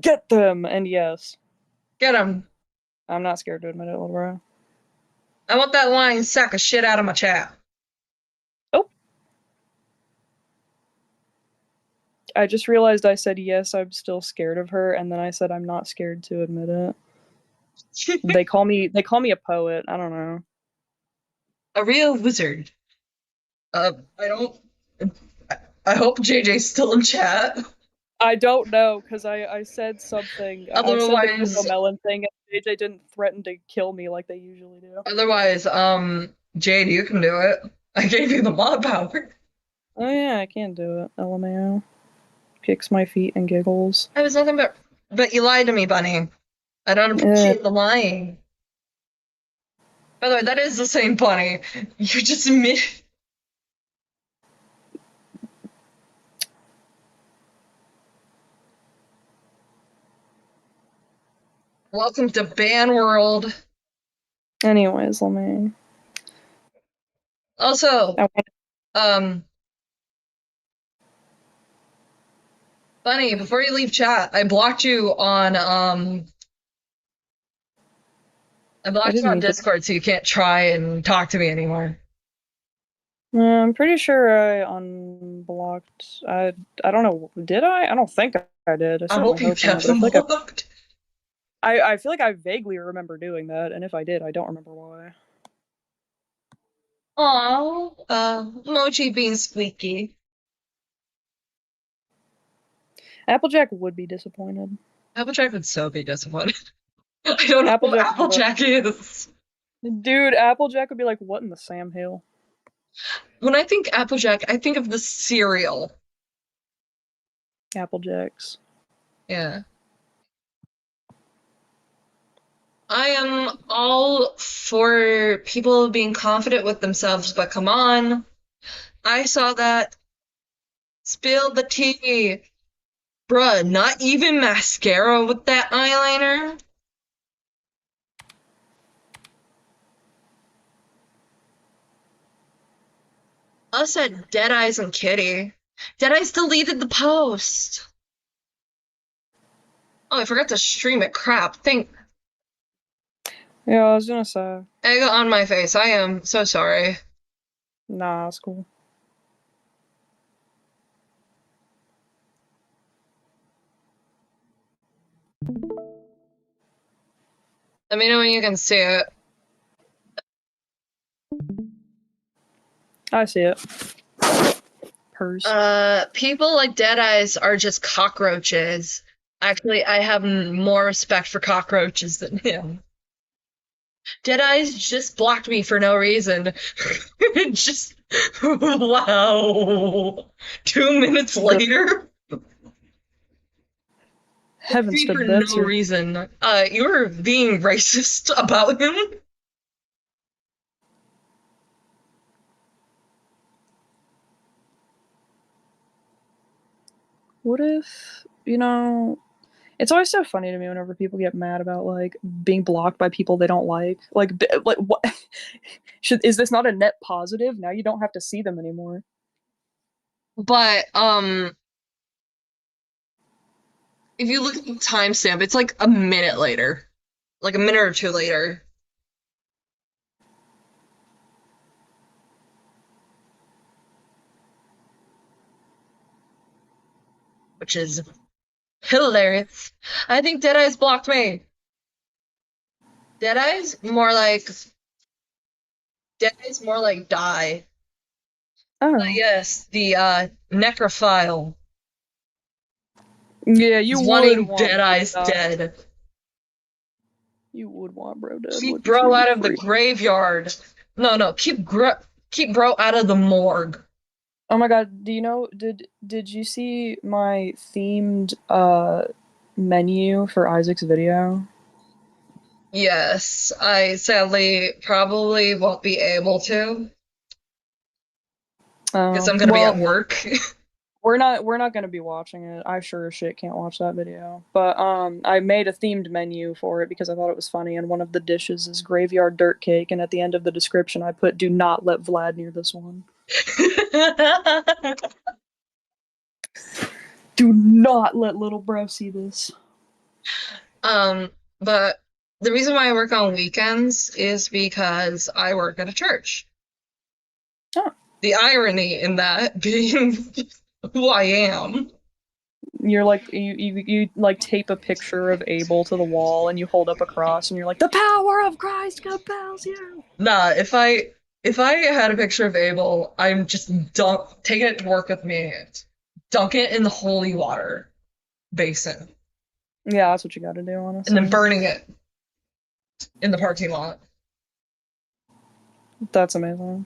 Get them! And yes. Get him. I'm not scared to admit it, little bro. I want that lying sack of shit out of my chat. Oh. I just realized I said yes, I'm still scared of her, and then I said I'm not scared to admit it. They call me a poet. I don't know. A real wizard. I hope JJ's still in chat. I don't know, because I said something. Otherwise, I said the Coco Melon thing, and JJ didn't threaten to kill me like they usually do. Otherwise, Jade, you can do it. I gave you the mod power. Oh yeah, I can do it. LMAO. Kicks my feet and giggles. I was nothing but you lied to me, Bunny. I don't appreciate the lying. By the way, that is the same Bunny. You just admit. Welcome to Ban World. Anyways, let me. Also, Bunny, before you leave chat, I blocked you on Discord, so you can't try and talk to me anymore. I'm pretty sure I unblocked. I don't know. Did I? I don't think I did. I hope you kept them blocked. I feel like I vaguely remember doing that, and if I did, I don't remember why. Aww, Mochi being squeaky. Applejack would be disappointed. Applejack would so be disappointed. I don't know who Applejack is. Dude, Applejack would be like, what in the Sam Hill? When I think Applejack, I think of the cereal. Applejacks. Yeah. I am all for people being confident with themselves, but come on. I saw that. Spill the tea. Bruh, not even mascara with that eyeliner? Us at Deadeyes and Kitty. Deadeyes deleted the post. Oh, I forgot to stream it. Crap. Yeah, I was gonna say. Egg on my face. I am so sorry. Nah, it's cool. Let me know when you can see it. I see it. Purse. People like Deadeyes are just cockroaches. Actually, I have more respect for cockroaches than him. Deadeyes just blocked me for no reason. Just Wow. 2 minutes later? Heavens For forbid, no that's your. reason. You were being racist about him? What if, it's always so funny to me whenever people get mad about like being blocked by people they don't like. Like what? Is this not a net positive? Now you don't have to see them anymore. But, if you look at the timestamp, it's like a minute later. Like a minute or two later. Which is hilarious. I think Deadeye's blocked me. Deadeye's more like die. Oh. Yes, the necrophile. Yeah, He's you would wanting want Deadeye's bro dead. You would want bro dead, Keep wouldn't bro you? out of the graveyard. No, keep bro out of the morgue. Oh my god, do you know did you see my themed menu for Isaac's video? Yes, I sadly probably won't be able to because I'm gonna be at Well, work. we're not gonna be watching it. I sure as shit can't watch that video. But I made a themed menu for it because I thought it was funny, and one of the dishes is graveyard dirt cake, and at the end of the description I put do not let Vlad near this one. Do not let little bro see this. But the reason why I work on weekends is because I work at a church. Oh. The irony in that being who I am. You're like you like tape a picture of Abel to the wall and you hold up a cross and you're like, the power of Christ compels you. Nah, if I had a picture of Abel, I'm just taking it to work with me, dunk it in the holy water basin, Yeah, that's what you gotta do, honestly. and then burning it in the parking lot. That's amazing.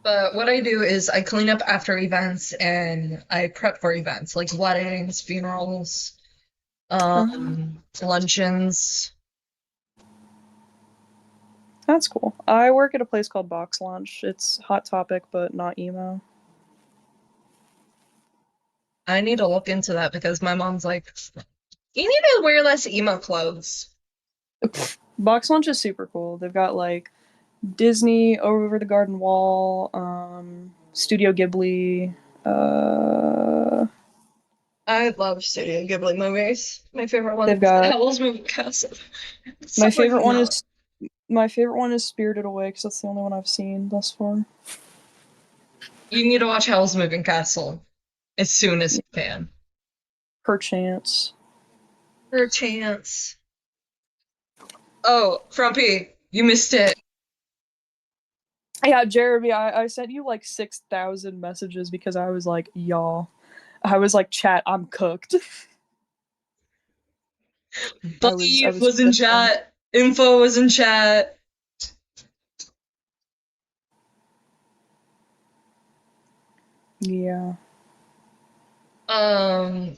But what I do is I clean up after events and I prep for events like weddings, funerals, luncheons. That's cool. I work at a place called Box Lunch. It's Hot Topic, but not emo. I need to look into that because my mom's like, you need to wear less emo clothes. Box Lunch is super cool. They've got like Disney over the garden wall, Studio Ghibli. I love Studio Ghibli movies. My favorite one They've is got Howl's Moving Castle. my favorite one is Spirited Away because that's the only one I've seen thus far. You need to watch Howl's Moving Castle as soon as you can. Perchance. Perchance. Oh, Frumpy, you missed it. Yeah, Jeremy, I sent you like 6,000 messages because I was like, y'all. I was like, chat, I'm cooked. Buddy was in chat. Info was in chat. Yeah. I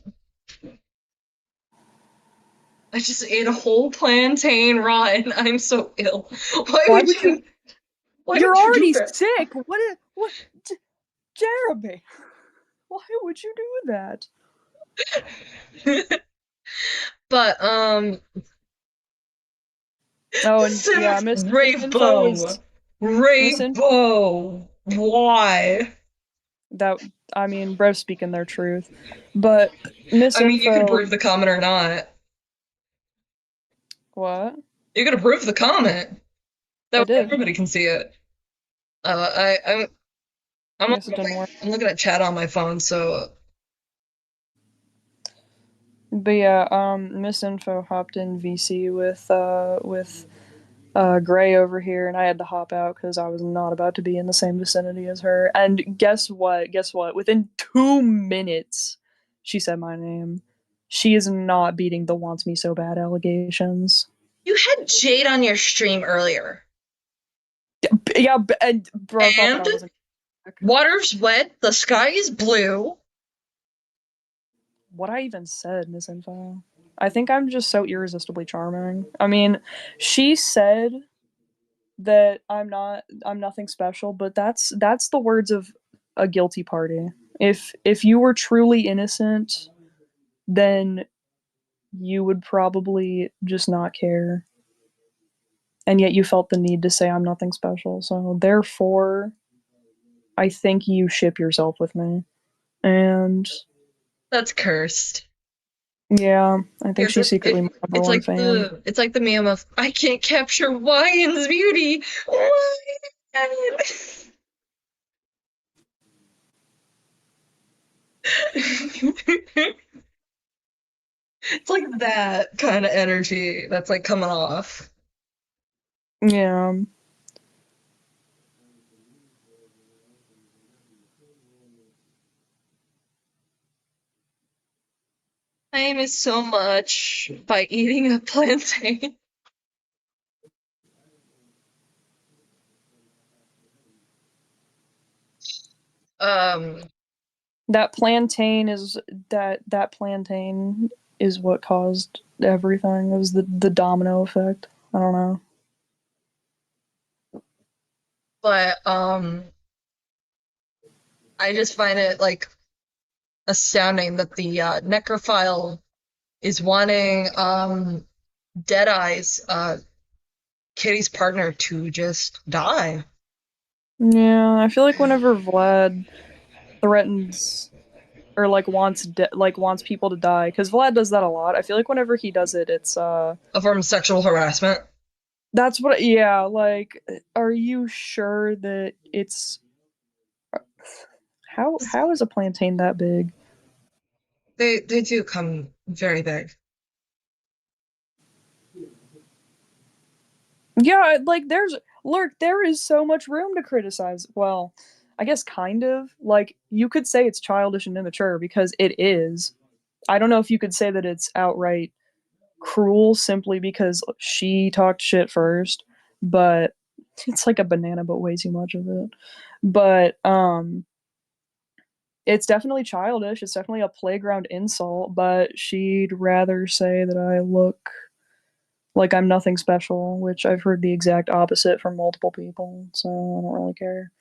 just ate a whole plantain raw and I'm so ill. Why would you? You're already sick. What? Jeremy, why would you do that? But oh, and yeah, Rainbow. Why? That bro speaking their truth, but misinfo. I mean, you can prove the comment or not. What? You can approve the comment. That way everybody can see it. I'm looking at chat on my phone, so. But yeah, misinfo hopped in VC with Gray over here, and I had to hop out because I was not about to be in the same vicinity as her. And guess what? Within 2 minutes, she said my name. She is not beating the wants me so bad allegations. You had Jade on your stream earlier. Yeah, and bro thought that I And wasn't. water's wet, the sky is blue. What I even said, Miss Info. I think I'm just so irresistibly charming. I mean, she said that I'm nothing special, but that's the words of a guilty party. If you were truly innocent, then you would probably just not care. And yet you felt the need to say I'm nothing special. So therefore, I think you ship yourself with me. And That's cursed. yeah, I think she's It's, secretly my number one fan. it's like the meme of I can't capture Ryan's beauty. Ryan. It's like that kind of energy that's like coming off. Yeah. I miss so much by eating a plantain. Um, That plantain is that plantain is what caused everything. It was the domino effect. I don't know. but I just find it like astounding that the necrophile is wanting Deadeye's Kitty's partner to just die. Yeah, I feel like whenever Vlad threatens or like wants people to die, because Vlad does that a lot. I feel like whenever he does it, it's A form of sexual harassment. that's what yeah, like are you sure that it's how is a plantain that big? They do come very big. Yeah, like there is so much room to criticize. Well, I guess kind of. Like you could say it's childish and immature because it is. I don't know if you could say that it's outright cruel simply because she talked shit first, but it's like a banana but way too much of it. But it's definitely childish. It's definitely a playground insult, but she'd rather say that I look like I'm nothing special, which I've heard the exact opposite from multiple people, so I don't really care.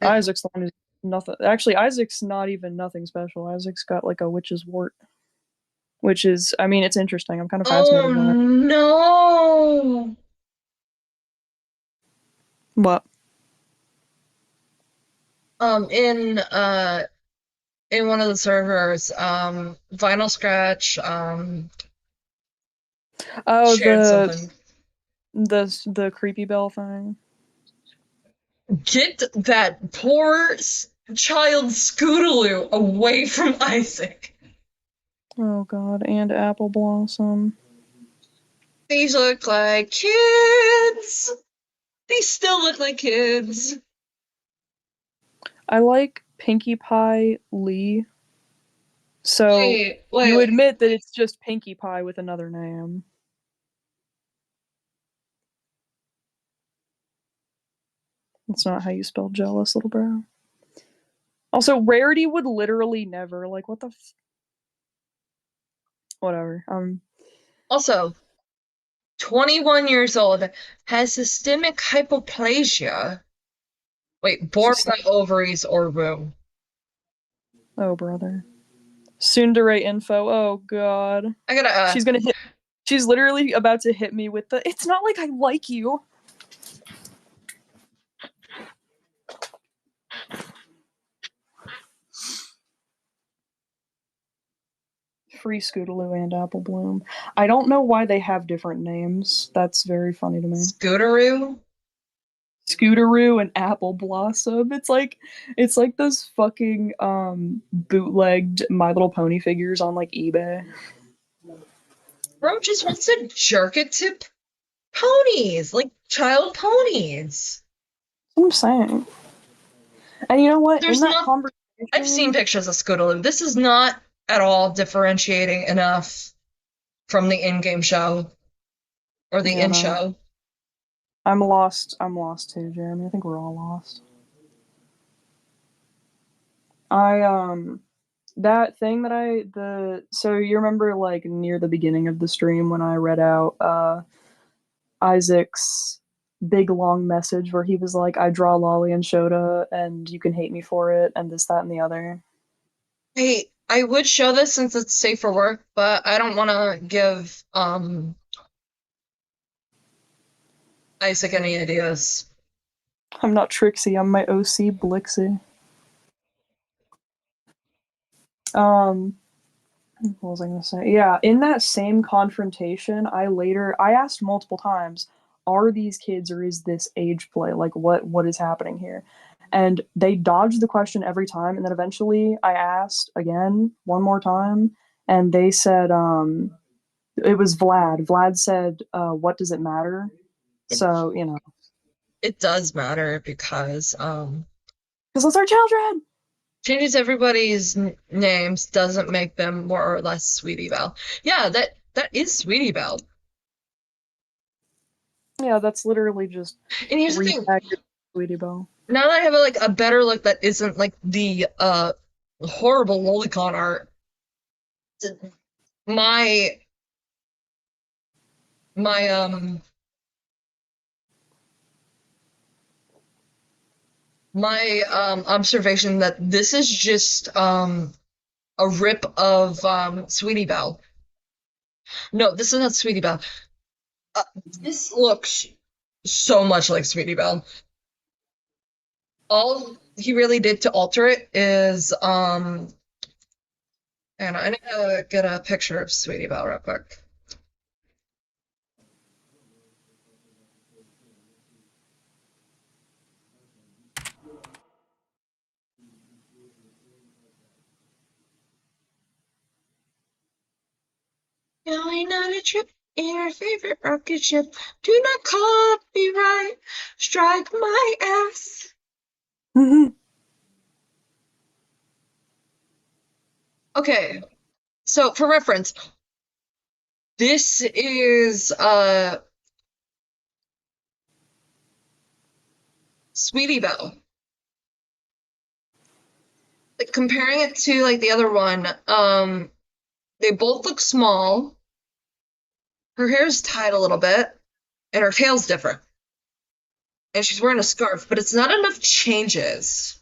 Isaac's the one who's nothing. Actually, Isaac's not even nothing special. Isaac's got like a witch's wart, which is, I mean, it's interesting. I'm kind of Oh fascinated by it. no! What? In one of the servers, Vinyl Scratch Oh, shared something. the creepy bell thing. Get that poor child Scootaloo away from Isaac. Oh God, and Apple Blossom. These look like kids. These still look like kids. I like Pinkie Pie Lee. So Wait. you admit that it's just Pinkie Pie with another name. That's not how you spell jealous, little bro. Also, Rarity would literally never, like, what the whatever. Also, 21 years old, has systemic hypoplasia. Wait, born by ovaries or womb. Oh, brother. Tsundere info. Oh, God. I gotta, She's gonna hit. She's literally about to hit me with the. It's not like I like you. Free Scootaloo and Apple Bloom. I don't know why they have different names. That's very funny to me. Scootaroo? Scootaroo and Apple Blossom. It's like those fucking bootlegged My Little Pony figures on like eBay. Bro just wants to jerk it to ponies, like child ponies. That's what I'm saying. And you know what? There's In that not. conversation, I've seen pictures of Scootaloo. This is not at all differentiating enough from the in-game show or the Yeah, no. in-show. I'm lost. I'm lost too, Jeremy. I think we're all lost. I that thing that I the so you remember like near the beginning of the stream when I read out Isaac's big long message where he was like, I draw Lolly and Shota and you can hate me for it and this, that, and the other. Hey, I would show this since it's safe for work, but I don't want to give Isaac any ideas. I'm not Trixie, I'm my OC Blixie. Um what was I gonna say? Yeah, in that same confrontation, I asked multiple times, are these kids or is this age play? Like what is happening here? And they dodged the question every time, and then eventually I asked again one more time, and they said, it was Vlad. Vlad said, what does it matter? So, you know. It does matter because those are children! changes everybody's names doesn't make them more or less Sweetie Belle. Yeah, that is Sweetie Belle. Yeah, that's literally just And here's the thing. Sweetie Belle. Now that I have like a better look that isn't like the horrible lolicon art, my my my observation that this is just a rip of Sweetie Belle. No, this is not Sweetie Belle. This looks so much like Sweetie Belle. All he really did to alter it is and I need to get a picture of Sweetie Belle real quick. Going on a trip in our favorite rocket ship. Do not copyright strike my ass. Okay, so for reference, this is Sweetie Belle. Like comparing it to like the other one, they both look small. Her hair's tied a little bit, and her tail's different. And she's wearing a scarf, but it's not enough changes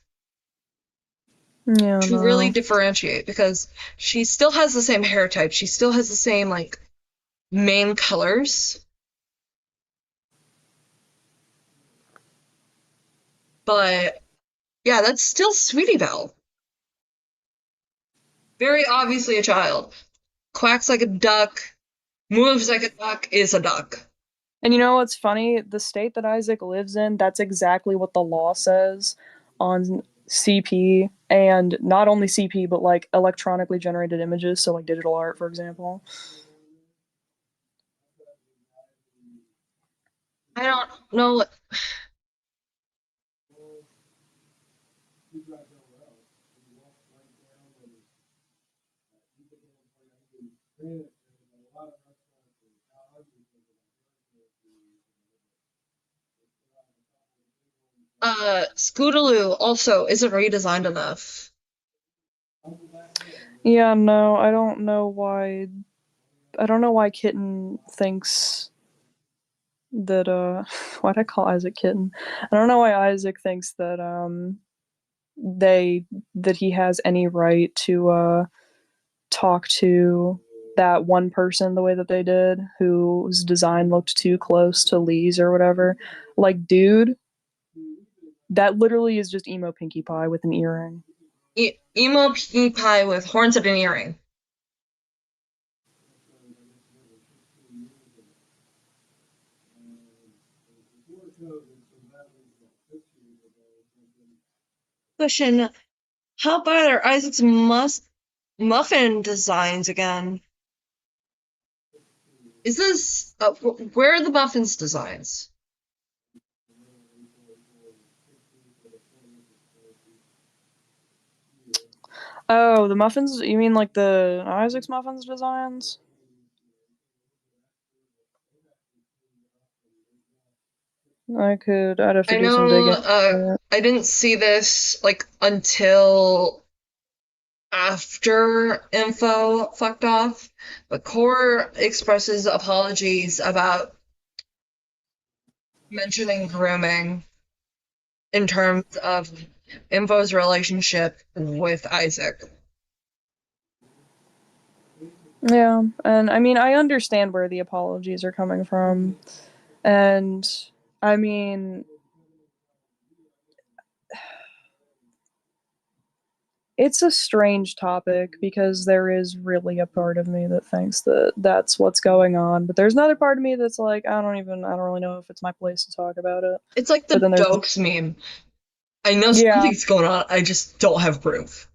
Yeah, to really differentiate because she still has the same hair type. She still has the same like main colors. But yeah, that's still Sweetie Belle. Very obviously a child. Quacks like a duck, moves like a duck, is a duck. And you know what's funny? The state that Isaac lives in, that's exactly what the law says on CP, and not only CP, but like electronically generated images, so like digital art, for example. I don't know what. Scootaloo also isn't redesigned enough. Yeah, no, I don't know why. I don't know why Kitten thinks that. Why'd I call Isaac Kitten? I don't know why Isaac thinks that that he has any right to talk to that one person the way that they did, whose design looked too close to Lee's or whatever. Like, dude, that literally is just emo Pinkie Pie with an earring. Emo Pinkie Pie with horns and an earring. Question: how bad are Isaac's muffin designs again? Is this where are the muffins designs? Oh, the muffins? You mean like the Isaac's muffins designs? I'd have to I do some know, digging. I didn't see this, like, until after info fucked off, but Core expresses apologies about mentioning grooming in terms of Info's relationship with Isaac. Yeah, and I mean, I understand where the apologies are coming from, and I mean, it's a strange topic because there is really a part of me that thinks that that's what's going on, but there's another part of me that's like, I don't really know if it's my place to talk about it. It's like But the then there's, jokes meme. I know yeah, something's going on, I just don't have proof.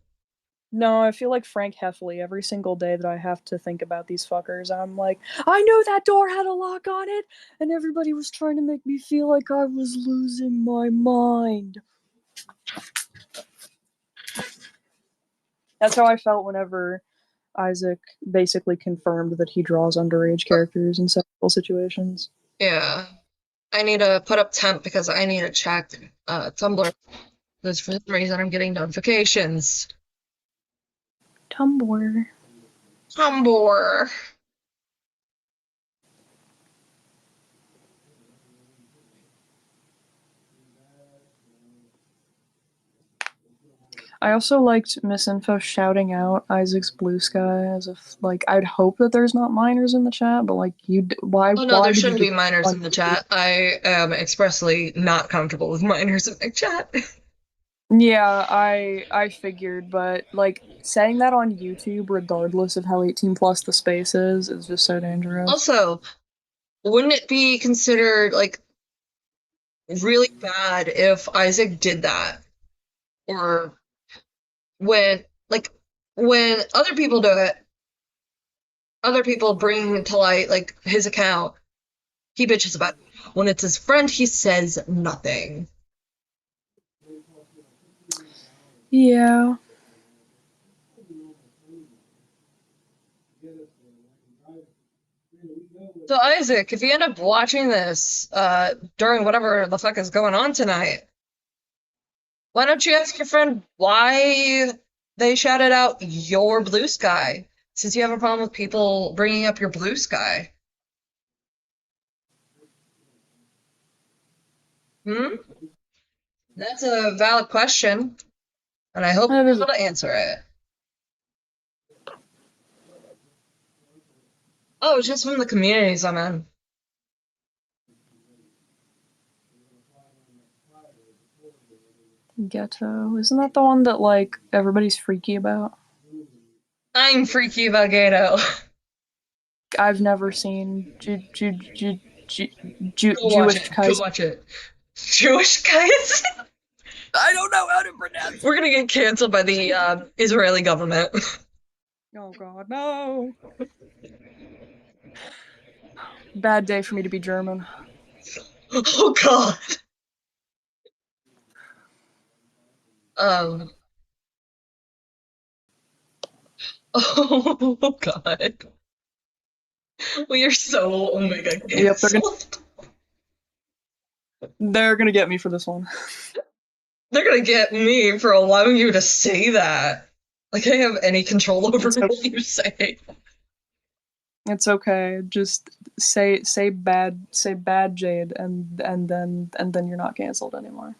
no, I feel like Frank Heffley every single day that I have to think about these fuckers. I'm like, I know that door had a lock on it, and everybody was trying to make me feel like I was losing my mind. That's how I felt whenever Isaac basically confirmed that he draws underage characters in sexual situations. Yeah. I need to put up temp because I need to check Tumblr. Because for some reason I'm getting notifications. Tumblr. Tumblr. I also liked Misinfo shouting out Isaac's blue sky as if, like, I'd hope that there's not minors in the chat, but like, Oh no, why there would you shouldn't be just minors like, in the chat. I am expressly not comfortable with minors in the chat. yeah, I figured, but like saying that on YouTube, regardless of how 18 plus the space is just so dangerous. Also, wouldn't it be considered like really bad if Isaac did that? Or when like when other people do it, other people bring to light like his account, he bitches about it. When it's his friend, he says nothing. Yeah. So Isaac, if you end up watching this during whatever the fuck is going on tonight, why don't you ask your friend why they shouted out your blue sky? Since you have a problem with people bringing up your blue sky. Hmm? That's a valid question, and I hope That you're is able to answer it. Oh, it's just from the communities I'm in. Ghetto. Isn't that the one that like everybody's freaky about? I'm freaky about Gato. I've never seen Go watch Jewish it. Go Kaiser. watch it. Jewish guys? I don't know how to pronounce. We're gonna get canceled by the Israeli government. Oh god, no. Bad day for me to be German. Oh god. Um. Oh god. We are so Omega Yep, canceled. they're gonna get me for this one. They're gonna get me for allowing you to say that. Like I have any control over It's okay. what you say. It's okay. Just say bad Jade and then you're not canceled anymore.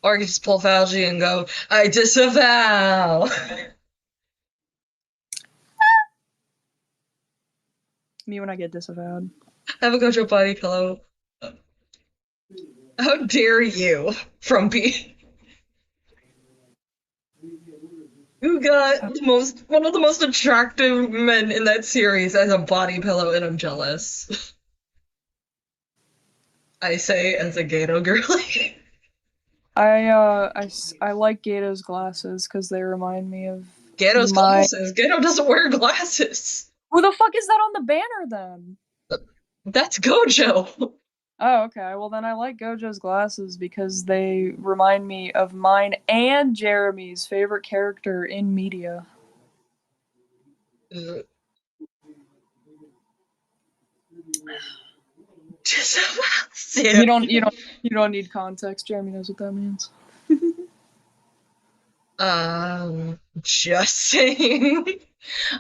Or you just pull Fauci and go, I disavow. Me when I get disavowed. Have a Gojo body pillow. How dare you, Frumpy? Who got one of the most attractive men in that series as a body pillow, and I'm jealous. I say as a Gato girly. I like Gato's glasses because they remind me of Gato's my. glasses. Gato doesn't wear glasses. Who the fuck is that on the banner then? That's Gojo. Oh, okay. Well, then I like Gojo's glasses because they remind me of mine and Jeremy's favorite character in media. You don't need context. Jeremy knows what that means. Just saying.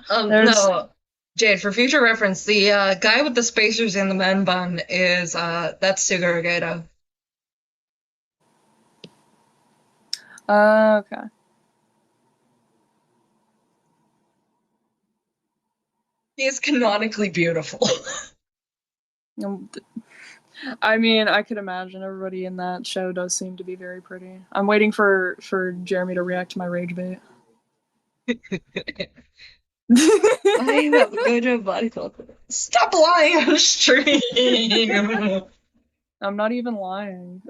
There's- No, Jade, for future reference, the guy with the spacers and the man bun is that's Suguru Gato. Okay. He is canonically beautiful. I mean, I could imagine everybody in that show does seem to be very pretty. I'm waiting for Jeremy to react to my rage bait. I have good body confidence. Stop lying on the stream. I'm not even lying.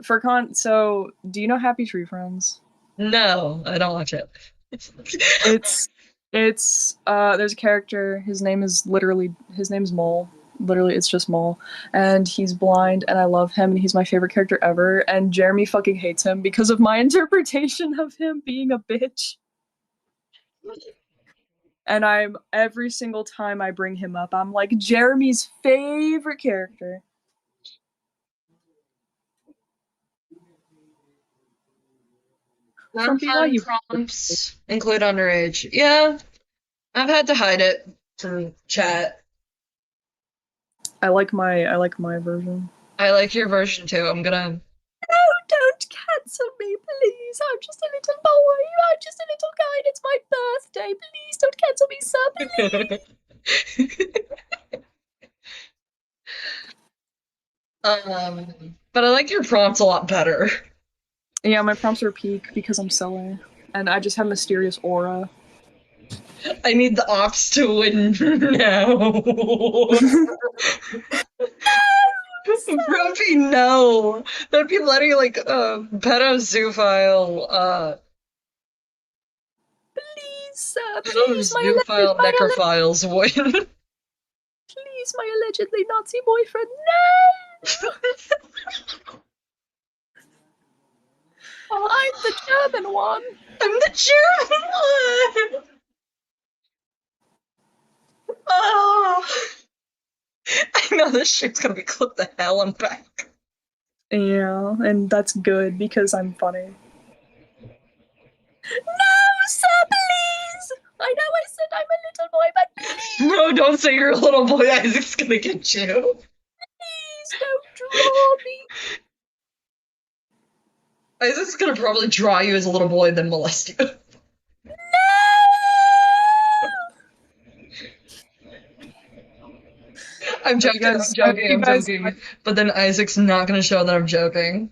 So, do you know Happy Tree Friends? No, I don't watch it. It's there's a character, his name is Mole. Literally, it's just Mole. And he's blind, and I love him, and he's my favorite character ever. And Jeremy fucking hates him because of my interpretation of him being a bitch. And every single time I bring him up, I'm like, Jeremy's favorite character. Non-fun prompts include underage. Yeah, I've had to hide it from chat. I like my version. I like your version too. I'm gonna. No, don't cancel me, please. I'm just a little boy. I'm just a little guy, and it's my birthday. Please don't cancel me, sir. Please. But I like your prompts a lot better. Yeah, my prompts are peak because I'm silly, and I just have mysterious aura. I need the ops to win now. Grumpy, no. That'd be letting like pedo-zoophile Please, sir. pedo-zoophile necrophiles win. Please, my allegedly Nazi boyfriend. No. I'm the German one. I'm the German one. Oh. I know this shit's gonna be clipped the hell and back. Yeah, and that's good because I'm funny. No, sir, please! I know I said I'm a little boy, but please! No, don't say you're a little boy. Isaac's gonna get you. Please don't draw me. Isaac's gonna probably draw you as a little boy and then molest you. No! I'm joking. But then Isaac's not gonna show that I'm joking.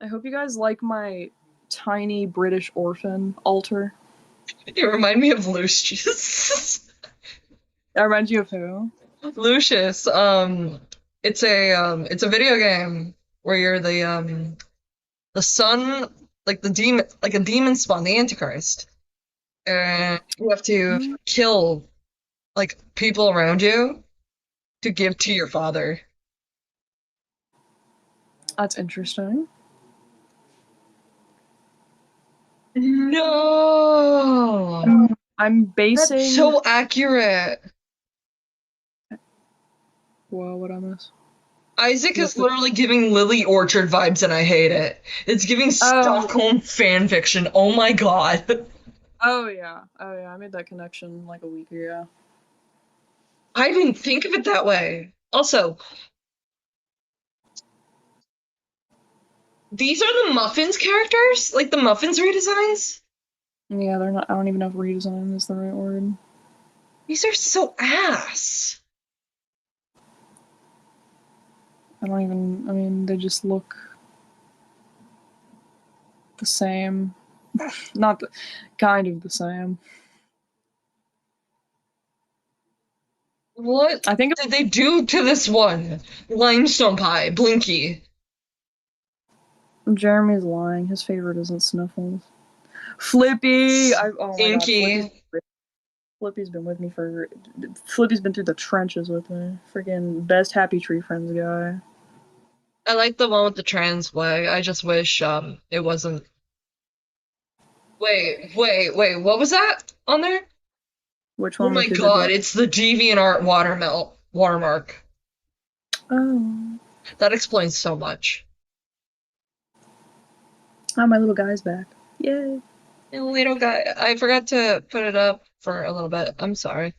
I hope you guys like my tiny British orphan altar. You remind me of Lucius. That reminds you of who? Lucius. It's a video game where you're the son, like the demon, like a demon spawn, the Antichrist, and you have to kill like people around you to give to your father. That's interesting. No, I'm basing. That's so accurate. Whoa, what I miss? Isaac is literally giving Lily Orchard vibes, and I hate it. It's giving Stockholm fan fiction. Oh my god. Oh yeah, I made that connection like a week ago. I didn't think of it that way. Also, these are the Muffins characters? Like the Muffins redesigns? Yeah, they're not. I don't even know if redesign is the right word. These are so ass. I mean, they just look the same. Not the, kind of the same. What did they do to this one? Limestone Pie, Blinky. Jeremy's lying. His favorite isn't Sniffles. Flippy! Oh my god. Flippy's been with me for... Flippy's been through the trenches with me. Freaking best Happy Tree Friends guy. I like the one with the trans way. I just wish it wasn't... Wait, what was that on there? Which one? Oh my god, it's the DeviantArt watermark. Oh. That explains so much. Oh, my little guy's back. Yay. Little guy, I forgot to put it up for a little bit. I'm sorry.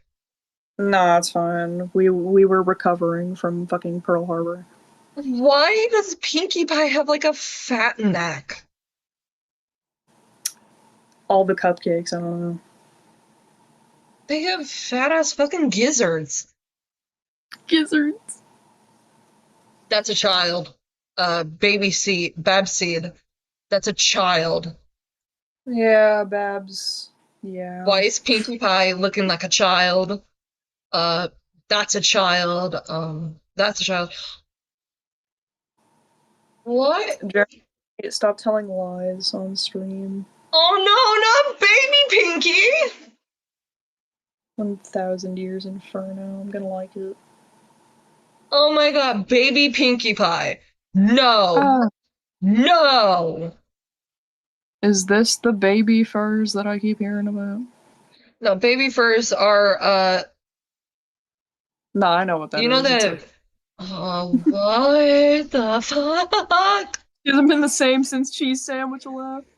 Nah, it's fine. We were recovering from fucking Pearl Harbor. Why does Pinkie Pie have like a fat neck? All the cupcakes, I don't know. They have fat ass fucking gizzards. Gizzards. That's a child. Baby seed, Bab seed. That's a child. Yeah, Babs. Yeah. Why is Pinkie Pie looking like a child? Uh, that's a child. That's a child. What? Jeremy, stop telling lies on stream. Oh no, not baby Pinkie! 1,000 years inferno. I'm gonna like it. Oh my god, baby Pinkie Pie. No. No. Is this the baby furs that I keep hearing about? No, baby furs are, No, I know what that you know is. It's that. like, Oh, what the fuck? he hasn't been the same since Cheese Sandwich left.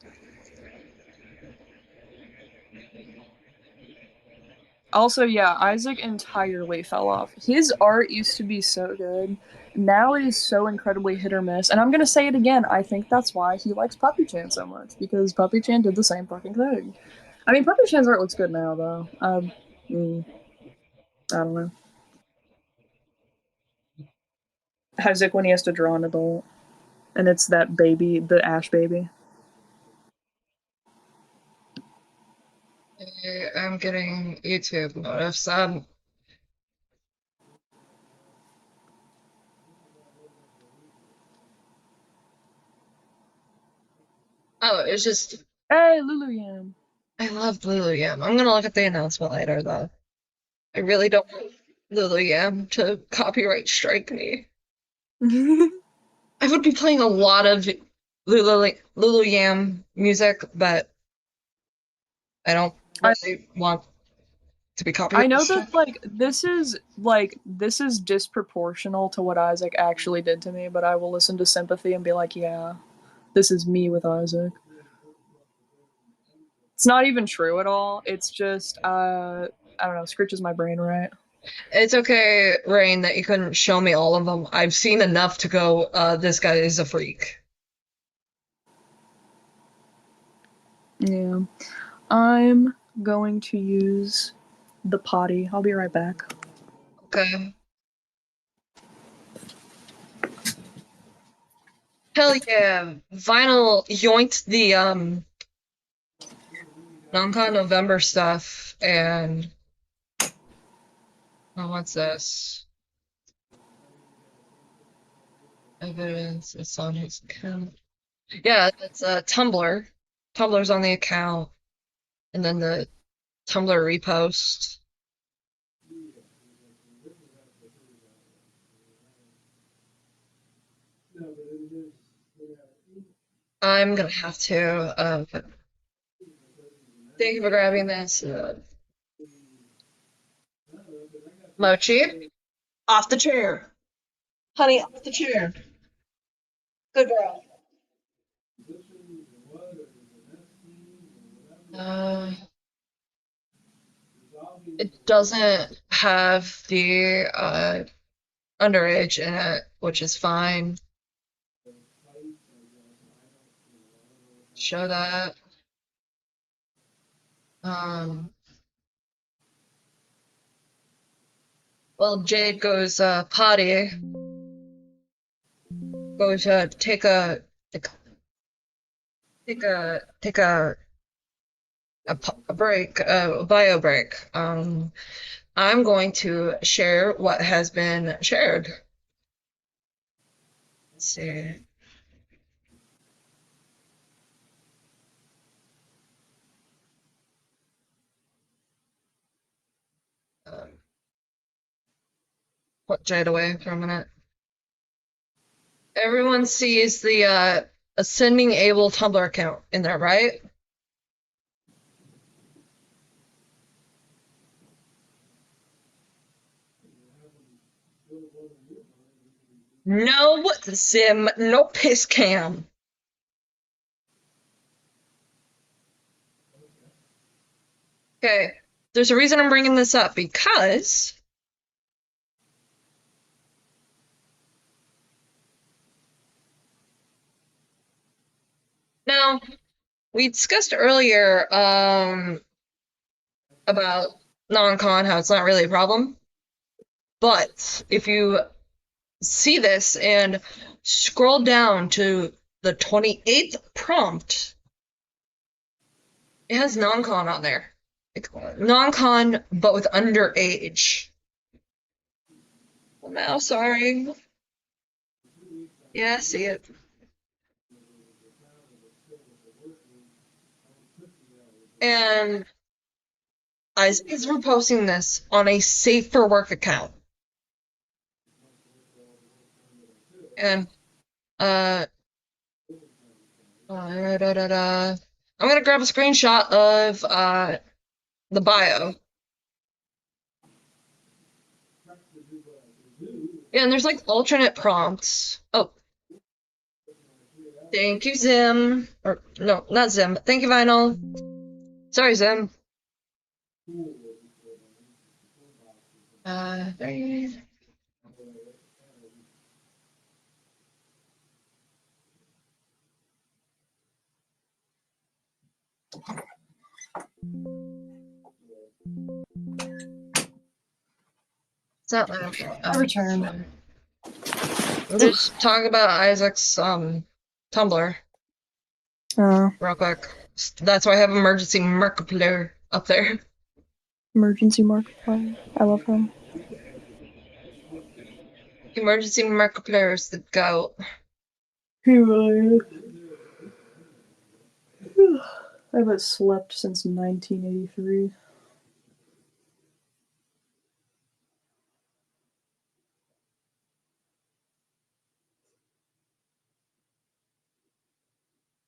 Also, yeah, Isaac entirely fell off. His art used to be so good. Now it is so incredibly hit or miss. And I'm gonna say it again, I think that's why he likes Puppy Chan so much, because Puppy Chan did the same fucking thing. I mean, Puppy Chan's art looks good now, though. I don't know. Isaac when he has to draw an adult. And it's that baby, the Ash baby. I'm getting YouTube notifs. Oh, it's just, Hey, Lulu Yam. I love Lulu Yam. I'm gonna look at the announcement later, though. I really don't want Lulu Yam to copyright strike me. I would be playing a lot of Lulu Yam music, but I don't really want to be I copyright know struck. that this is disproportional to what Isaac actually did to me, but I will listen to Sympathy and be like, yeah, this is me with Isaac. It's not even true at all. It's just I don't know, scritches my brain right. It's okay, Rain, that you couldn't show me all of them. I've seen enough to go, this guy is a freak. Yeah. I'm going to use the potty. I'll be right back. Okay. Hell yeah. Vinyl yoinked the, non-con November stuff, and, oh, what's this? Evidence, it's on his account. Yeah, it's a Tumblr. Tumblr's on the account, and then the Tumblr repost. I'm gonna have to, thank you for grabbing this. Mochi, off the chair. Honey, off the chair. Good girl. Uh, it doesn't have the underage in it, which is fine. Show that. Well, Jade goes potty. Goes take a break, a bio break. I'm going to share what has been shared. Let's see. Put Jade away for a minute. Everyone sees the Ascending Able Tumblr account in there, right? No Zim, no piss cam. Okay, there's a reason I'm bringing this up because now we discussed earlier about non-con, how it's not really a problem. But if you see this and scroll down to the 28th prompt, it has non-con on there. Non-con, but with underage. Well, now, sorry. Yeah, I see it. And Isaac is reposting this on a safe for work account. And I'm gonna grab a screenshot of the bio. Yeah, and there's like alternate prompts. Oh. Thank you, Zim. Or no, not Zim, but thank you, Vinyl. Sorry, Zim. There you go. It's not like I returned. I'm just talking about Isaac's Tumblr real quick. That's why I have emergency Markiplier up there. Emergency Markiplier. I love him. Emergency Markiplier is the goat. He really is. I haven't slept since 1983.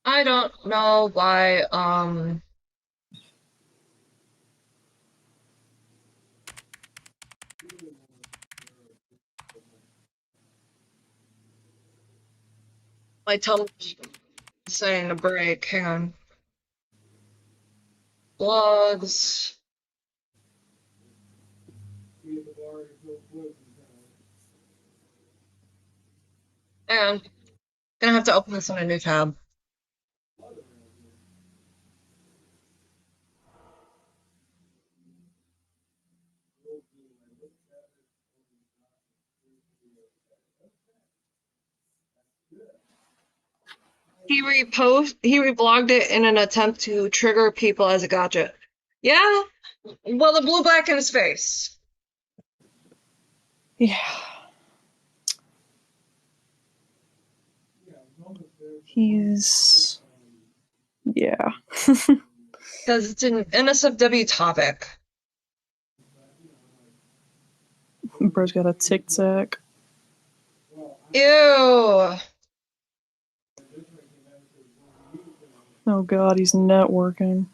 I don't know why my Tumblr's deciding to break. Hang on. Blogs. And gonna have to open this on a new tab. He reblogged it in an attempt to trigger people as a gotcha. Yeah? Well, the blue black in his face. Yeah. He's... Yeah. Because it's an NSFW topic. Bro's got a tic-tac. Ew. Oh god, he's networking.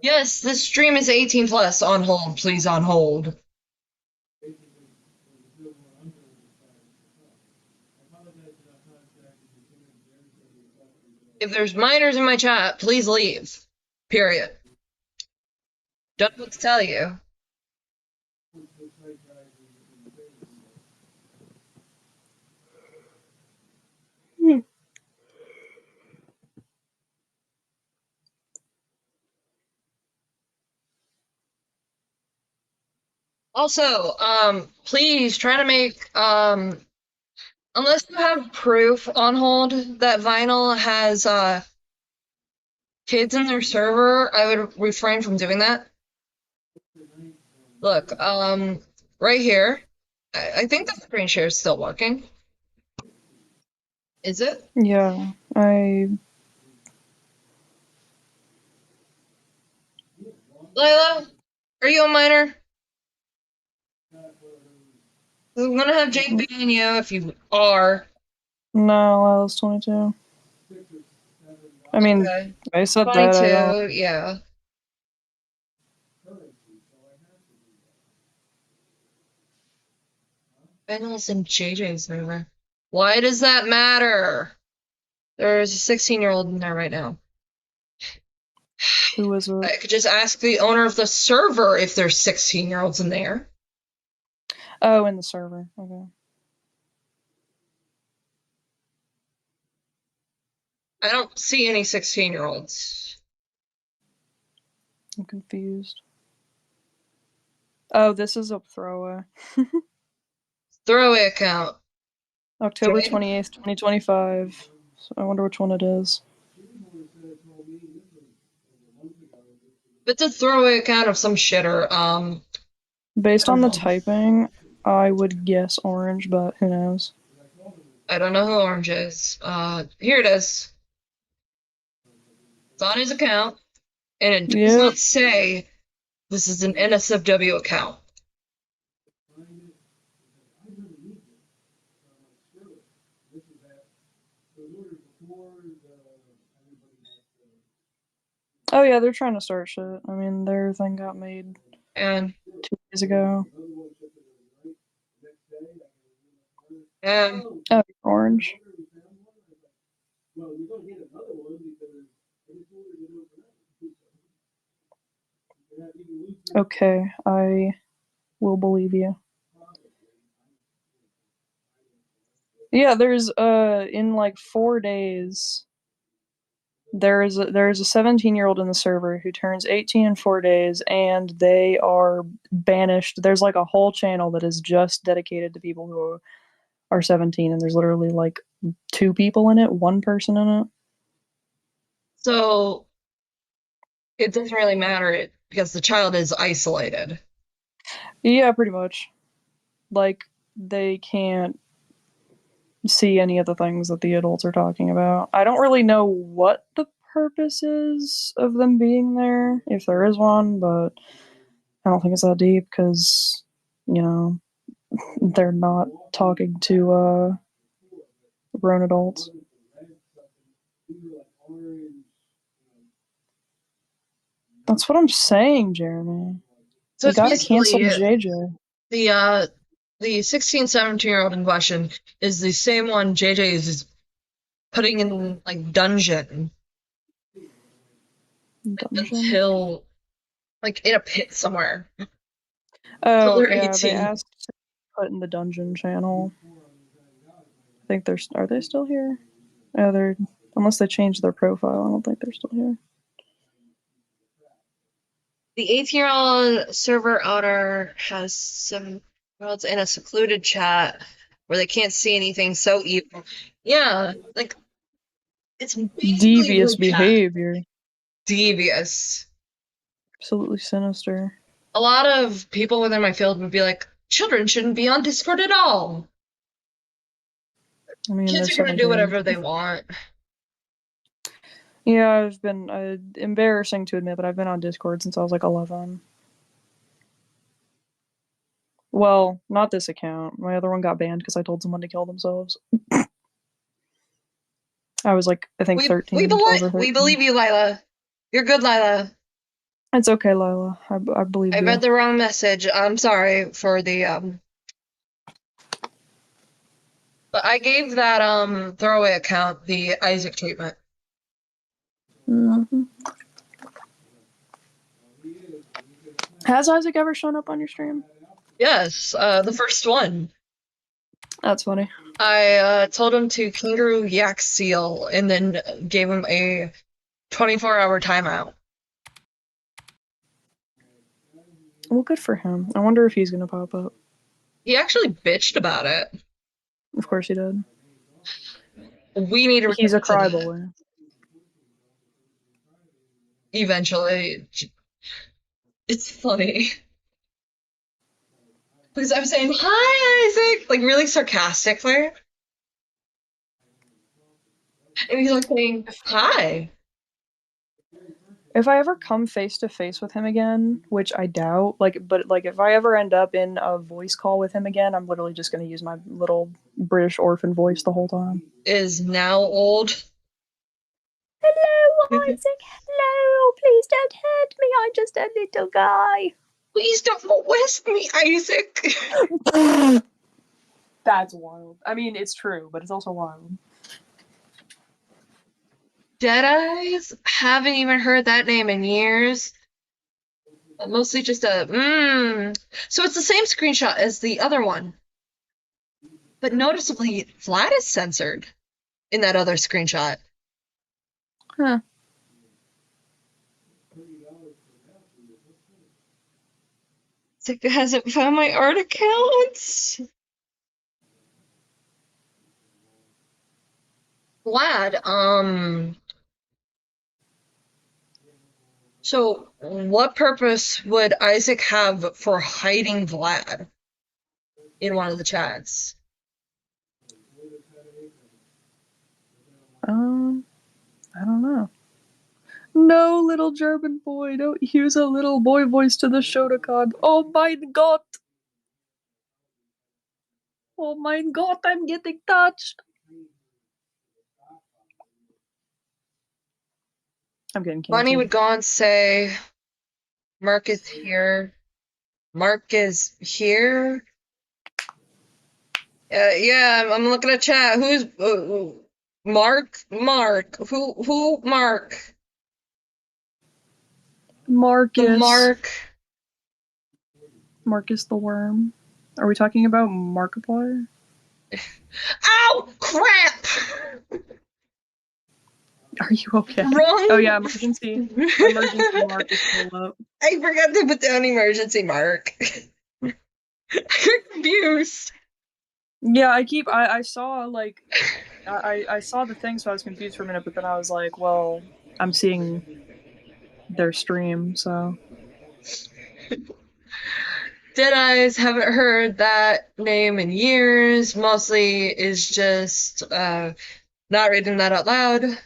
Yes, this stream is 18 plus. On hold, please, on hold. If there's minors in my chat, please leave. Period. Don't know what to tell you. Also, please try to make, unless you have proof on hold that Vinyl has, kids in their server, I would refrain from doing that. Look, right here, I think the screen share is still working. Is it? Yeah, Layla, Are you a minor? I'm gonna have Jake ban you if you are. No, Lila's 22. I mean, Okay. I said that. I don't. 22, yeah. Ben's and JJ's over. Why does that matter? There's a 16-year-old in there right now. Who is it? I could just ask the owner of the server if there's 16-year-olds in there. Oh, in the server. Okay. I don't see any 16-year-olds. I'm confused. Oh, this is a throwaway. Throwaway account. October Join. 28th, 2025. So I wonder which one it is. It's a throwaway account of some shitter. Based I on don't the know. typing, I would guess orange, but who knows? I don't know who Orange is. Here it is. It's on his account, and it does Yep. not say this is an NSFW account. Oh yeah, they're trying to start shit. I mean, their thing got made And 2 days ago. and Oh, orange. Okay, I will believe you. Yeah, there's in like 4 days there's a 17-year-old in the server who turns 18 in 4 days, and they are banished. There's like a whole channel that is just dedicated to people who are 17, and there's literally like 2 people in it, 1 person in it. so it doesn't really matter because the child is isolated. Yeah, pretty much. Like they can't see any of the things that the adults are talking about. I don't really know what the purpose is of them being there, if there is one, but I don't think it's that deep because, you know, they're not talking to grown adults. That's what I'm saying, Jeremy. So You it's gotta cancel basically JJ. the 16, 17-year-old in question is the same one JJ is putting in like dungeon Dungeon? until like in a pit somewhere. Until Oh, they're yeah, they 18. asked to put in the dungeon channel. I think they're. Are they still here? Yeah, they're. Unless they changed their profile, I don't think they're still here. The 18-year-old server owner has some worlds in a secluded chat where they can't see anything so evil. Yeah, like it's basically a Devious group chat. behavior. Devious. Absolutely sinister. A lot of people within my field would be like, children shouldn't be on Discord at all. I mean, Kids they're are gonna do 17. whatever they want. Yeah, I've been embarrassing to admit, but I've been on Discord since I was like 11. Well, not this account. My other one got banned because I told someone to kill themselves. I was like, I think 13, 12 or 13. We believe you, Lila. You're good, Lila. It's okay, Lila. I believe I you. read the wrong message. I'm sorry for the but I gave that throwaway account the Isaac treatment. Mm-hmm. Has Isaac ever shown up on your stream? Yes, the first one. That's funny. I told him to kangaroo yak seal and then gave him a 24-hour timeout. Well, good for him. I wonder if he's gonna pop up. He actually bitched about it. Of course he did. We need to He's a revisit cry it boy. eventually. It's funny. Because I'm saying, hi, Isaac, like really sarcastically. And he's like saying, hi. If I ever come face to face with him again, which I doubt, but if I ever end up in a voice call with him again, I'm literally just gonna use my little British orphan voice the whole time. Is now old. Hello, Isaac. Hello. Please don't hurt me. I'm just a little guy. Please don't molest me, Isaac. That's wild. I mean, it's true, but it's also wild. Deadeyes? Haven't even heard that name in years. Mostly just a So it's the same screenshot as the other one. But noticeably, Vlad is censored in that other screenshot. Huh. It hasn't found my art accounts. Vlad, so what purpose would Isaac have for hiding Vlad in one of the chats? I don't know. No, little German boy, don't use a little boy voice to the Shotokan. Oh mein Gott! Oh mein Gott, I'm getting touched! I'm getting canceled. Bunny would go and say, Mark is here. Mark is here? Yeah, I'm looking at chat. Who's... Mark? Mark. Who? Mark? Marcus. Mark. Marcus the Worm. Are we talking about Markiplier? Ow! Crap! Are you okay? Wrong. Oh yeah, emergency. Emergency Marcus pull up. I forgot to put down emergency Mark. I'm confused. Yeah, I saw I saw the thing, so I was confused for a minute, but then I was like, well, I'm seeing their stream, so. Deadeyes, haven't heard that name in years. Mostly is just not reading that out loud.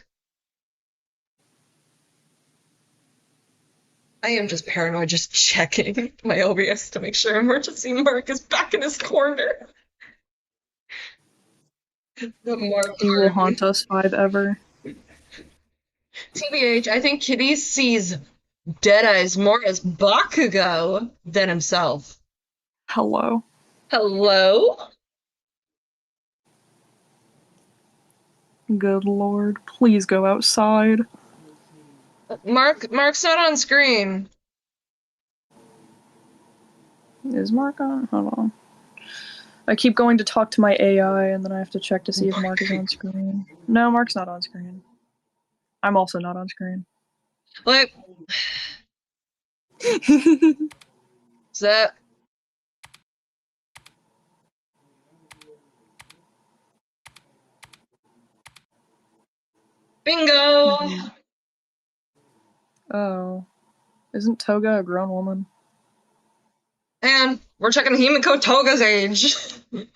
I am just paranoid, just checking my OBS to make sure emergency Mark is back in his corner. The Mark He will haunt us 5 ever. TBH, I think Kitty sees Deadeyes more as Bakugo than himself. Hello. Hello? Good lord. Please go outside. Mark's not on screen. Is Mark on? Hold on. I keep going to talk to my AI, and then I have to check to see if Mark is on screen. No, Mark's not on screen. I'm also not on screen. Like, is that... Bingo! Oh. Isn't Toga a grown woman? And we're checking Himiko Toga's age. I'm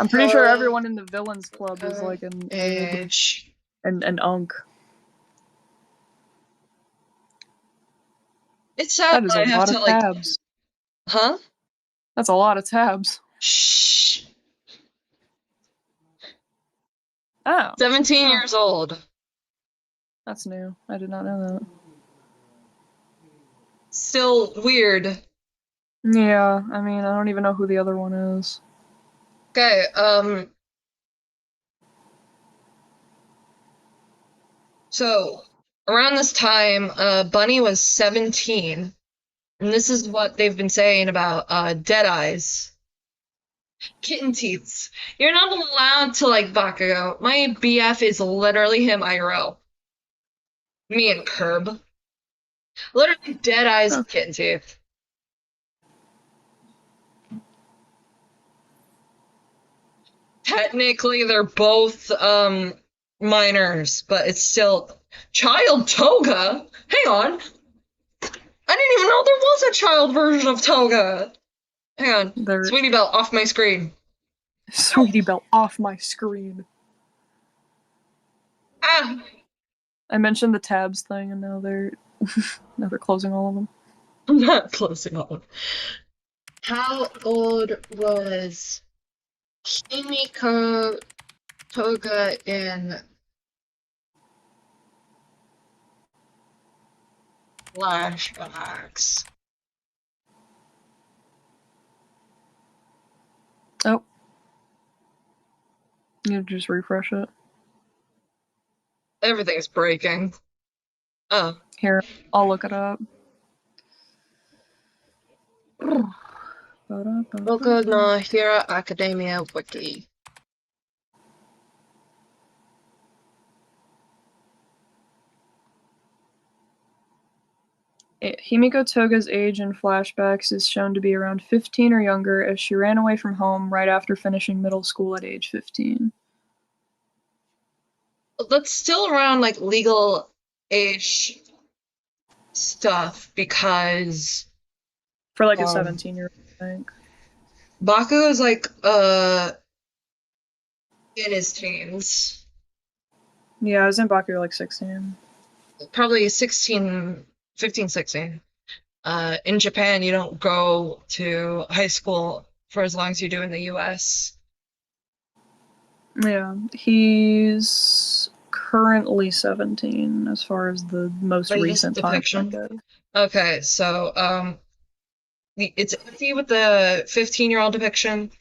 pretty sure everyone in the villains club is like an age. Old and unk. It's sad that is I a have lot to of like... tabs. Huh? That's a lot of tabs. Shh. Oh. 17 years old. That's new. I did not know that. Still weird. Yeah, I mean, I don't even know who the other one is. Okay, so, around this time, Bunny was 17. And this is what they've been saying about, Deadeyes. Kitten teeths. You're not allowed to like Bakugo. My BF is literally him IRL. Me and Curb. Literally Deadeyes with kitten teeth. Technically, they're both, minors, but it's still... Child Toga? Hang on. I didn't even know there was a child version of Toga. Hang on. Sweetie Belle, off my screen. Sweetie Belle, off my screen. Ah! I mentioned the tabs thing, and now they're now they're closing all of them. I'm not closing all of them. How old was Himiko Toga in flashbacks? Oh. You just refresh it. Everything's breaking. Oh. Here, I'll look it up. Boku no Hero Academia Wiki. Himiko Toga's age in flashbacks is shown to be around 15 or younger, as she ran away from home right after finishing middle school at age 15. That's still around like legal age stuff because For like a 17-year-old, I think. Baku is like in his teens. Yeah, I was in Baku like 16. Probably 16, 15, 16. In Japan, you don't go to high school for as long as you do in the US. Yeah, he's currently 17 as far as the most recent depiction goes. Okay, so it's iffy with the 15-year-old depiction,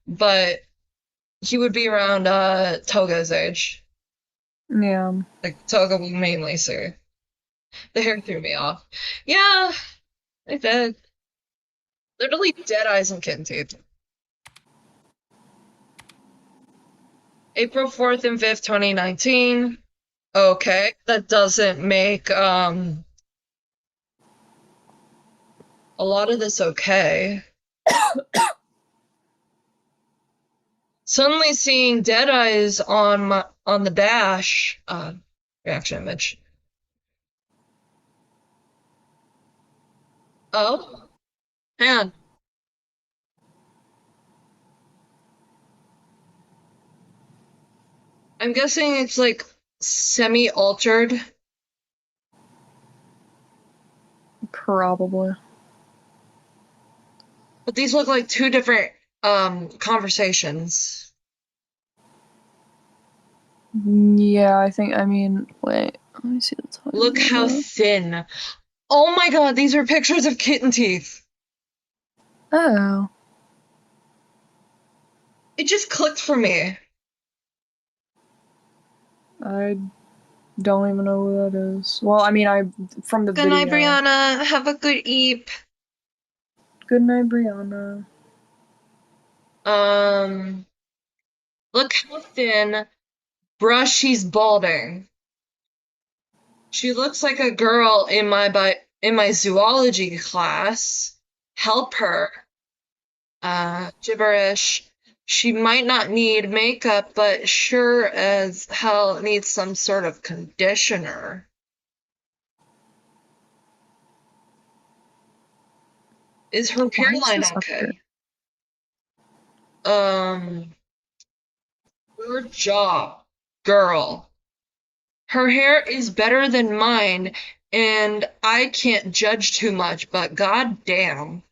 but he would be around Toga's age. Yeah. Like Toga will mainly see. The hair threw me off. Yeah, I did. Literally dead eyes and kitten teeth. April 4th and 5th, 2019. Okay, that doesn't make a lot of this okay. Suddenly seeing dead eyes on the dash reaction image. Oh, hang on. I'm guessing it's like semi-altered. Probably. But these look like two different conversations. Yeah, I mean, wait, let me see the time. Look how thin. Oh my god, these are pictures of kitten teeth. Oh. It just clicked for me. I don't even know who that is. Well, I mean, from the Good video. night, Brianna. Have a good eep. Good night, Brianna. Look how thin. Brush, she's balding. She looks like a girl in my zoology class. Help her. Gibberish. She might not need makeup, but sure as hell needs some sort of conditioner. Is her hairline okay? Good job, girl. Her hair is better than mine, and I can't judge too much, but goddamn.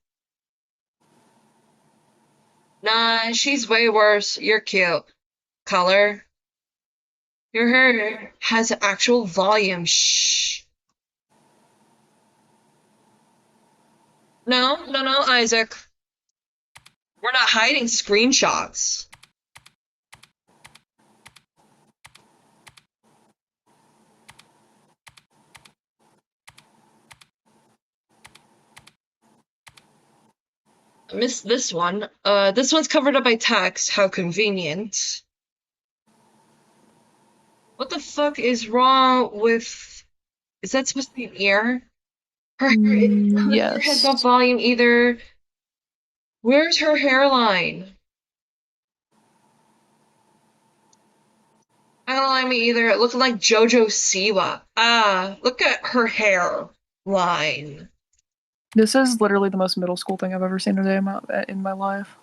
Nah, she's way worse. You're cute. Color. Your hair has actual volume. Shh. No, Isaac. We're not hiding screenshots. I missed this one. This one's covered up by text. How convenient. What the fuck is wrong with... Is that supposed to be an ear? Her hair has no volume either. Where's her hairline? I don't like me either. It looked like JoJo Siwa. Look at her hairline. This is literally the most middle school thing I've ever seen today in my life.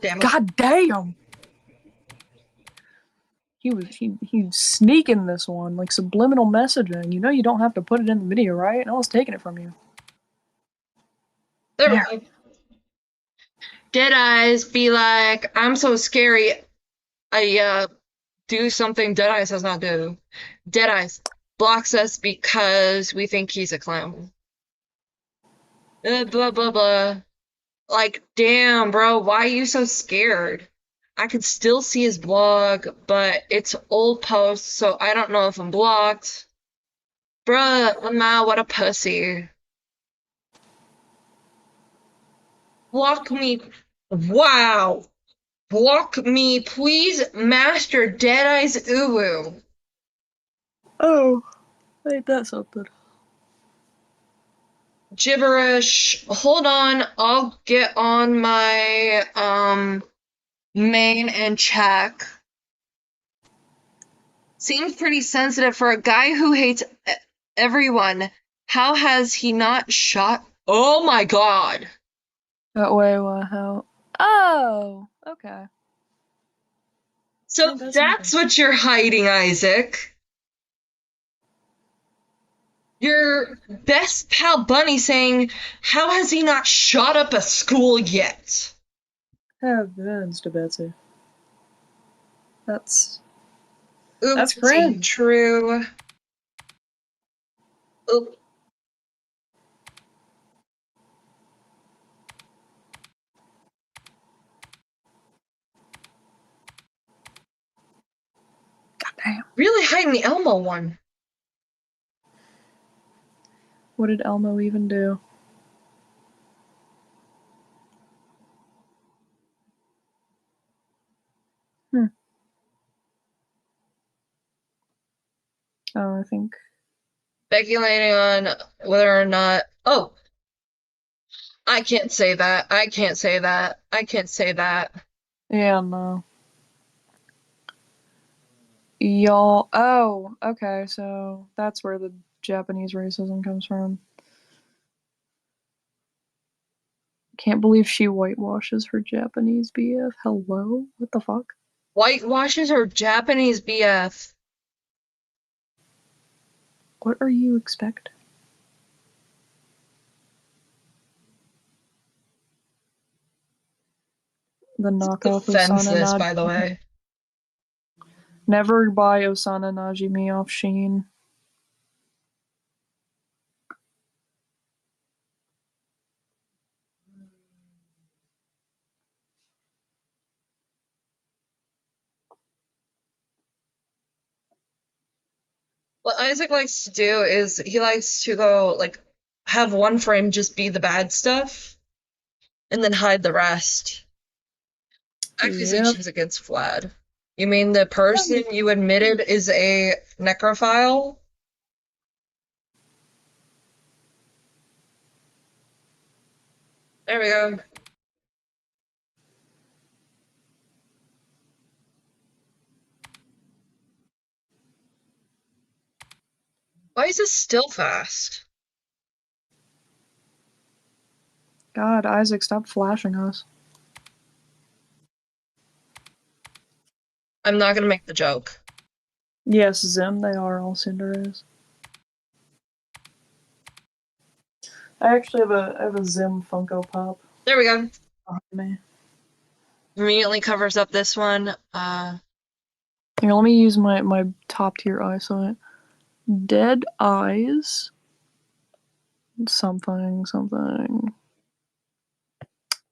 Damn it. God damn! He was sneaking this one, like subliminal messaging. You know you don't have to put it in the video, right? No one's taking it from you. There we go. Dead eyes be like, I'm so scary. I do something Dead eyes does not do. Dead eyes blocks us because we think he's a clown. Blah blah blah. Like, damn, bro, why are you so scared? I could still see his blog, but it's old posts, so I don't know if I'm blocked. Bruh, nah, what a pussy. Block me. Wow. Block me, please, Master Deadeye's Uwu. Oh, ain't that something? Gibberish. Hold on, I'll get on my main and check. Seems pretty sensitive for a guy who hates everyone. How has he not shot? Oh my god. Wait, what? How? Oh, okay. So that's what you're hiding, Isaac. Your best pal Bunny saying, how has he not shot up a school yet? Heavens to Betsy. That's Oops, cringe. True. Oop. Goddamn. Really hiding the Elmo one. What did Elmo even do? Oh, I think. Speculating on whether or not. Oh! I can't say that. I can't say that. I can't say that. Yeah, no. Y'all. Oh, okay, so that's where the Japanese racism comes from. Can't believe she whitewashes her Japanese BF. Hello? What the fuck? Whitewashes her Japanese BF. What are you expecting? The knockoff Defenseless, Osana by the way. Never buy Osana Najimi off Shein. What Isaac likes to do is he likes to go, like, have one frame just be the bad stuff, and then hide the rest. Accusations against Vlad. You mean the person you admitted is a necrophile? There we go. Why is this still fast? God, Isaac, stop flashing us. I'm not gonna make the joke. Yes, Zim, they are all Cinderas. I actually have a Zim Funko Pop. There we go. Behind me. Immediately covers up this one. Here, let me use my top tier eyesight. Dead eyes. Something.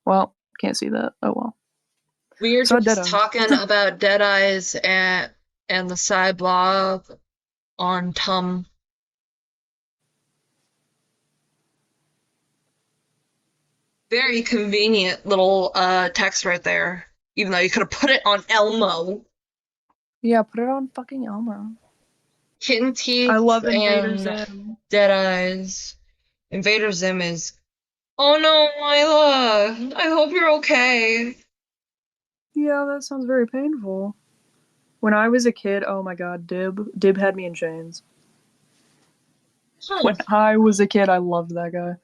Well, can't see that. Oh well. We are So just talking about Dead Eyes and the side blog on Tum. Very convenient little text right there. Even though you could have put it on Elmo. Yeah, put it on fucking Elmo. Kitten Teeth I love Invader and Zim. Dead Eyes. Invader Zim is. Oh no, Lila! I hope you're okay. Yeah, that sounds very painful. When I was a kid, oh my god, Dib had me in chains. Huh. When I was a kid, I loved that guy.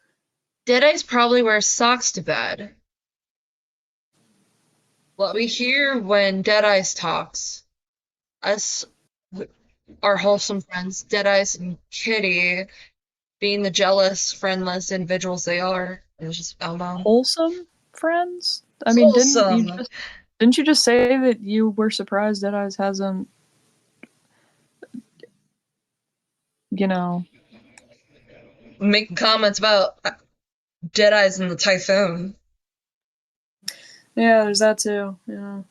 Dead Eyes probably wears socks to bed. What we hear when Deadeyes talks, us, our wholesome friends, Deadeyes and Kitty, being the jealous, friendless individuals they are, it's just well-known. Wholesome friends? I mean, Wholesome! didn't you just say that you were surprised Deadeyes hasn't, you know? Making comments about Deadeyes and the Typhoon. Yeah, there's that too. Yeah.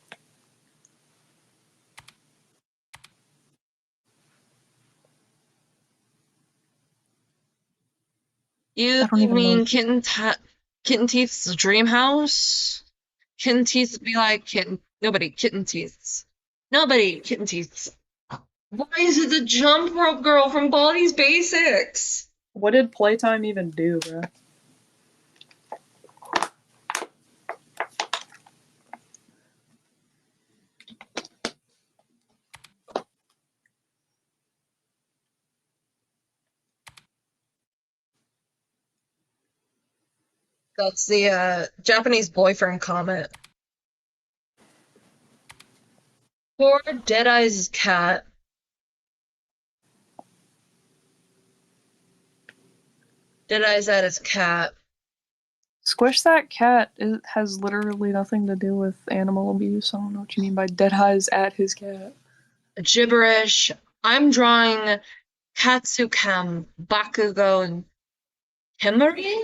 You I don't even know. mean Kitten Teeth's dream house? Kitten Teeth be like Kitten Teeth's. Nobody Kitten Teeth's. Why is it the jump rope girl from Baldi's Basics? What did Playtime even do, bro? That's the Japanese boyfriend comment. Poor Deadeye's cat. Deadeye's at his cat. Squish That Cat has literally nothing to do with animal abuse. I don't know what you mean by Deadeyes at his cat. Gibberish. I'm drawing Katsukam, Bakugo, and Himari?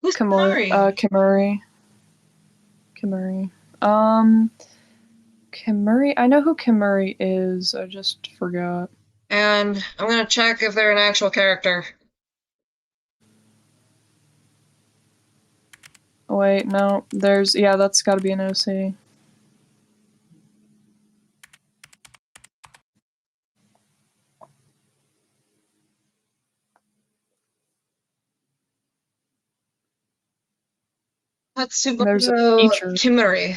Who's Himari? Kimuri. Kimuri. I know who Kimuri is. I just forgot. And I'm gonna check if they're an actual character. Wait, no. That's gotta be an OC. There's a Hatsubaku teacher. Kimuri.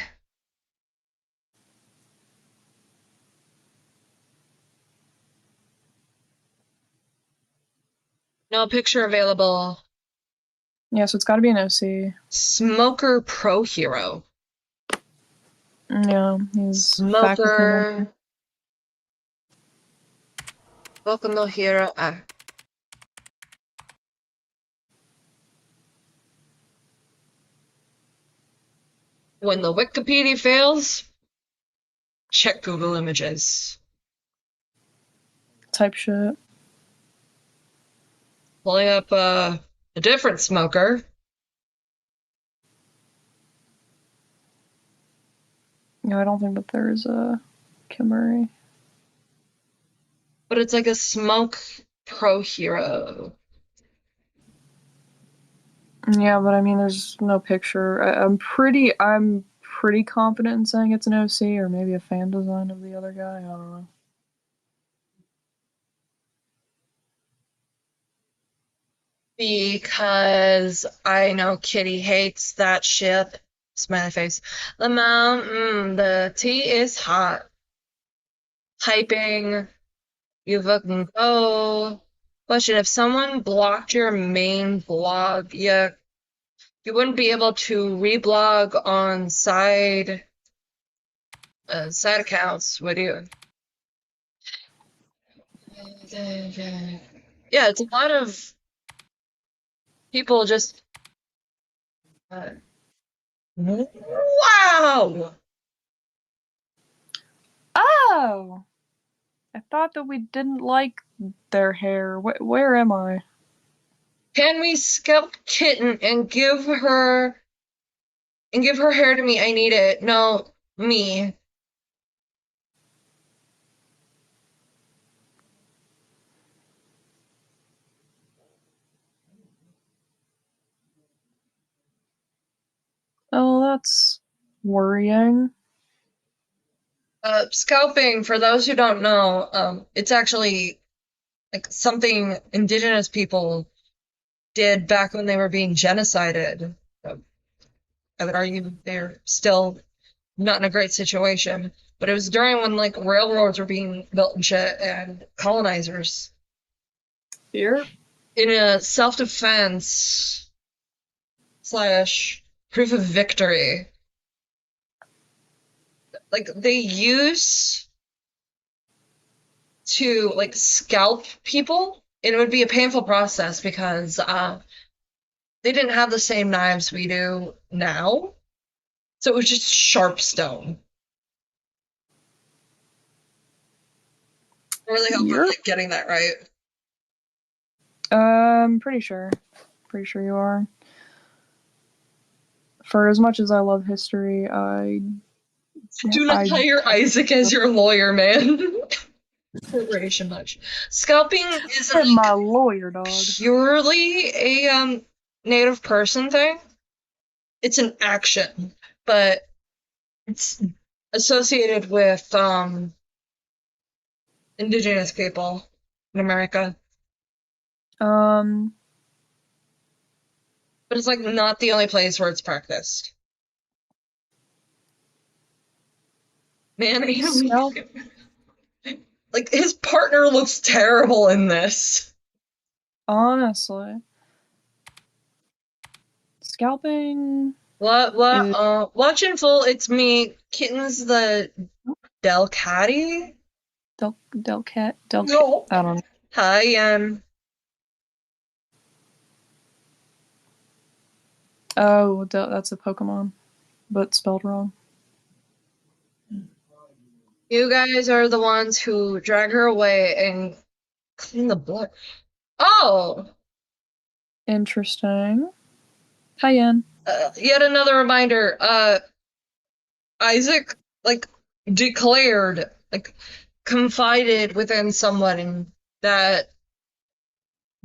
No picture available. Yeah, so it's gotta be an OC. Smoker Pro Hero. Yeah, he's Smoker. Boku no Hero. When the Wikipedia fails, check Google Images. Type shit. Pulling up a different smoker. No, I don't think that there's a Kimuri. But it's like a Smoke Pro Hero. Yeah, but I mean, there's no picture. I'm pretty confident in saying it's an OC or maybe a fan design of the other guy. I don't know. Because I know Kitty hates that shit. Smiley face. The mountain, the tea is hot. Typing. You fucking go. Question, if someone blocked your main blog, you wouldn't be able to reblog on side accounts, would you? Yeah, it's a lot of people just wow! Oh! I thought that we didn't like their hair. Where am I? Can we scalp Kitten and give her hair to me? I need it. No, me. Oh, that's worrying. Scalping, for those who don't know, it's actually like something indigenous people did back when they were being genocided. I would argue they're still not in a great situation, but it was during when like railroads were being built and shit, and colonizers. Here? In a self-defense / proof of victory. like they used to like scalp people. It would be a painful process because they didn't have the same knives we do now. So it was just sharp stone. I really hope I'm like getting that right. Pretty sure. Pretty sure you are. For as much as I love history, Do not hire Isaac as your lawyer, man. Corporation much. Scalping isn't like my lawyer, dog. purely a native person thing. It's an action, but it's associated with indigenous people in America. Um, But it's like not the only place where it's practiced. Man, like his partner looks terrible in this. honestly, scalping. Watch in full. It's me, Kittens the Delcatty. Delcat. No. I don't know. Hi, Oh, that's a Pokemon, but spelled wrong. you guys are the ones who drag her away and clean the blood. Oh, Interesting. Hi, Yen. yet another reminder. Isaac like declared, like confided within someone that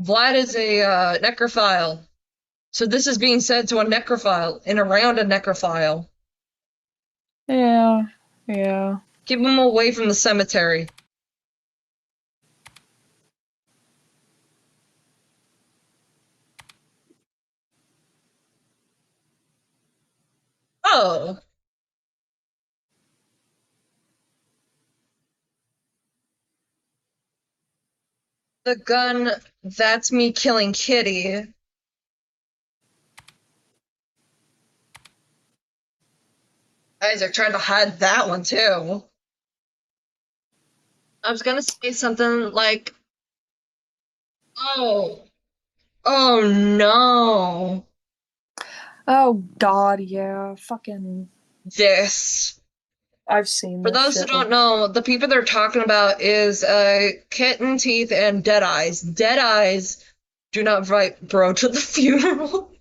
Vlad is a necrophile. So this is being said to a necrophile and around a necrophile. Yeah. Keep him away from the cemetery. Oh. The gun, that's me killing Kitty. Isaac tried to hide that one too. I was gonna say something like, oh no. Oh God, yeah. Fucking. This. I've seen. For this those who shit don't know, the people they're talking about is Kitten Teeth and Dead Eyes. Dead Eyes do not invite bro to the funeral.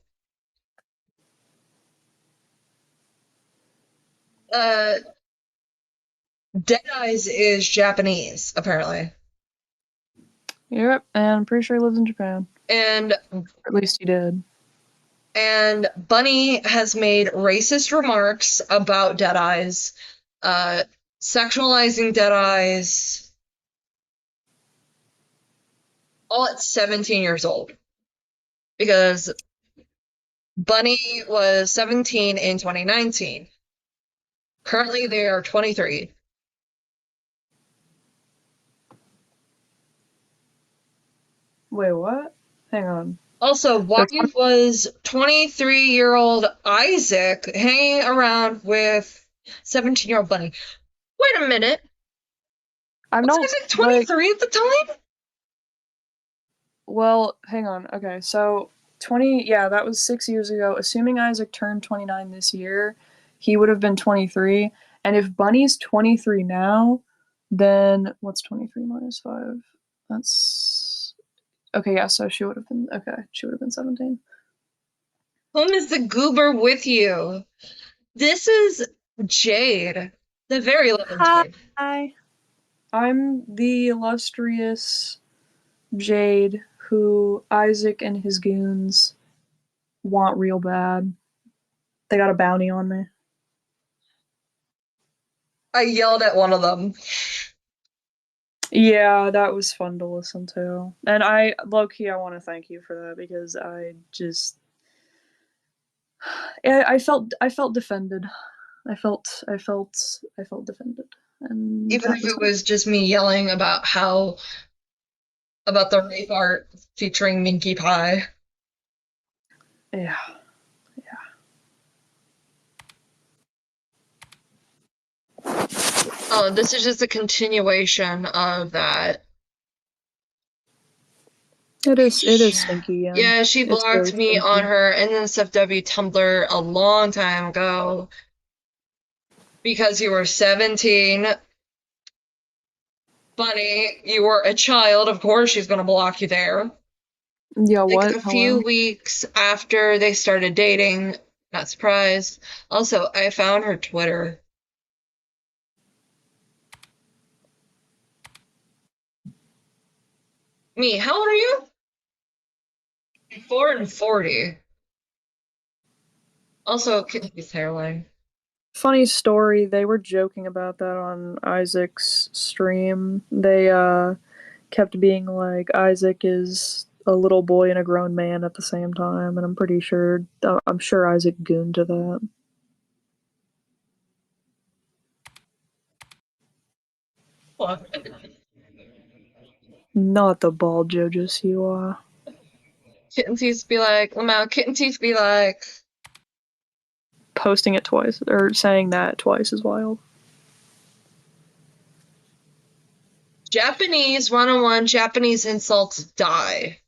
Dead Eyes is Japanese, apparently. Yep, and I'm pretty sure he lives in Japan. And Or at least he did. And Bunny has made racist remarks about Dead Eyes, sexualizing Dead Eyes, all at 17 years old. Because Bunny was 17 in 2019. Currently, they are 23. Wait, what? Hang on. Also, why was 23-year-old Isaac hanging around with 17-year-old Bunny? Wait a minute. I'm was not Isaac 23 at the time? Well, hang on. Okay, so 20. Yeah, that was 6 years ago. Assuming Isaac turned 29 this year, he would have been 23. And if Bunny's 23 now, then what's 23 minus 5? That's okay. Yeah, so she would have been 17. Whom is the goober with you? This is Jade, the very little Jade. Hi. I'm the illustrious Jade who Isaac and his goons want real bad. They got a bounty on me. I yelled at one of them. Yeah, that was fun to listen to. And I low-key I want to thank you for that because I felt defended. I felt defended. And even if it was just me yelling about the rape art featuring Minky Pie. Yeah. Oh, this is just a continuation of that. It is stinky, yeah. Yeah, she It's very blocked me stinky. on her NSFW Tumblr a long time ago because you were 17. Funny, you were a child. Of course, she's gonna block you there. Yeah, Like what? a Hello? few weeks after they started dating. Not surprised. Also, I found her Twitter. Me, how old are you? 4 and 40. Also, Kitty's hairline. Funny story, they were joking about that on Isaac's stream. They kept being like, Isaac is a little boy and a grown man at the same time, and I'm sure Isaac gooned to that. What? Not the bald Jojo Siwa. Kitten teeth be like, Lamau, kitten teeth be like, Posting it twice, or saying that twice is wild. Japanese 101, Japanese insults die.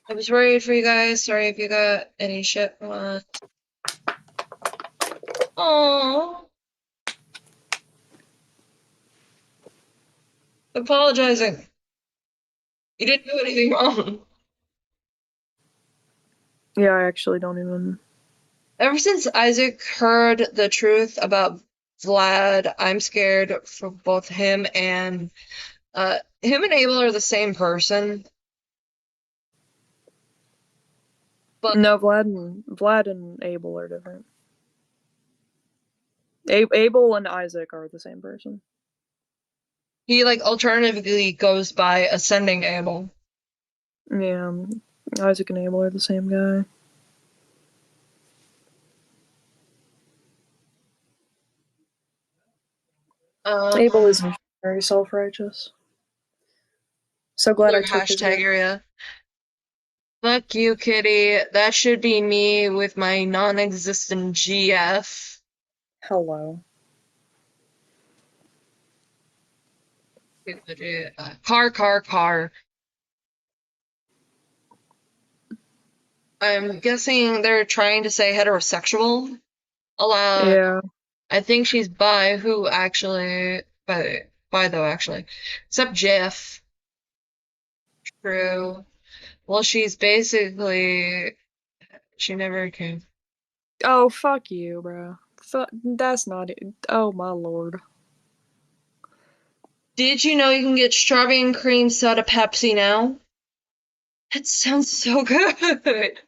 I was worried for you guys. Sorry if you got any shit. Oh, apologizing. You didn't do anything wrong. Yeah, I actually don't even. Ever since Isaac heard the truth about Vlad, I'm scared for both him and Abel are the same person. But No, Vlad and Abel are different. Abel and Isaac are the same person. he like alternatively goes by Ascending Abel. Yeah, Isaac and Abel are the same guy. Abel isn't very self-righteous. So glad I took his Hashtag area. Fuck you, Kitty. That should be me with my non-existent GF. Hello. Car. I'm guessing they're trying to say heterosexual. Yeah. I think she's bi. Who actually? Bi though, actually. Except Jeff. True. Well, she's basically. She never came. Oh, fuck you, bro. That's not it. Oh, my lord. Did you know you can get strawberry and cream soda Pepsi now? That sounds so good.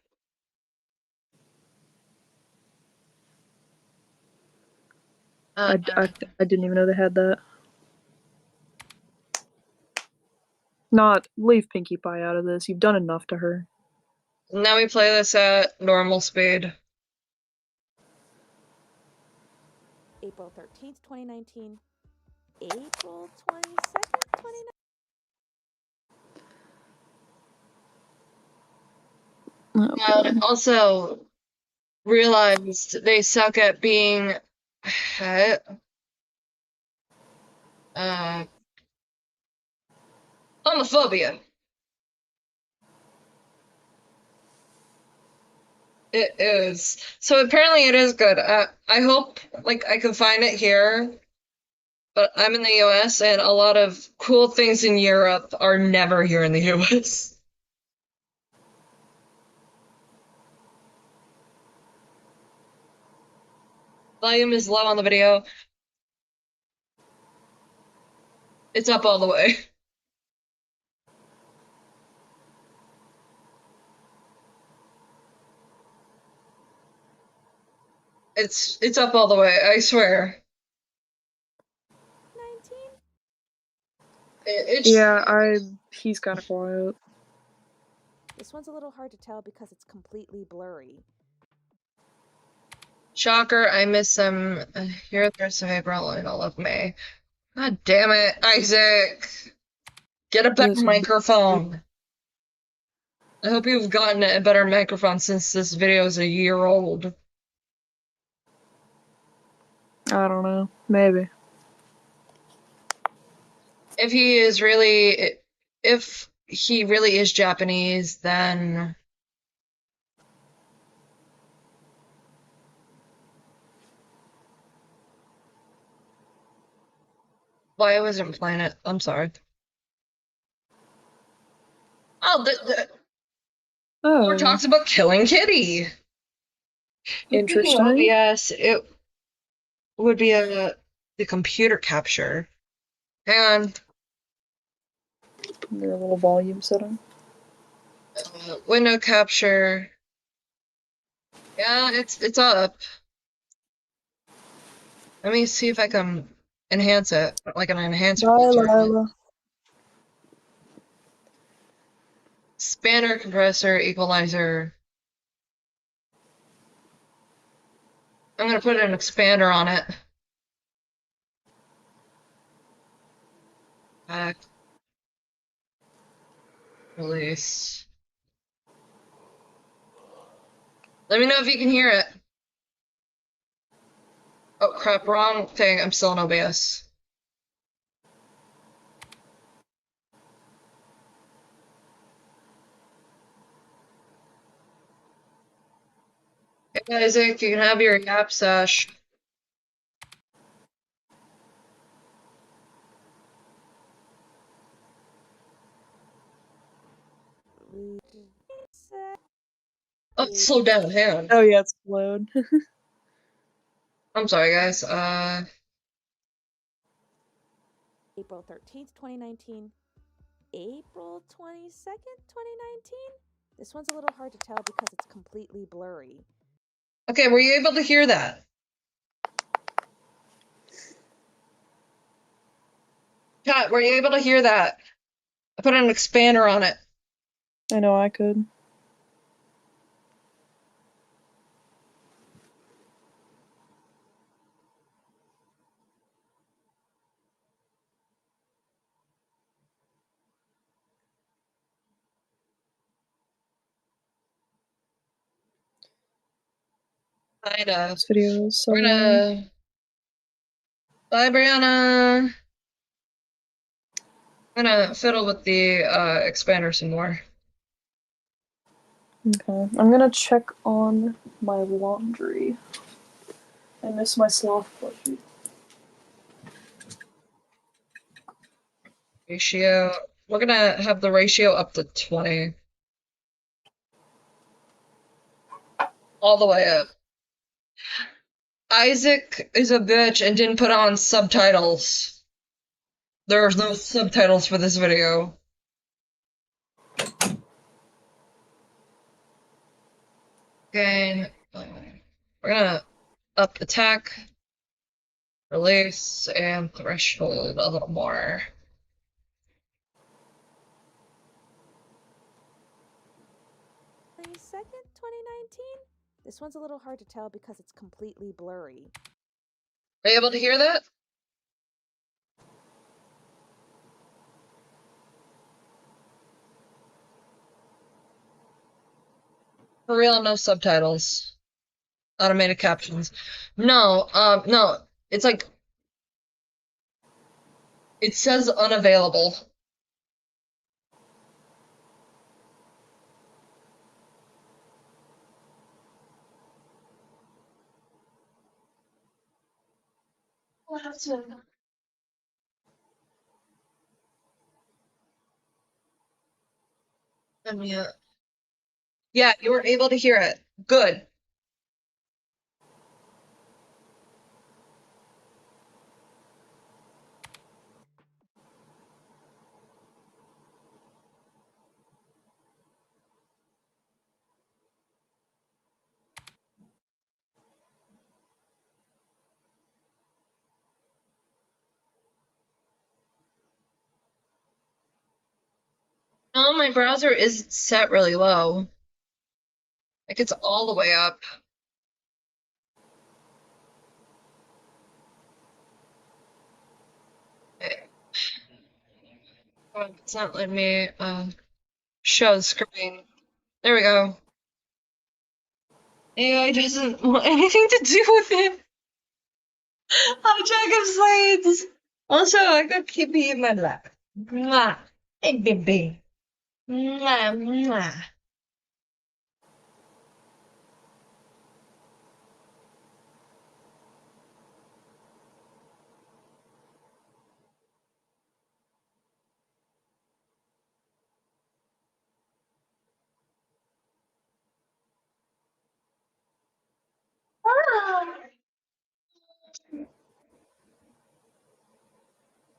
I didn't even know they had that. Leave Pinkie Pie out of this. You've done enough to her. Now we play this at normal speed. April 13th, 2019. April 22nd, 2019. Also, realized they suck at being homophobia. It is. So apparently it is good. I hope like I can find it here. But I'm in the US and a lot of cool things in Europe are never here in the US. Volume is low on the video. It's up all the way. It's up all the way, I swear. 19? Yeah, he's kind of quiet. This one's a little hard to tell because it's completely blurry. Shocker, I miss them here the rest of April and all of May. God damn it, Isaac. Get a better This- microphone. I hope you've gotten a better microphone since this video is a year old. I don't know. Maybe. If he really is Japanese, then why I wasn't playing it? I'm sorry. Oh, Lord Oh, talks about killing Kitty. interesting. OBS, it would be the computer capture. Hang on. Their little volume setting. Window capture. Yeah, it's up. Let me see if I can enhance it, like an enhancer Bye, feature. Lila. Expander, compressor, equalizer. I'm gonna put an expander on it. Back. Release. Let me know if you can hear it. Oh crap, wrong thing. I'm still in OBS. Hey, Isaac, you can have your yap sesh. Oh, slow down, hang on. Oh yeah, it's load. I'm sorry, guys. April 13th, 2019. April 22nd, 2019? This one's a little hard to tell because it's completely blurry. Okay, were you able to hear that? Chat, were you able to hear that? I put an expander on it. I know I could. Kinda. This video is so We're long. gonna. Bye, Brianna. I'm gonna fiddle with the expander some more. Okay, I'm gonna check on my laundry. I miss my sloth plushie. Ratio. We're gonna have the ratio up to 20. All the way up. Isaac is a bitch and didn't put on subtitles. There are no subtitles for this video. Okay. We're gonna up attack, release, and threshold a little more. Second, 2019? This one's a little hard to tell because it's completely blurry. Are you able to hear that? For real, no subtitles. Automated captions. No, no. It's like it says unavailable. Yeah, you were able to hear it. Good. No, my browser is set really low. Like it's all the way up. Okay. It's not letting me show the screen. There we go. AI doesn't want anything to do with it. I'm Jack of Slades. Also, I got Kippy in my lap. Mwah. Hey, baby. Mwah, mwah.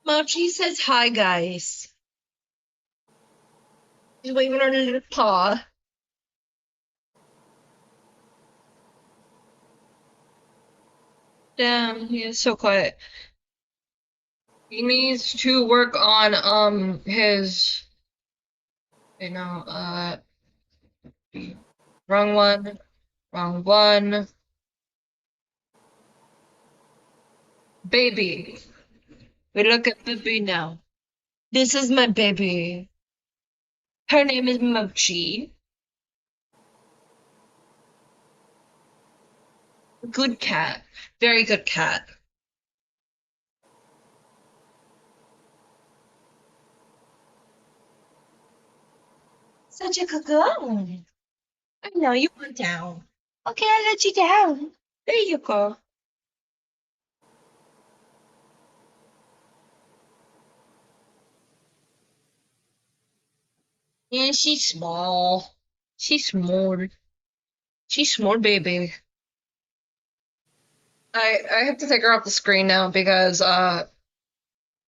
Mochi says hi, guys. She's waving her little paw. Damn, he is so quiet. He needs to work on his wrong one. Wrong one. Baby. We look at baby now. This is my baby. Her name is Mochi. Good cat. Very good cat. Such a good girl. I know you went down. Okay, I let you down. There you go. Yeah, she's small. She's small. She's small, baby. I have to take her off the screen now because Vlad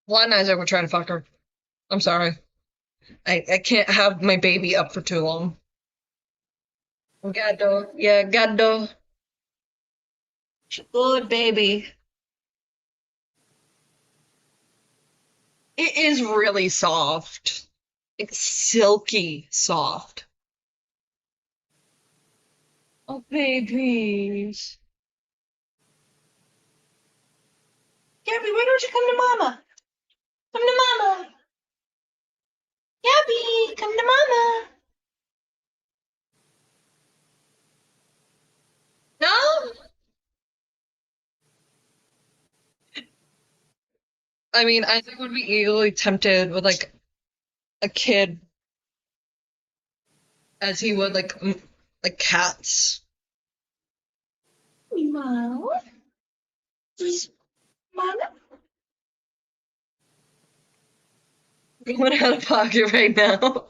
and Isaac were trying to fuck her. I'm sorry. I can't have my baby up for too long. Gado. Yeah, gado. Good baby. It is really soft. It's silky soft. Oh, babies. Gabby, why don't you come to mama? Come to mama. Gabby, come to mama. No? I mean, I think would be easily tempted with like a kid as he would like cats. Meow. Please, mama. Going out of pocket right now. But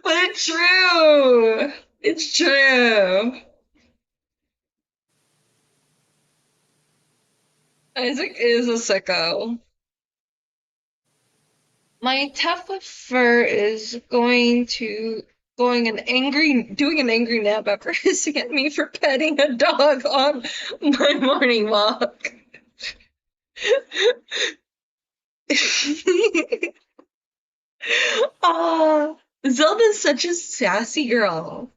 it's true. It's true. Isaac is a sicko. My tough fur is doing an angry nap after hissing at me for petting a dog on my morning walk. Zelda's such a sassy girl.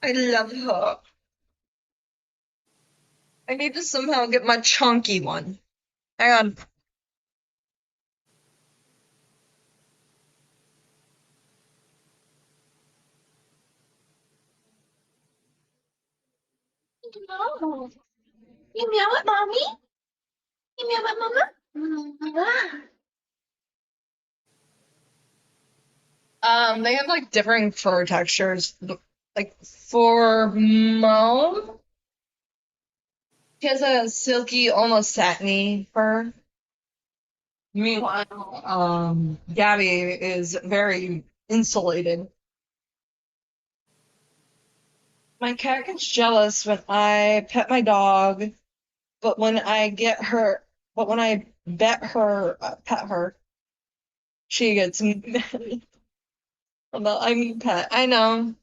I love her. I need to somehow get my chunky one. Hang on. No. You meow at mommy? You meow at mama? They have like differing fur textures. Like for Mo, she has a silky, almost satiny fur. Meanwhile, Gabby is very insulated. My cat gets jealous when I pet my dog, but when I pet her, she gets mad. Well, I mean pet. I know.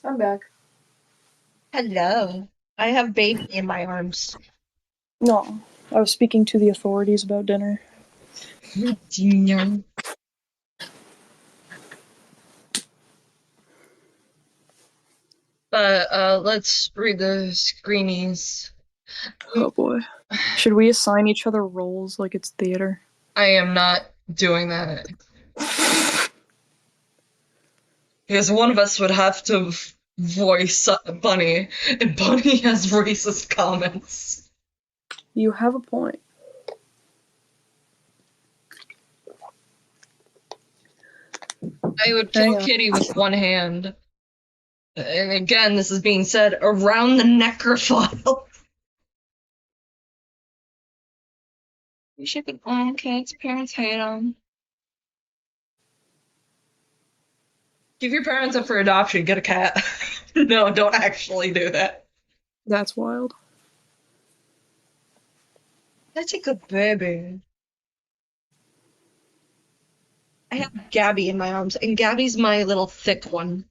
I'm back. Hello. I have baby in my arms. No, I was speaking to the authorities about dinner. Dinner. But let's read the screenies. Oh boy. Should we assign each other roles like it's theater? I am not doing that. Because one of us would have to voice Bunny, and Bunny has racist comments. You have a point. I would kill Kitty with one hand. And again, this is being said around the necrophile. You should be on kids, parents hate them. Give your parents up for adoption, get a cat. No, don't actually do that. That's wild. That's a good baby. I have Gabby in my arms, and Gabby's my little thick one.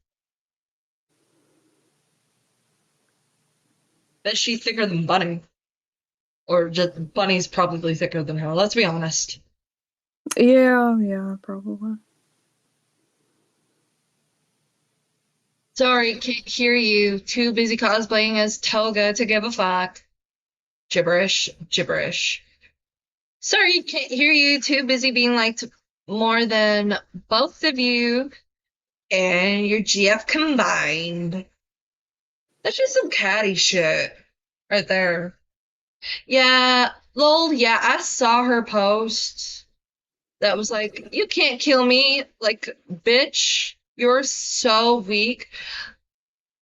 Bet she's thicker than Bunny. Or just Bunny's probably thicker than her, let's be honest. Yeah, probably. Sorry, can't hear you. Too busy cosplaying as Toga to give a fuck. Gibberish. Sorry, can't hear you. Too busy being liked more than both of you and your GF combined. That's just some catty shit right there. Yeah, lol, yeah, I saw her post that was like, you can't kill me. Like, bitch, you're so weak.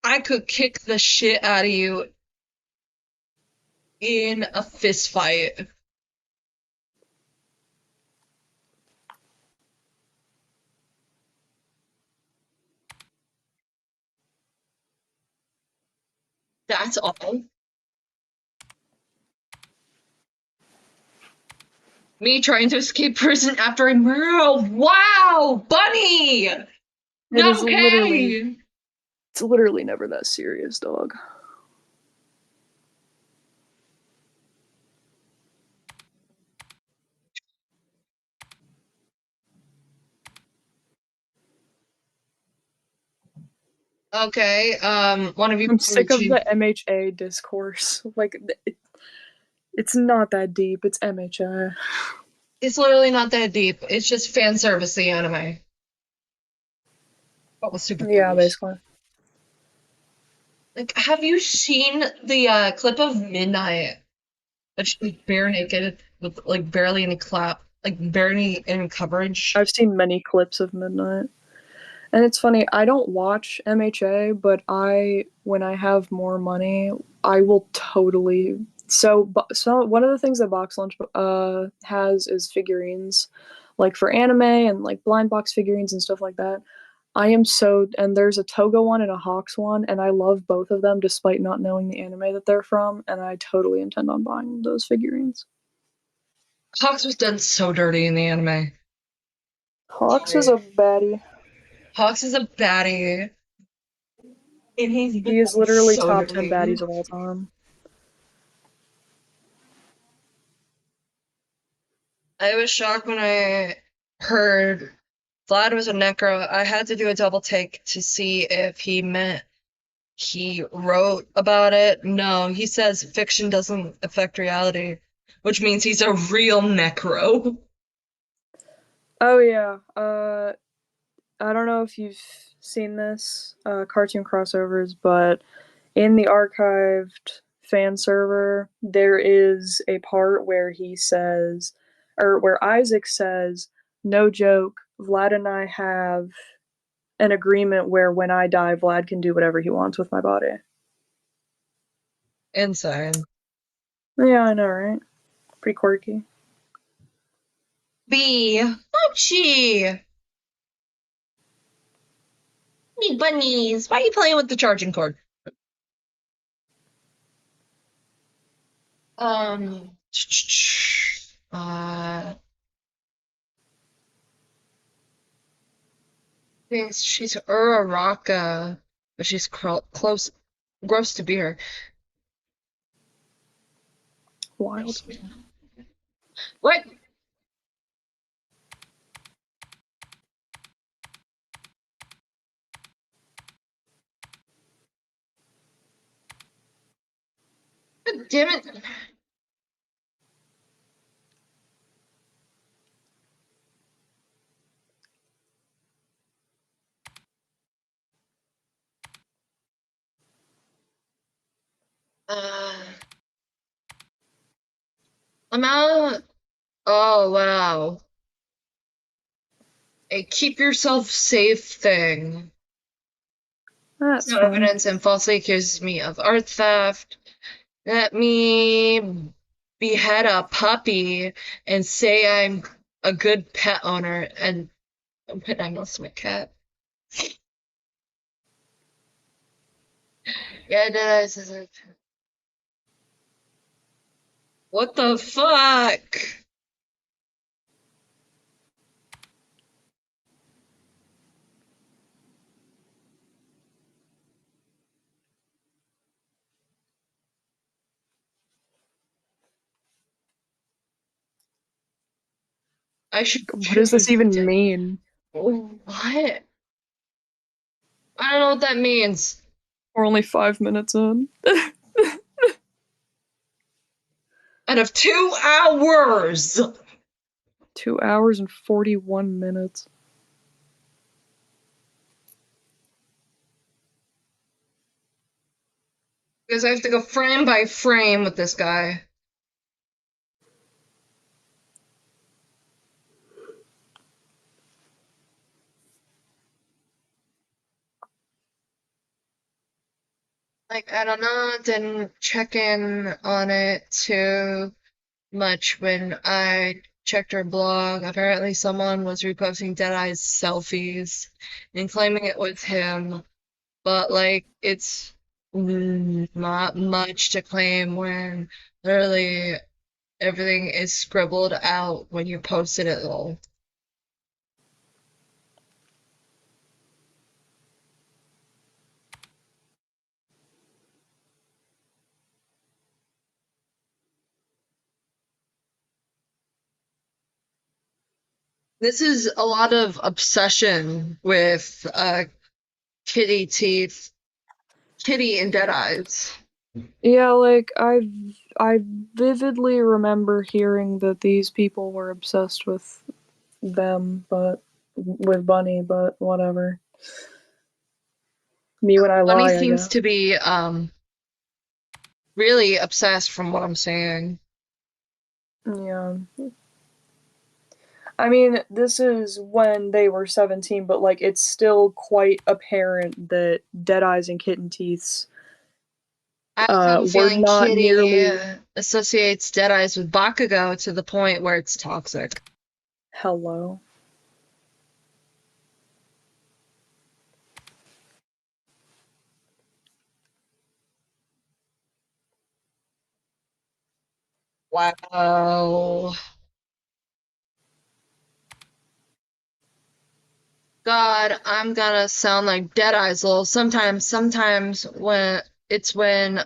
I could kick the shit out of you in a fist fight. That's all. Me trying to escape prison after a murder. Wow, Bunny! Not okay! It's literally never that serious, dog. Okay, one of you. I'm sick of the MHA discourse. Like, it's not that deep. It's MHA. It's literally not that deep. It's just fan servicey anime. But with super. Yeah, basically. Like, have you seen the clip of Midnight? That she's bare naked with like barely any barely any coverage. I've seen many clips of Midnight. And it's funny, I don't watch MHA, but when I have more money, I will totally. So one of the things that Box Lunch has is figurines, like for anime and like blind box figurines and stuff like that. And there's a Toga one and a Hawks one, and I love both of them despite not knowing the anime that they're from, and I totally intend on buying those figurines. Hawks was done so dirty in the anime. Hawks is a baddie. Hawks is a baddie. And he is literally so top dirty. 10 baddies of all time. I was shocked when I heard Vlad was a necro. I had to do a double take to see if he meant he wrote about it. No, he says fiction doesn't affect reality, which means he's a real necro. Oh yeah. I don't know if you've seen this cartoon crossovers, but in the archived fan server, there is a part where he says, or where Isaac says, "No joke, Vlad and I have an agreement where when I die, Vlad can do whatever he wants with my body." Insane. Yeah, I know, right? Pretty quirky. B. Mochi! Hey, bunnies, why are you playing with the charging cord? She's Uraraka, but she's close, gross to be her. Wild. What? damn it. I'm out. Oh, wow. A keep yourself safe thing. That's No fun. evidence and falsely accuses me of art theft. Let me behead a puppy and say I'm a good pet owner and I lost my cat. Yeah, that is it. What the fuck? I should. What does this even mean? What? I don't know what that means. We're only 5 minutes in. Out of 2 hours! 2 hours and 41 minutes. Because I have to go frame by frame with this guy. Like, I don't know, didn't check in on it too much when I checked her blog. Apparently, someone was reposting Deadeye's selfies and claiming it was him, but like, it's not much to claim when literally everything is scribbled out when you posted it all. This is a lot of obsession with kitty teeth, kitty and dead eyes. Yeah, like I vividly remember hearing that these people were obsessed with them, but with Bunny, but whatever. Me when I Bunny lie, I seems guess. to be really obsessed from what I'm saying. Yeah. I mean, this is when they were 17, but like it's still quite apparent that Deadeyes and Kitten Teeth's I have a were feeling not Kitty nearly associates dead eyes with Bakugo to the point where it's toxic. hello. Wow. God, I'm gonna sound like dead eyes lol. Sometimes when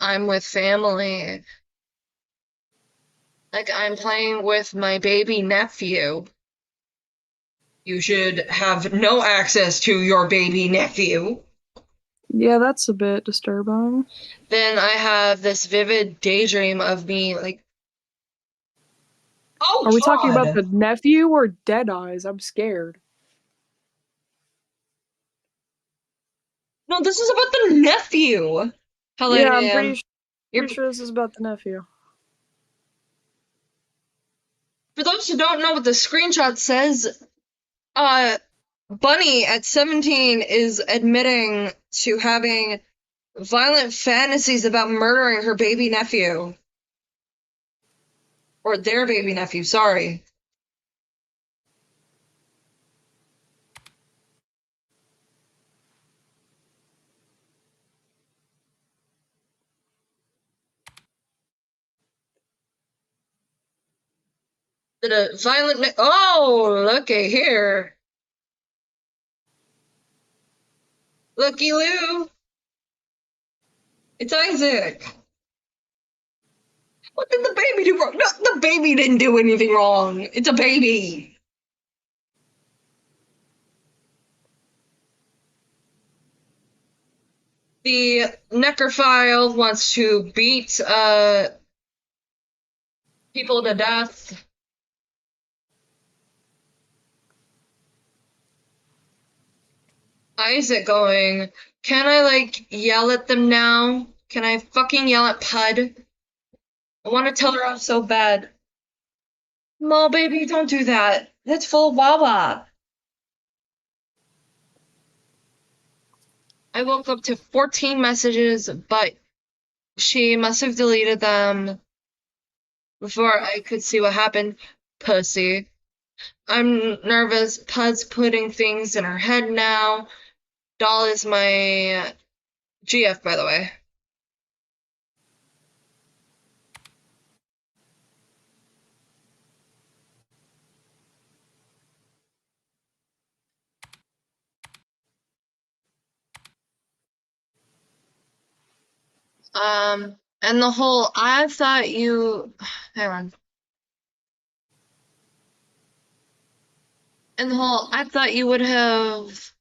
I'm with family, like I'm playing with my baby nephew. You should have no access to your baby nephew. Yeah, that's a bit disturbing. Then I have this vivid daydream of me like, oh Are we talking about God. the nephew or Deadeyes? I'm scared. No, this is about the nephew. Yeah, I'm Hello, pretty sure this is about the nephew. for those who don't know what the screenshot says, Bunny at 17 is admitting to having violent fantasies about murdering her baby nephew. Or their baby nephew, sorry. Did a violent. Oh, looky here. Looky Lou. It's Isaac. What did the baby do wrong? No, the baby didn't do anything wrong. It's a baby. The necrophile wants to beat people to death. Isaac going, can I like yell at them now? Can I fucking yell at Pud? I want to tell her off so bad. No, baby, don't do that. That's full of Wawa. I woke up to 14 messages, but she must have deleted them before I could see what happened. Pussy. I'm nervous. Pud's putting things in her head now. Doll is my GF, by the way. And the whole, I thought you, hang on. And the whole, I thought you would have,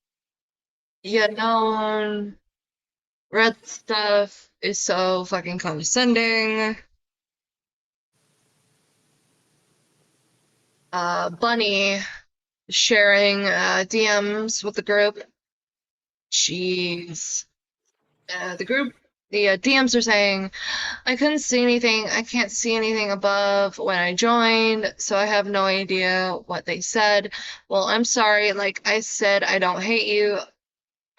known red stuff is so fucking condescending. Bunny sharing DMs with the group. Jeez. The DMs are saying, I couldn't see anything. I can't see anything above when I joined, so I have no idea what they said. Well, I'm sorry. Like I said, I don't hate you.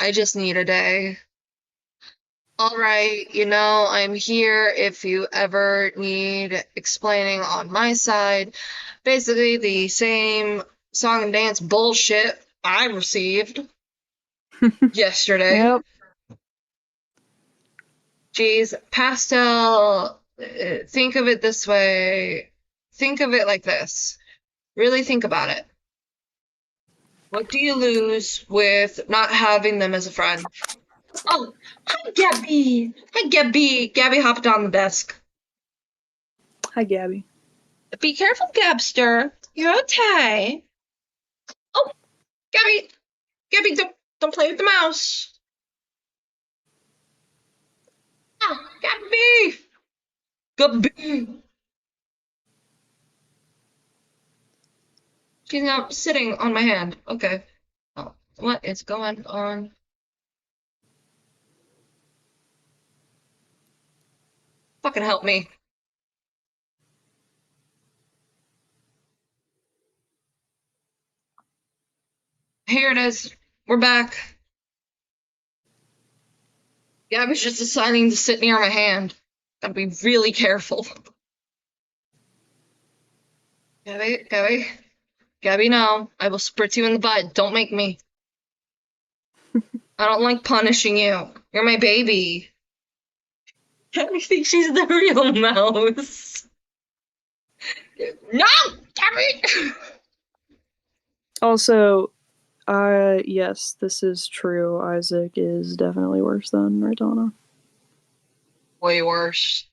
I just need a day. All right, I'm here if you ever need explaining on my side. Basically, the same song and dance bullshit I received yesterday. Yep. Geez, pastel, think of it this way. Think of it like this. Really think about it. What do you lose with not having them as a friend? Oh, hi, Gabby. Hi, Gabby. Gabby hopped on the desk. Hi, Gabby. Be careful, Gabster. You're okay. Oh, Gabby, don't play with the mouse. Oh, Gabby. She's now sitting on my hand. Okay. Oh, what is going on? Fucking help me. Here it is. We're back. Gabby's just deciding to sit near my hand. Gotta be really careful. Gabby, no. I will spritz you in the butt. Don't make me. I don't like punishing you. You're my baby. Gabby thinks she's the real mouse. No! Gabby! Also, yes, this is true. Isaac is definitely worse than Raytana. Way worse.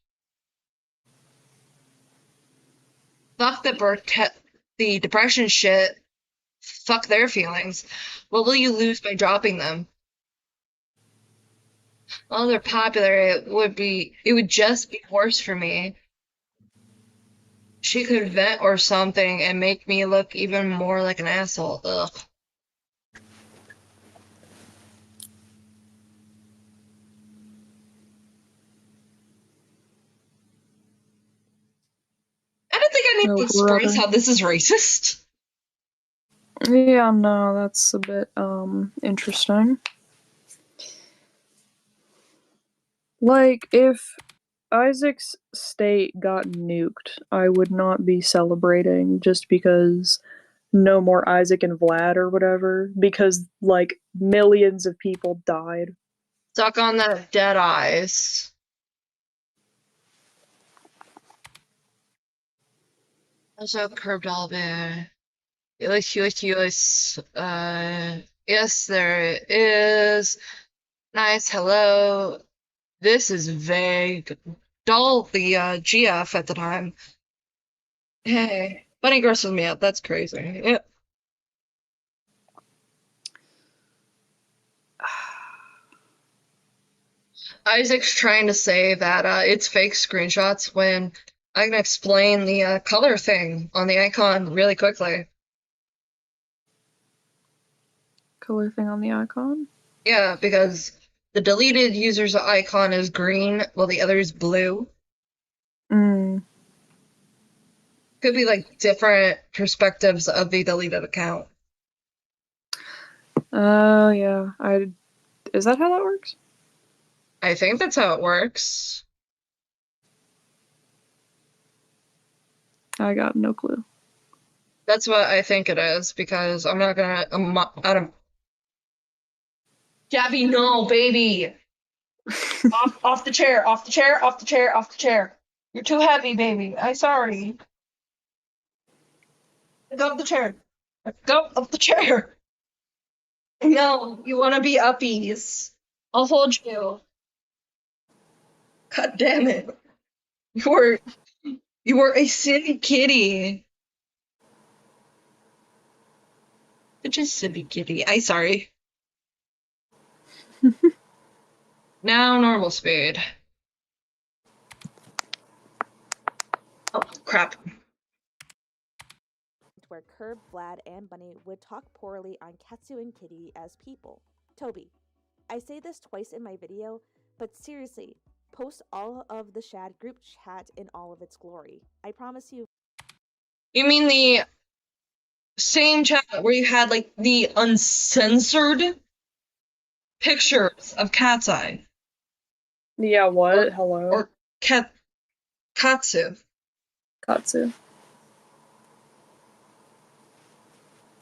Fuck the depression shit. Fuck their feelings. What will you lose by dropping them? Well, they're popular. It would just be worse for me. She could vent or something and make me look even more like an asshole. Ugh. I don't think I need to express how this is racist. Yeah, no, that's a bit, interesting. Like, if Isaac's state got nuked, I would not be celebrating just because no more Isaac and Vlad or whatever, because, like, millions of people died. Stuck on that dead eyes. Also, curved owlbear. Yes. Yes, there is. Nice, hello. This is vague. Dull, the GF at the time. Hey, Bunny grosses me out. That's crazy. Yep. Isaac's trying to say that it's fake screenshots when I can explain the color thing on the icon really quickly. Color thing on the icon? Yeah, because the deleted user's icon is green, while the other is blue. Mm. Could be like different perspectives of the deleted account. Oh, yeah. Is that how that works? I think that's how it works. I got no clue. That's what I think it is, because I'm not gonna Gabby, no, baby. off the chair, off the chair, off the chair, off the chair. You're too heavy, baby. I'm sorry. Go up the chair. Go up the chair. No, you wanna be uppies. I'll hold you. God damn it. You were a silly kitty. Such a silly kitty. I'm sorry. Now normal speed. Oh, crap. Where Curb, Vlad, and Bunny would talk poorly on Katsu and Kitty as people. Toby, I say this twice in my video, but seriously, post all of the Shad group chat in all of its glory. I promise you. You mean the same chat where you had like the uncensored pictures of Cat's Eye? Yeah, what? Hello? Or Katsu. Katsu.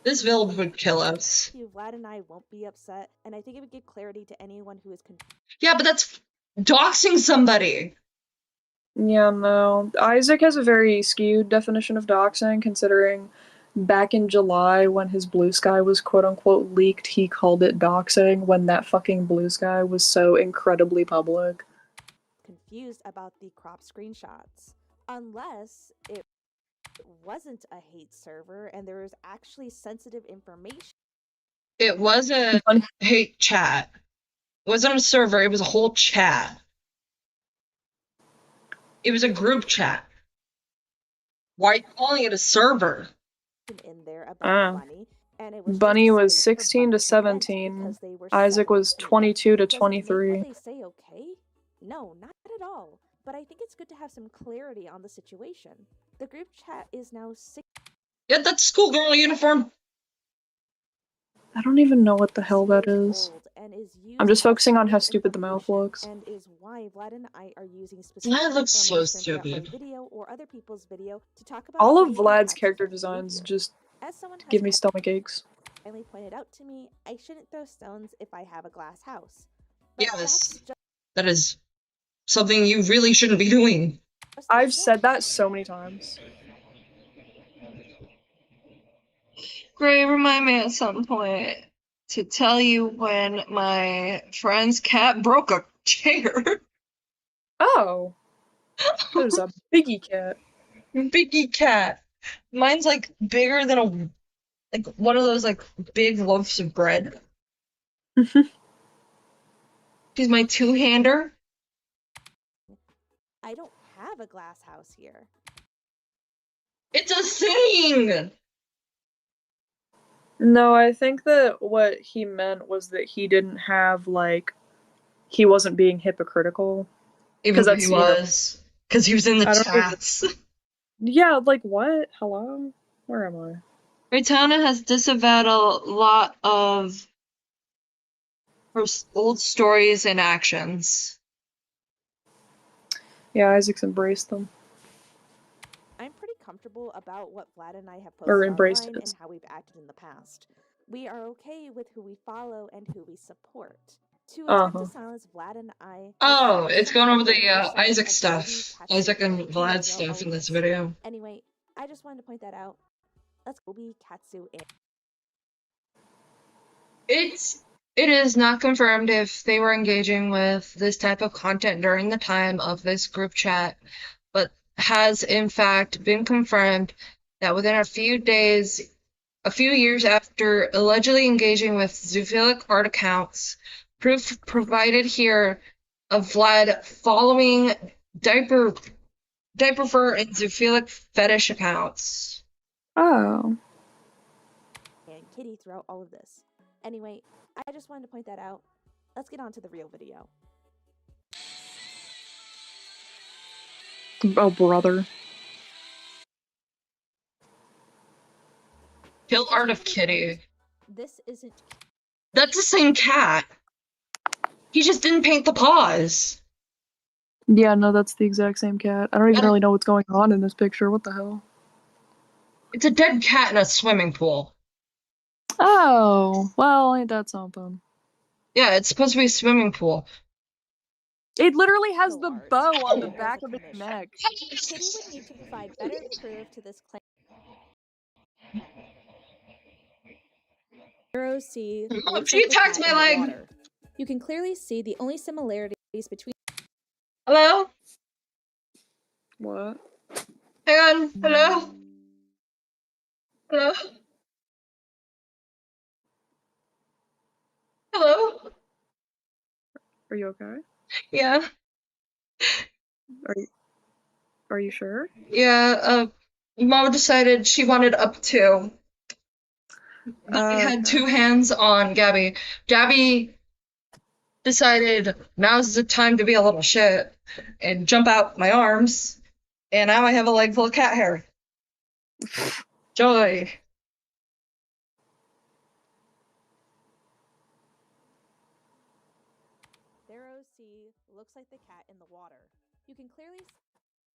This village would kill us. Vlad and I won't be upset, and I think it would give clarity to anyone who is Yeah, but that's doxing somebody. Yeah, no. Isaac has a very skewed definition of doxing, considering back in July when his blue sky was quote-unquote leaked, he called it doxing when that fucking blue sky was so incredibly public. confused about the crop screenshots. Unless it wasn't a hate server and there was actually sensitive information. It was a hate chat. It wasn't a server, it was a whole chat. It was a group chat. Why are you calling it a server? In there about Bunny, and it was Bunny was 16 to 17. Isaac was 22 to 23. They say okay? No, not at all. But I think it's good to have some clarity on the situation. The group chat is now 6. Yeah, that's schoolgirl uniform. I don't even know what the hell that is. I'm just focusing on how stupid the mouth looks. And is why Vlad and I are using Vlad looks so stupid. Video or other people's video to talk about all of Vlad's character designs just give me stomach aches. Finally pointed out to me, I shouldn't throw stones if I have a glass house. Yes, that is something you really shouldn't be doing. I've said that so many times. Gray, remind me at some point to tell you when my friend's cat broke a chair. Oh. There's a biggie cat. Biggie cat. Mine's like bigger than one of those like big loaves of bread. She's my two-hander. I don't have a glass house here. It's a thing! No, I think that what he meant was that he didn't have, like, he wasn't being hypocritical. Even though he was. Because he was in the chats. Yeah, like, what? Hello? Where am I? Raytana has disavowed a lot of her old stories and actions. Yeah, Isaac's embraced them. I'm pretty comfortable about what Vlad and I have posted online and how we've acted in the past. We are okay with who we follow and who we support. To attempt to silence Vlad and I... Oh, it's going over the Isaac stuff. Isaac and Vlad stuff in this video. Anyway, I just wanted to point that out. Let's go be Katsu in. It is not confirmed if they were engaging with this type of content during the time of this group chat, but has in fact been confirmed that within a few years after allegedly engaging with zoophilic art accounts, proof provided here of Vlad following diaper They prefer in zoophilic fetish accounts. Oh. And Kitty throughout all of this. Anyway, I just wanted to point that out. Let's get on to the real video. Oh, brother. Kill Art of Kitty. This isn't. That's the same cat. He just didn't paint the paws. Yeah, no, that's the exact same cat. I don't even really know what's going on in this picture. What the hell? It's a dead cat in a swimming pool. Oh, well, ain't that something? Yeah, it's supposed to be a swimming pool. It literally has the bow on the back of its neck. Kitty would need to provide better proof to this claim. Zero C looks she like the attacked cat my in the leg. water. You can clearly see the only similarities between. Hello? What? Hang on. Hello? Hello? Hello? Are you okay? Yeah. Are you sure? Yeah, Mom decided she wanted up to. I had Okay. 2 hands on Gabby. Gabby decided now's the time to be a little shit and jump out my arms, and now I have a leg full of cat hair. Joy. Zero C looks like the cat in the water. You can clearly.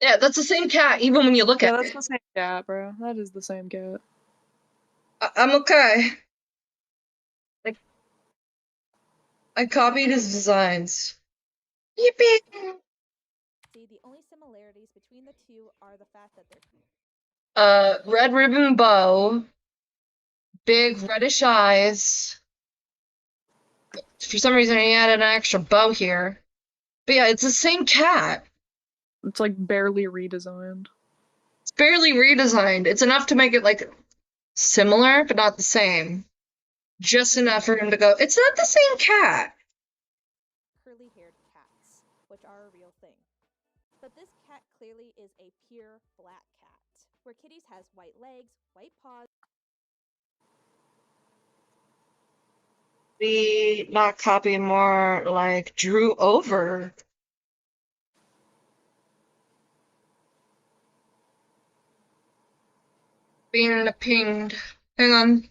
Yeah, that's the same cat, even when you look Yeah, at that's it. the same cat, bro. That is the same cat. I'm okay. I copied his designs. Yippee! See, the only similarities between the two are the fact that they're. Red ribbon bow, big reddish eyes. For some reason, he added an extra bow here. But yeah, it's the same cat. It's like barely redesigned. It's barely redesigned. It's enough to make it like similar, but not the same. Just enough for him to go, it's not the same cat. Curly-haired cats, which are a real thing. But this cat clearly is a pure black cat, where Kitty's has white legs, white paws. We not copy, more like drew over. Being pinged. Hang on.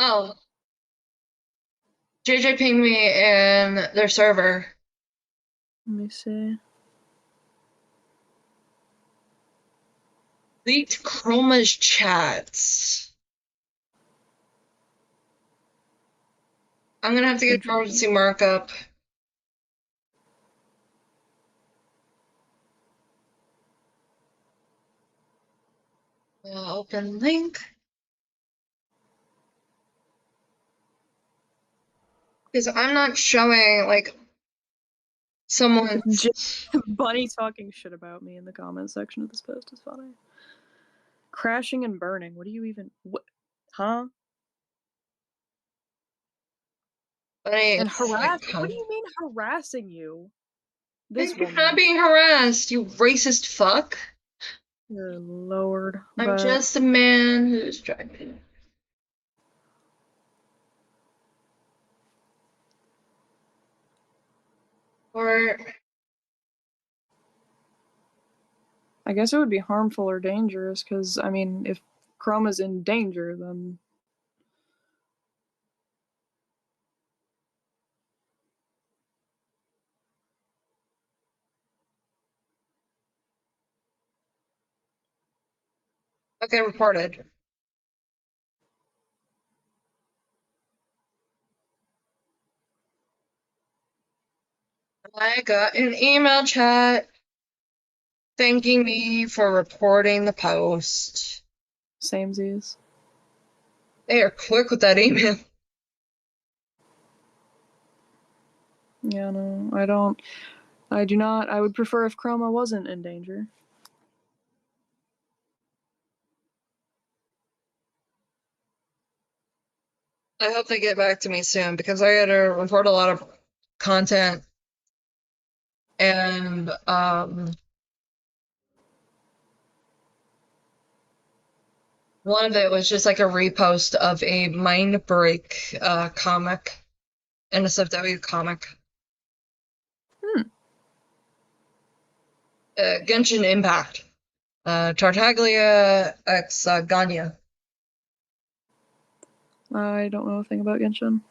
Oh. JJ pinged me in their server. Let me see. Leaked Chroma's chats. I'm gonna have to get emergency markup. Open link. Because I'm not showing, like, someone's. Bunny talking shit about me in the comment section of this post is funny. Crashing and burning. What do you even. What? Huh? Bunny. And harassing? What do you mean harassing you? This I'm woman. not being harassed, you racist fuck. Good lord. I'm just a man who's driving. Or. I guess it would be harmful or dangerous, because, I mean, if Chroma's in danger, then. Okay, reported. I got an email chat thanking me for reporting the post. Samesies. They are quick with that email. Yeah, no, I do not. I would prefer if Chroma wasn't in danger. I hope they get back to me soon because I gotta record a lot of content and one of it was just like a repost of a Mind Break comic, NSFW comic. Genshin Impact. Tartaglia x Ganya. I don't know a thing about Genshin.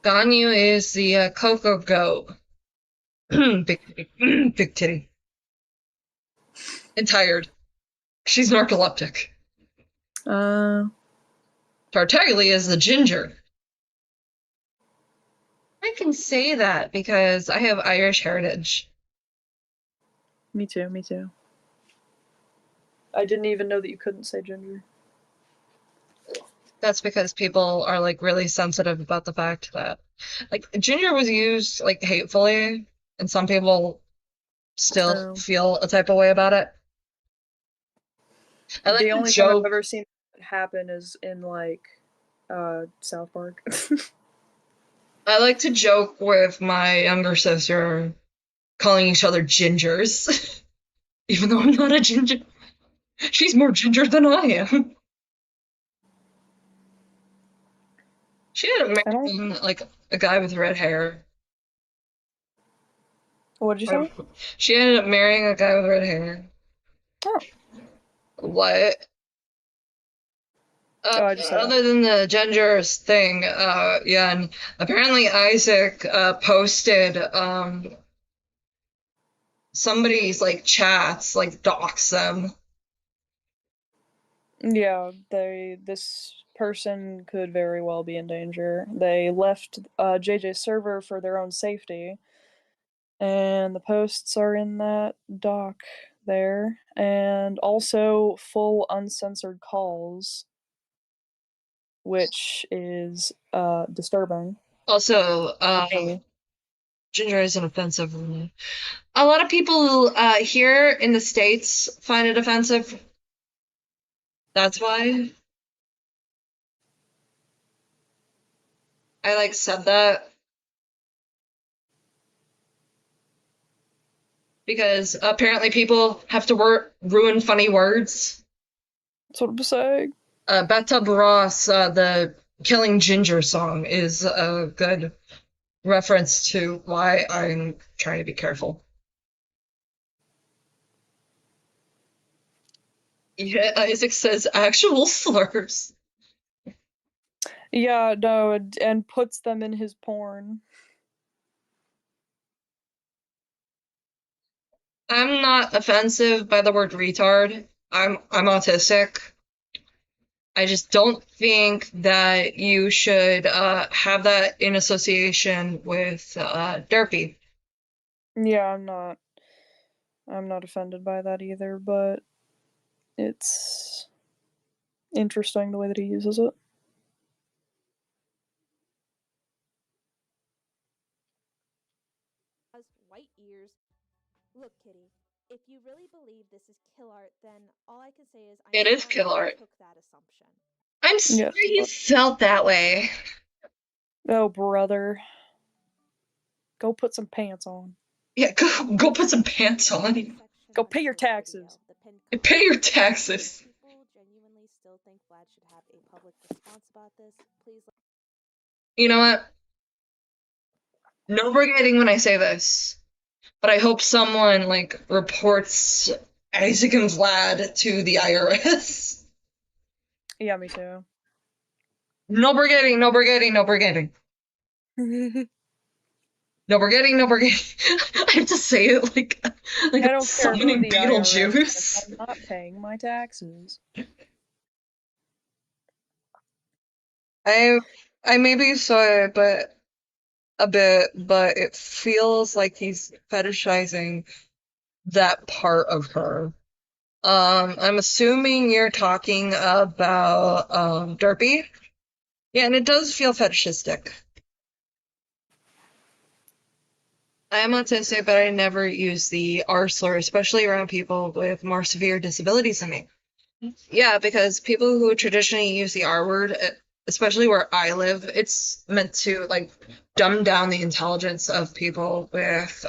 Ganyu is the Coco Goat. Big titty. And tired. She's narcoleptic. Tartaglia is the ginger. I can say that because I have Irish heritage. Me too, me too. I didn't even know that you couldn't say ginger. That's because people are like really sensitive about the fact that like ginger was used like hatefully and some people still feel a type of way about it. I like the to only time I've joke. ever seen it happen is in like South Park. I like to joke with my younger sister calling each other gingers. Even though I'm not a ginger. She's more ginger than I am. She ended up marrying like a guy with red hair. What did you say? She ended up marrying a guy with red hair. Oh. What? Other than the gingers thing, yeah, and apparently Isaac posted somebody's like chats, like dox them. Yeah, this person could very well be in danger. They left JJ's server for their own safety, and the posts are in that doc there, and also full uncensored calls, which is disturbing. Also, ginger isn't offensive. A lot of people here in the States find it offensive. That's why I like said that. Because apparently people have to ruin funny words. That's what I'm saying. Bathtub Ross, the Killing Ginger song, is a good reference to why I'm trying to be careful. Yeah, Isaac says actual slurs. Yeah, no, and puts them in his porn. I'm not offensive by the word retard. I'm autistic. I just don't think that you should have that in association with derpy. Yeah, I'm not offended by that either, but it's interesting the way that he uses it. White ears. Look, Kitty, if you really believe this is kill art, then all I can say is It is kill art. took that assumption. I'm sorry you felt that way. Oh, brother. Go put some pants on. Yeah, go put some pants on. Go pay your taxes. Pay your taxes. People genuinely still think Vlad should have a public response about this. Please. You know what? No forgetting when I say this, but I hope someone like reports Isaac and Vlad to the IRS. Yeah, me too. No forgetting, no forgetting, no forgetting. No forgetting, no forgetting. I have to say it like I don't summoning care who the IRS Beetlejuice. is. I'm not paying my taxes. I maybe saw it, but a bit, but it feels like he's fetishizing that part of her. I'm assuming you're talking about Derpy. Yeah, and it does feel fetishistic. I am autistic, but I never use the R slur, especially around people with more severe disabilities than me. Yeah, because people who traditionally use the R word, especially where I live, it's meant to like dumb down the intelligence of people with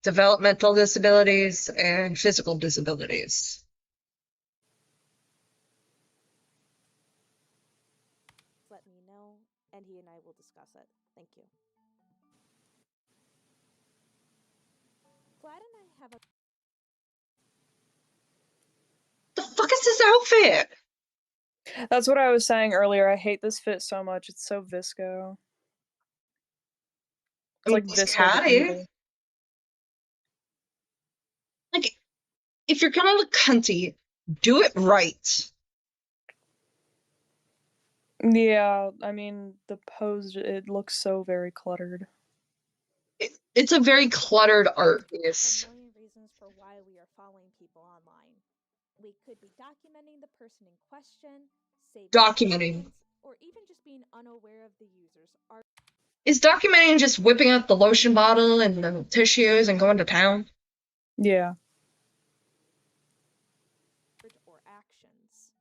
developmental disabilities and physical disabilities. Let me know, and he and I will discuss it. Thank you. Vlad and I have a The fuck is this outfit? That's what I was saying earlier. I hate this fit so much. It's so visco. It's like It's visco the catty. beaver. Like, if you're gonna look cunty, do it right. Yeah, I mean the pose. It looks so very cluttered. It's a very cluttered art a piece. million reasons for why we are following people online. We could be documenting the person in question, saving Documenting. evidence, or even just being unaware of the user's art Is documenting just whipping out the lotion bottle and the tissues and going to town? Yeah. or actions.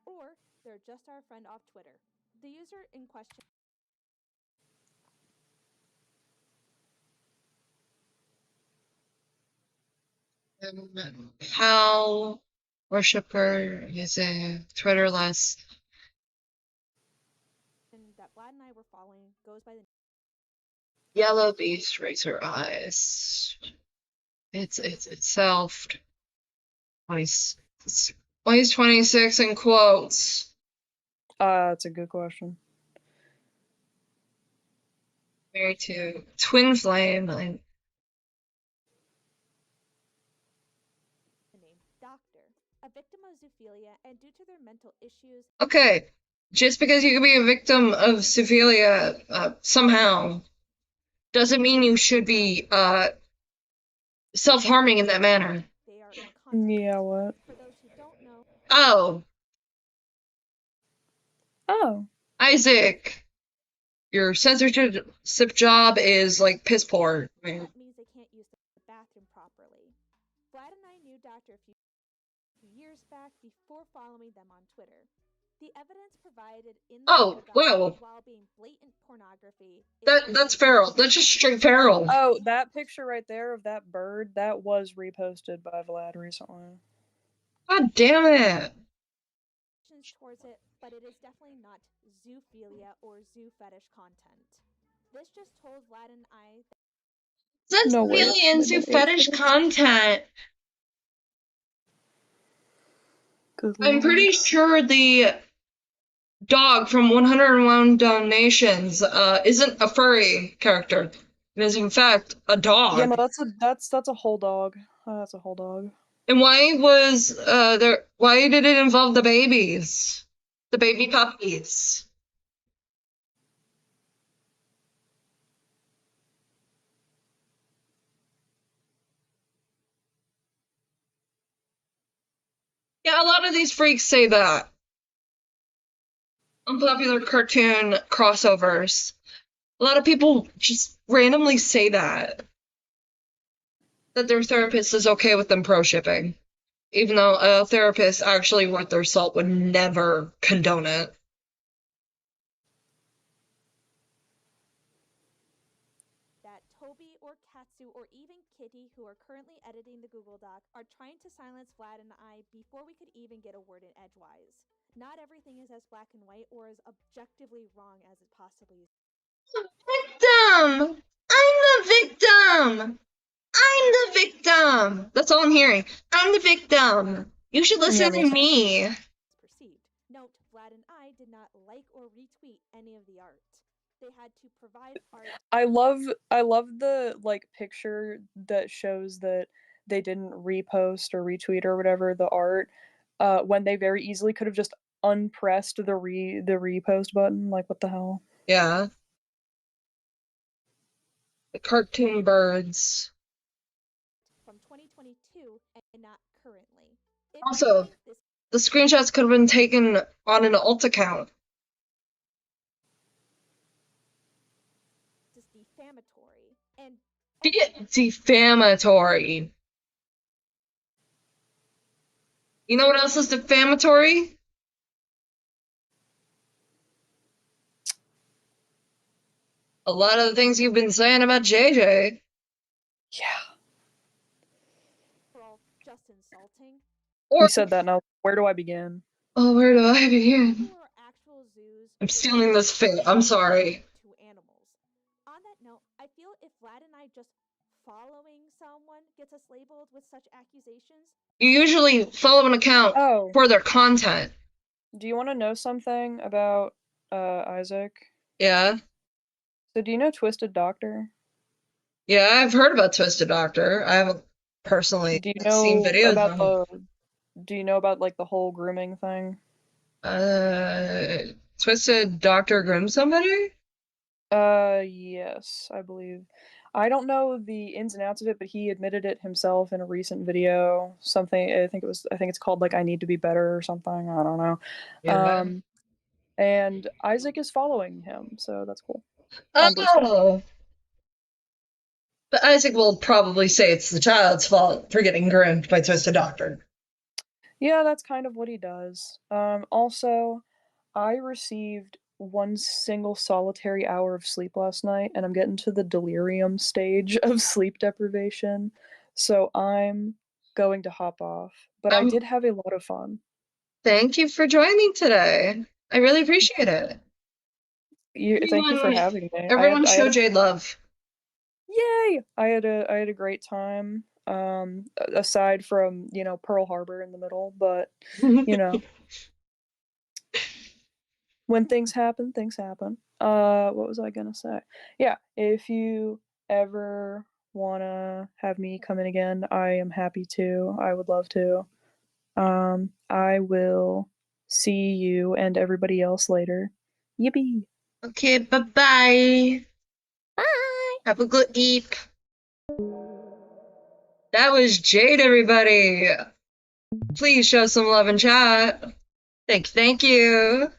Or they're just our friend off Twitter. The user in question Pal, worshiper, using Twitterless. that Vlad and I were following goes by the Yellow Beast Razor Eyes. It's itself. Why is 26 in quotes? That's a good question. Married to Twin Flame. name Doctor, a victim of zoophilia, and due to their mental issues. Okay, just because you can be a victim of zoophilia somehow doesn't mean you should be self-harming in that manner. They are Yeah, what? For those who don't know. Oh. Isaac, your censorship job is like piss poor. I mean, That means they can't use the bathroom properly. Vlad and I knew Doctor a few years back before following them on Twitter. The evidence provided in the while being blatant pornography. That's feral. That's just straight feral. Oh, that picture right there of that bird, that was reposted by Vlad recently. God damn it. Towards it, but it is definitely not zoophilia or zoo fetish content. This just told Vlad and I That's really into fetish content. I'm pretty sure the dog from 101 Dalmatians isn't a furry character. It is in fact a dog. Yeah, no, that's a whole dog. That's a whole dog. And why was why did it involve the babies? The baby puppies? Yeah, a lot of these freaks say that. Unpopular cartoon crossovers. A lot of people just randomly say that their therapist is okay with them pro shipping, even though a therapist actually worth their salt would never condone it. that Toby or Katsu or even Kitty, who are currently editing the Google Doc, are trying to silence Vlad and I before we could even get a word in edgewise. Not everything is as black and white or as objectively wrong as it possibly is. Victim! I'm the victim! I'm the victim! That's all I'm hearing. I'm the victim! You should listen to me! Perceived. Note, Vlad and I did not like or retweet any of the art. They had to provide art. I love the like picture that shows that they didn't repost or retweet or whatever the art when they very easily could have just unpressed the repost button. Like, what the hell? Yeah. The cartoon birds. From 2022 and not currently. Also, the screenshots could have been taken on an alt account. This is defamatory, and Defamatory. You know what else is defamatory? A lot of the things you've been saying about JJ. Yeah. Just insulting. Or You said that now. Where do I begin? oh, where do I begin? Who are actual zoos I'm with stealing this fit. I'm sorry. to animals. On that note, I feel if Vlad and I just following someone gets us labeled with such accusations. You usually follow an account Oh, for their content. do you want to know something about Isaac? Yeah. So do you know Twisted Doctor? Yeah, I've heard about Twisted Doctor. I haven't personally Do you seen know videos about on it. do you know about like the whole grooming thing? Twisted Doctor groom somebody? Yes, I believe. I don't know the ins and outs of it, but he admitted it himself in a recent video. Something I think it's called like I Need to Be Better or something. I don't know. Yeah. And Isaac is following him, so that's cool. On Blue Sky. Oh. But Isaac will probably say it's the child's fault for getting groomed by Twisted Doctor. Yeah, that's kind of what he does. Also, I received one single solitary hour of sleep last night, and I'm getting to the delirium stage of sleep deprivation, so I'm going to hop off. But I did have a lot of fun. Thank you for joining today. I really appreciate it. Thank you for having me. Everyone show Jade love. Yay! I had a great time. Aside from, Pearl Harbor in the middle, but when things happen, things happen. What was I gonna say? Yeah, if you ever wanna have me come in again, I am happy to. I would love to. I will see you and everybody else later. Yippee! Okay, bye-bye. Bye. Have a good eep. That was Jade, everybody. Please show some love in chat. Thank you.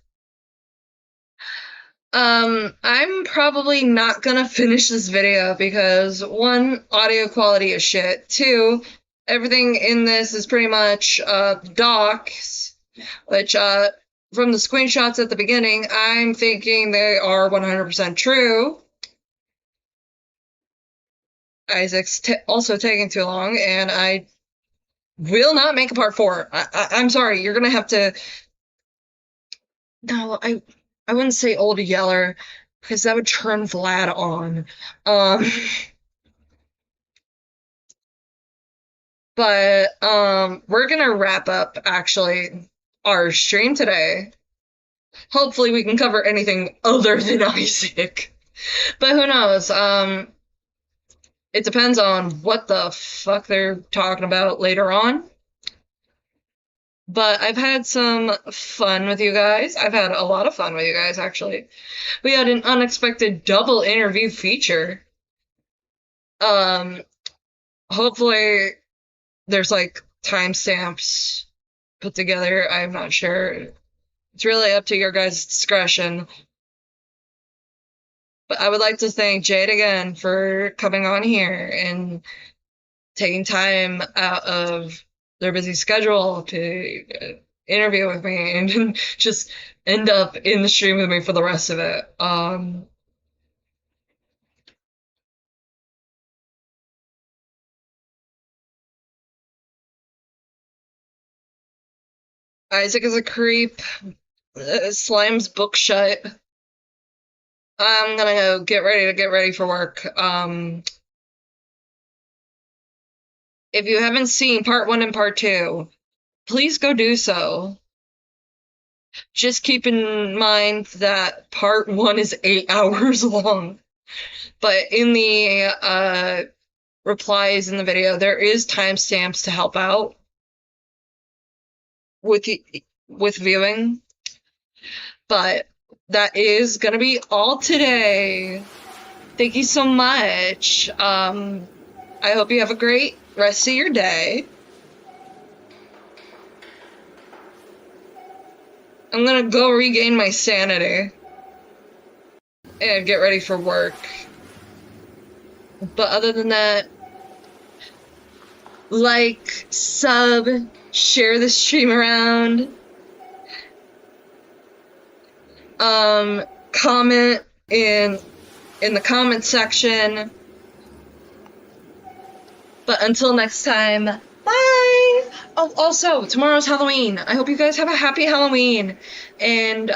I'm probably not gonna finish this video because one, audio quality is shit. Two, everything in this is pretty much docs, which from the screenshots at the beginning, I'm thinking they are 100% true. Isaac's also taking too long, and I will not make a part 4. I'm sorry, you're gonna have to. No, I wouldn't say old Yeller, because that would turn Vlad on. But we're gonna wrap up actually our stream today. Hopefully we can cover anything other than Isaac. But who knows? It depends on what the fuck they're talking about later on. But I've had some fun with you guys. I've had a lot of fun with you guys, actually. We had an unexpected double interview feature. Hopefully there's like timestamps put together. I'm not sure. It's really up to your guys' discretion. But I would like to thank Jade again for coming on here and taking time out of their busy schedule to interview with me and just end up in the stream with me for the rest of it. Isaac is a creep. Slime's book shut. I'm gonna go get ready for work. If you haven't seen part 1 and part 2, please go do so. Just keep in mind that part 1 is 8 hours long. But in the replies in the video, there is timestamps to help out with viewing. But that is gonna be all today. Thank you so much. I hope you have a great rest of your day. I'm gonna go regain my sanity and get ready for work. But other than that, like, sub, share the stream around. Comment in the comment section. But until next time, bye! Oh, also, tomorrow's Halloween. I hope you guys have a happy Halloween. And,